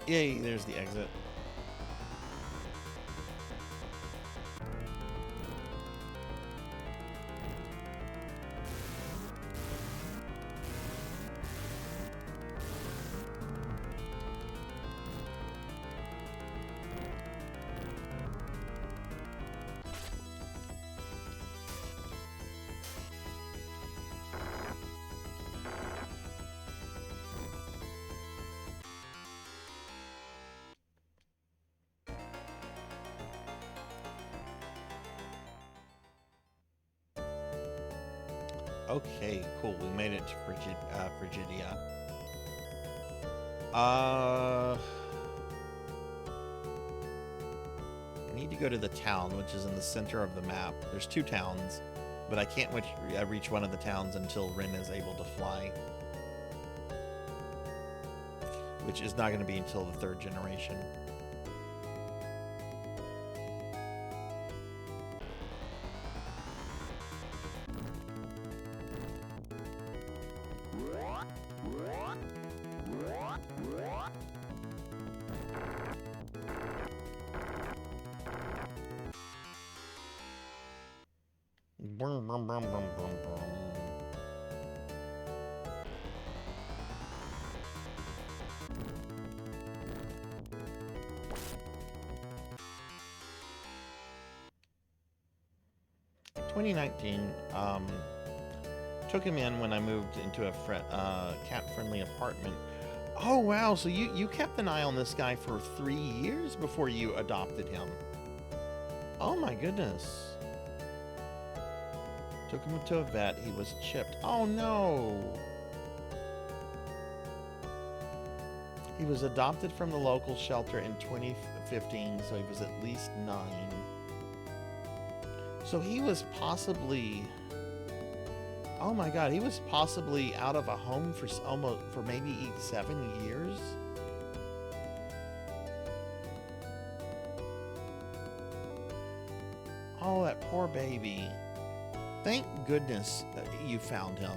Yay, there's the exit. Okay, cool. We made it to Frigidia. I need to go to the town, which is in the center of the map. There's 2 towns, but I can't reach one of the towns until Rin is able to fly. Which is not going to be until the 3rd generation. Brum, brum, brum, brum, brum, brum. Took him in when I moved into a cat-friendly apartment. Oh wow, so you kept an eye on this guy for 3 years before you adopted him. Oh my goodness. Took him to a vet, he was chipped. Oh no! He was adopted from the local shelter in 2015, so he was at least 9. So he was possibly... Oh my god, he was possibly out of a home for maybe 7 years? Oh, that poor baby. Thank goodness that you found him.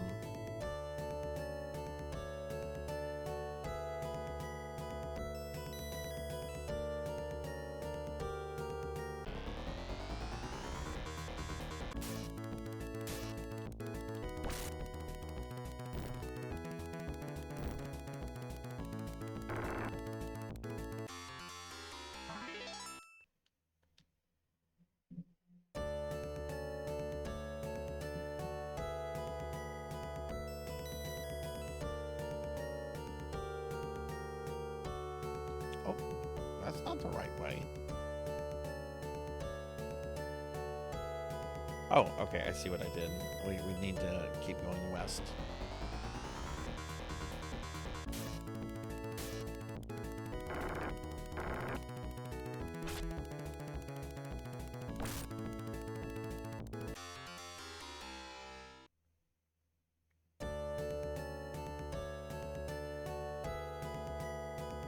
Oh, that's not the right way. Oh, okay, I see what I did. We need to keep going west.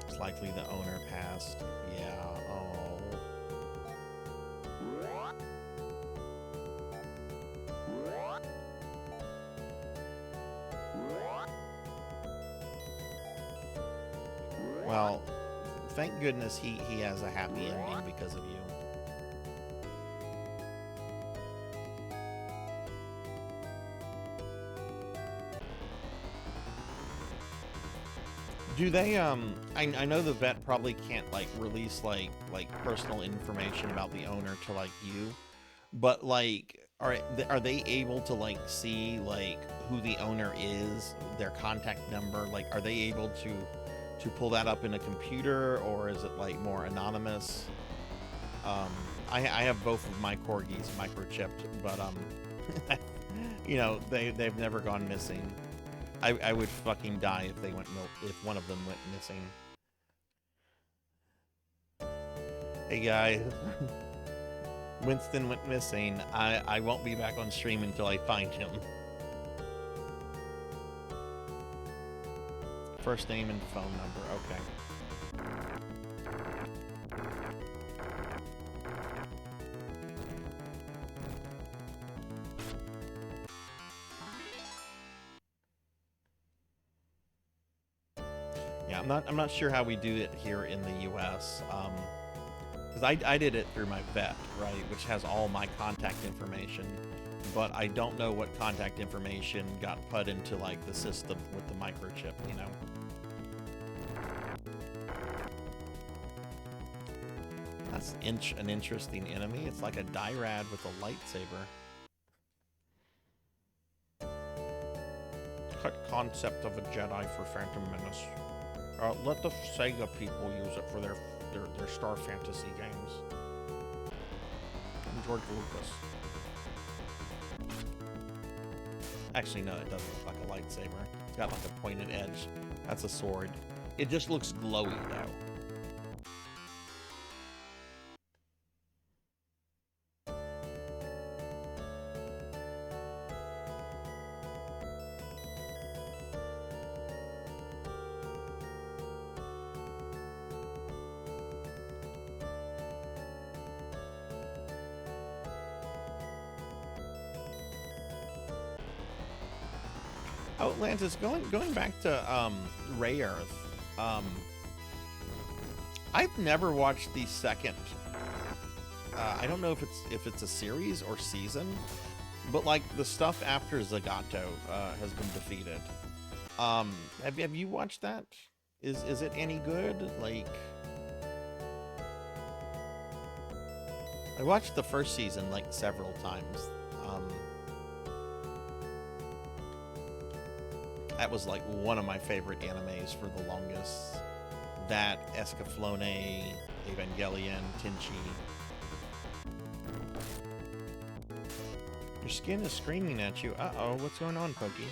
It's likely the owner passed. Yeah, oh. Well, thank goodness he has a happy ending because of you. Do they, I know the vet probably can't, like, release, like personal information about the owner to, like, you, but, like, are they able to, like, see, like, who the owner is, their contact number? Like, are they able to pull that up in a computer, or is it, like, more anonymous? I have both of my corgis microchipped, but, you know, they've never gone missing. I would fucking die if one of them went missing. Hey guys, Winston went missing. I won't be back on stream until I find him. First name and phone number. Okay. Yeah, I'm not sure how we do it here in the U.S. Because I did it through my vet, right, which has all my contact information, but I don't know what contact information got put into like the system with the microchip, you know. That's an interesting enemy. It's like a Dyrad with a lightsaber. Cut concept of a Jedi for Phantom Menace. Let the Sega people use it for their Star Fantasy games. I'm George Lucas. Actually, no, it doesn't look like a lightsaber. It's got like a pointed edge. That's a sword. It just looks glowy, though. Oh, Lantis, going back to Ray Earth. I've never watched the second. I don't know if it's a series or season, but like the stuff after Zagato has been defeated. Have you watched that? Is it any good? Like, I watched the first season like several times. That was like one of my favorite animes for the longest. That, Escaflowne, Evangelion, Tenchi. Your skin is screaming at you. Uh-oh, what's going on, Pokey?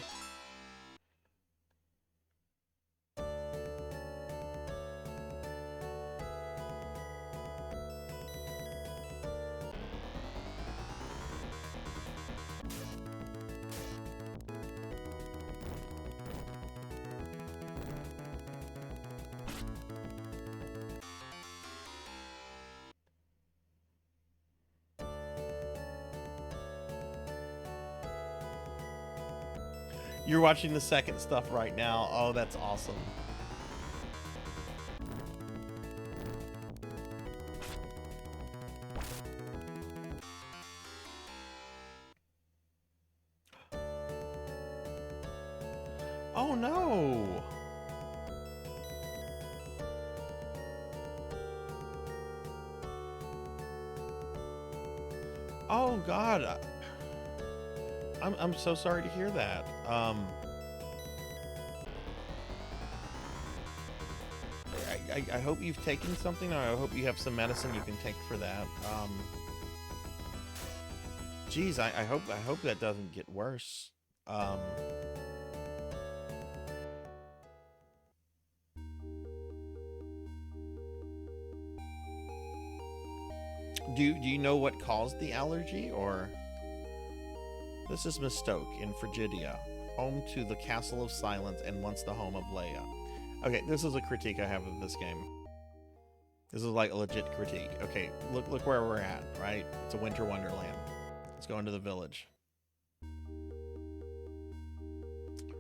You're watching the second stuff right now. Oh, that's awesome. Oh no. Oh God. I'm so sorry to hear that. I hope you've taken something, or I hope you have some medicine you can take for that. Geez, I hope that doesn't get worse. Do you know what caused the allergy, or? This is Miss Stoke in Frigidia, home to the Castle of Silence and once the home of Leia. Okay, this is a critique I have of this game. This is like a legit critique. Okay, look where we're at, right? It's a winter wonderland. Let's go into the village.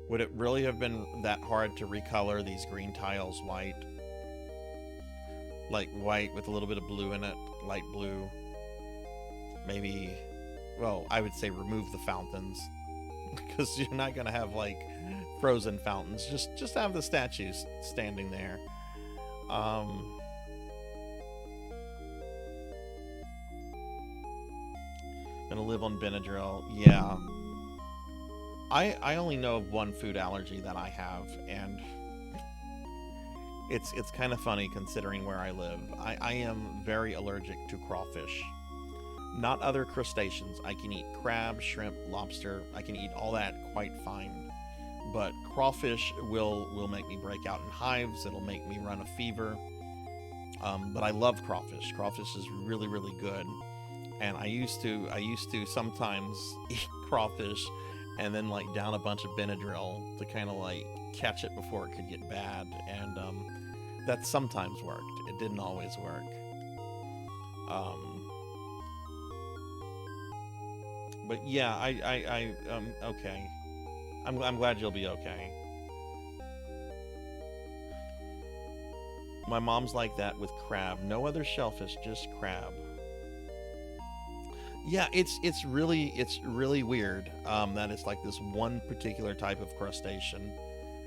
Would it really have been that hard to recolor these green tiles white? Like white with a little bit of blue in it, light blue. Maybe, well, I would say remove the fountains, because you're not gonna have like frozen fountains. Just have the statues standing there. Gonna live on Benadryl. Yeah. I only know of one food allergy that I have, and it's kind of funny considering where I live. I am very allergic to crawfish. Not other crustaceans. I can eat crab, shrimp, lobster. I can eat all that quite fine. But crawfish will make me break out in hives. It'll make me run a fever. But I love crawfish. Crawfish is really, really good. And I used to sometimes eat crawfish and then like down a bunch of Benadryl to kind of like catch it before it could get bad, and that sometimes worked. It didn't always work. But yeah, okay. I'm glad you'll be okay. My mom's like that with crab. No other shellfish, just crab. Yeah, it's really weird. That it's like this one particular type of crustacean,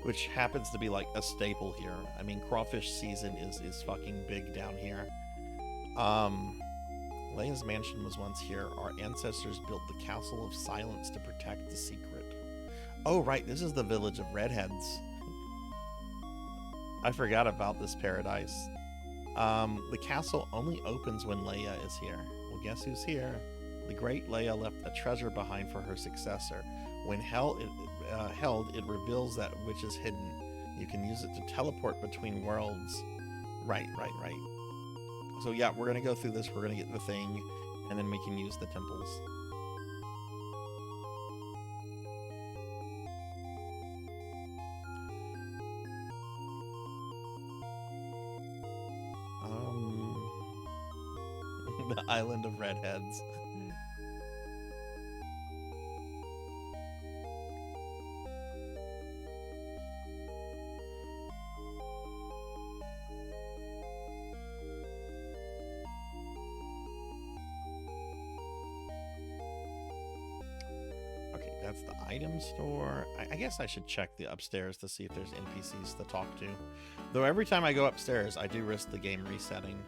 which happens to be like a staple here. I mean, crawfish season is fucking big down here. Leia's mansion was once here. Our ancestors built the Castle of Silence to protect the secret. Oh, right, this is the village of redheads. I forgot about this paradise. The castle only opens when Leia is here. Well, guess who's here? The great Leia left a treasure behind for her successor. When held, it reveals that which is hidden. You can use it to teleport between worlds. Right. So yeah, we're gonna go through this. We're gonna get the thing, and then we can use the temples. The island of redheads. Okay, that's the item store. I guess I should check the upstairs to see if there's NPCs to talk to. Though every time I go upstairs, I do risk the game resetting.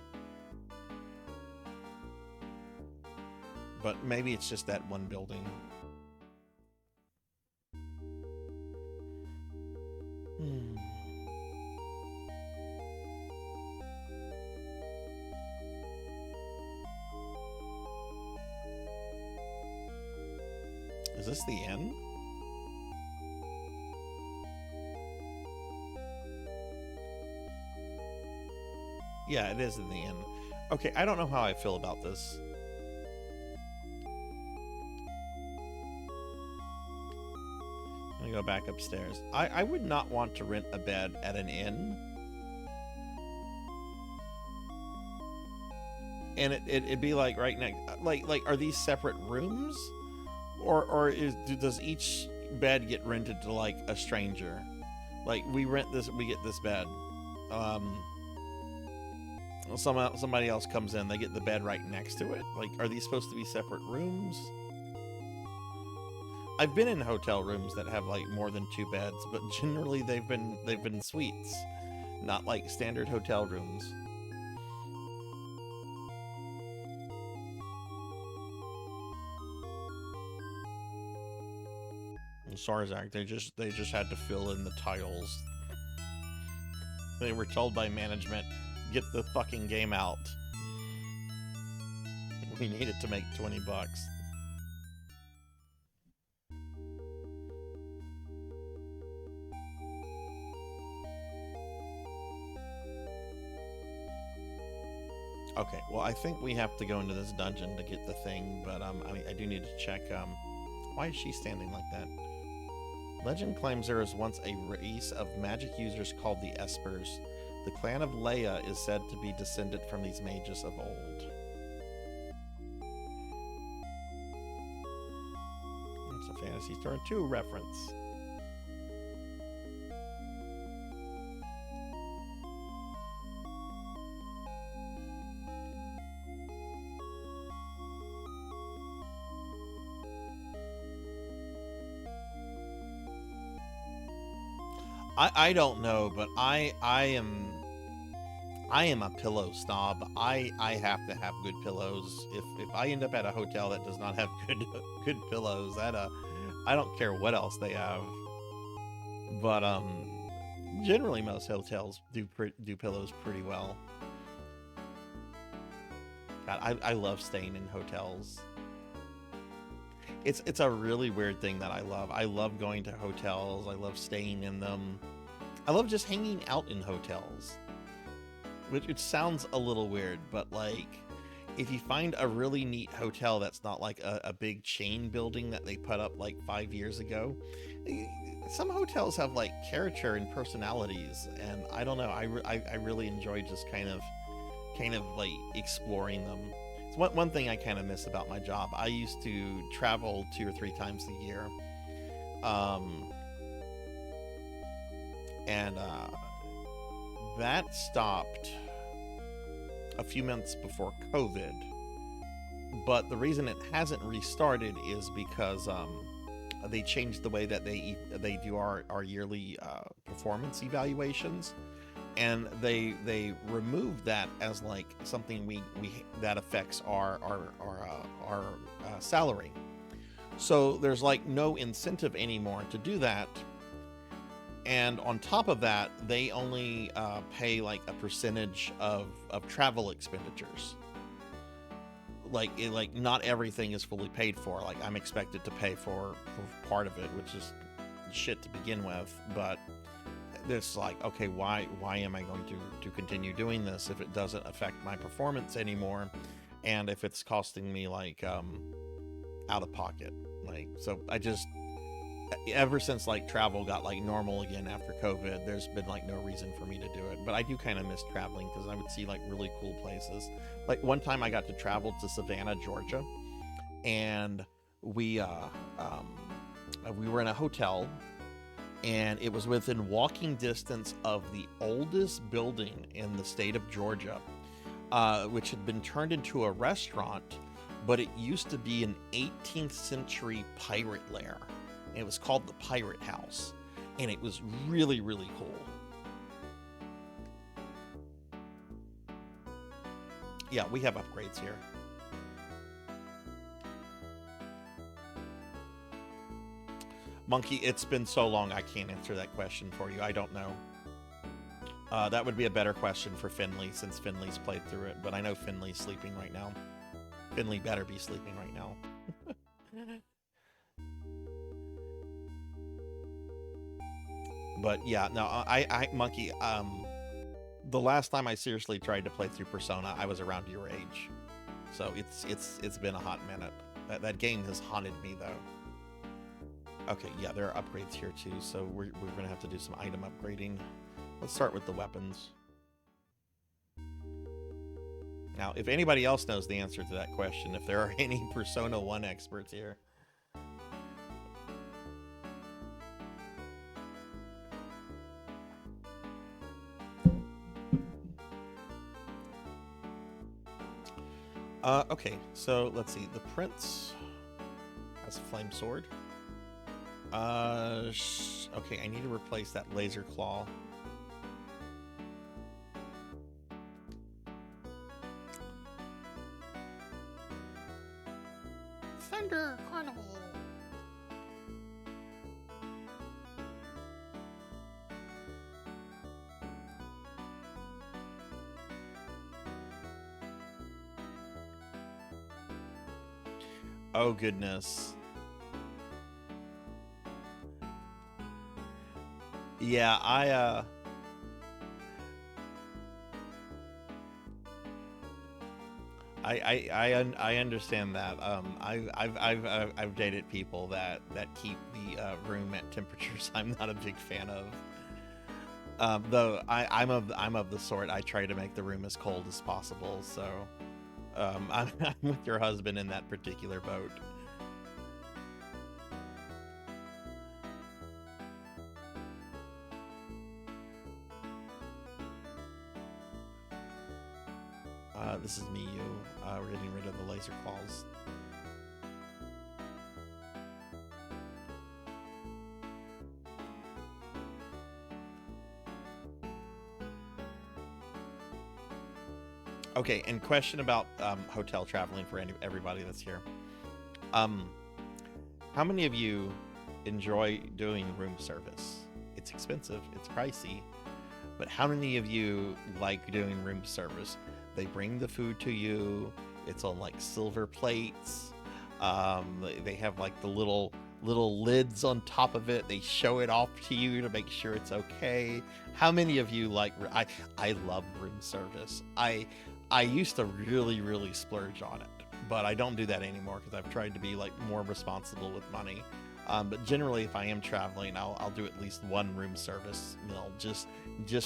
But maybe it's just that one building. Is this the inn? Yeah, it is in the inn. Okay, I don't know how I feel about this. I'm gonna go back upstairs. I would not want to rent a bed at an inn. And it'd be like right next, like are these separate rooms? Or does each bed get rented to like a stranger? Like we rent this, we get this bed. Somebody else comes in, they get the bed right next to it. Like, are these supposed to be separate rooms? I've been in hotel rooms that have like more than 2 beds, but generally they've been suites, not like standard hotel rooms. In Sarzac, they just had to fill in the tiles. They were told by management, get the fucking game out. We need it to make 20 bucks. Okay, well, I think we have to go into this dungeon to get the thing, but I do need to check. Why is she standing like that? Legend claims there was once a race of magic users called the Espers. The clan of Leia is said to be descended from these mages of old. It's a Phantasy Star 2 reference. I don't know, but I am a pillow snob. I have to have good pillows. If I end up at a hotel that does not have good pillows, I don't care what else they have. But generally most hotels do pillows pretty well. God, I love staying in hotels. It's a really weird thing that I love. I love going to hotels. I love staying in them. I love just hanging out in hotels. Which sounds a little weird, but like, if you find a really neat hotel that's not like a big chain building that they put up like 5 years ago, some hotels have like character and personalities, and I don't know, I really enjoy just kind of like exploring them. It's one thing I kind of miss about my job. I used to travel 2 or 3 times a year, and that stopped a few months before COVID, but the reason it hasn't restarted is because they changed the way that they do our yearly performance evaluations, and they removed that as like something we that affects our salary. So there's like no incentive anymore to do that. And on top of that, they only pay like a percentage of travel expenditures. Like not everything is fully paid for. Like I'm expected to pay for part of it, which is shit to begin with. But it's like, okay, why am I going to continue doing this if it doesn't affect my performance anymore, and if it's costing me like out of pocket? Like, so I just, ever since like travel got like normal again after COVID, there's been like no reason for me to do it. But I do kind of miss traveling because I would see like really cool places. Like one time I got to travel to Savannah, Georgia, and we were in a hotel, and it was within walking distance of the oldest building in the state of Georgia, which had been turned into a restaurant, but it used to be an 18th century pirate lair. It was called the Pirate House, and it was really, really cool. Yeah, we have upgrades here. Monkey, it's been so long I can't answer that question for you. I don't know. That would be a better question for Finley, since Finley's played through it, but I know Finley's sleeping right now. Finley better be sleeping right now. But yeah, no, I Monkey, the last time I seriously tried to play through Persona, I was around your age. So it's been a hot minute. That game has haunted me though. Okay, yeah, there are upgrades here too, so we're gonna have to do some item upgrading. Let's start with the weapons. Now, if anybody else knows the answer to that question, if there are any Persona 1 experts here. Okay, so let's see. The Prince has a flame sword. Okay, I need to replace that laser claw. Thunder Carnival. Oh goodness. Yeah, I understand that. I've dated people that keep the room at temperatures I'm not a big fan of. Though I'm of the sort, I try to make the room as cold as possible. So I'm with your husband in that particular boat. This is Miyu. We're getting rid of the laser claws. Okay, and question about hotel traveling for everybody that's here. How many of you enjoy doing room service? It's expensive, it's pricey, but how many of you like doing room service? They bring the food to you. It's on like silver plates. They have like the little lids on top of it. They show it off to you to make sure it's okay. How many of you like? I love room service. I I used to really splurge on it, but I don't do that anymore because I've tried to be like more responsible with money. But generally, if I am traveling, I'll do at least one room service meal just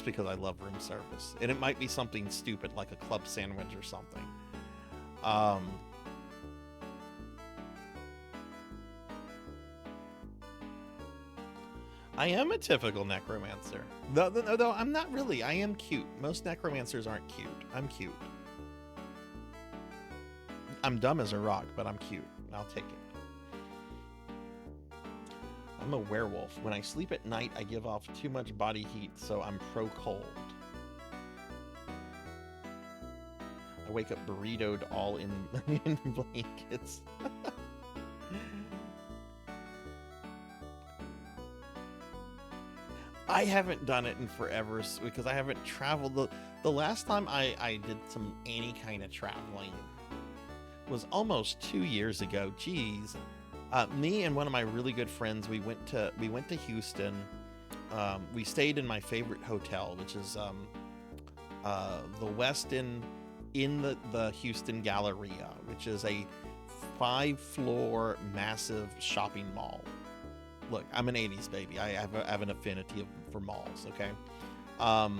because I love room service, and it might be something stupid like a club sandwich or something. I am a typical necromancer. Though I'm not really. I am cute. Most necromancers aren't cute. I'm cute. I'm dumb as a rock, but I'm cute. I'll take it. I'm a werewolf. When I sleep at night, I give off too much body heat, so I'm pro-cold. I wake up burritoed all in, in blankets. I haven't done it in forever because I haven't traveled. The last time I did any kind of traveling was almost 2 years ago. Jeez. Me and one of my really good friends, we went to Houston. We stayed in my favorite hotel, which is the Westin in the Houston Galleria, which is a 5-floor massive shopping mall. Look, I'm an 80s baby. I have an affinity for malls, okay? I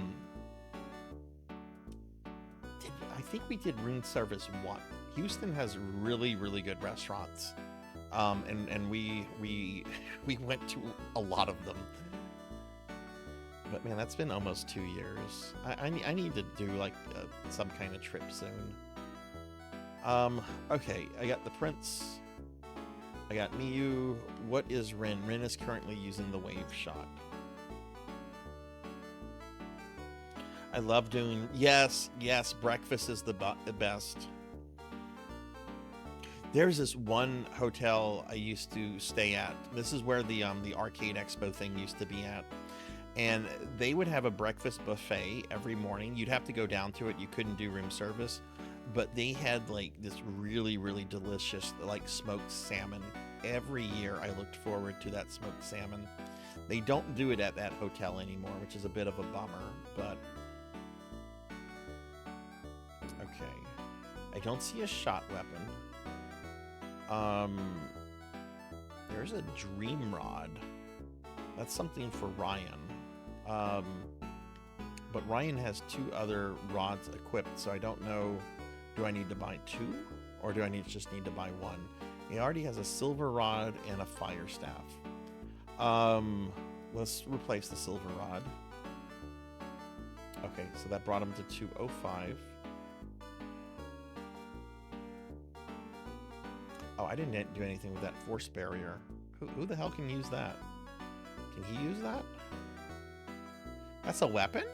think we did room service once. Houston has really good restaurants. And we went to a lot of them. But man, that's been almost 2 years. I need to do like some kind of trip soon. Okay, I got the Prince. I got Miyu. What is Rin? Rin is currently using the wave shot. I love doing... Yes, breakfast is the best. There's this one hotel I used to stay at. This is where the Arcade Expo thing used to be at. And they would have a breakfast buffet every morning. You'd have to go down to it. You couldn't do room service. But they had like this really delicious like smoked salmon. Every year I looked forward to that smoked salmon. They don't do it at that hotel anymore, which is a bit of a bummer, but okay. I don't see a shot weapon. There's a dream rod. That's something for Ryan. But Ryan has 2 other rods equipped, so I don't know. Do I need to buy 2, or do I just need to buy 1? He already has a silver rod and a fire staff. Let's replace the silver rod. Okay, so that brought him to 205. Oh, I didn't do anything with that force barrier. Who the hell can use that? Can he use that? That's a weapon?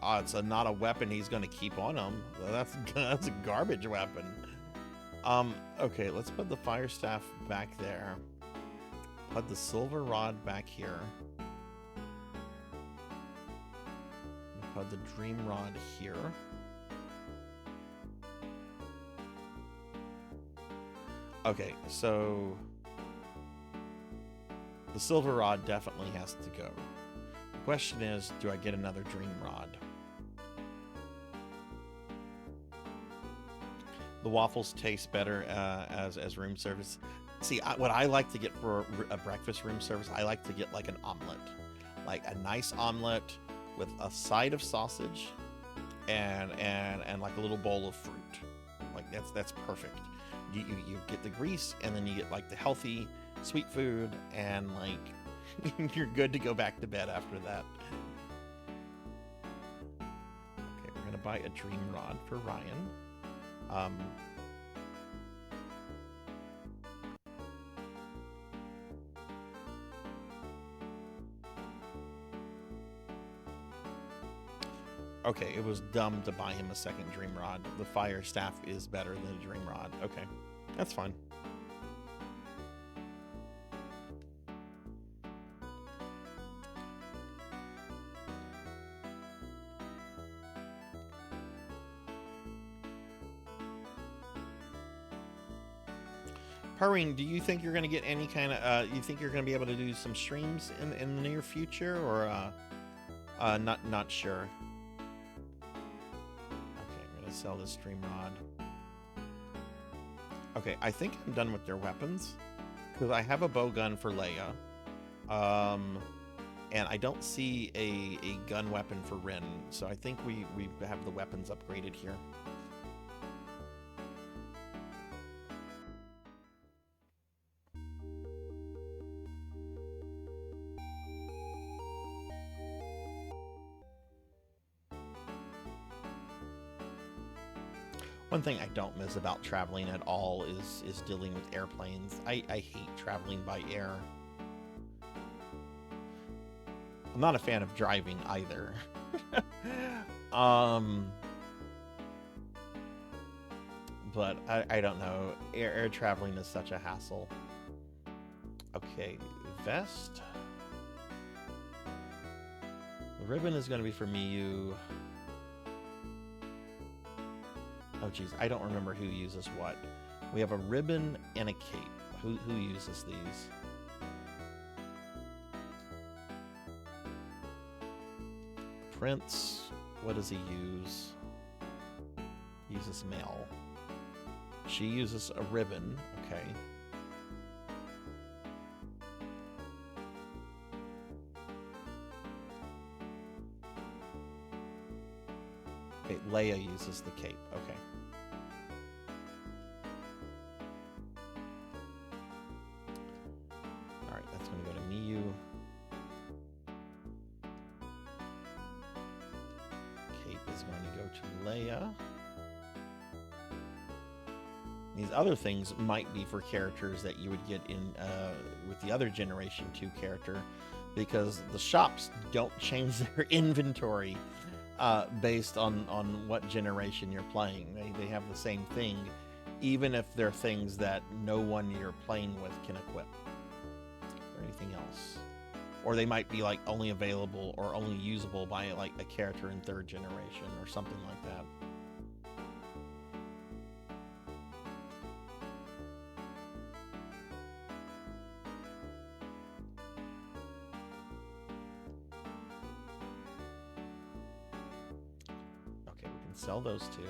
Oh, it's not a weapon he's gonna keep on him. That's a garbage weapon. Okay, let's put the fire staff back there. Put the silver rod back here. Put the dream rod here. Okay, so the silver rod definitely has to go. The question is, do I get another dream rod? The waffles taste better as room service. See, what I like to get for a breakfast room service, I like to get like an omelet. Like a nice omelet with a side of sausage and like a little bowl of fruit. Like that's perfect. You get the grease, and then you get like the healthy sweet food, and like you're good to go back to bed after that. Okay, we're gonna buy a dream rod for Ryan. Okay, it was dumb to buy him a second dream rod. The fire staff is better than a dream rod. Okay, that's fine. Hurrying, do you think you're gonna get any kind of you think you're gonna be able to do some streams in the near future, or not sure? Okay, I'm gonna sell this stream rod. Okay, I think I'm done with their weapons because I have a bow gun for Leia, and I don't see a gun weapon for Rin, so I think we have the weapons upgraded here. One thing I don't miss about traveling at all is dealing with airplanes. I hate traveling by air. I'm not a fan of driving either. But I don't know. Air traveling is such a hassle. Okay, vest. The ribbon is going to be for Miyu. Oh geez, I don't remember who uses what. We have a ribbon and a cape. Who uses these? Prince, what does he use? He uses mail. She uses a ribbon, okay. Okay, Leia uses the cape, okay. Alright, that's gonna go to Miyu. Cape is going to go to Leia. These other things might be for characters that you would get in with the other Generation 2 character, because the shops don't change their inventory based on what generation you're playing. They have the same thing, even if they're things that no one you're playing with can equip. Or anything else. Or they might be like only available or only usable by like a character in 3rd generation or something like that. Okay, we can sell those two.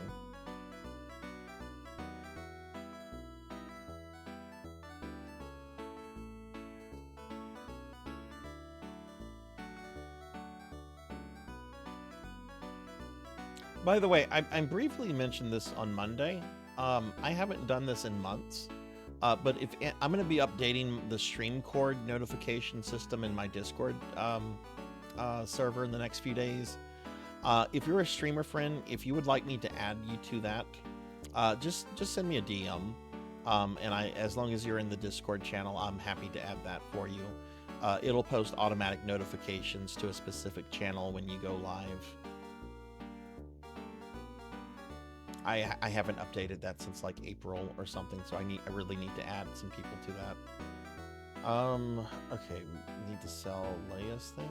By the way, I briefly mentioned this on Monday. I haven't done this in months, but if I'm going to be updating the stream cord notification system in my Discord server in the next few days. If you're a streamer friend, if you would like me to add you to that, just send me a DM, and as long as you're in the Discord channel, I'm happy to add that for you. It'll post automatic notifications to a specific channel when you go live. I haven't updated that since like April or something, so I really need to add some people to that. Okay, we need to sell Leia's thing.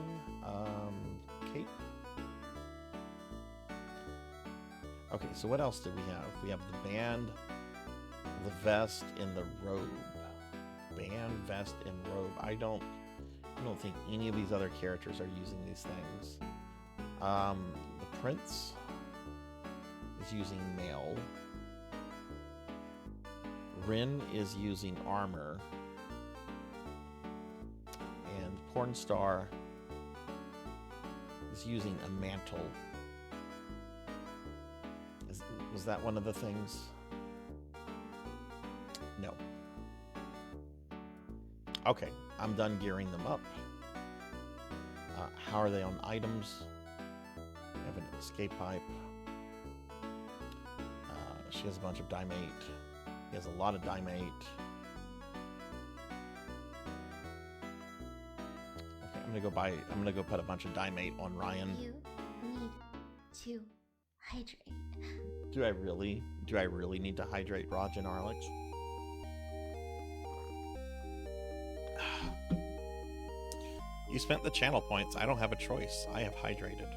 Cape. Okay, so what else do we have? We have the band, the vest, and the robe. Band, vest, and robe. I don't think any of these other characters are using these things. The prince is using mail. Rin is using armor. And Pornstar is using a mantle. Was that one of the things? No. Okay, I'm done gearing them up. How are they on items? I have an escape pipe. She has a bunch of dimate. He has a lot of dimate. Okay, I'm gonna go put a bunch of dimate on Ryan. You need to hydrate. Do I really need to hydrate Raj and Arlix? You spent the channel points. I don't have a choice. I have hydrated.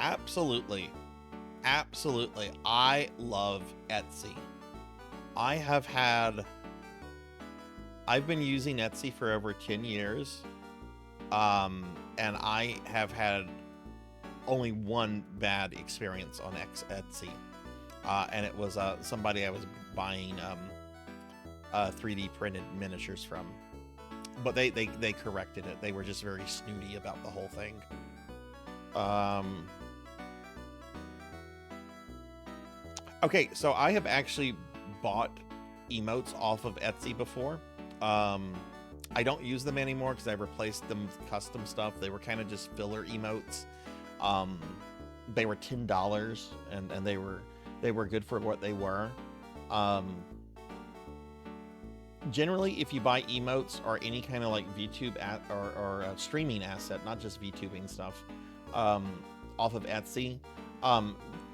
Absolutely. Absolutely. I love Etsy. I've been using Etsy for over 10 years. And I have had only one bad experience on Etsy. And it was somebody I was buying 3D printed miniatures from. But they corrected it. They were just very snooty about the whole thing. Okay, so I have actually bought emotes off of Etsy before. I don't use them anymore because I replaced them with custom stuff. They were kind of just filler emotes. They were $10 and they were good for what they were. Generally, if you buy emotes or any kind of like VTube or streaming asset, not just VTubing stuff, off of Etsy,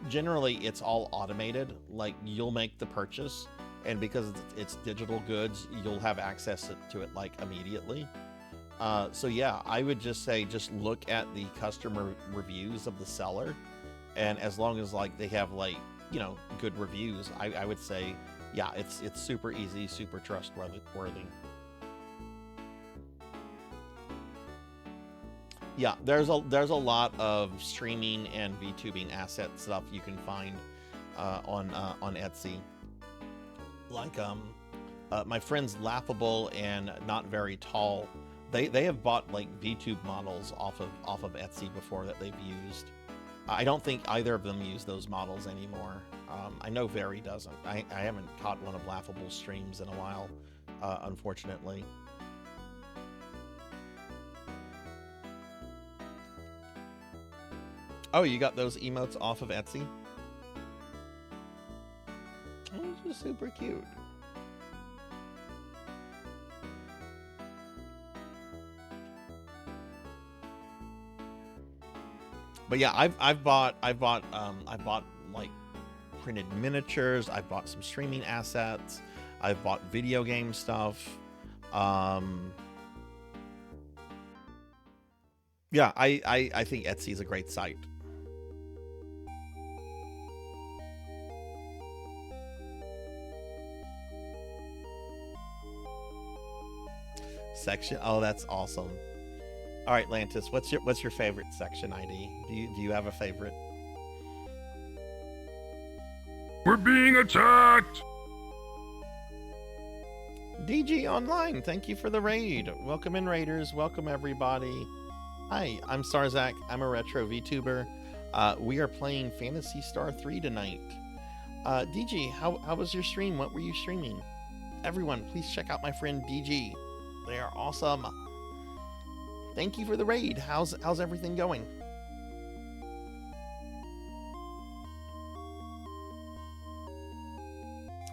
generally it's all automated. Like, you'll make the purchase, and because it's digital goods, you'll have access to it like immediately. So yeah, I would just say just look at the customer reviews of the seller, and as long as like they have like, you know, good reviews, I would say yeah, it's super easy, super trustworthy. Yeah, there's a lot of streaming and VTubing asset stuff you can find on Etsy. Like my friends Laughable and Not Very Tall, they have bought like VTube models off of Etsy before that they've used. I don't think either of them use those models anymore. I know Very doesn't. I haven't caught one of Laughable's streams in a while, unfortunately. Oh, you got those emotes off of Etsy? Oh, this is super cute. But yeah, I've bought like printed miniatures. I've bought some streaming assets. I've bought video game stuff. Yeah, I think Etsy is a great site. Section. Oh, that's awesome. All right, Lantis, what's your favorite section ID? Do you have a favorite? We're being attacked! DG Online, thank you for the raid. Welcome in, raiders. Welcome, everybody. Hi, I'm Sarzac. I'm a retro VTuber. We are playing Phantasy Star 3 tonight. DG, how was your stream? What were you streaming? Everyone, please check out my friend DG. They are awesome. Thank you for the raid. How's everything going?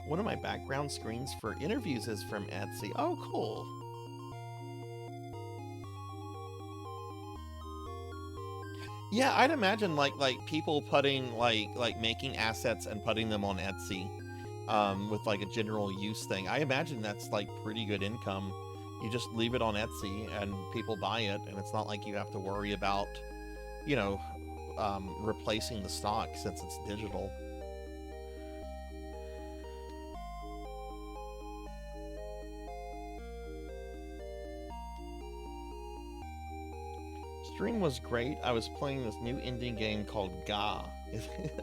One of my background screens for interviews is from Etsy. Oh, cool. Yeah, I'd imagine like people putting like making assets and putting them on Etsy with like a general use thing. I imagine that's like pretty good income. You just leave it on Etsy and people buy it, and it's not like you have to worry about, you know, replacing the stock since it's digital. Stream was great. I was playing this new indie game called Ga.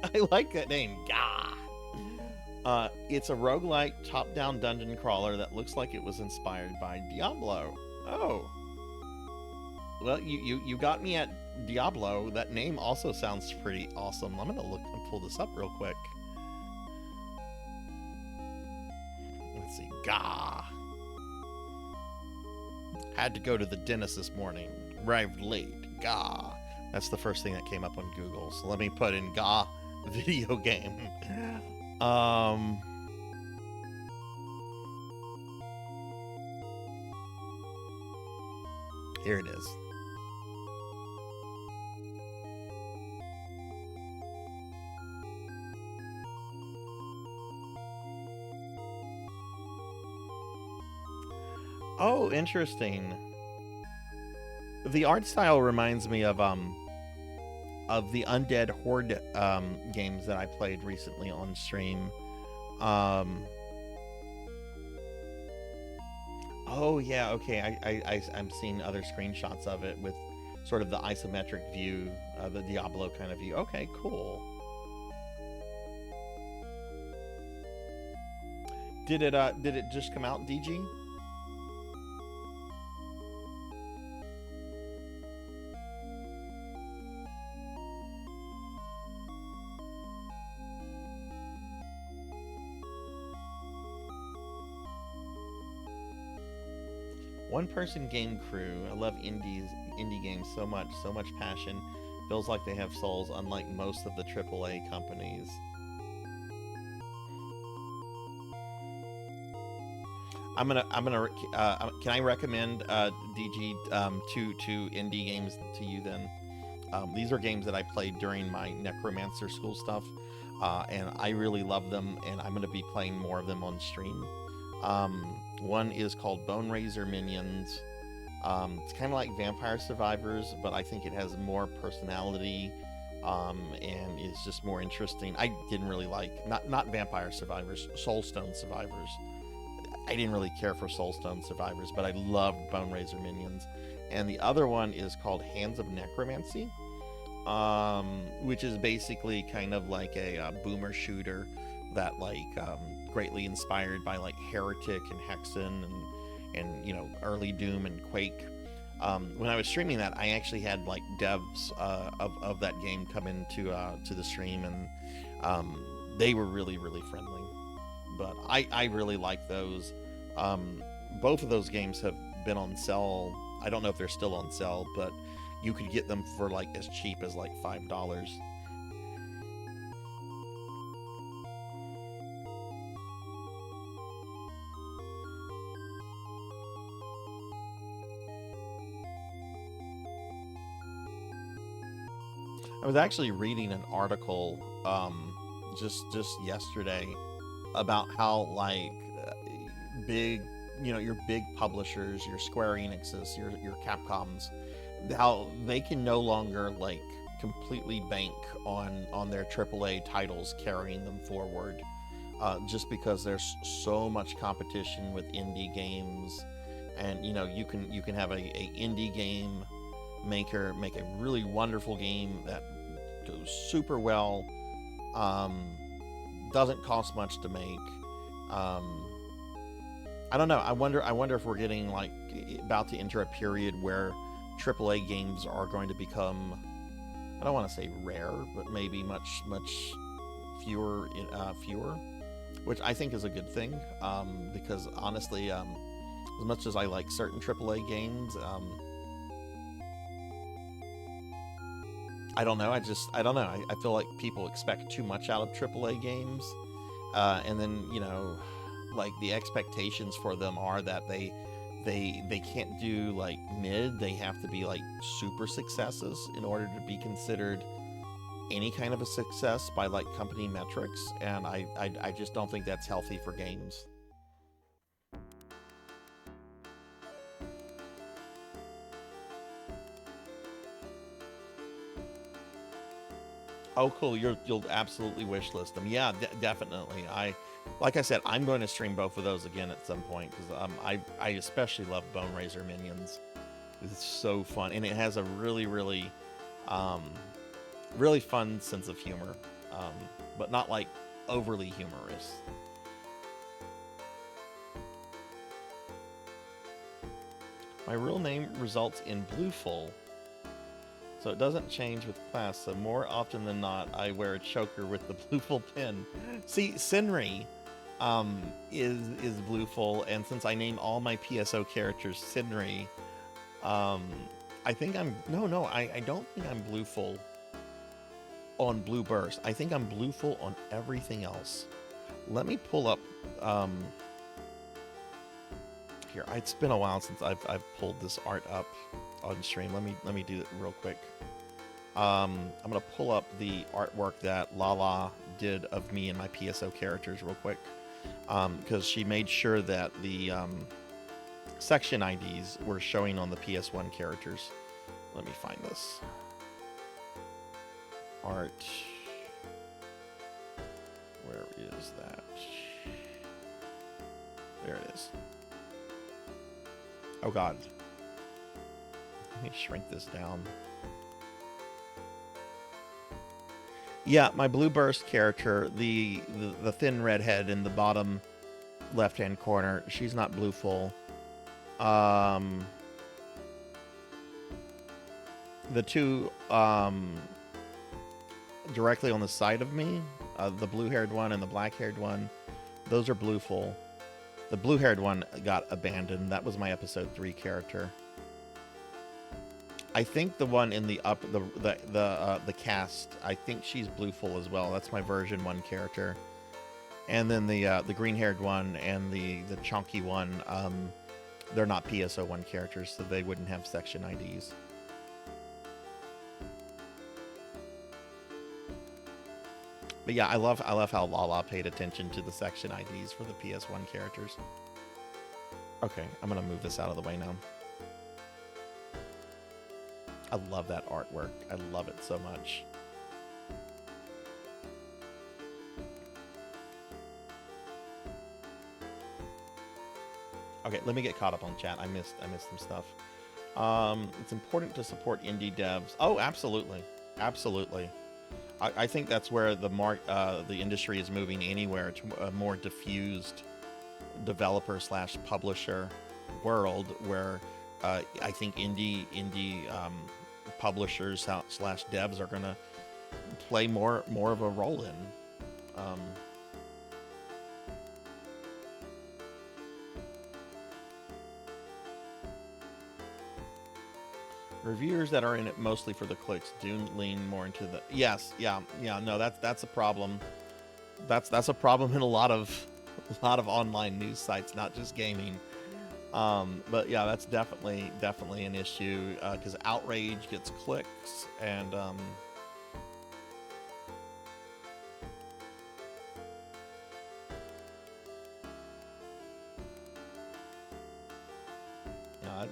I like that name, Ga. It's a roguelike top-down dungeon crawler that looks like it was inspired by Diablo. Oh. Well, you got me at Diablo. That name also sounds pretty awesome. I'm gonna look and pull this up real quick. Let's see. Ga. Had to go to the dentist this morning. Arrived late. Ga. That's the first thing that came up on Google. So let me put in Ga video game. Here it is. Oh, interesting. The art style reminds me of of the Undead Horde games that I played recently on stream. Oh yeah, okay. I'm seeing other screenshots of it with sort of the isometric view, the Diablo kind of view. Okay, cool. Did it just come out, DG? One person game crew. I love indie games so much passion. Feels like they have souls, unlike most of the AAA companies. Can I recommend DG two indie games to you then? These are games that I played during my Necromancer school stuff, and I really love them, and I'm gonna be playing more of them on stream. One is called Bone Razor Minions. It's kind of like Vampire Survivors, but I think it has more personality, and is just more interesting. I didn't really like, not Vampire Survivors, Soulstone Survivors. I didn't really care for Soulstone Survivors, but I loved Bone Razor Minions. And the other one is called Hands of Necromancy, which is basically kind of like a boomer shooter that greatly inspired by like Heretic and Hexen and you know, early Doom and Quake. When I was streaming that, I actually had like devs of that game come into to the stream, and they were really friendly. But I really like those. Both of those games have been on sale. I don't know if they're still on sale, but you could get them for like as cheap as like $5. I was actually reading an article just yesterday about how like big, you know, your big publishers, your Square Enixes, your Capcoms, how they can no longer like completely bank on their AAA titles carrying them forward, just because there's so much competition with indie games. And you know, you can have a indie game maker make a really wonderful game that goes super well, doesn't cost much to make. I don't know. I wonder if we're getting like about to enter a period where AAA games are going to become, I don't want to say rare, but maybe much fewer, which I think is a good thing, because honestly, as much as I like certain AAA games, I don't know. I don't know. I feel like people expect too much out of AAA games, and then, you know, like the expectations for them are that they can't do like mid. They have to be like super successes in order to be considered any kind of a success by like company metrics, and I just don't think that's healthy for games. Oh, cool! You'll absolutely wish list them. Yeah, definitely. Like I said, I'm going to stream both of those again at some point, because I especially love Bone Razor Minions. It's so fun, and it has a really fun sense of humor, but not like overly humorous. My real name results in Blueful, so it doesn't change with class, so more often than not, I wear a choker with the Blueful pin. See, Sinri is Blueful, and since I name all my PSO characters Sinri, I think I'm... No, I don't think I'm Blueful on Blue Burst. I think I'm Blueful on everything else. Let me pull up... Here, it's been a while since I've pulled this art up on stream. Let me do it real quick. I'm gonna pull up the artwork that Lala did of me and my PSO characters real quick, because she made sure that the section IDs were showing on the PS1 characters. Let me find this. art. Where is that? There it is. Oh God. Let me shrink this down. Yeah, my Blue Burst character, the thin redhead in the bottom left-hand corner, she's not blue full. The two directly on the side of me, the blue-haired one and the black-haired one, those are blue full. The blue-haired one got abandoned. That was my episode 3 character. I think the one in the the cast, I think she's blue full as well. That's my version 1 character. And then the green-haired one and the chunky one, they're not PSO1 characters, so they wouldn't have section IDs. But yeah, I love how Lala paid attention to the section IDs for the PS1 characters. Okay, I'm gonna move this out of the way now. I love that artwork. I love it so much. Okay, let me get caught up on chat. I missed some stuff. It's important to support indie devs. Oh, absolutely, absolutely. I think that's where the industry is moving anywhere to a more diffused developer / publisher world where I think indie publishers / devs are gonna play more of a role in. Reviewers that are in it mostly for the clicks do lean more into the no, that's a problem. That's a problem in a lot of online news sites, not just gaming. But yeah, that's definitely an issue because outrage gets clicks and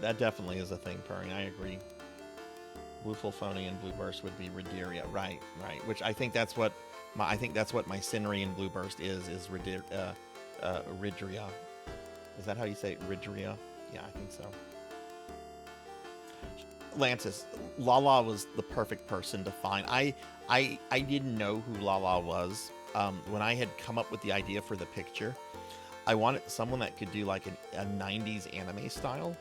that definitely is a thing, Purring. I agree. Blue Full Phony and Blue Burst would be Rideria, right? Which I think that's what my Cineri and Blue Burst is Ridria. Is that how you say it? Ridria? Yeah, I think so. Lantis, Lala was the perfect person to find. I didn't know who Lala was. When I had come up with the idea for the picture, I wanted someone that could do like a 90s anime style.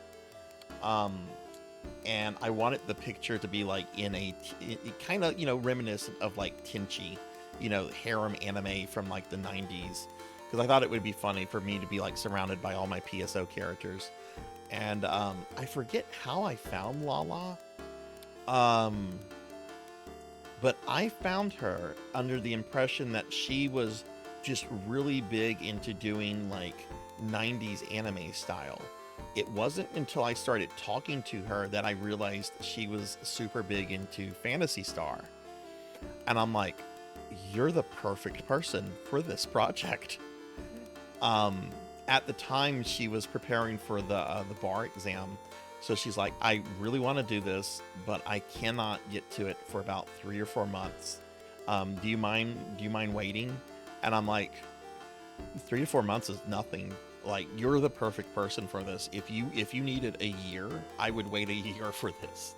And I wanted the picture to be like in a kind of, reminiscent of like Tenchi, harem anime from like the 90s. Because I thought it would be funny for me to be like surrounded by all my PSO characters. And I forget how I found Lala. But I found her under the impression that she was just really big into doing like 90s anime style. It wasn't until I started talking to her that I realized she was super big into Phantasy Star. And I'm like, you're the perfect person for this project. At the time, she was preparing for the bar exam. So she's like, I really want to do this, but I cannot get to it for about 3 or 4 months. Do you mind waiting? And I'm like, 3 to 4 months is nothing. Like, you're the perfect person for this. If you needed a year, I would wait a year for this.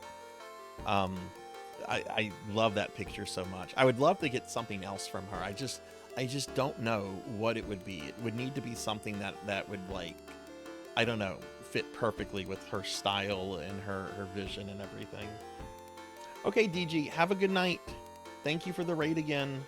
I love that picture so much. I would love to get something else from her. I just don't know what it would be. It would need to be something that would, like, I don't know, fit perfectly with her style and her vision and everything. Okay, DG, have a good night. Thank you for the raid again.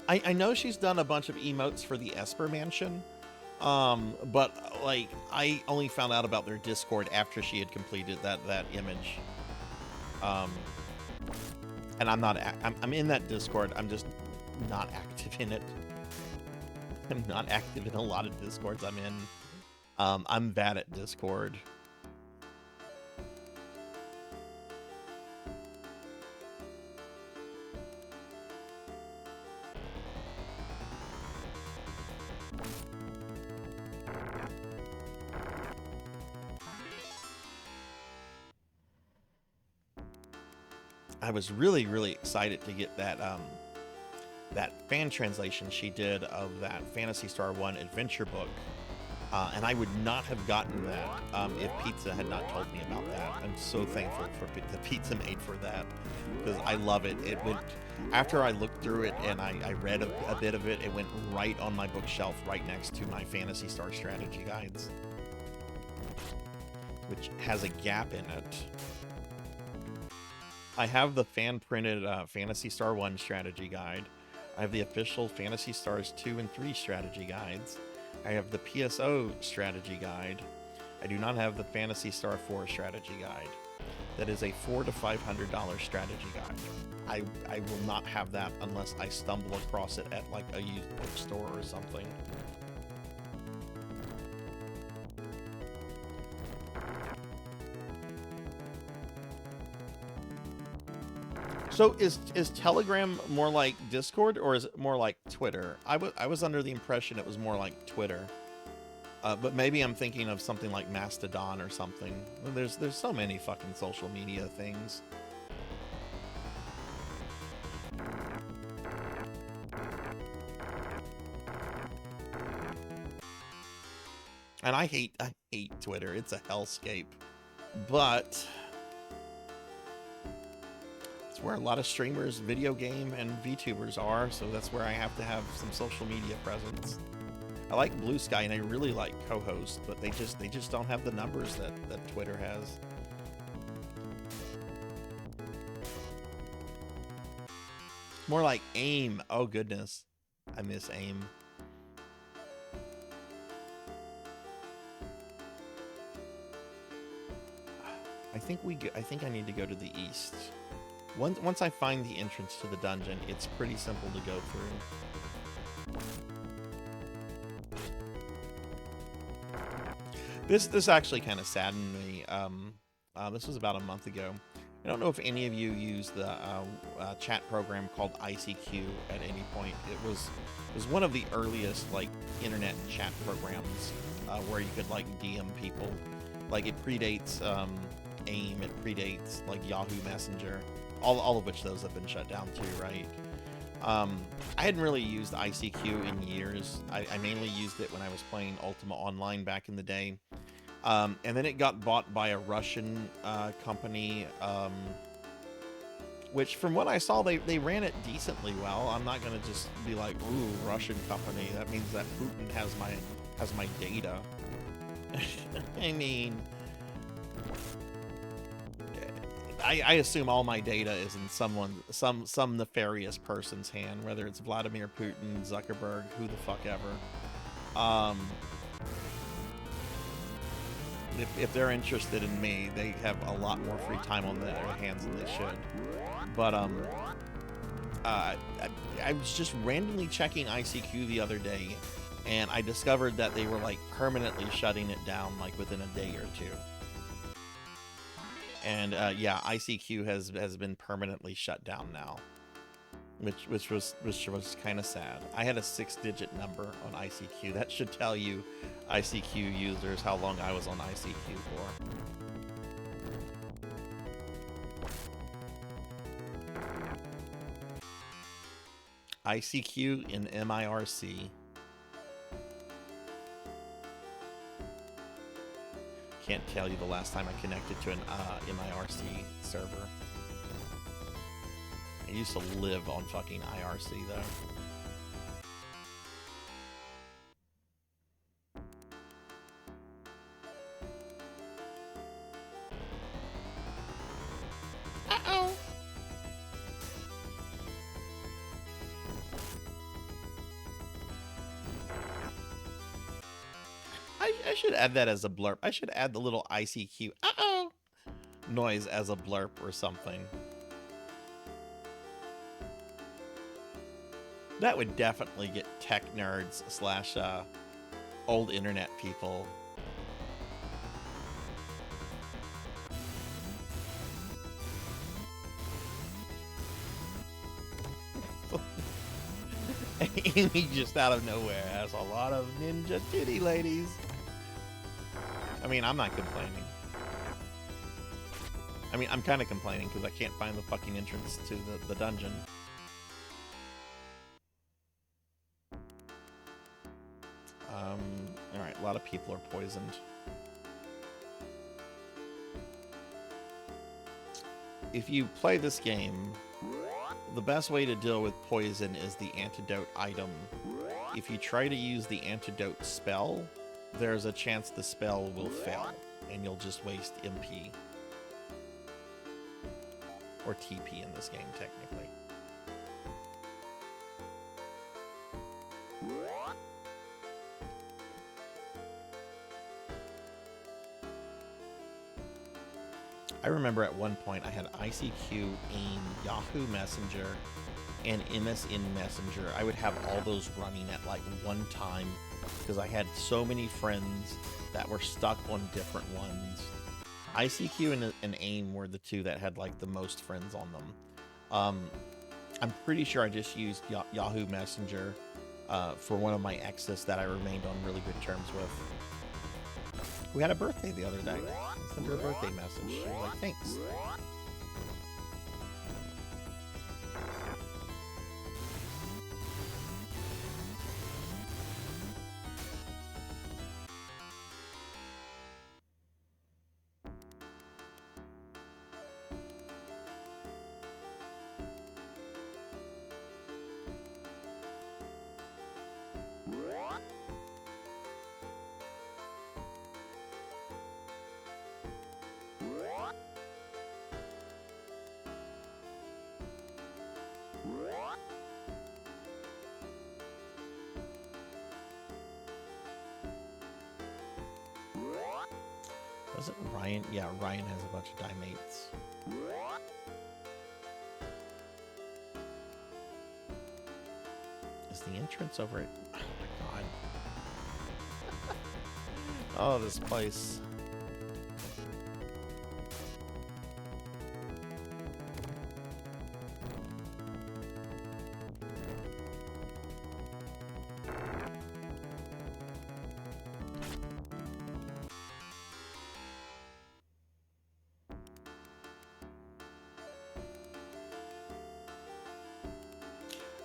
I know she's done a bunch of emotes for the Esper Mansion, but like I only found out about their Discord after she had completed that image. And I'm in that Discord. I'm just not active in it. I'm not active in a lot of Discords I'm in. I'm bad at Discord. I was really, really excited to get that that fan translation she did of that Phantasy Star 1 adventure book. And I would not have gotten that if Pizza had not told me about that. I'm so thankful for the Pizza made for that, because I love it. It went, after I looked through it and I read a bit of it, it went right on my bookshelf right next to my Phantasy Star strategy guides, which has a gap in it. I have the fan printed Phantasy Star 1 strategy guide. I have the official Phantasy Stars 2 and 3 strategy guides. I have the PSO strategy guide. I do not have the Phantasy Star 4 strategy guide. That is a $400 to $500 strategy guide. I will not have that unless I stumble across it at like a used bookstore or something. So is Telegram more like Discord, or is it more like Twitter? I was under the impression it was more like Twitter, but maybe I'm thinking of something like Mastodon or something. There's so many fucking social media things. And I hate Twitter. It's a hellscape, but where a lot of streamers, video game, and VTubers are, so that's where I have to have some social media presence. I like Blue Sky and I really like co-host, but they just don't have the numbers that Twitter has. More like AIM. Oh goodness, I miss AIM. I think I need to go to the east. Once I find the entrance to the dungeon, it's pretty simple to go through. This actually kind of saddened me. This was about a month ago. I don't know if any of you use the chat program called ICQ at any point. It was one of the earliest like internet chat programs where you could like DM people. Like it predates AIM, it predates like Yahoo Messenger. All of which those have been shut down too, right? I hadn't really used ICQ in years. I mainly used it when I was playing Ultima Online back in the day. And then it got bought by a Russian company, which from what I saw, they ran it decently well. I'm not gonna just be like, ooh, Russian company. That means that Putin has my data. I mean, I assume all my data is in some nefarious person's hand, whether it's Vladimir Putin, Zuckerberg, who the fuck ever. If they're interested in me, they have a lot more free time on their hands than they should. But I was just randomly checking ICQ the other day, and I discovered that they were like permanently shutting it down like within a day or two. And yeah, ICQ has been permanently shut down now, which was kind of sad. I had a 6-digit number on ICQ. That should tell you, ICQ users, how long I was on ICQ for. ICQ in MIRC. Can't tell you the last time I connected to an MIRC server. I used to live on fucking IRC though. Uh-oh. I should add that as a blurb. I should add the little ICQ uh-oh noise as a blurb or something. That would definitely get tech nerds slash old internet people. Amy just out of nowhere has a lot of ninja titty ladies. I mean, I'm not complaining. I mean, I'm kind of complaining because I can't find the fucking entrance to the dungeon. Alright, a lot of people are poisoned. If you play this game, the best way to deal with poison is the antidote item. If you try to use the antidote spell, there's a chance the spell will fail, and you'll just waste MP. Or TP in this game, technically. I remember at one point I had ICQ, AIM, Yahoo Messenger, and MSN Messenger. I would have all those running at like one time because I had so many friends that were stuck on different ones. ICQ and AIM were the two that had like the most friends on them. I'm pretty sure I just used Yahoo Messenger for one of my exes that I remained on really good terms with. We had a birthday the other day. I sent her a birthday message. She was like, thanks. Wasn't Ryan? Yeah, Ryan has a bunch of dimates. Is the entrance over it? Oh my god. Oh, this place.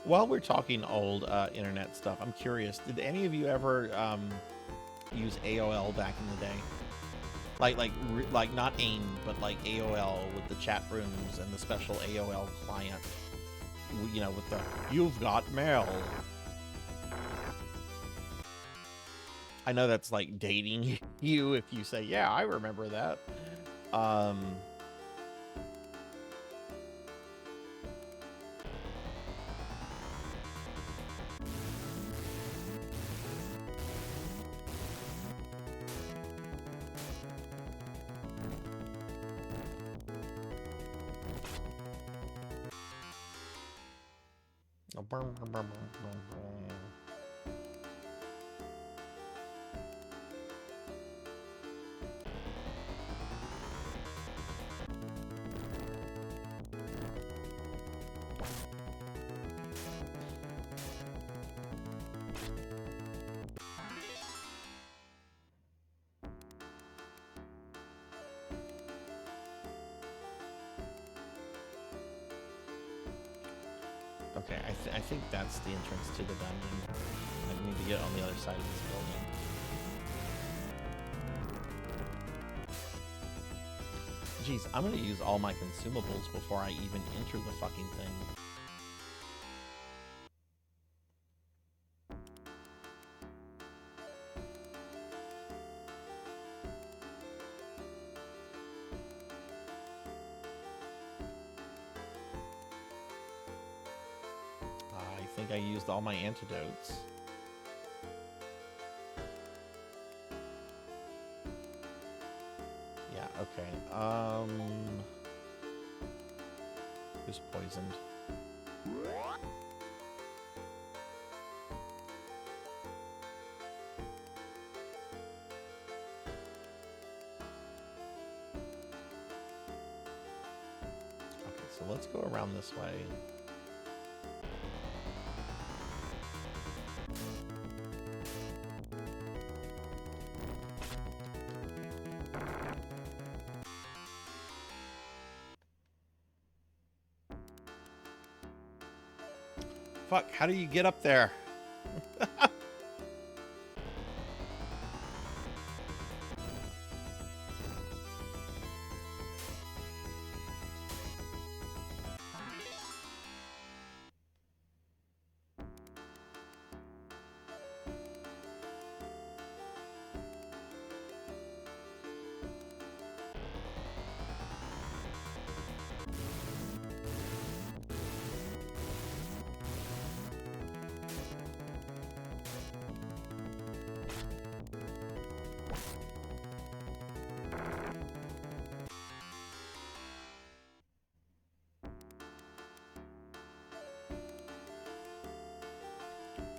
While we're talking old internet stuff, I'm curious, did any of you ever use AOL back in the day? Like not AIM, but like AOL with the chat rooms and the special AOL client, you know, with the "You've got mail." I know that's like dating you if you say, "Yeah, I remember that." Okay, I think that's the entrance to the dungeon. I need to get on the other side of this building. Jeez, I'm gonna use all my consumables before I even enter the fucking thing. I think I used all my antidotes. Yeah, okay. Who's poisoned? Okay, so let's go around this way. Fuck, how do you get up there?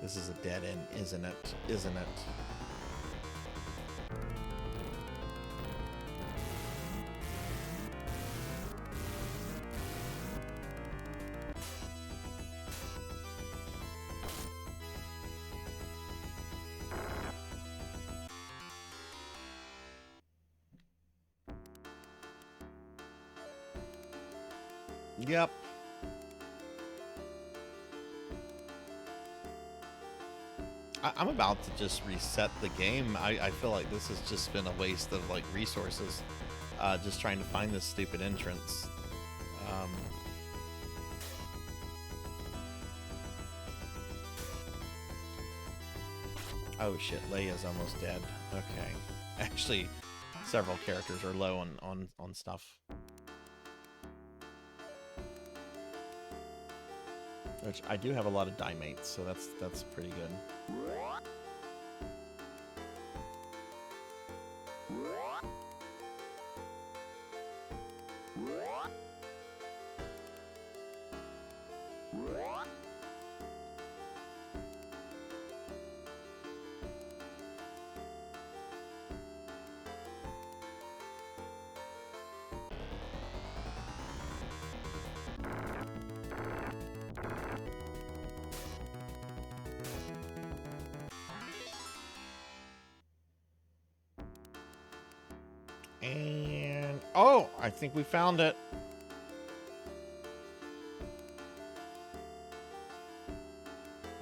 This is a dead end, isn't it? Isn't it? Yep. I'm about to just reset the game. I feel like this has just been a waste of like resources, just trying to find this stupid entrance. Oh shit, Leia's almost dead. Okay, actually, several characters are low on stuff. Which I do have a lot of die mates, so that's pretty good. And oh, I think we found it.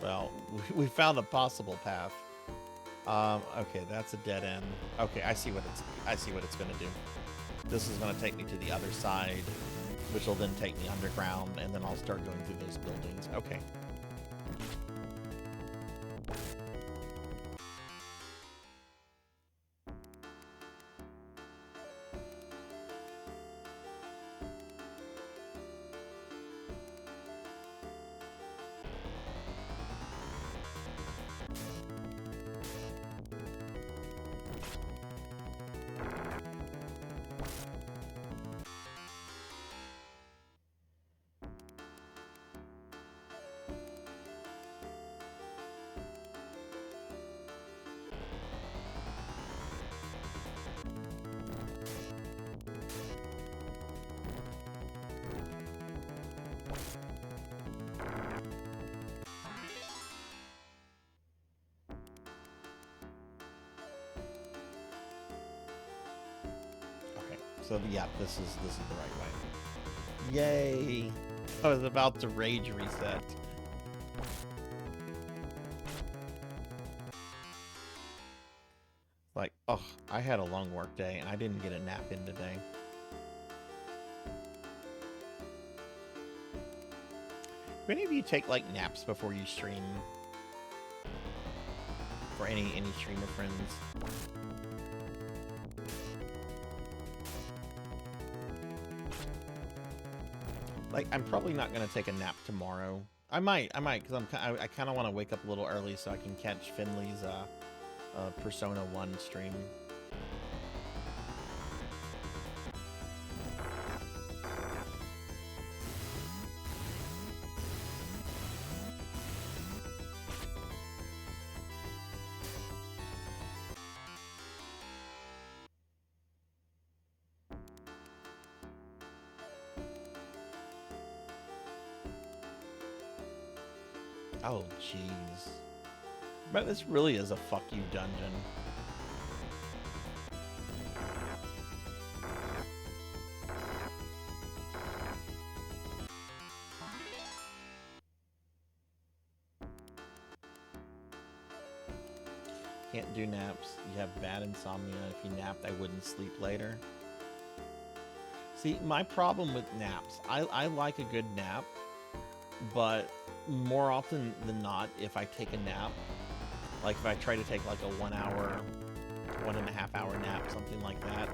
Well, we found a possible path. Okay, that's a dead end. Okay, I see what it's gonna do. This is gonna take me to the other side, which will then take me underground, and then I'll start going through those buildings. Okay. So yeah, this is the right way. Yay! I was about to rage reset. Like, oh, I had a long work day and I didn't get a nap in today. Do any of you take like naps before you stream? For any streamer friends? Like, I'm probably not gonna take a nap tomorrow. I might, because I kind of want to wake up a little early so I can catch Finley's Persona 1 stream. Oh, jeez. But this really is a fuck you dungeon. can't do naps. You have bad insomnia. If you napped, I wouldn't sleep later. See, my problem with naps, I like a good nap, but more often than not, if I take a nap, like if I try to take like a 1 hour, 1.5 hour nap, something like that,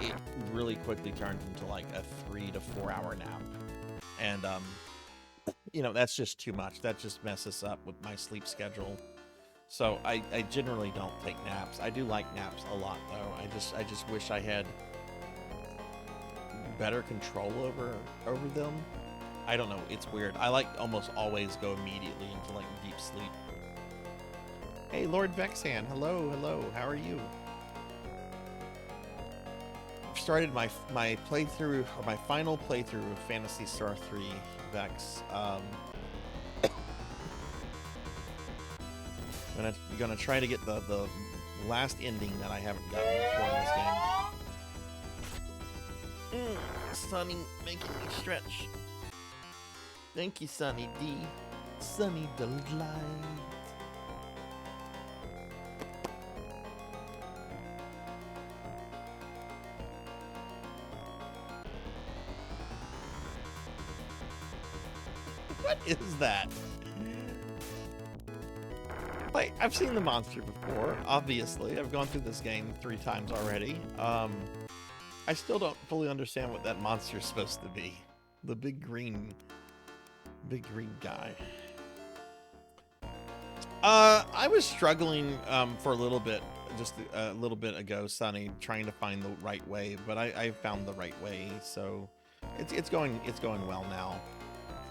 it really quickly turns into like a 3 to 4 hour nap. And, you know, that's just too much. That just messes up with my sleep schedule. So I generally don't take naps. I do like naps a lot though. I just wish I had better control over them. I don't know, it's weird. I like almost always go immediately into like deep sleep. Hey, Lord Vexan, hello, how are you? I've started my playthrough, or my final playthrough of Phantasy Star 3 Vex. I'm gonna try to get the last ending that I haven't gotten before in this game. Sunny making me stretch. Thank you, Sunny D. Sunny Delight. What is that? Like, I've seen the monster before, obviously. I've gone through this game 3 times already. I still don't fully understand what that monster is supposed to be. The big green guy. I was struggling for a little bit, just a little bit ago, Sonny, trying to find the right way, but I found the right way, so it's going well now.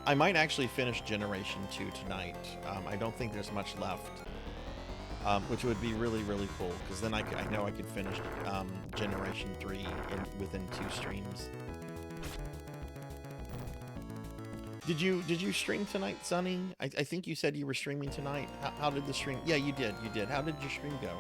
I might actually finish Generation 2 tonight. I don't think there's much left, which would be really, really cool, because then I know I could finish Generation 3 within 2 streams. Did you stream tonight, Sonny? I think you said you were streaming tonight. How did the stream? Yeah, you did. How did your stream go?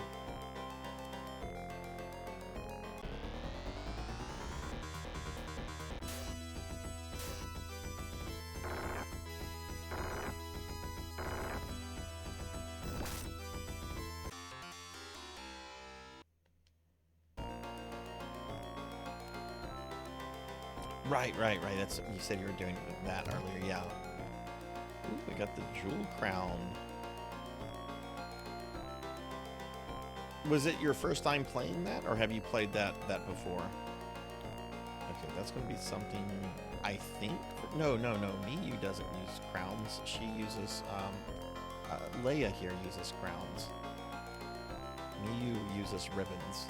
Right. That's, you said you were doing that earlier, yeah. Ooh, we got the Jewel Crown. Was it your first time playing that, or have you played that before? Okay, that's going to be something, I think. No. Miyu doesn't use crowns. She uses, Leia here uses crowns. Miyu uses ribbons.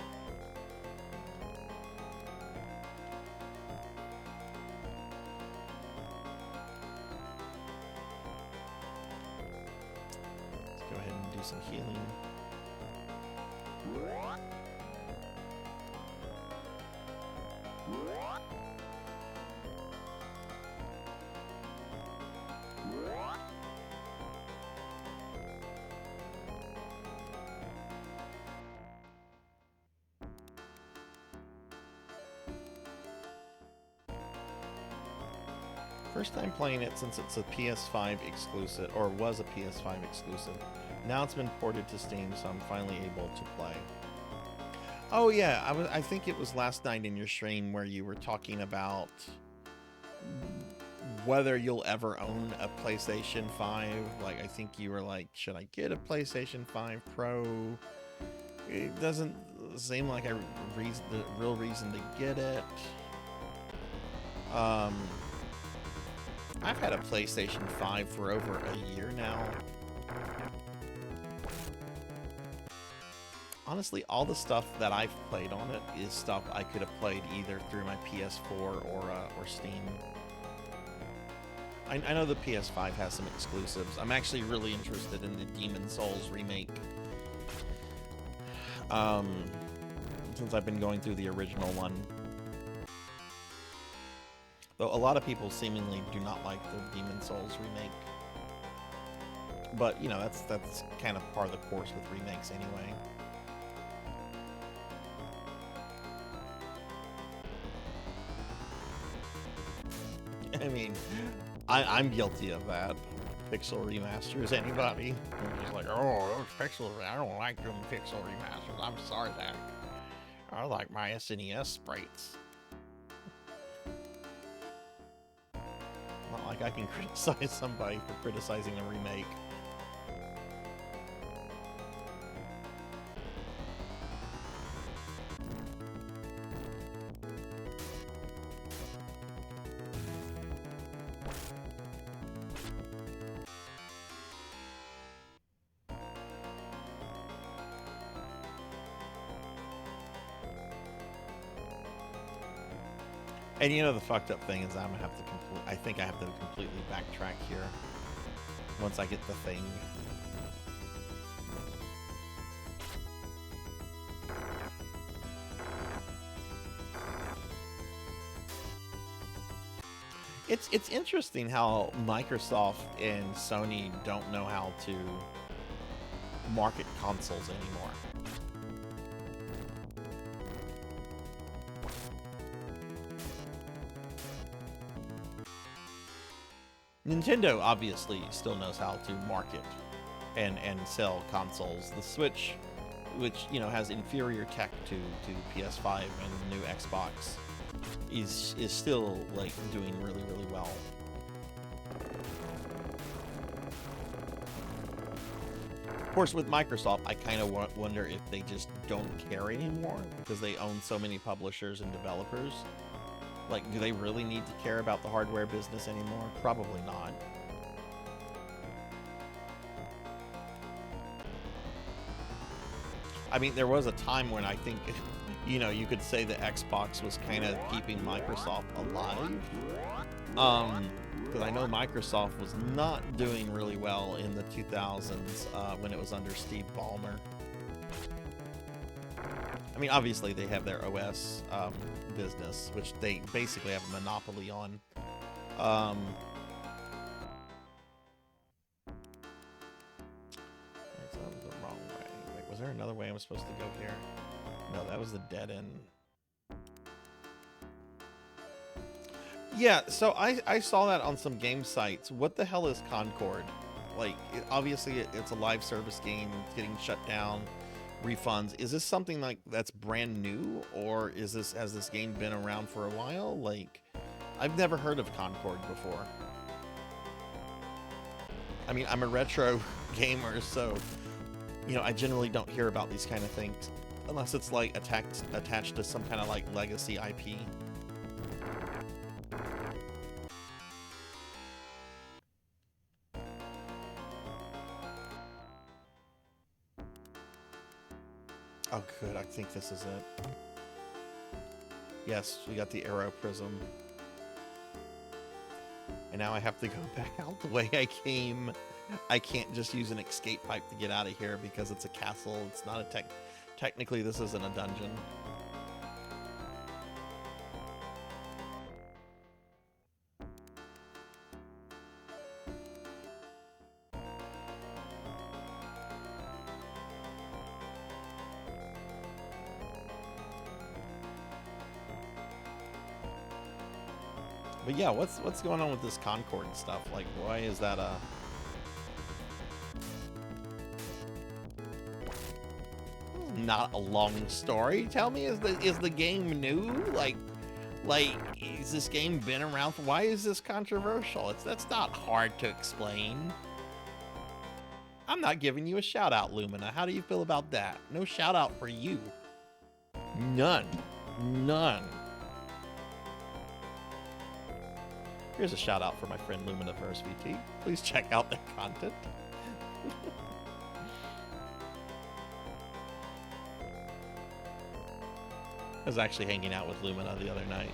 Go ahead and do some healing. First time playing it since it's a PS5 exclusive, or was a PS5 exclusive. Now it's been ported to Steam, so I'm finally able to play. Oh yeah, I think it was last night in your stream where you were talking about whether you'll ever own a PlayStation 5. Like, I think you were like, should I get a PlayStation 5 Pro? It doesn't seem like the real reason to get it. I've had a PlayStation 5 for over a year now. Honestly, all the stuff that I've played on it is stuff I could have played either through my PS4 or Steam. I know the PS5 has some exclusives. I'm actually really interested in the Demon's Souls remake. Since I've been going through the original one. Though a lot of people seemingly do not like the Demon's Souls remake. But, you know, that's kind of par of the course with remakes anyway. I mean, I'm guilty of that. pixel remasters, anybody? And he's like, oh, those pixels, I don't like them pixel remasters. I'm sorry, Zach. I like my SNES sprites. Not like I can criticize somebody for criticizing a remake. And you know the fucked up thing is I'm gonna have to I think I have to completely backtrack here once I get the thing. It's interesting how Microsoft and Sony don't know how to market consoles anymore. Nintendo obviously still knows how to market and sell consoles. The Switch, which, you know, has inferior tech to PS5 and the new Xbox, is still like doing really, really well. Of course, with Microsoft, I kind of wonder if they just don't care anymore because they own so many publishers and developers. Like, do they really need to care about the hardware business anymore? Probably not. I mean, there was a time when I think, you know, you could say the Xbox was kind of keeping Microsoft alive. Because I know Microsoft was not doing really well in the 2000s when it was under Steve Ballmer. I mean, obviously they have their OS business, which they basically have a monopoly on. So that was the wrong way. Wait, was there another way I was supposed to go here? No, that was the dead end. Yeah, so I saw that on some game sites. What the hell is Concord? Like, obviously it's a live service game. It's getting shut down. Refunds. Is this something like that's brand new, or has this game been around for a while? Like, I've never heard of Concord before. I mean, I'm a retro gamer, so, you know, I generally don't hear about these kind of things unless it's like attached to some kind of like legacy IP. Oh, good. I think this is it. Yes, we got the arrow prism. And now I have to go back out the way I came. I can't just use an escape pipe to get out of here because it's a castle. It's not a technically, this isn't a dungeon. But yeah, what's going on with this Concord stuff? Like, why is that not a long story? Tell me, is the game new? Like, is this game been around for? Why is this controversial? That's not hard to explain. I'm not giving you a shout out, Lumina. How do you feel about that? No shout out for you. None. Here's a shout out for my friend Lumina for SVT. Please check out their content. I was actually hanging out with Lumina the other night.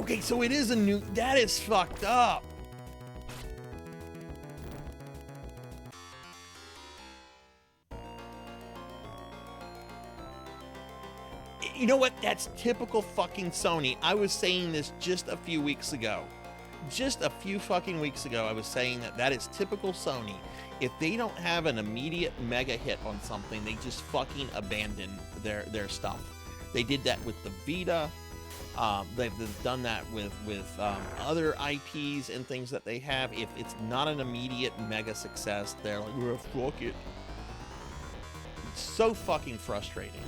Okay, so it is a new... That is fucked up. You know what? That's typical fucking Sony. I was saying this just a few weeks ago. just a few fucking weeks ago, I was saying that that is typical Sony. If they don't have an immediate mega hit on something, they just fucking abandon their stuff. They did that with the Vita. They've done that with other IPs and things that they have. If it's not an immediate mega success, they're like, well, fuck it. It's so fucking frustrating.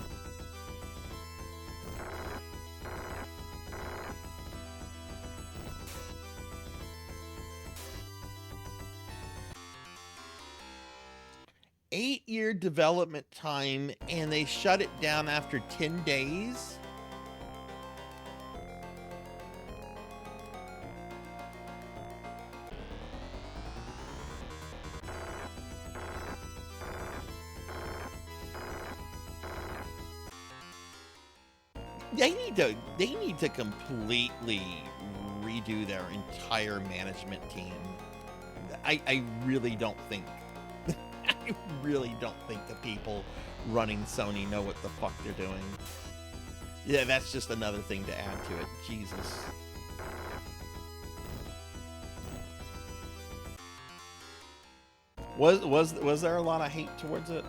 Eight-year development time, and they shut it down after 10 days? They need to completely redo their entire management team. I really don't think I really don't think the people running Sony know what the fuck they're doing. Yeah, that's just another thing to add to it. Jesus. Was there a lot of hate towards it?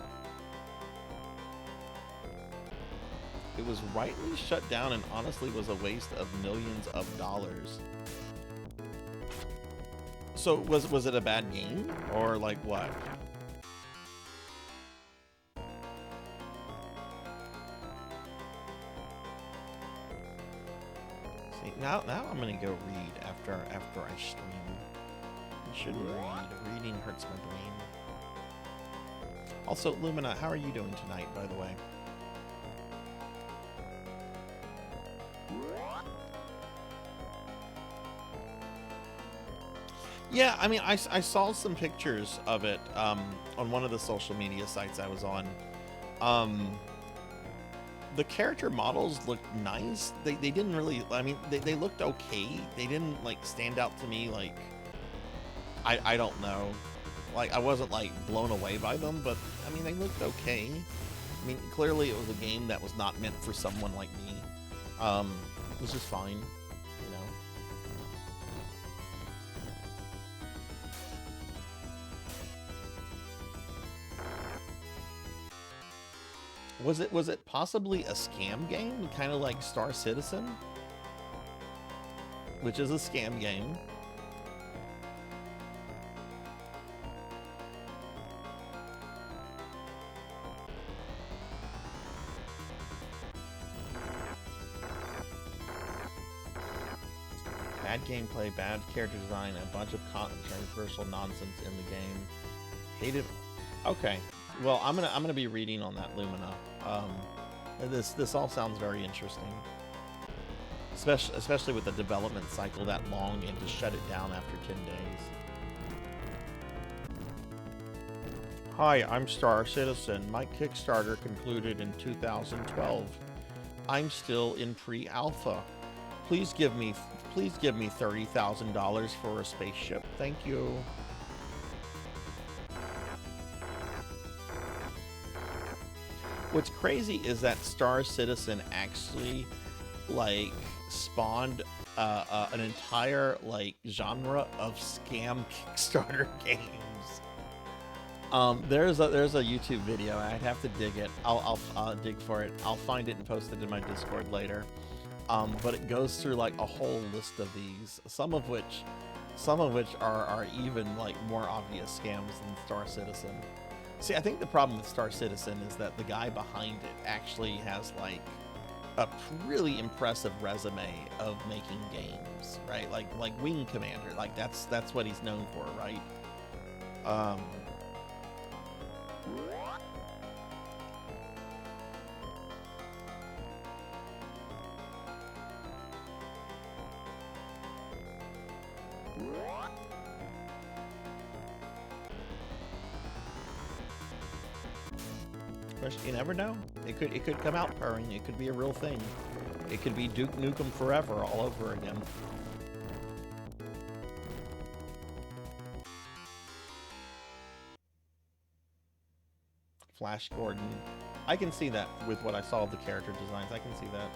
It was rightly shut down and honestly was a waste of millions of dollars. So was it a bad game or like what? See, now I'm gonna go read after I stream. I should read. Reading hurts my brain. Also, Lumina, how are you doing tonight, by the way? Yeah, I mean, I saw some pictures of it on one of the social media sites I was on. The character models looked nice. They didn't really, I mean, they looked okay. They didn't, like, stand out to me, like, I don't know. Like, I wasn't, like, blown away by them, but, I mean, they looked okay. I mean, clearly it was a game that was not meant for someone like me. It was just fine, you know? Was it possibly a scam game, kind of like Star Citizen, which is a scam game? Bad gameplay, bad character design, a bunch of controversial nonsense in the game. Hated. Okay. Well, I'm gonna be reading on that, Lumina. This all sounds very interesting, especially with the development cycle that long and to shut it down after 10 days. Hi, I'm Star Citizen. My Kickstarter concluded in 2012. I'm still in pre-alpha. Please give me $30,000 for a spaceship. Thank you. What's crazy is that Star Citizen actually, like, spawned an entire, like, genre of scam Kickstarter games. There's a YouTube video. I'd have to dig it. I'll dig for it. I'll find it and post it in my Discord later. But it goes through like a whole list of these, some of which are even like more obvious scams than Star Citizen. See, I think the problem with Star Citizen is that the guy behind it actually has like a really impressive resume of making games, right? Like Wing Commander, like that's what he's known for, right? You never know. It could come out purring. It could be a real thing. It could be Duke Nukem Forever all over again. Flash Gordon. I can see that with what I saw of the character designs. I can see that.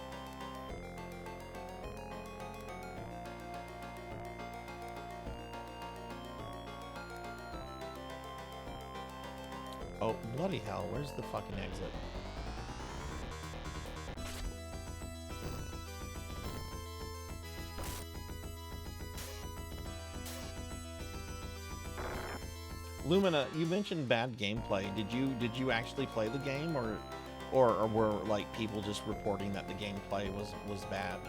Oh, bloody hell, where's the fucking exit? Lumina, you mentioned bad gameplay. Did you actually play the game, or were like people just reporting that the gameplay was bad?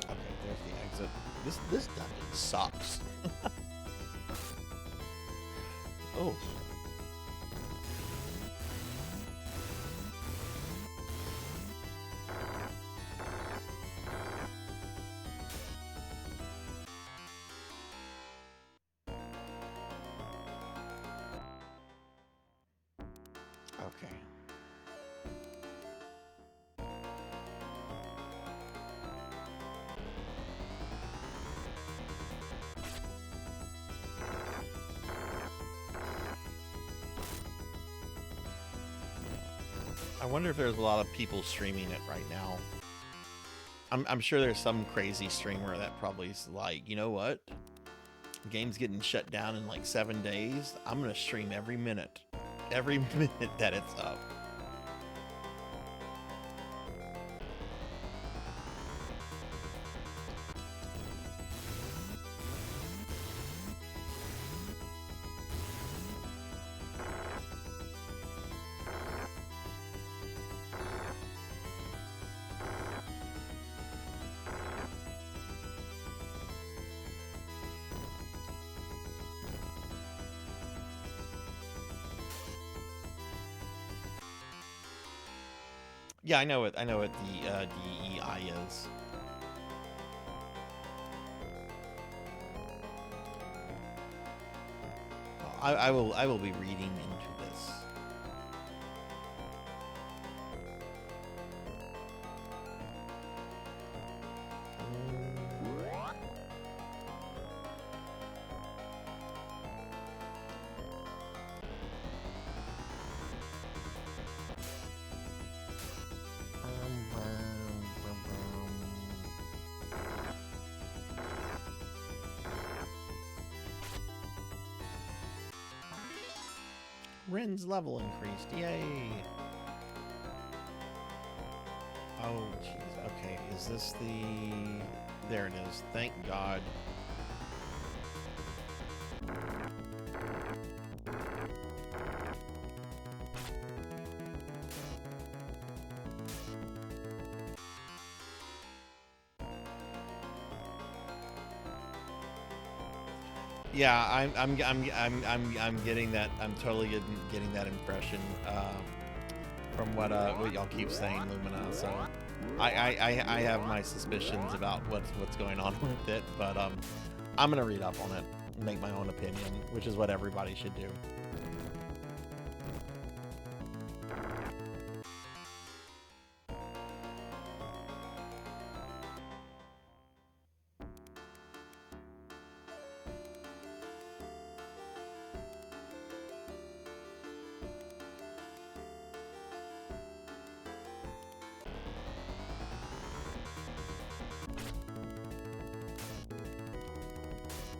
Okay, there's the exit. This dungeon sucks. Oh. Okay. I wonder if there's a lot of people streaming it right now. I'm sure there's some crazy streamer that probably is like, you know what? Game's getting shut down in like 7 days. I'm gonna stream every minute that it's up. Yeah, I know what the DEI is. I will be reading into this. Ren's level increased. Yay! Oh, jeez. Okay, is this the... There it is. Thank God. Yeah, I'm getting that. I'm totally getting that impression from what y'all keep saying, Lumina. So I have my suspicions about what's going on with it, but I'm gonna read up on it and make my own opinion, which is what everybody should do.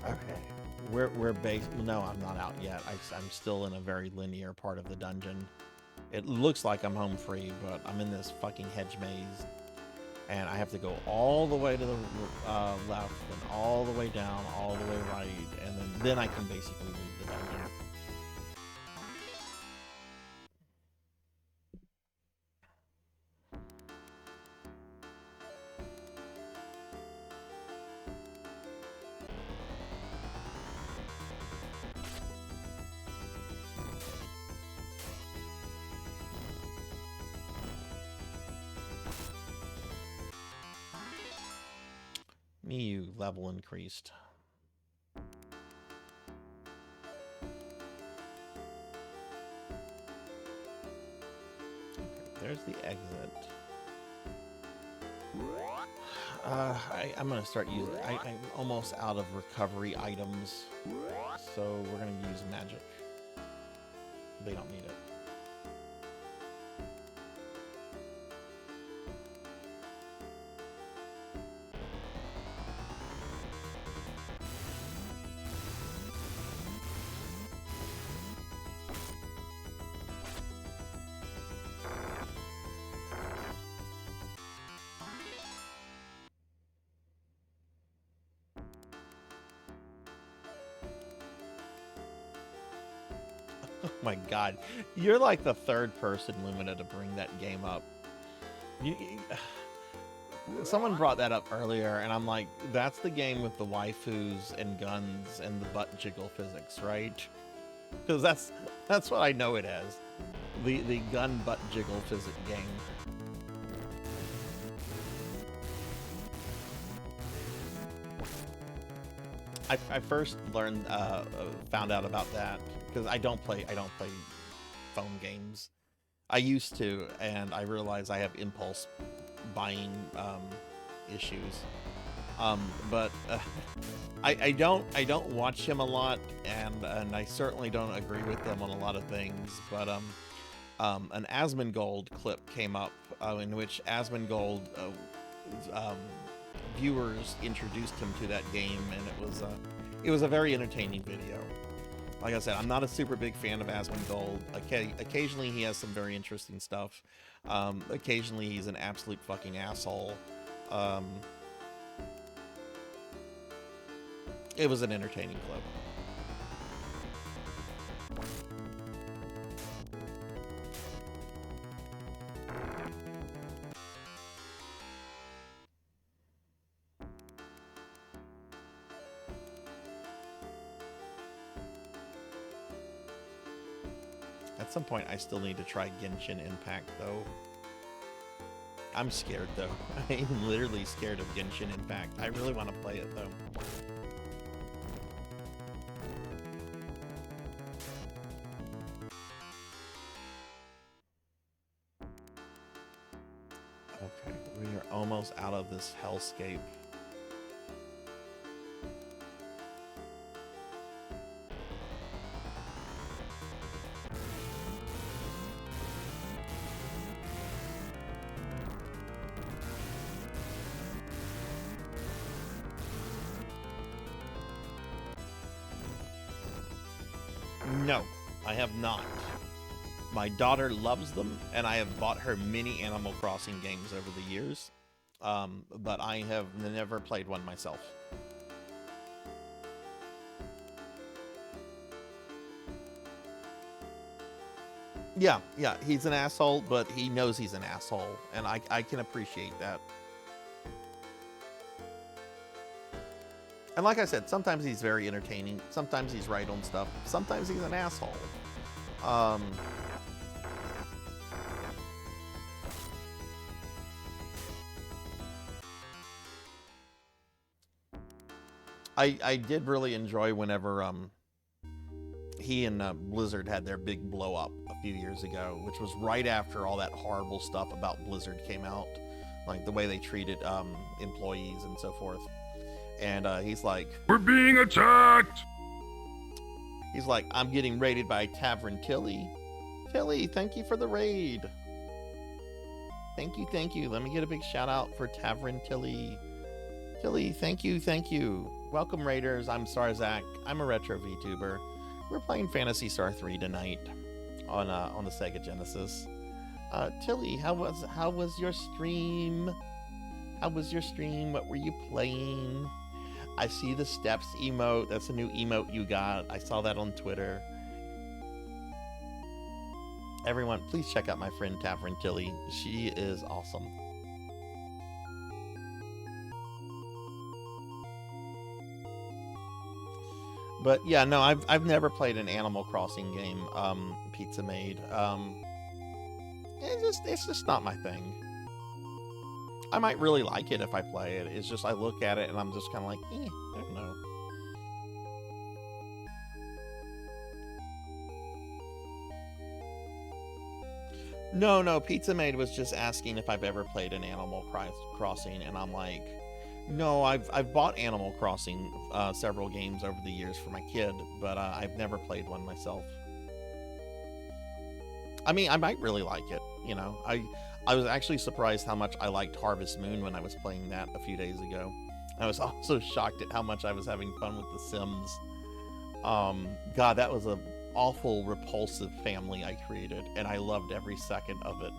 Okay, we're based. No, I'm not out yet. I'm still in a very linear part of the dungeon. It looks like I'm home free, but I'm in this fucking hedge maze, and I have to go all the way to the left, and all the way down, all the way right, and then I can basically leave the dungeon. Miu level increased. There's the exit. I'm gonna start using. I'm almost out of recovery items, so we're gonna use magic. They don't need it. Oh my god. You're like the third person, Lumina, to bring that game up. Someone brought that up earlier, and I'm like, that's the game with the waifus and guns and the butt jiggle physics, right? Because that's what I know it as. The gun butt jiggle physics game. I first learned, found out about that because I don't play phone games. I used to, and I realized I have impulse buying issues. But I don't watch him a lot, and I certainly don't agree with them on a lot of things. But an Asmongold clip came up in which Asmongold viewers introduced him to that game, and it was a very entertaining video. Like I said, I'm not a super big fan of Asmongold. Occasionally he has some very interesting stuff. Occasionally he's an absolute fucking asshole. It was an entertaining clip. At some point, I still need to try Genshin Impact, though. I'm scared, though. I'm literally scared of Genshin Impact. I really want to play it, though. Okay, we are almost out of this hellscape. No, I have not. My daughter loves them, and I have bought her many Animal Crossing games over the years, but I have never played one myself. Yeah, he's an asshole, but he knows he's an asshole, and I can appreciate that. And like I said, sometimes he's very entertaining, sometimes he's right on stuff, sometimes he's an asshole. I did really enjoy whenever he and Blizzard had their big blow up a few years ago, which was right after all that horrible stuff about Blizzard came out, like the way they treated employees and so forth. And he's like, We're being attacked! He's like, I'm getting raided by Tavern Tilly. Tilly, thank you for the raid. Thank you. Let me get a big shout out for Tavern Tilly. Tilly, thank you. Welcome, Raiders. I'm Sarzac. I'm a retro VTuber. We're playing Phantasy Star 3 tonight on the Sega Genesis. Tilly, how was your stream? How was your stream? What were you playing? I see the steps emote. That's a new emote you got. I saw that on Twitter. Everyone, please check out my friend Tavern Tilly. She is awesome. But yeah, no, I've never played an Animal Crossing game, Pizza Made. It's just not my thing. I might really like it if I play it. It's just I look at it and I'm just kind of like, I don't know. No, Pizza Made was just asking if I've ever played an Animal Crossing, and I'm like, no, I've bought Animal Crossing several games over the years for my kid, but I've never played one myself. I mean, I might really like it. You know, I was actually surprised how much I liked Harvest Moon when I was playing that a few days ago. I was also shocked at how much I was having fun with The Sims. God, that was a awful, repulsive family I created, and I loved every second of it.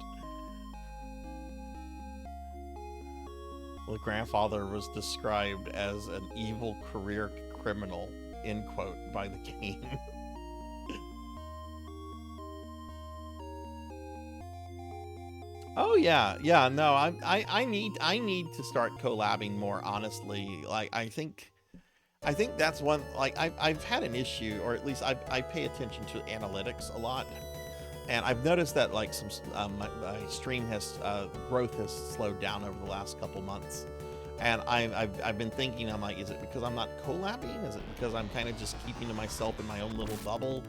The grandfather was described as an evil career criminal, end quote, by the game. Oh yeah, yeah. No, I need to start collabing more. Honestly, like I think that's one. Like I've had an issue, or at least I pay attention to analytics a lot, and I've noticed that like my stream has growth has slowed down over the last couple months, and I've been thinking, I'm like, is it because I'm not collabing? Is it because I'm kind of just keeping to myself in my own little bubble?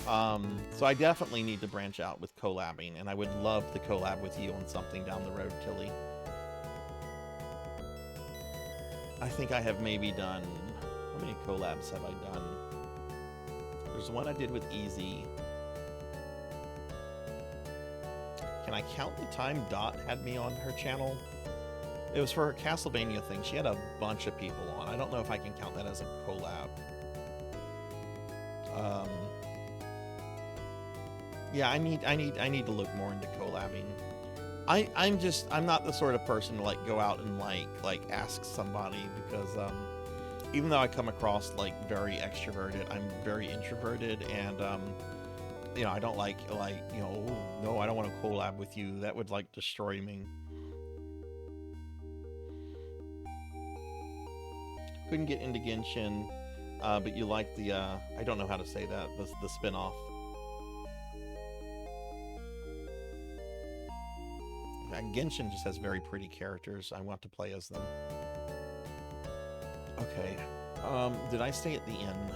So I definitely need to branch out with collabing, and I would love to collab with you on something down the road, Tilly. I think I have maybe done, how many collabs have I done? There's one I did with Easy. Can I count the time Dot had me on her channel? It was for her Castlevania thing. She had a bunch of people on. I don't know if I can count that as a collab. Yeah, I need to look more into collabing. I'm not the sort of person to like go out and like ask somebody, because even though I come across like very extroverted, I'm very introverted, and you know, I don't like you know, "Oh, no, I don't want to collab with you. That would like destroy me." Couldn't get into Genshin, but you like the I don't know how to say that, the spin-off. Genshin just has very pretty characters. I want to play as them. Okay. Did I stay at the inn?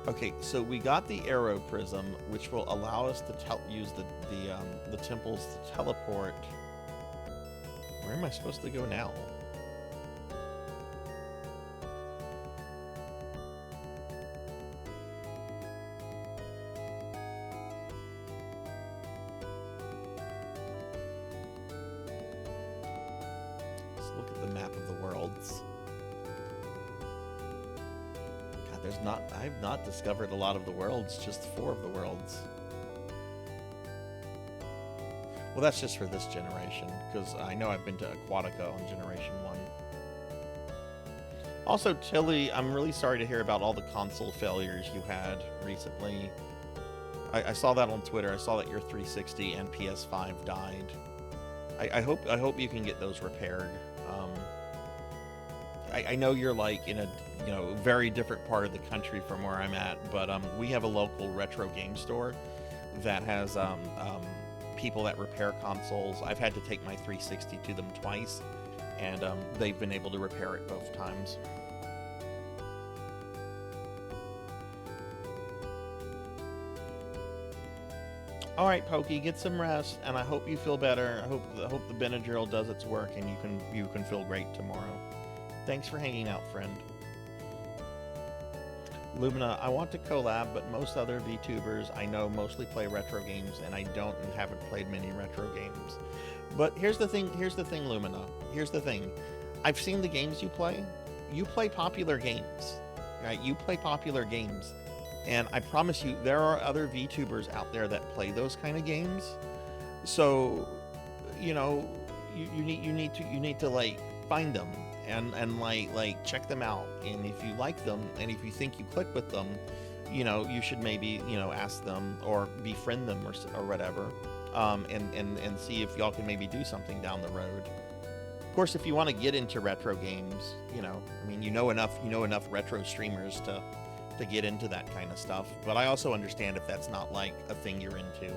Okay, so we got the arrow prism, which will allow us to use the temples to teleport. Where am I supposed to go now? I've not discovered a lot of the worlds, just 4 of the worlds. Well, that's just for this generation, because I know I've been to Aquatica on Generation 1. Also, Tilly, I'm really sorry to hear about all the console failures you had recently. I saw that on Twitter. I saw that your 360 and PS5 died. I hope you can get those repaired. I know you're like in a very different part of the country from where I'm at, but we have a local retro game store that has people that repair consoles. I've had to take my 360 to them twice, and they've been able to repair it both times. All right, Pokey, get some rest, and I hope you feel better. I hope the Benadryl does its work, and you can feel great tomorrow. Thanks for hanging out, friend. Lumina, I want to collab, but most other VTubers I know mostly play retro games, and I don't and haven't played many retro games. But here's the thing, Lumina. Here's the thing. I've seen the games you play. You play popular games, right? You play popular games. And I promise you, there are other VTubers out there that play those kind of games. So, you know, you need to like find them and like check them out. And if you like them, and if you think you click with them, you know, you should maybe, you know, ask them or befriend them or whatever, and see if y'all can maybe do something down the road. Of course, if you want to get into retro games, you know, I mean, you know enough retro streamers to get into that kind of stuff. But I also understand if that's not like a thing you're into.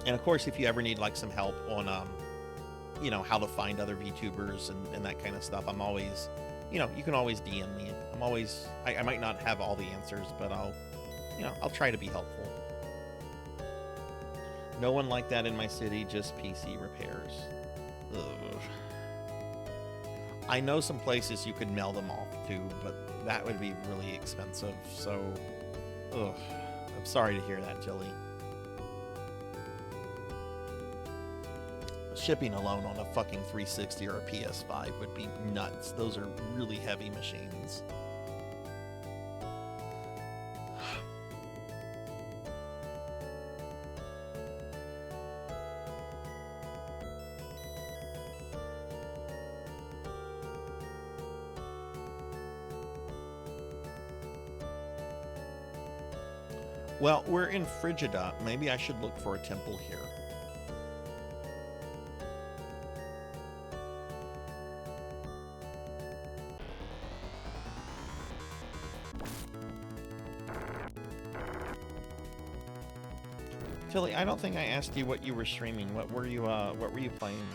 And of course, if you ever need like some help on, you know, how to find other VTubers and that kind of stuff, I'm always, you know, you can always DM me. I'm always, I might not have all the answers, but I'll try to be helpful. No one like that in my city, just PC repairs. Ugh. I know some places you could mail them off to, but that would be really expensive. So, ugh, I'm sorry to hear that, Jilly. Shipping alone on a fucking 360 or a PS5 would be nuts. Those are really heavy machines. Well, we're in Frigida. Maybe I should look for a temple here. Tilly, I don't think I asked you what you were streaming. What were you playing?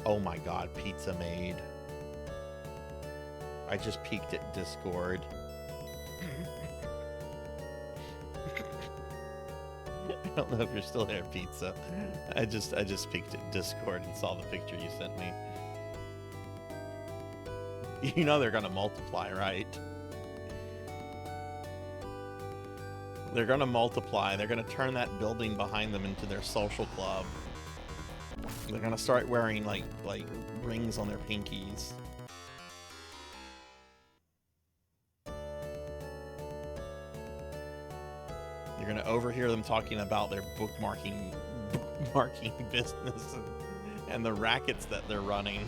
Oh my god, Pizza Made. I just peeked at Discord. I don't know if you're still there, Pizza. I just peeked at Discord and saw the picture you sent me. You know they're gonna multiply, right? They're gonna multiply. They're gonna turn that building behind them into their social club. They're gonna start wearing like rings on their pinkies. You're gonna overhear them talking about their bookmarking business and the rackets that they're running.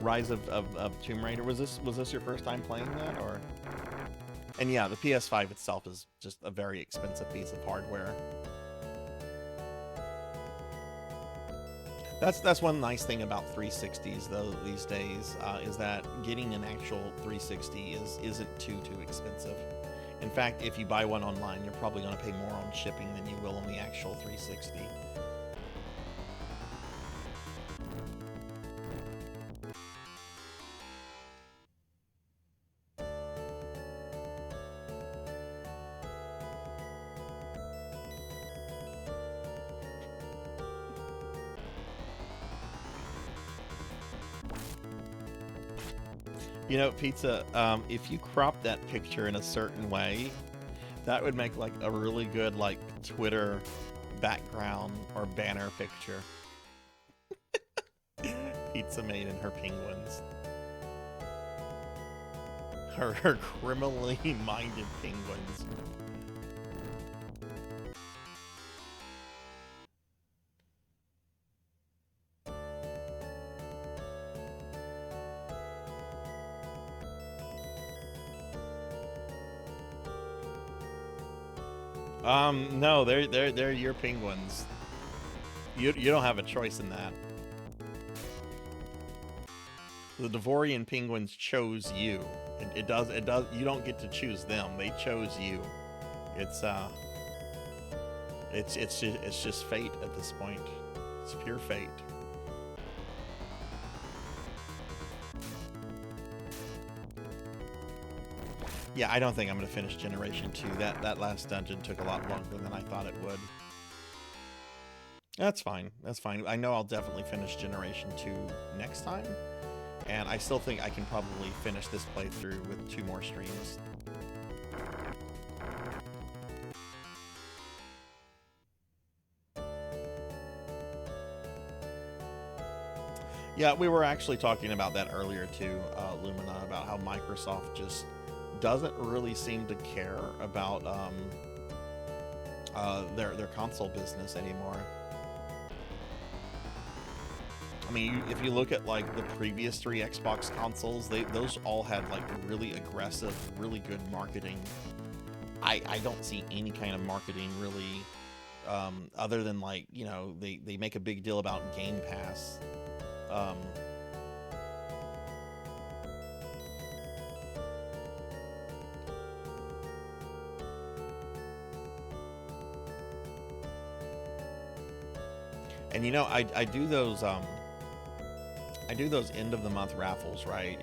Rise of Tomb Raider. Was this your first time playing that, or? And yeah, the PS5 itself is just a very expensive piece of hardware. That's one nice thing about 360s though these days, is that getting an actual 360 isn't too expensive. In fact, if you buy one online, you're probably going to pay more on shipping than you will on the actual 360. You know, Pizza, if you crop that picture in a certain way, that would make like a really good like Twitter background or banner picture. Pizza Made and her penguins. Her criminally minded penguins. No, they're your penguins. You don't have a choice in that. The Devorian penguins chose you. It does. You don't get to choose them. They chose you. It's just fate at this point. It's pure fate. Yeah, I don't think I'm going to finish Generation 2. That last dungeon took a lot longer than I thought it would. That's fine. That's fine. I know I'll definitely finish Generation 2 next time. And I still think I can probably finish this playthrough with 2 more streams. Yeah, we were actually talking about that earlier too, Lumina, about how Microsoft just doesn't really seem to care about their console business anymore. I mean, if you look at like the previous 3 Xbox consoles, those all had like really aggressive, really good marketing. I don't see any kind of marketing really, other than like, you know, they make a big deal about Game Pass. And you know, I do those end of the month raffles, right?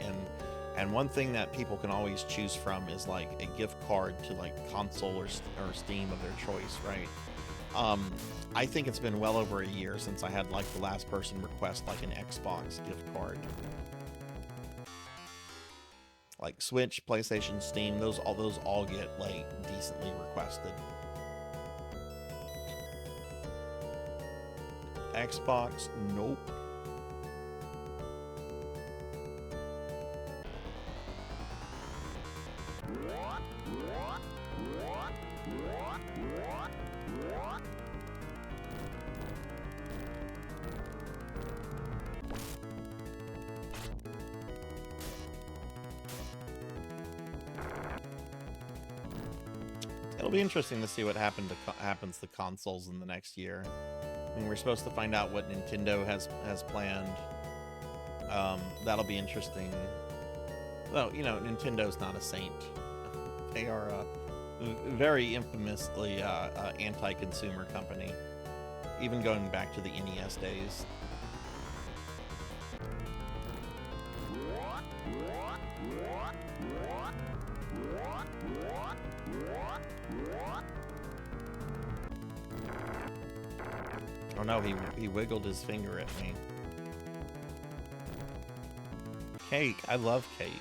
And one thing that people can always choose from is like a gift card to like console or Steam of their choice, right? I think it's been well over a year since I had like the last person request like an Xbox gift card. Like Switch, PlayStation, Steam, those all get like decently requested. Xbox, nope. It'll be interesting to see what happens to consoles in the next year. I mean, we're supposed to find out what Nintendo has planned. That'll be interesting. Well, you know, Nintendo's not a saint. They are a very infamously anti-consumer company, even going back to the NES days. Oh no, he wiggled his finger at me. Cake, I love cake.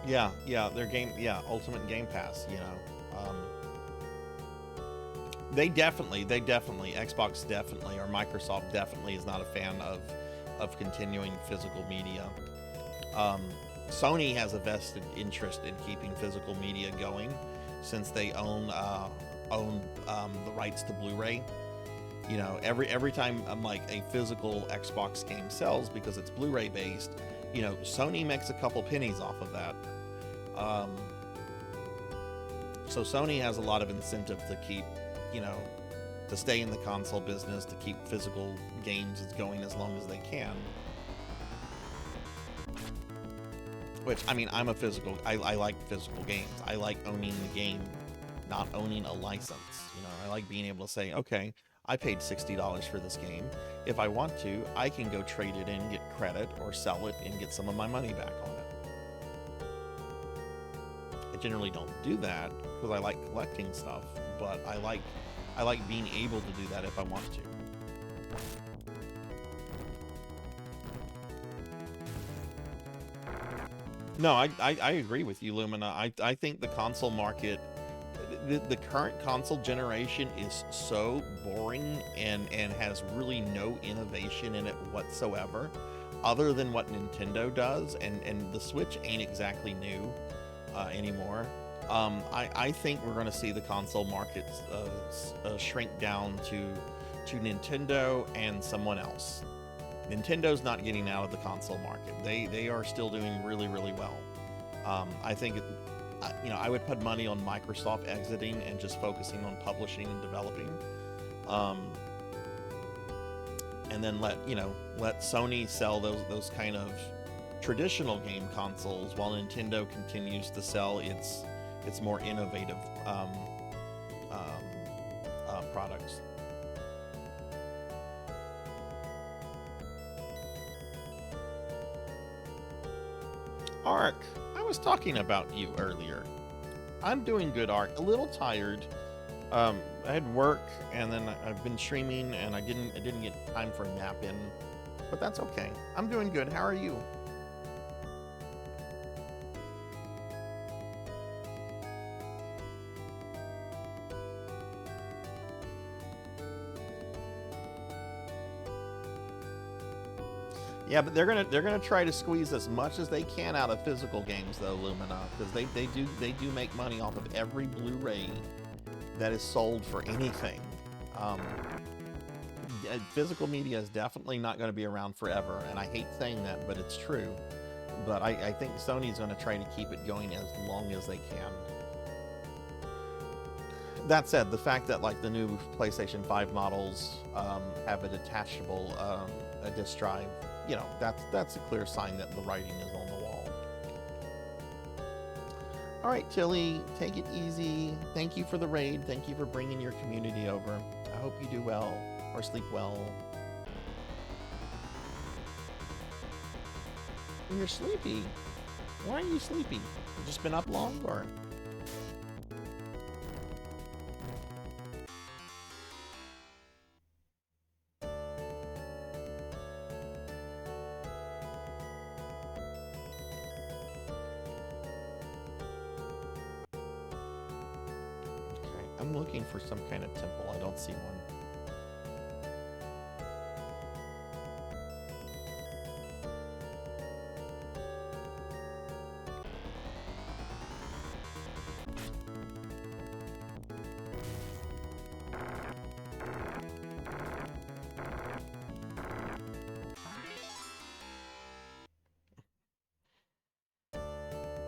Yeah, their game, Ultimate Game Pass, you know. They definitely, Xbox definitely, or Microsoft definitely is not a fan of continuing physical media. Sony has a vested interest in keeping physical media going, since they own the rights to Blu-ray. You know, every time like a physical Xbox game sells because it's Blu-ray based, you know, Sony makes a couple pennies off of that. So Sony has a lot of incentive to keep, you know, to stay in the console business, to keep physical games going as long as they can. Which, I mean, I like physical games. I like owning the game, not owning a license. You know, I like being able to say, okay, I paid $60 for this game. If I want to, I can go trade it in, get credit, or sell it and get some of my money back on it. I generally don't do that because I like collecting stuff, but I like being able to do that if I want to. No, I agree with you, Lumina. I think the console market, the current console generation is so boring and has really no innovation in it whatsoever, other than what Nintendo does, and the Switch ain't exactly new anymore. I think we're going to see the console market shrink down to Nintendo and someone else. Nintendo's not getting out of the console market. They are still doing really, really well. I think, you know, I would put money on Microsoft exiting and just focusing on publishing and developing. And then let Sony sell those kind of traditional game consoles while Nintendo continues to sell its more innovative products. Ark, I was talking about you earlier. I'm doing good, Ark. A little tired. I had work, and then I've been streaming, and I didn't get time for a nap in, but that's okay. I'm doing good. How are you? Yeah, but they're gonna try to squeeze as much as they can out of physical games, though, Lumina, because they do make money off of every Blu-ray that is sold for anything. Physical media is definitely not going to be around forever, and I hate saying that, but it's true. But I think Sony's going to try to keep it going as long as they can. That said, the fact that like the new PlayStation 5 models have a detachable a disk drive, you know, that's a clear sign that the writing is on the All right, Tilly, take it easy. Thank you for the raid. Thank you for bringing your community over. I hope you do well or sleep well. You're sleepy. Why are you sleepy? You just been up long, or? I'm looking for some kind of temple. I don't see one.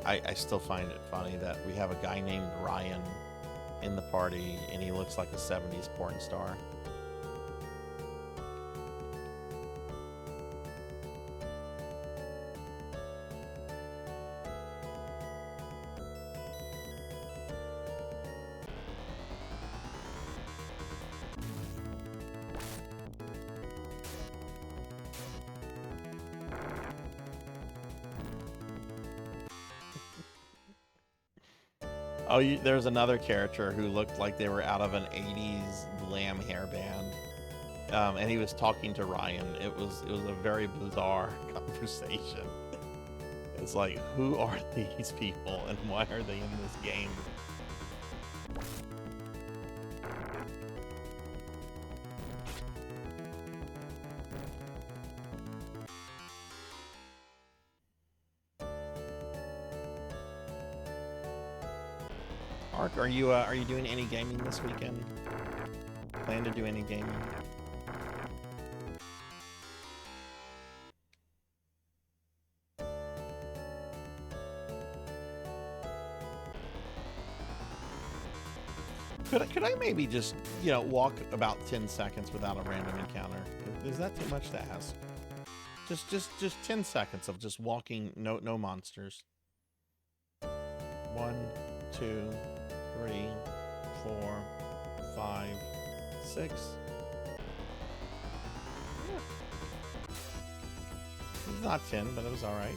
I still find it funny that we have a guy named Ryan in the party, and he looks like a 70s porn star. Oh, there's another character who looked like they were out of an 80s glam hair band. And he was talking to Ryan. It was a very bizarre conversation. It's like, who are these people and why are they in this game? Ark, are you doing any gaming this weekend? Plan to do any gaming? Could I maybe just, you know, walk about 10 seconds without a random encounter? Is that too much to ask? Just 10 seconds of just walking, no monsters. 1, 2, 3, 4, 5, 6. Yeah. It's not 10, but it was all right.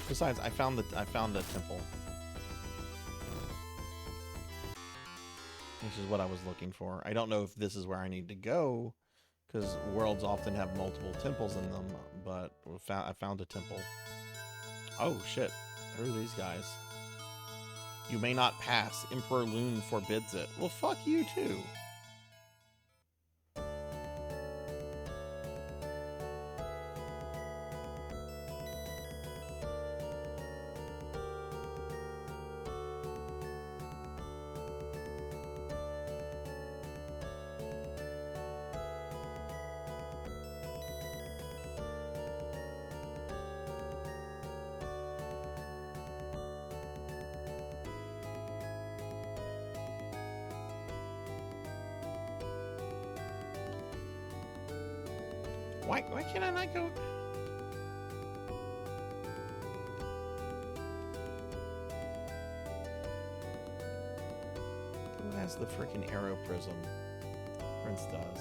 Besides, I found the temple, which is what I was looking for. I don't know if this is where I need to go, because worlds often have multiple temples in them. But I found a temple. Oh shit! Who are these guys? You may not pass. Emperor Loon forbids it. Well, fuck you too. Why can't I not go? Who has the freaking arrow prism? Prince does.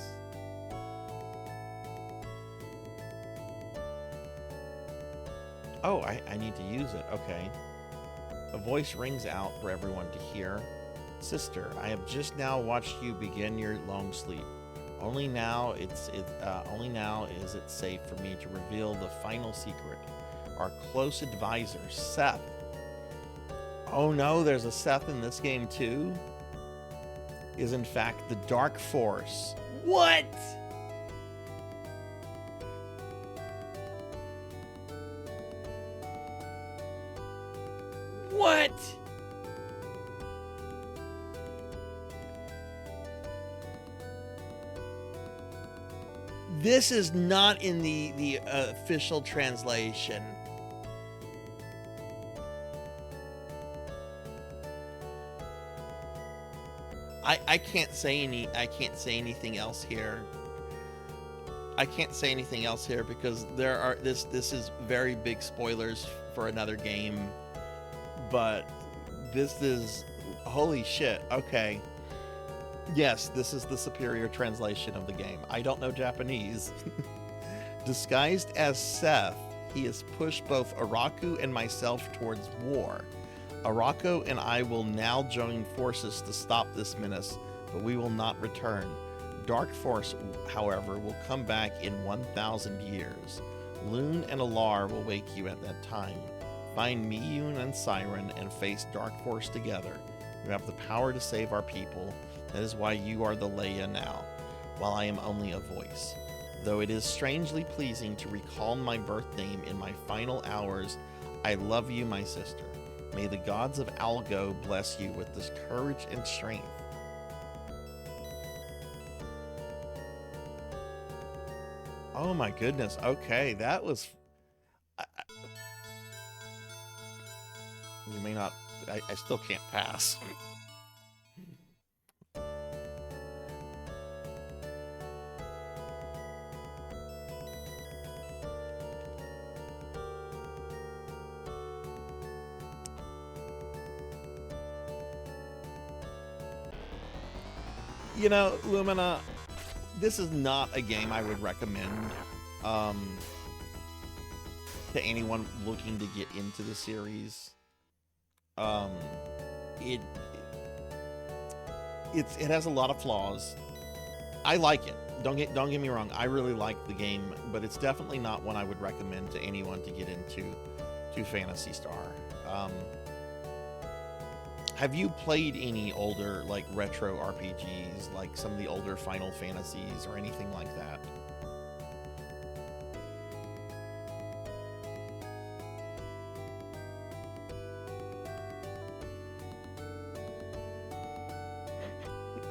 Oh, I need to use it. Okay. A voice rings out for everyone to hear. Sister, I have just now watched you begin your long sleep. Only now is it safe for me to reveal the final secret. Our close advisor, Seth. Oh no, there's a Seth in this game too? Is in fact the Dark Force. What? What? This is not in the official translation. I can't say anything else here. I can't say anything else here because this is very big spoilers for another game. but this is holy shit. Okay. Yes, this is the superior translation of the game. I don't know Japanese. Disguised as Seth, he has pushed both Araku and myself towards war. Araku and I will now join forces to stop this menace, but we will not return. Dark Force, however, will come back in 1,000 years. Loon and Alar will wake you at that time. Find Miyun and Siren and face Dark Force together. You have the power to save our people. That is why you are the Leia now, while I am only a voice. Though it is strangely pleasing to recall my birth name in my final hours, I love you, my sister. May the gods of Algo bless you with this courage and strength. Oh my goodness. Okay, that was... You may not... I still can't pass. You know, Lumina, this is not a game I would recommend to anyone looking to get into the series. It has a lot of flaws. I like it. Don't get me wrong. I really like the game, but it's definitely not one I would recommend to anyone to get into Phantasy Star. Have you played any older, like, retro RPGs, like some of the older Final Fantasies or anything like that?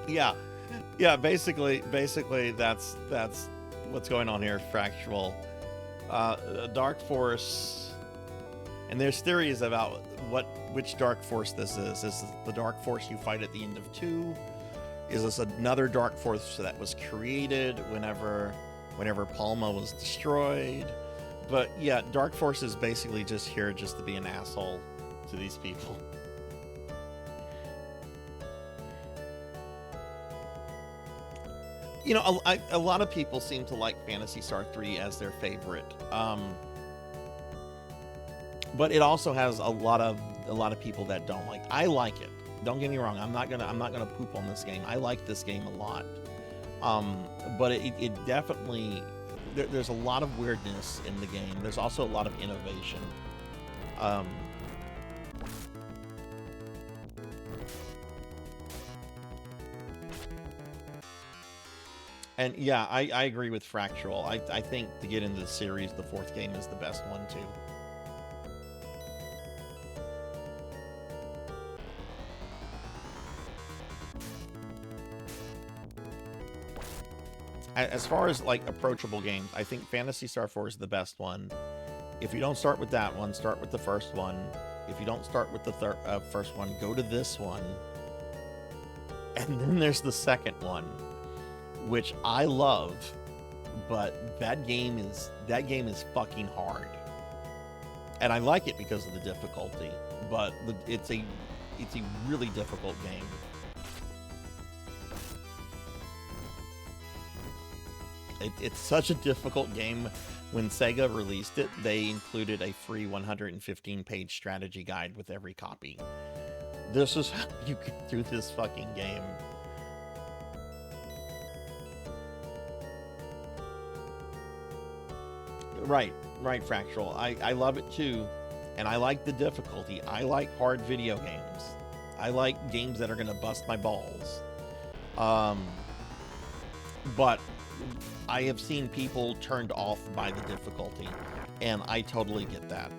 Yeah, basically that's what's going on here, Fractual. Dark Force, and there's theories about which Dark Force this is. Is this the Dark Force you fight at the end of 2? Is this another Dark Force that was created whenever Palma was destroyed? But yeah, Dark Force is basically just here just to be an asshole to these people. You know, a lot of people seem to like Phantasy Star 3 as their favorite. But it also has a lot of people that don't like. I like it. Don't get me wrong. I'm not gonna poop on this game. I like this game a lot. But it definitely there's a lot of weirdness in the game. There's also a lot of innovation. And yeah, I agree with Fractual. I think to get into the series, the 4th game is the best one too. As far as like approachable games, I think Phantasy Star 4 is the best one. If you don't start with that one, start with the first one. If you don't start with the first one, go to this one. And then there's the second one, which I love, but that game is fucking hard. And I like it because of the difficulty, but it's a really difficult game. It's such a difficult game. When Sega released it, they included a free 115-page strategy guide with every copy. This is how you get through this fucking game. Right, Fractual. I love it too, and I like the difficulty. I like hard video games. I like games that are gonna bust my balls. But I have seen people turned off by the difficulty, and I totally get that.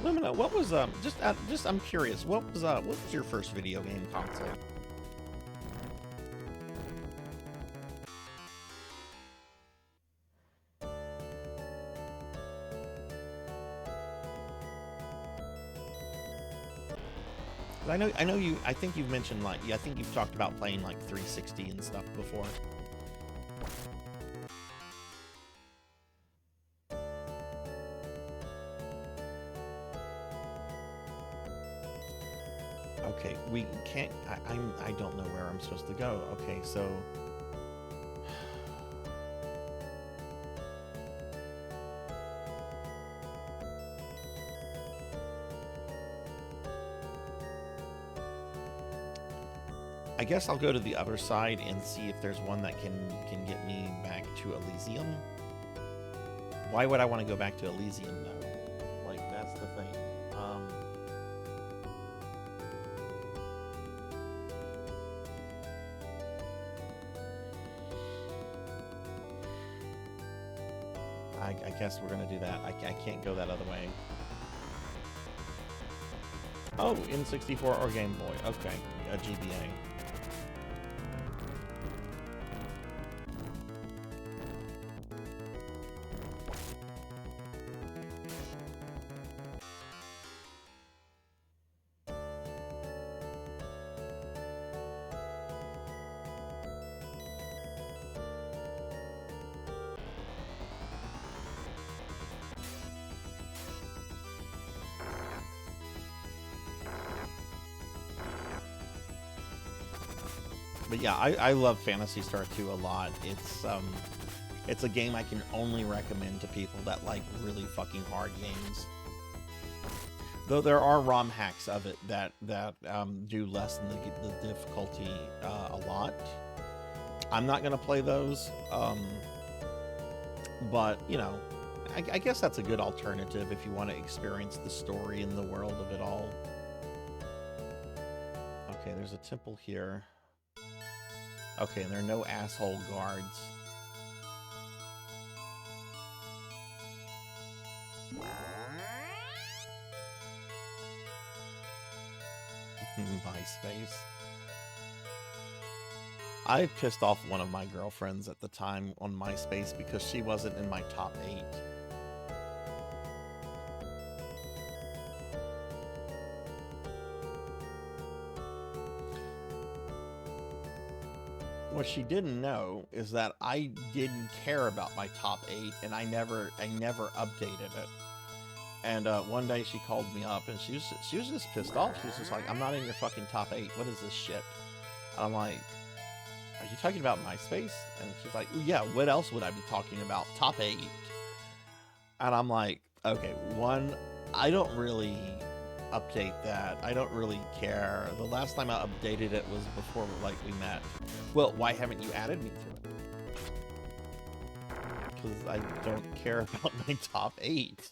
Lumina, what was I'm curious. What was your first video game console? I know you. I think you've mentioned like, yeah, I think you've talked about playing like 360 and stuff before. Okay, we can't. I don't know where I'm supposed to go. Okay, so. I guess I'll go to the other side and see if there's one that can get me back to Elysium. Why would I want to go back to Elysium though? Like, that's the thing. I guess we're gonna do that. I can't go that other way. Oh, N64 or Game Boy. Okay, a GBA. But yeah, I love Phantasy Star 2 a lot. It's a game I can only recommend to people that like really fucking hard games. Though there are ROM hacks of it that do lessen the difficulty a lot. I'm not gonna play those, but you know, I guess that's a good alternative if you want to experience the story and the world of it all. Okay, there's a temple here. Okay, and there are no asshole guards. MySpace. I pissed off one of my girlfriends at the time on MySpace because she wasn't in my top 8. What she didn't know is that I didn't care about my top 8, and I never updated it. And one day she called me up, and she was just pissed off. She was just like, "I'm not in your fucking top 8. What is this shit?" And I'm like, "Are you talking about MySpace?" And she's like, "Yeah. What else would I be talking about? Top 8." And I'm like, "Okay, one, I don't really update that. I don't really care. The last time I updated it was before like we met. Well, why haven't you added me to it?" Because I don't care about my top 8.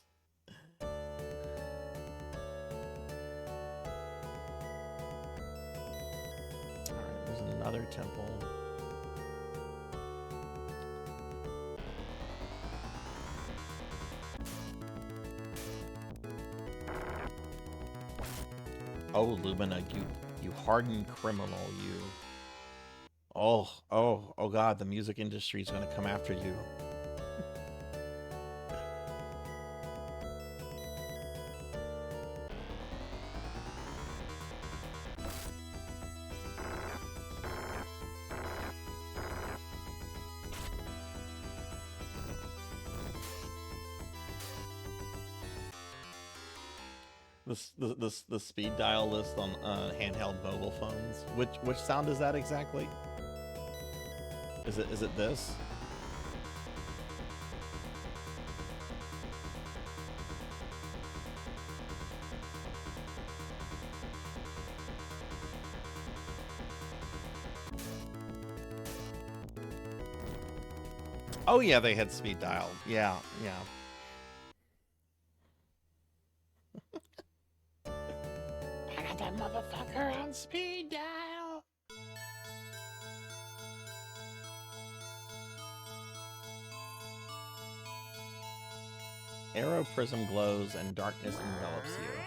Alright, there's another temple. Oh, Lumina, you hardened criminal, you. Oh God, the music industry is gonna come after you. The speed dial list on handheld mobile phones. Which sound is that exactly? Is it this? Oh yeah, they had speed dial. Yeah. I got that motherfucker on speed dial. Arrow prism glows and darkness envelops you.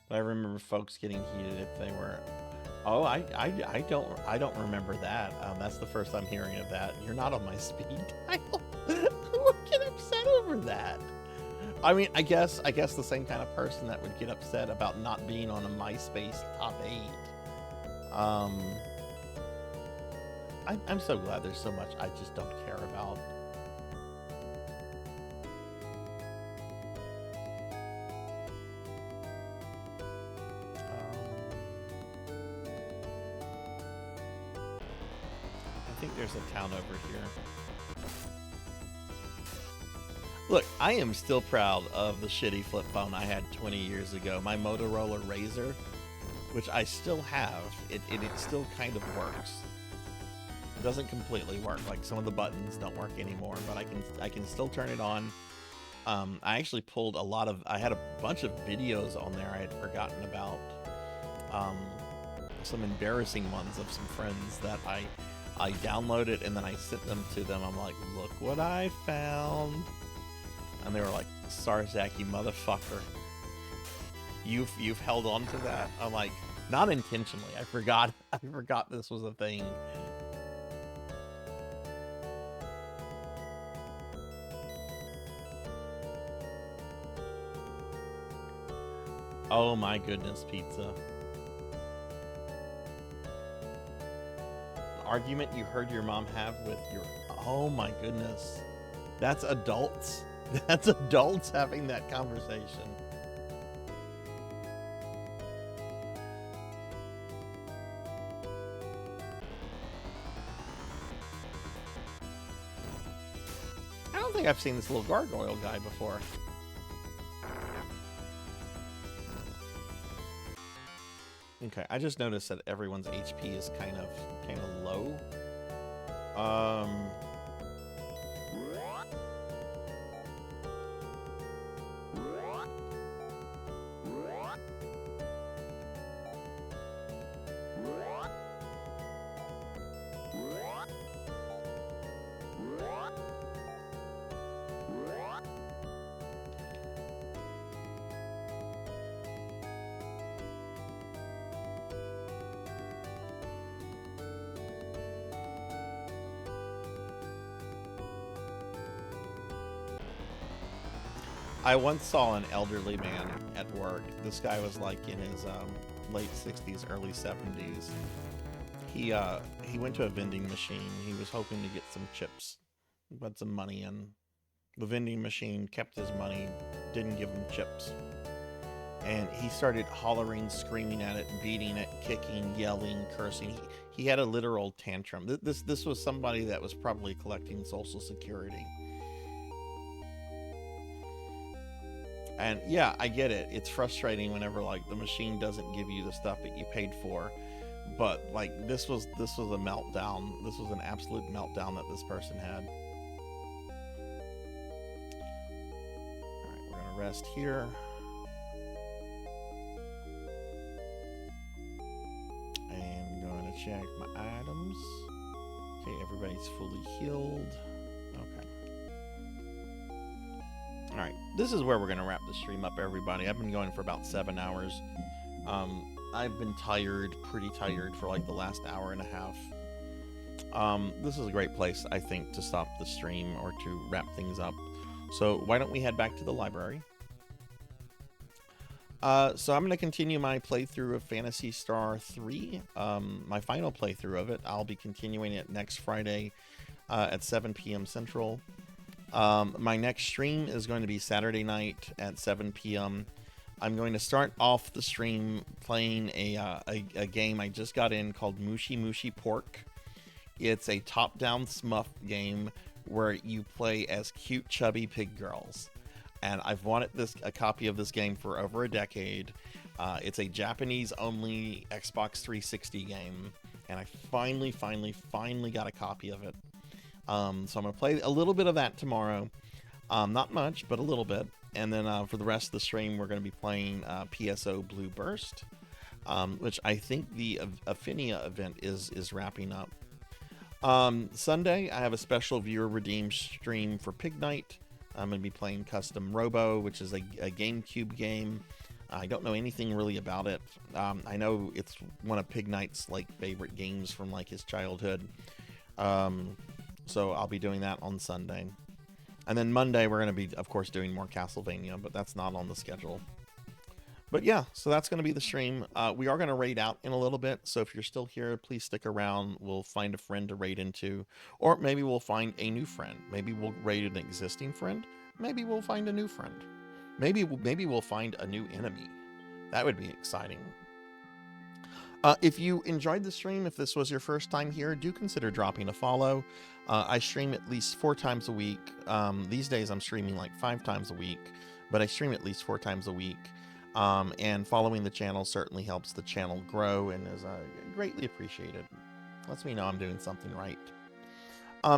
But I remember folks getting heated if they were Oh, I don't remember that. That's the first I'm hearing of that. You're not on my speed dial. Who would get upset over that? I mean, I guess the same kind of person that would get upset about not being on a MySpace top 8. I'm so glad there's so much I just don't care about. I think there's a town over here. Look, I am still proud of the shitty flip phone I had 20 years ago. My Motorola Razr, which I still have. It still kind of works. It doesn't completely work. Like some of the buttons don't work anymore, but I can still turn it on. I actually pulled I had a bunch of videos on there I had forgotten about. Some embarrassing ones of some friends that I downloaded and then I sent them to them. I'm like, look what I found. And they were like, Sarzac, you motherfucker. You've held on to that. I'm like, not intentionally. I forgot this was a thing. Oh my goodness, pizza. An argument you heard your mom have with your... Oh my goodness. That's adults. That's adults having that conversation. I don't think I've seen this little gargoyle guy before. Okay, I just noticed that everyone's HP is kind of low. I once saw an elderly man at work. This guy was like in his late 60s, early 70s. He went to a vending machine. He was hoping to get some chips, put some money in. The vending machine kept his money, didn't give him chips. And he started hollering, screaming at it, beating it, kicking, yelling, cursing. He had a literal tantrum. This was somebody that was probably collecting Social Security. And yeah, I get it. It's frustrating whenever like the machine doesn't give you the stuff that you paid for. But like this was a meltdown. This was an absolute meltdown that this person had. All right, we're gonna rest here. And going to check my items. Okay, everybody's fully healed. Okay. Alright, this is where we're going to wrap the stream up, everybody. I've been going for about 7 hours. I've been pretty tired for like the last hour and a half. This is a great place, I think, to stop the stream or to wrap things up. So why don't we head back to the library? So I'm going to continue my playthrough of Phantasy Star 3. My final playthrough of it. I'll be continuing it next Friday at 7 p.m. Central. My next stream is going to be Saturday night at 7 p.m. I'm going to start off the stream playing a game I just got in called Mushy Mushy Pork. It's a top-down smurf game where you play as cute, chubby pig girls. And I've wanted a copy of this game for over a decade. It's a Japanese-only Xbox 360 game. And I finally got a copy of it. So I'm going to play a little bit of that tomorrow. Not much, but a little bit. And then for the rest of the stream, we're going to be playing PSO Blue Burst, which I think the Affinia event is wrapping up. Sunday, I have a special viewer redeemed stream for Pig Night. I'm going to be playing Custom Robo, which is a GameCube game. I don't know anything really about it. I know it's one of Pig Knight's like favorite games from like his childhood. So I'll be doing that on Sunday. And then Monday we're going to be, of course, doing more Castlevania, but that's not on the schedule. But yeah, so that's going to be the stream. We are going to raid out in a little bit, so if you're still here, please stick around. We'll find a friend to raid into, or maybe we'll find a new friend. Maybe we'll raid an existing friend. Maybe we'll find a new friend. Maybe we'll find a new enemy. That would be exciting. If you enjoyed the stream, if this was your first time here, do consider dropping a follow. I stream at least 4 times a week. These days I'm streaming like 5 times a week, but I stream at least 4 times a week. And following the channel certainly helps the channel grow and is greatly appreciated. Lets me know I'm doing something right.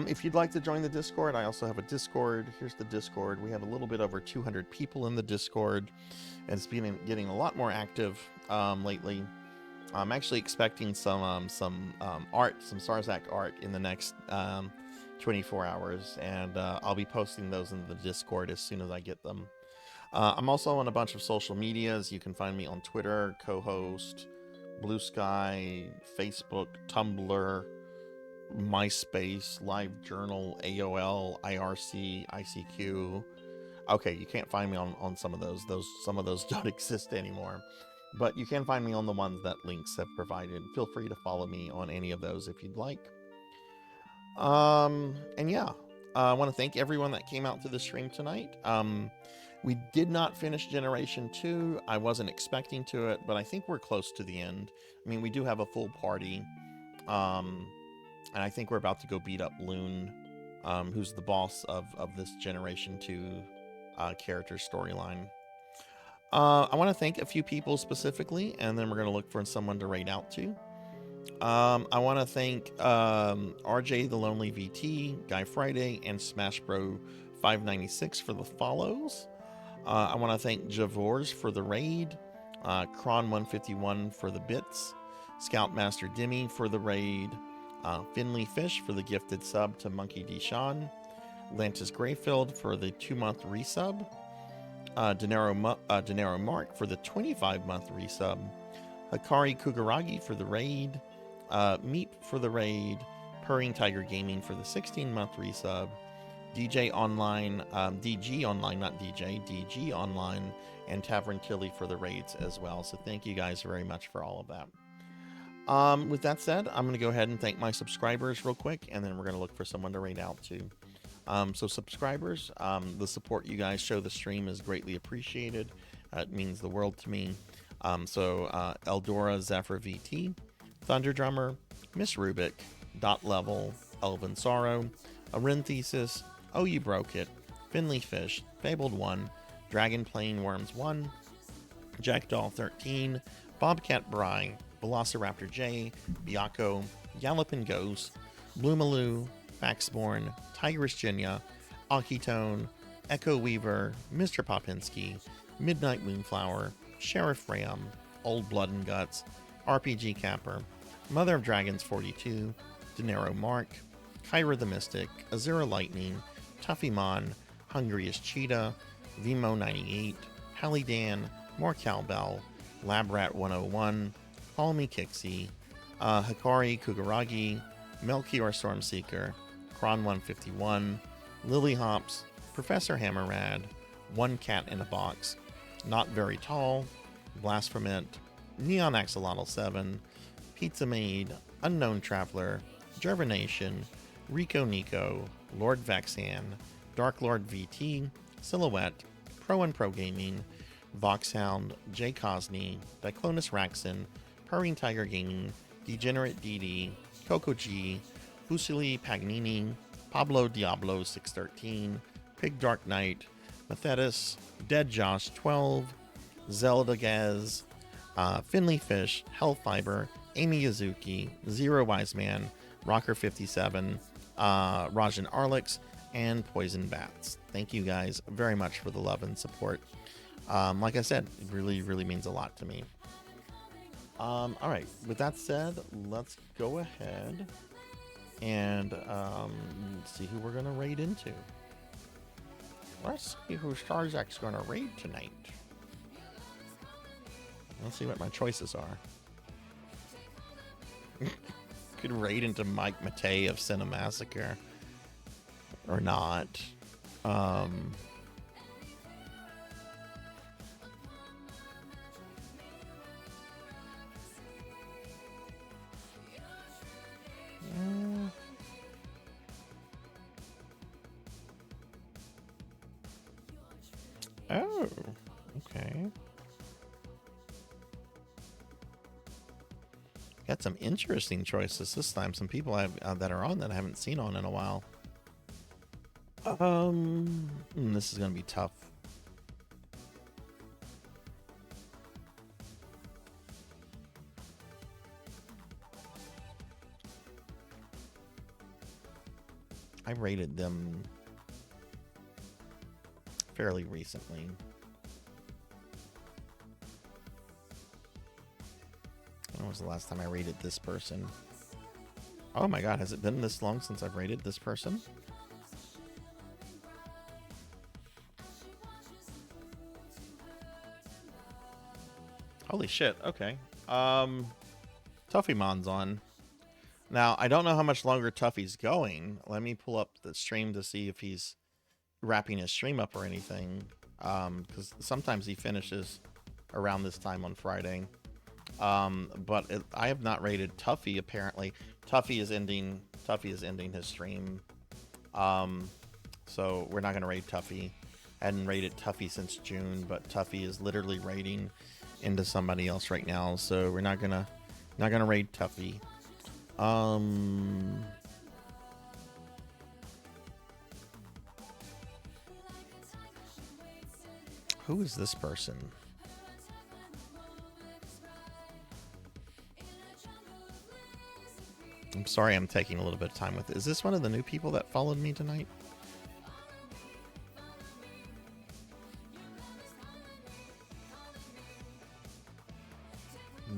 If you'd like to join the Discord, I also have a Discord. Here's the Discord. We have a little bit over 200 people in the Discord, and it's been getting a lot more active lately. I'm actually expecting some art, some Sarzac art in the next 24 hours, and I'll be posting those in the Discord as soon as I get them. I'm also on a bunch of social medias. You can find me on Twitter, co-host, Blue Sky, Facebook, Tumblr, MySpace, LiveJournal, AOL, IRC, ICQ. Okay, you can't find me on some of those. Some of those don't exist anymore. But you can find me on the ones that links have provided. Feel free to follow me on any of those if you'd like. And yeah, I want to thank everyone that came out to the stream tonight. We did not finish Generation 2. I wasn't expecting to it, but I think we're close to the end. I mean, we do have a full party. And I think we're about to go beat up Loon, who's the boss of this Generation 2 character storyline. I want to thank a few people specifically, and then we're going to look for someone to raid out to. I want to thank RJ the Lonely VT, Guy Friday, and Smash Bro 596 for the follows. I want to thank Javors for the raid, Kron 151 for the bits, Scoutmaster Demi for the raid, Finley Fish for the gifted sub to Monkey D. Sean, Lantis Grayfield for the 2-month resub, Dinero Mark for the 25-month resub, Hikari Kugaragi for the raid, Meep for the raid, Purring Tiger Gaming for the 16-month resub, DJ Online, DG Online, not DJ, DG Online, and Tavern Tilly for the raids as well. So thank you guys very much for all of that. With that said, I'm going to go ahead and thank my subscribers real quick, and then we're going to look for someone to raid out to. So subscribers, the support you guys show the stream is greatly appreciated. It means the world to me. Eldora Zephyr VT, Thunder Drummer, Miss Rubik, Dot Level, Elven Sorrow, Arin Thesis, Oh You Broke It, Finley Fish, Fabled 1, Dragon Plane Worms 1, Jackdaw 13, Bobcat Bry, Velociraptor J, Biako, Gallopin' Ghost, Bloomaloo, Faxborn, Tigress Jinya, Akitone, Echo Weaver, Mr. Popinski, Midnight Moonflower, Sheriff Ram, Old Blood and Guts, RPG Capper, Mother of Dragons 42, Dinero Mark, Kyra the Mystic, Azura Lightning, Tuffymon, Hungriest Cheetah, Vimo 98, Hallidan, More Cowbell, Labrat 101, Call Me Kixie, Hikari Kugaragi, Melchior Stormseeker, Kron 151, Lily Hops, Professor Hammerrad, One Cat in a Box, Not Very Tall, Blasphemant, Neon Axolotl 7, Pizza Maid, Unknown Traveler, Gervination, Rico Nico, Lord Vexan, Dark Lord VT, Silhouette, Pro and Pro Gaming, Voxhound, Jay Cosney, Diclonus Raxon, Purring Tiger Gaming, Degenerate DD, Coco G, Fusili Pagnini, Pablo Diablo 613, Pig Dark Knight, Methetus, Dead Josh 12, Zelda Gaz, Finley Fish, Hellfiber, Amy Yazuki, Zero Wise Man, Rocker 57, Rajan Arlix, and Poison Bats. Thank you guys very much for the love and support. Like I said, it really, really means a lot to me. All right, with that said, let's go ahead and see who we're going to raid into. Let's see who Sarzac's going to raid tonight. Let's see what my choices are. Could raid into Mike Matei of Cinemassacre. Or not. Oh, okay. Got some interesting choices this time. Some people that are on that I haven't seen on in a while. This is gonna be tough. I rated them fairly recently. When was the last time I rated this person? Oh my god, has it been this long since I've rated this person? Holy shit, okay. Tuffymon's on. Now, I don't know how much longer Tuffy's going. Let me pull up the stream to see if he's wrapping his stream up or anything. Because sometimes he finishes around this time on Friday. But I have not rated Tuffy, apparently. Tuffy is ending his stream. So we're not going to raid Tuffy. I hadn't raided Tuffy since June, but Tuffy is literally raiding into somebody else right now, so we're not gonna raid Tuffy. Who is this person? I'm sorry I'm taking a little bit of time with it. Is this one of the new people that followed me tonight?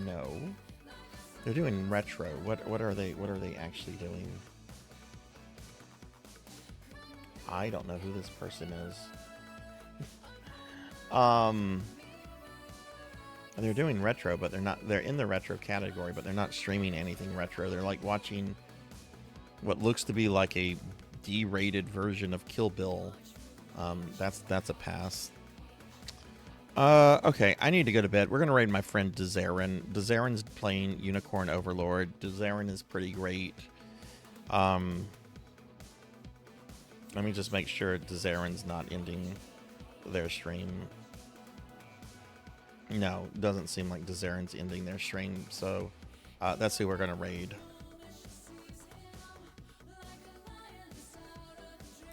No. They're doing retro. What are they actually doing? I don't know who this person is. They're doing retro, but they're in the retro category, but they're not streaming anything retro. They're like watching what looks to be like a D-rated version of Kill Bill. That's a pass. Okay, I need to go to bed. We're gonna raid my friend Dezarin. Dezarin's playing Unicorn Overlord. Dezarin is pretty great. Let me just make sure Dezarin's not ending their stream. No, doesn't seem like Dezarin's ending their stream, so that's who we're gonna raid.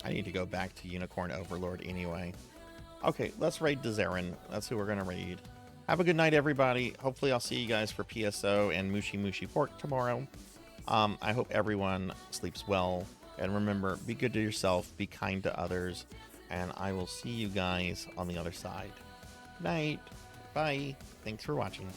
I need to go back to Unicorn Overlord anyway. Okay, let's raid Dezarin. That's who we're going to raid. Have a good night, everybody. Hopefully I'll see you guys for PSO and Mushy Mushy Pork tomorrow. I hope everyone sleeps well. And remember, be good to yourself, be kind to others, and I will see you guys on the other side. Night. Bye. Thanks for watching.